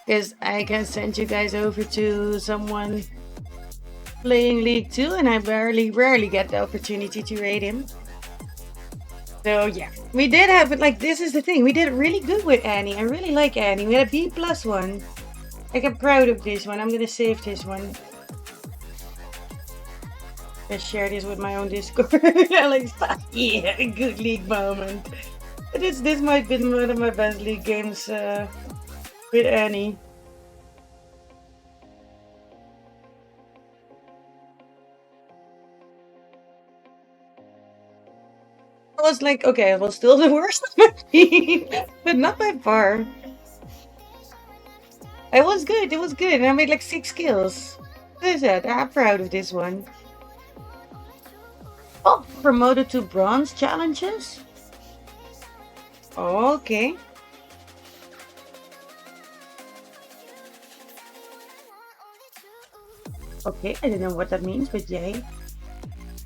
Because I can send you guys over to someone playing League 2, and I rarely get the opportunity to raid him. So yeah, we did have it. Like, this is the thing. We did really good with Annie. I really like Annie. We had a B+ one. Like, I'm proud of this one. I'm going to save this one. Let's share this with my own Discord. Like, fuck yeah, a good League moment. This might be one of my best League games with Annie. I was like, okay, it was still the worst of my team, but not by far. It was good. It was good. And I made like 6 kills. What is that? I'm proud of this one. Oh, promoted to bronze challenges? Okay. Okay, I don't know what that means, but yay.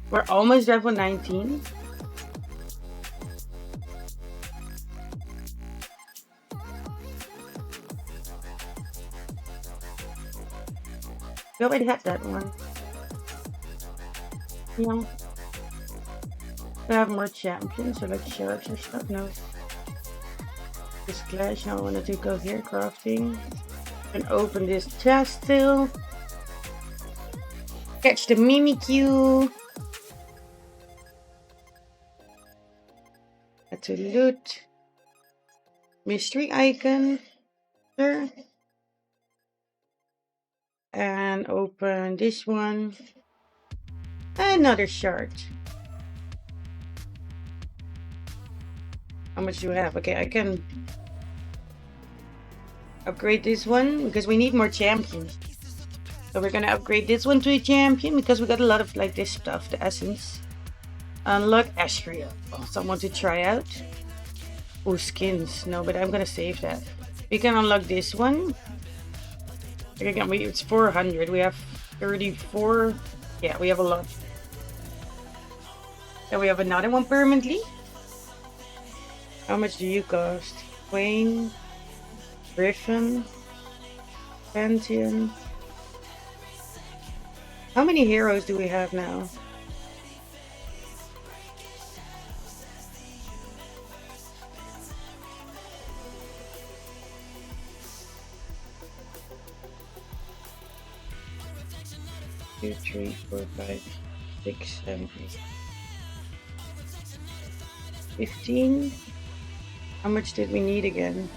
We're almost level 19. We already have that one. Yeah. We have more champions, so like sharks or stuff. No. This clash. Now I want to go here, crafting. And open this chest still. Catch the Mimikyu. Add to loot. Mystery icon. Sure. And open this one. Another shard. How much do we have? Okay, I can upgrade this one because we need more champions. So we're gonna upgrade this one to a champion because we got a lot of like this stuff, the essence. Unlock Astria. Oh, someone to try out. Oh, skins. No, but I'm gonna save that. We can unlock this one. Again, it's 400. We have 34. Yeah, we have a lot. And we have another one permanently. How much do you cost? Wayne, Griffin, Pantheon. How many heroes do we have now? Two, three, four, five, 6, 7, 8. 15. How much did we need again?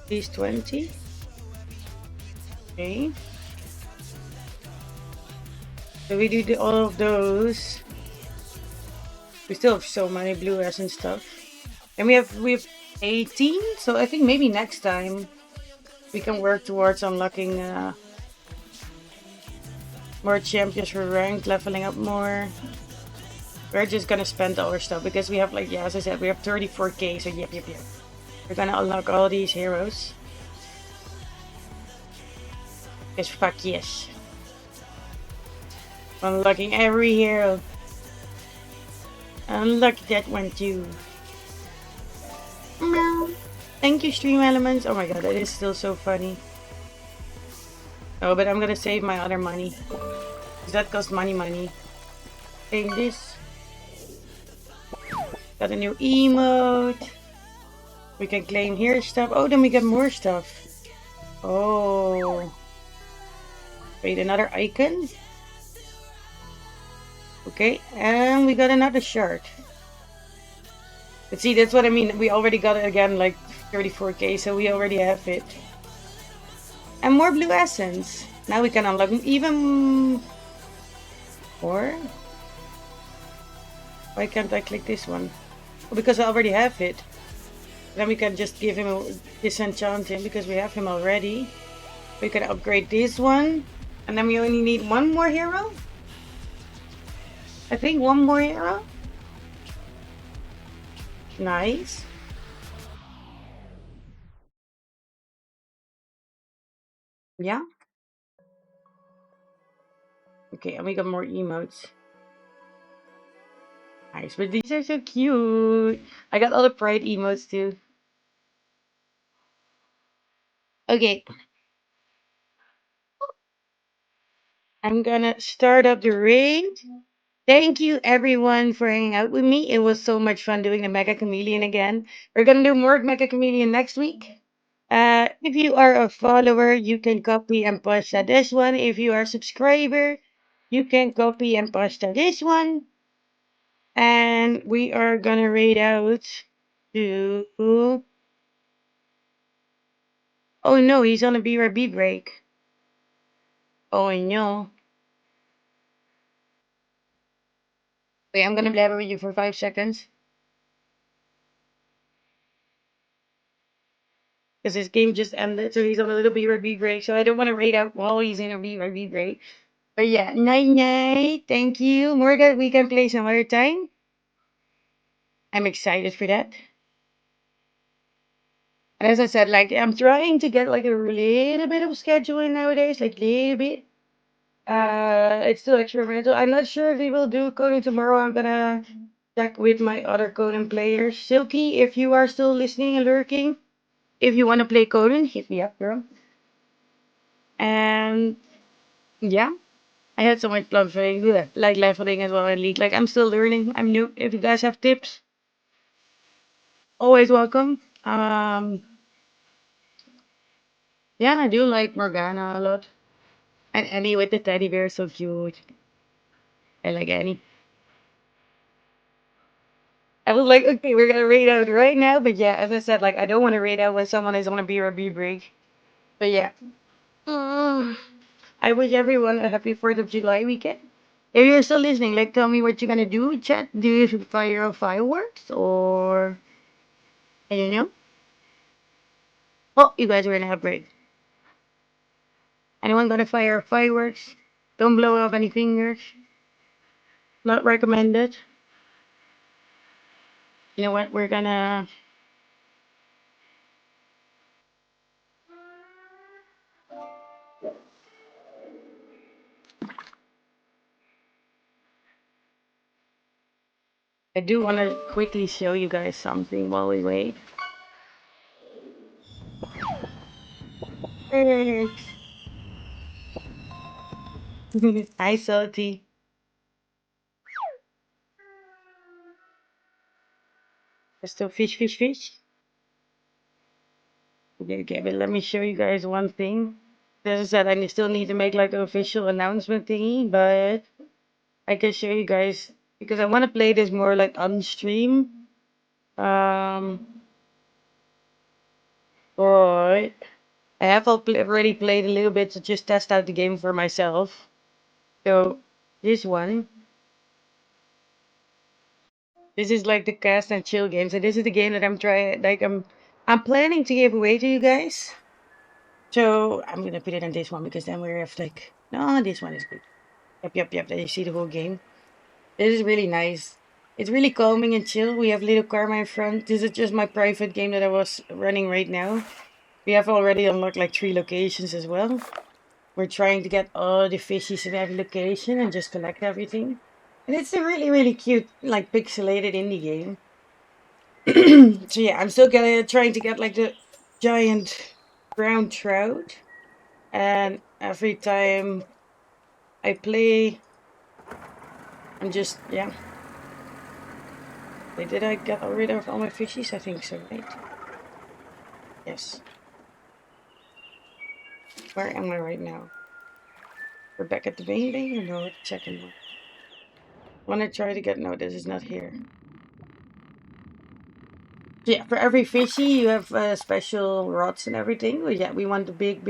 At least 20. Okay. So we do all of those. We still have so many blue essence stuff. And we have 18. So I think maybe next time we can work towards unlocking more champions for ranked, leveling up more. We're just gonna spend all our stuff because we have, like, yeah, as I said, we have 34k, so yep. We're gonna unlock all these heroes. Because fuck yes. Unlocking every hero. Unlock that one too. Meow. Thank you, Stream Elements. Oh my god, that is still so funny. Oh, but I'm gonna save my other money. Because that costs money. Take this. Got a new emote. We can claim here stuff. Oh, then we get more stuff. Oh. Wait, another icon? Okay, and we got another shard. But see, that's what I mean. We already got it again, like 34k, so we already have it. And more blue essence. Now we can unlock even more. Why can't I click this one? Oh, because I already have it. Then we can just give him a disenchant him because we have him already. We can upgrade this one. And then we only need one more hero. I think one more hero. Nice. Yeah. Okay, and we got more emotes. Nice, but these are so cute. I got all the pride emotes too. Okay. I'm gonna start up the raid. Thank you everyone for hanging out with me. It was so much fun doing the Meccha Chameleon again. We're gonna do more Meccha Chameleon next week. If you are a follower, you can copy and paste to this one. If you are a subscriber, you can copy and paste to this one. And we are gonna raid out to... Oh no, he's on a BRB break. Oh no. Wait, I'm gonna blabber with you for 5 seconds. Because his game just ended, so he's on a little BRB break. So I don't want to raid out while he's in a BRB break. But yeah, night night. Thank you. More that we can play some other time. I'm excited for that. And as I said, like I'm trying to get like a little bit of scheduling nowadays, like little bit. It's still experimental. I'm not sure if we will do coding tomorrow. I'm gonna check with my other coding players. Silky, if you are still listening and lurking, if you want to play coding, hit me up, girl. And yeah, I had so much fun playing like leveling as well in League. Like I'm still learning. I'm new. If you guys have tips, always welcome. Yeah, I do like Morgana a lot. And Annie with the teddy bear, so cute. I like Annie. I was like, okay, we're gonna raid out right now, but yeah, as I said, like I don't want to raid out when someone is on a BRB break. But yeah. I wish everyone a happy 4th of July weekend. If you're still listening, like tell me what you're gonna do, chat. Do you fire off fireworks or I don't know? Oh, you guys are gonna have break. Anyone gonna fire off fireworks? Don't blow off any fingers. Not recommended. You know what? We're gonna I do want to quickly show you guys something while we wait. Hi, Salty. There's still fish, fish, fish. Okay, but let me show you guys one thing. As I said, I still need to make like an official announcement thingy, but I can show you guys because I want to play this more like on stream. But I have already played a little bit to just test out the game for myself. So this one. This is like the cast and chill game. So this is the game that I'm trying, like I'm planning to give away to you guys. So I'm gonna put it on this one because then we have like, no, this one is good. Yep. Then you see the whole game. This is really nice. It's really calming and chill. We have little karma in front. This is just my private game that I was running right now. We have already unlocked like 3 locations as well. We're trying to get all the fishies in every location and just collect everything. And it's a really, really cute, like pixelated indie game. So yeah, I'm still trying to get like the giant brown trout. And every time I play, I'm just, yeah. Wait, did I get rid of all my fishies? I think so, right? Yes. Where am I right now? We're back at the main bay? Or no, checking one. When I try to get, no, this is not here. So yeah, for every fishy, you have special rods and everything. But yeah, we want the big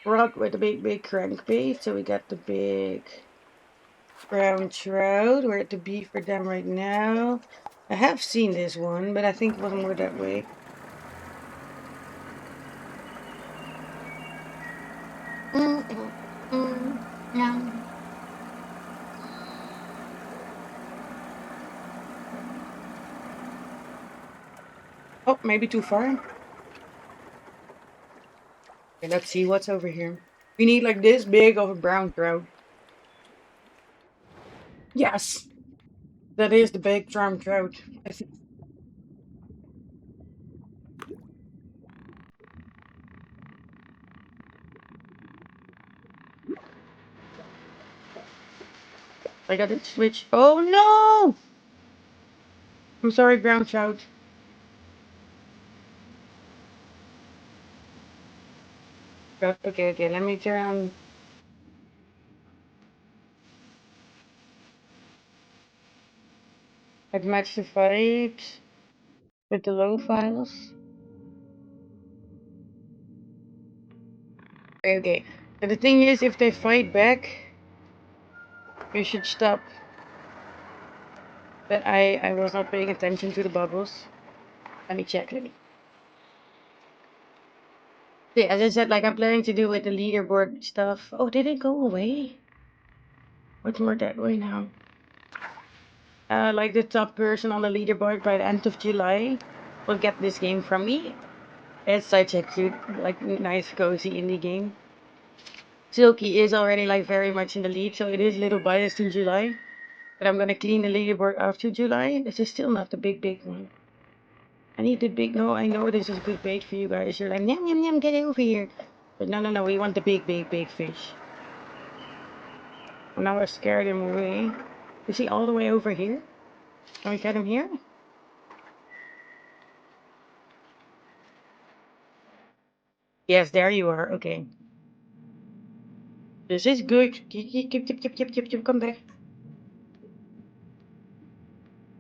rod with the big crankbait. So we got the big brown trout. We're at the B for them right now. I have seen this one, but I think it was more that way. Oh, maybe too far. Okay, let's see what's over here. We need like this big of a brown trout. Yes, that is the big brown trout. I think. I got it switch. Oh no! I'm sorry, brown trout. Okay, let me turn. I've matched the fight with the low files. Okay. So the thing is, if they fight back, you should stop. But I was not paying attention to the bubbles. Let me check. Yeah, as I said, like I'm planning to do with the leaderboard stuff. Oh, did it go away? What's more that way now? Like the top person on the leaderboard by the end of July will get this game from me. It's such a cute, like nice, cozy indie game. Silky is already like very much in the lead, so it is a little biased in July. But I'm gonna clean the leaderboard after July. This is still not the big one. I need the big. No, I know this is good bait for you guys. You're like, yum yum yum, get over here. But no, we want the big fish. Now I scared him away. Is he all the way over here? Can we get him here? Yes, there you are. Okay. This is good. Keep, come back.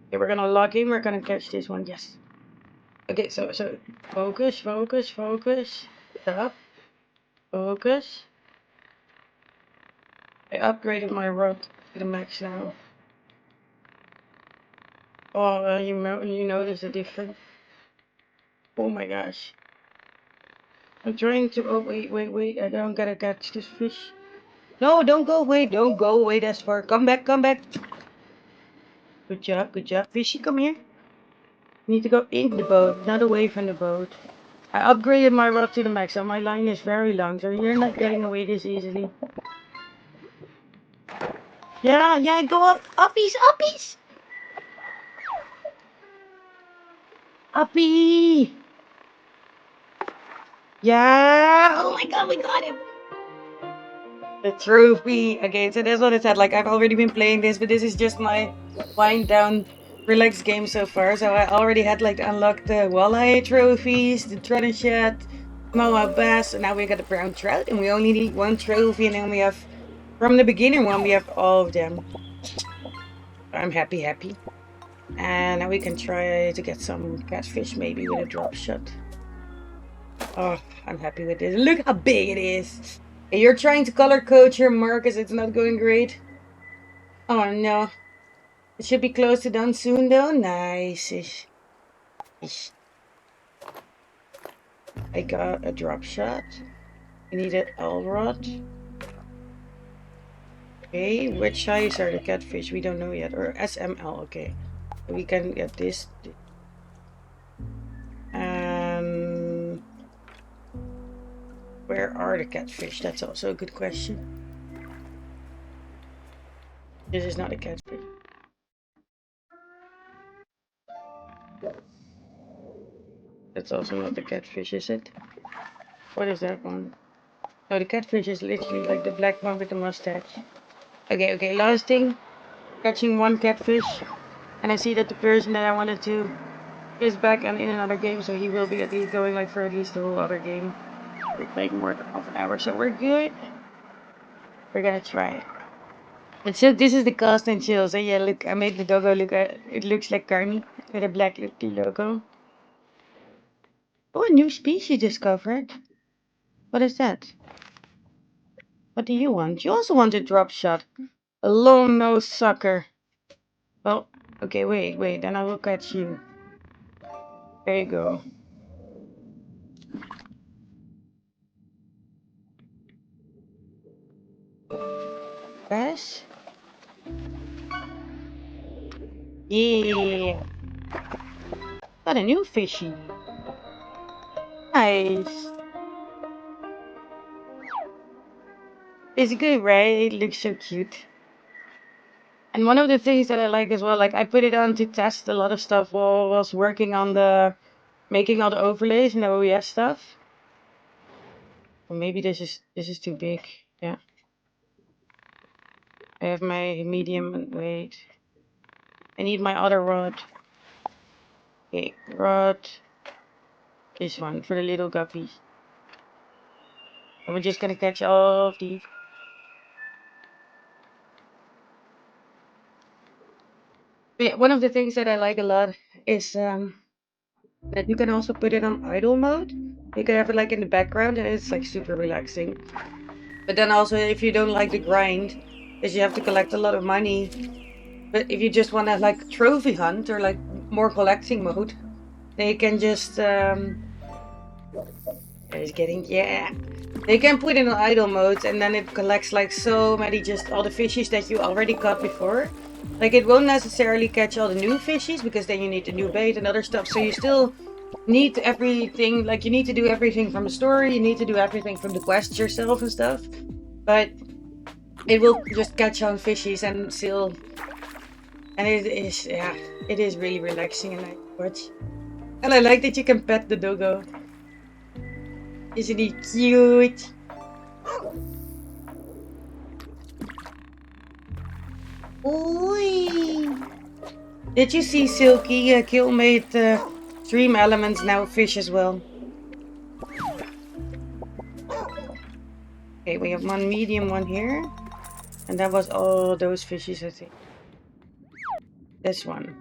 Okay, we're gonna lock in. We're gonna catch this one. Yes. Okay, so focus. Up. Focus. I upgraded my rod to the max now. Oh, you notice the difference. Oh my gosh. I'm trying to. Oh wait. I don't gotta catch this fish. No, don't go away. Don't go away. That's far. Come back. Good job. Fishy, come here. You need to go in the boat, not away from the boat. I upgraded my rod to the max, so my line is very long, so you're not getting away this easily. Yeah, go up. Uppies. Uppie. Yeah. Oh my god, we got him. The trophy. Okay, so that's what I said. Like, I've already been playing this, but this is just my wind down, relaxed game so far. So I already had, like, unlocked the walleye trophies, the trout and shad, moa bass, and now we got the brown trout, and we only need one trophy, and then we have, from the beginner one, we have all of them. I'm happy. And now we can try to get some catfish, maybe with a drop shot. Oh, I'm happy with this. Look how big it is. You're trying to color coach here, Marcus. It's not going great. Oh no. It should be close to done soon though. Nice. I got a drop shot. We need an L rod. Okay, which size are the catfish? We don't know yet. Or SML, okay. We can get this. Where are the catfish? That's also a good question. This is not a catfish. That's also not the catfish, is it? What is that one? No, the catfish is literally like the black one with the mustache. Okay, last thing. Catching one catfish. And I see that the person that I wanted to is back and in another game, so he will be at least going like for at least the whole other game. We're playing more than half an hour, so we're good. We're gonna try it. But so this is the cast and chill. So yeah, look, I made the doggo look at it looks like Carmi with a black logo. Oh, a new species discovered. What is that? What do you want? You also want a drop shot. A long-nosed sucker. Well, okay, wait, then I will catch you. There you go. Bass? Yeah. Got a new fishy. Nice. It's good, right? It looks so cute. And one of the things that I like as well, like I put it on to test a lot of stuff while I was working on the making all the overlays and the OES stuff. Or maybe this is too big. Yeah. I have my medium. Wait. I need my other rod. Okay, rod. This one for the little guppies. And we're just gonna catch all of these. But yeah, one of the things that I like a lot is that you can also put it on idle mode. You can have it like in the background and it's like super relaxing. But then also if you don't like the grind, is you have to collect a lot of money. But if you just want to like trophy hunt or like more collecting mode, then you can just It's getting, yeah. They can put it in idle mode and then it collects like so many, just all the fishies that you already caught before. Like it won't necessarily catch all the new fishies because then you need the new bait and other stuff. So you still need everything, like you need to do everything from the story, you need to do everything from the quests yourself and stuff. But it will just catch on fishies and still, and it is, yeah, it is really relaxing and nice to watch. And I like that you can pet the doggo. Isn't he cute? Oi! Did you see Silky? Kill made stream elements now fish as well. Okay, we have one medium, one here. And that was all those fishes, I think. This one.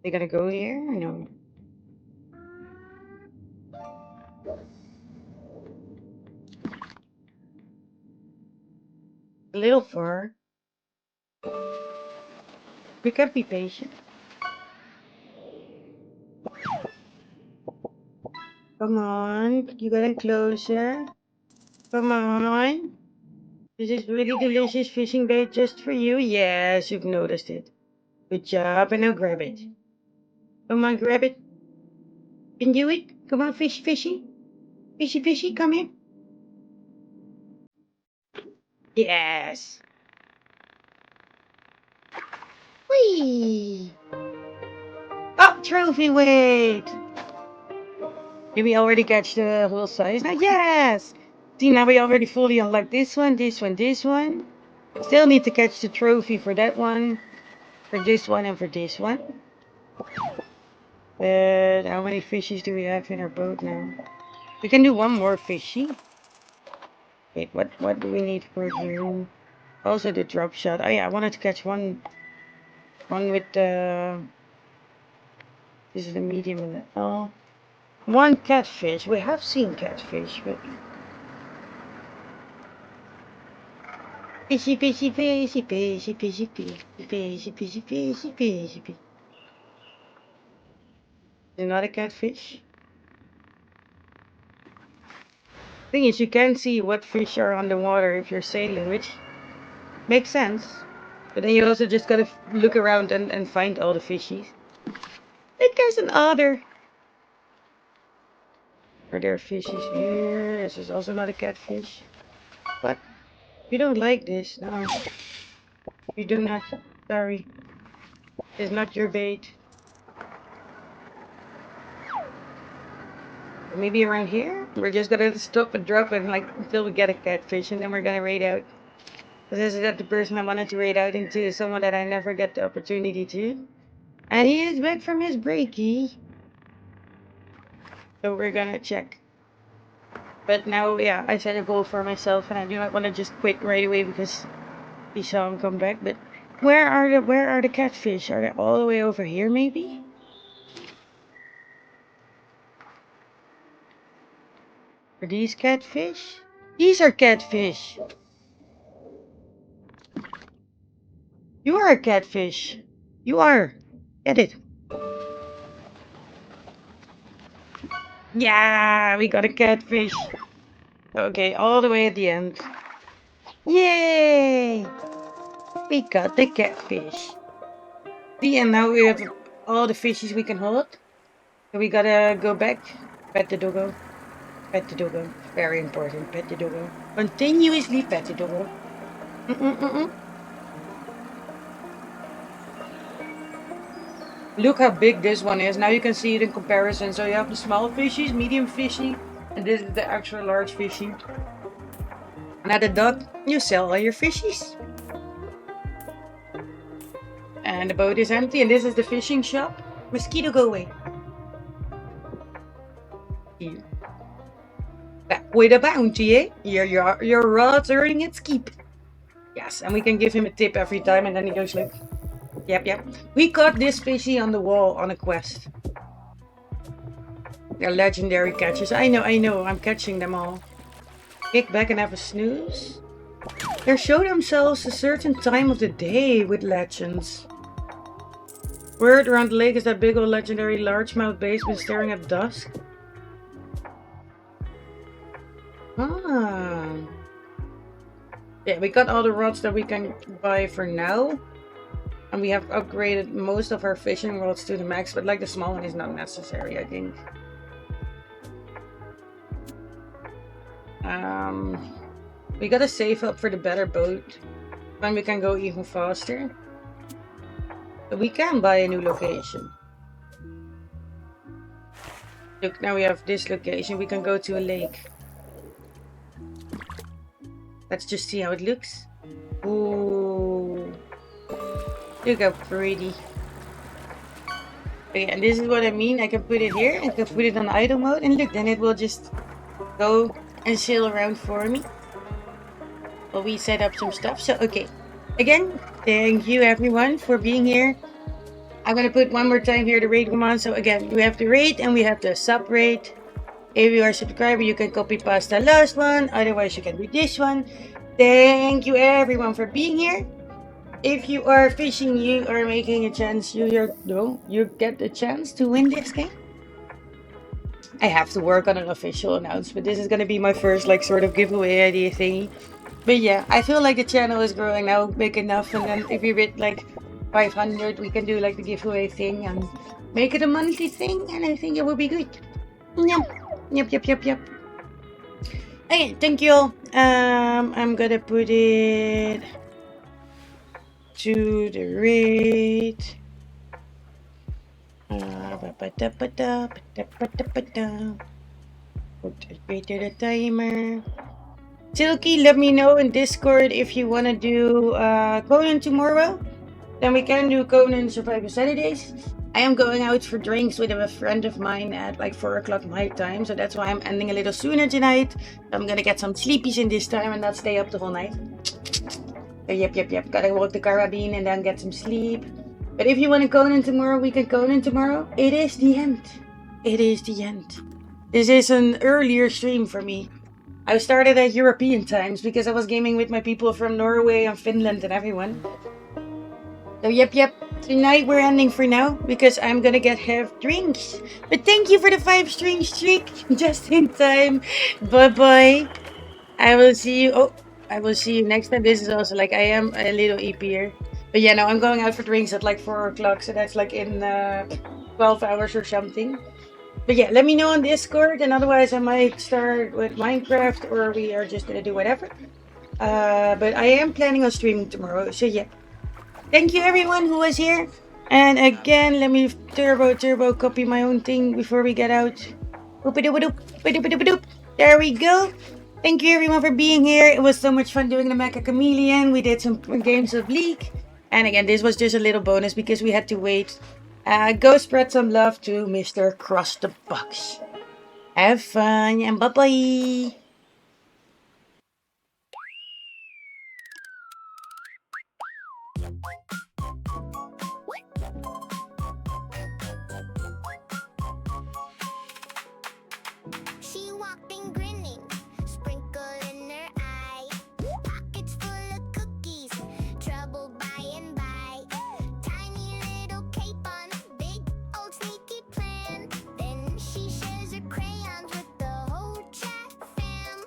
They gotta go here? No. A little far. We can be patient. Come on, you gotta closer. Come on. This is really delicious fishing bait just for you. Yes, you've noticed it. Good job, and now grab it. Come on, grab it. Can you do it? Come on, fishy, fishy. Fishy, fishy, come here. Yes. Whee! Oh, trophy weight! Did we already catch the whole size now? Yes! See, now we already fully unlocked this one, this one, this one. Still need to catch the trophy for that one, for this one, and for this one. But how many fishies do we have in our boat now? We can do one more fishy. Wait, what do we need for here? Also the drop shot. Oh yeah, I wanted to catch one with the... This is the medium and the... Oh. One catfish. We have seen catfish, but... Fishy, fishy, fishy, fishy, fishy, fishy, fishy, fishy, fishy, fishy, fishy. Not a catfish. Thing is, you can see what fish are on the water if you're sailing, which makes sense. But then you also just gotta look around and find all the fishies. Look, there's an otter. Are there fishies here? This is also not a catfish. But we don't like this. No. We do not. Sorry. It's not your bait. Maybe around here? We're just gonna stop and drop and like until we get a catfish and then we're gonna raid out. This is not the person I wanted to raid out into, someone that I never get the opportunity to. And he is back from his breaky. So we're gonna check. But now, yeah, I set a goal for myself and I do not want to just quit right away because we saw him come back. But where are the catfish? Are they all the way over here maybe? Are these catfish? These are catfish. You are a catfish. You are. Get it. Yeah, we got a catfish. Okay, all the way at the end. Yay! We got the catfish. See, and now we have all the fishes we can hold. So we gotta go back. Pet the doggo. Pet the doggo. Very important. Pet the doggo. Continuously pet the doggo. Look how big this one is. Now you can see it in comparison. So you have the small fishies, medium fishy, and this is the extra large fishy. And at the dock, you sell all your fishies. And the boat is empty, and this is the fishing shop. Mosquito, go away. Here. Back with a bounty, eh? Your rod's earning its keep. Yes, and we can give him a tip every time, and then he goes like... Yep. We caught this fishy on the wall on a quest. They're legendary catches. I know. I'm catching them all. Kick back and have a snooze. They show themselves a certain time of the day with legends. Word around the lake is that big old legendary largemouth bass been staring at dusk. Ah. Yeah, we got all the rods that we can buy for now. And we have upgraded most of our fishing rods to the max, but like the small one is not necessary, I think. We gotta save up for the better boat. Then we can go even faster. But we can buy a new location. Look, now we have this location. We can go to a lake. Let's just see how it looks. Ooh. Look how pretty. Okay, and this is what I mean. I can put it here. I can put it on idle mode. And look, then it will just go and sail around for me. While we set up some stuff. So, okay. Again, thank you everyone for being here. I'm gonna put one more time here the raid command. So again, we have the raid and we have the sub raid. If you are a subscriber, you can copy past the last one. Otherwise, you can do this one. Thank you everyone for being here. If you are fishing, you are making a chance. You get the chance to win this game. I have to work on an official announcement. This is gonna be my first like sort of giveaway idea thingy. But yeah, I feel like the channel is growing now big enough, and then if we hit like 500, we can do like the giveaway thing and make it a monthly thing, and I think it will be good. Yep. Okay, thank you all. I'm gonna put it to the raid. Put it to the timer. Silky, let me know in Discord if you want to do Conan tomorrow. Then we can do Conan Survivor Saturdays. I am going out for drinks with a friend of mine at like 4 o'clock my time. So that's why I'm ending a little sooner tonight. I'm gonna get some sleepies in this time and not stay up the whole night. So yep. Gotta walk the carabine and then get some sleep. But if you want to Conan tomorrow, we can Conan tomorrow. It is the end. It is the end. This is an earlier stream for me. I started at European times because I was gaming with my people from Norway and Finland and everyone. So yep. Tonight we're ending for now because I'm gonna have drinks. But thank you for the 5-string streak. Just in time. Bye. I will see you. Oh, I will see you next time. This is also like I am a little EP'er. But yeah, no, I'm going out for drinks at like 4 o'clock. So that's like in 12 hours or something. But yeah, let me know on Discord, and otherwise I might start with Minecraft, or we are just gonna do whatever. But I am planning on streaming tomorrow, so yeah. Thank you everyone who was here. And again, let me turbo copy my own thing before we get out. There we go. Thank you everyone for being here. It was so much fun doing the Meccha Chameleon. We did some games of League. And again, this was just a little bonus because we had to wait. Go spread some love to Mr. Cross the Box. Have fun and bye-bye. She walked in grinning, sprinkle in her eye. Pockets full of cookies, trouble by and by. Tiny little cape on, big old sneaky plan. Then she shares her crayons with the whole chat fam.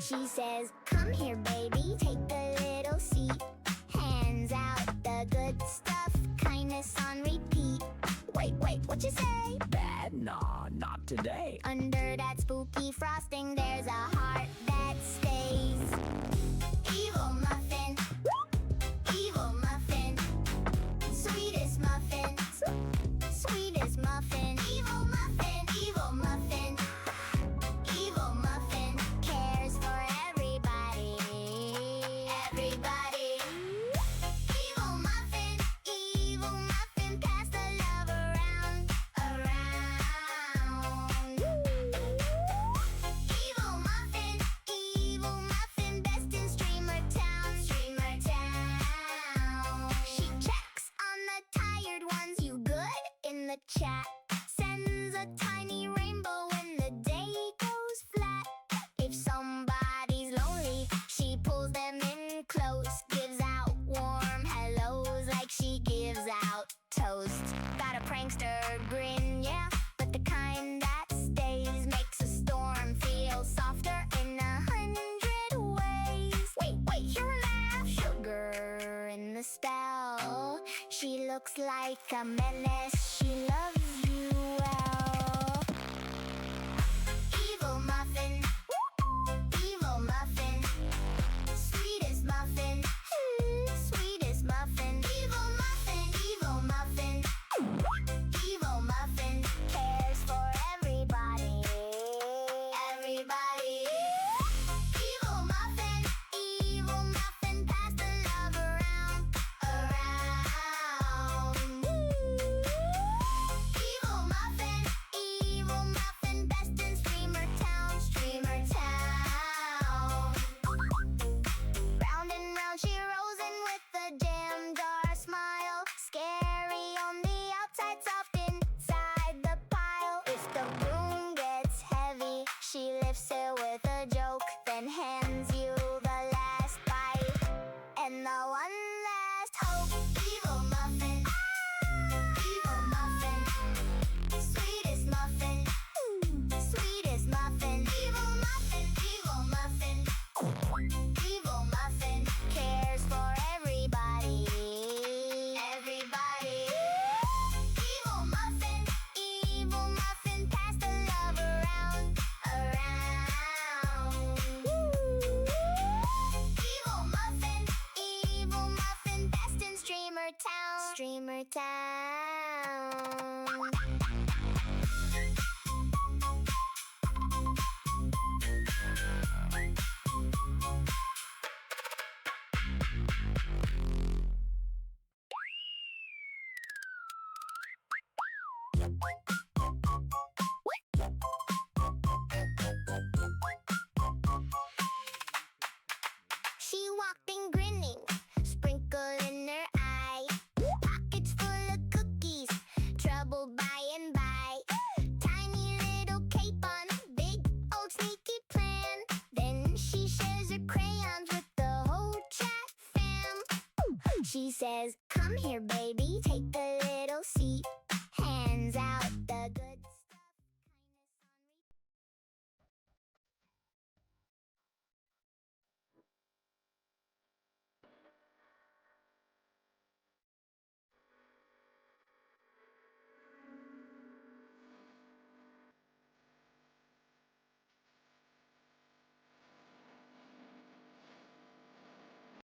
She says, come here baby, take a little seat. Hands out the good stuff, kindness on repeat. Wait, what you say? Bad? Nah, not today. Under that spooky frosting, there's a heart that stays. Evil muffin, sweetest muffin, sweetest muffin. Evil muffin, evil muffin, evil muffin cares for everybody, everybody. Evil muffin, pass the love around. Evil muffin, best in Streamer Town. She checks on the tired ones, you good in the chat. Sends a tiny rainbow when the day goes flat. If somebody's lonely, she pulls them in close. Gives out warm hellos like she gives out toast. looks like a menace. She loves you well. Evil muffin, evil muffin, sweetest muffin, sweetest muffin. Evil muffin, evil muffin, evil muffin, cares for everybody, everybody. Evil muffin, pass the love around, around. Evil muffin, best in Streamer Town, Streamer Town. Round and round she rolls in with a damn dar smile. Scary on the outside, soft inside the pile. If the broom gets heavy, she lifts it with a joke, then hands you the last bite and the one last hope. Evil muffin, sweetest muffin, sweetest muffin. Evil muffin, evil muffin, evil muffin, cares for everybody, everybody. Evil muffin, pass the love around, around. Evil muffin, best in Streamer Town, Streamer Town. She walked in grinning, sprinkle in her eye, pockets full of cookies, trouble by and by. Tiny little cape on, big old sneaky plan. Then she shares her crayons with the whole chat fam. She says, come here baby, take a little seat. Hands out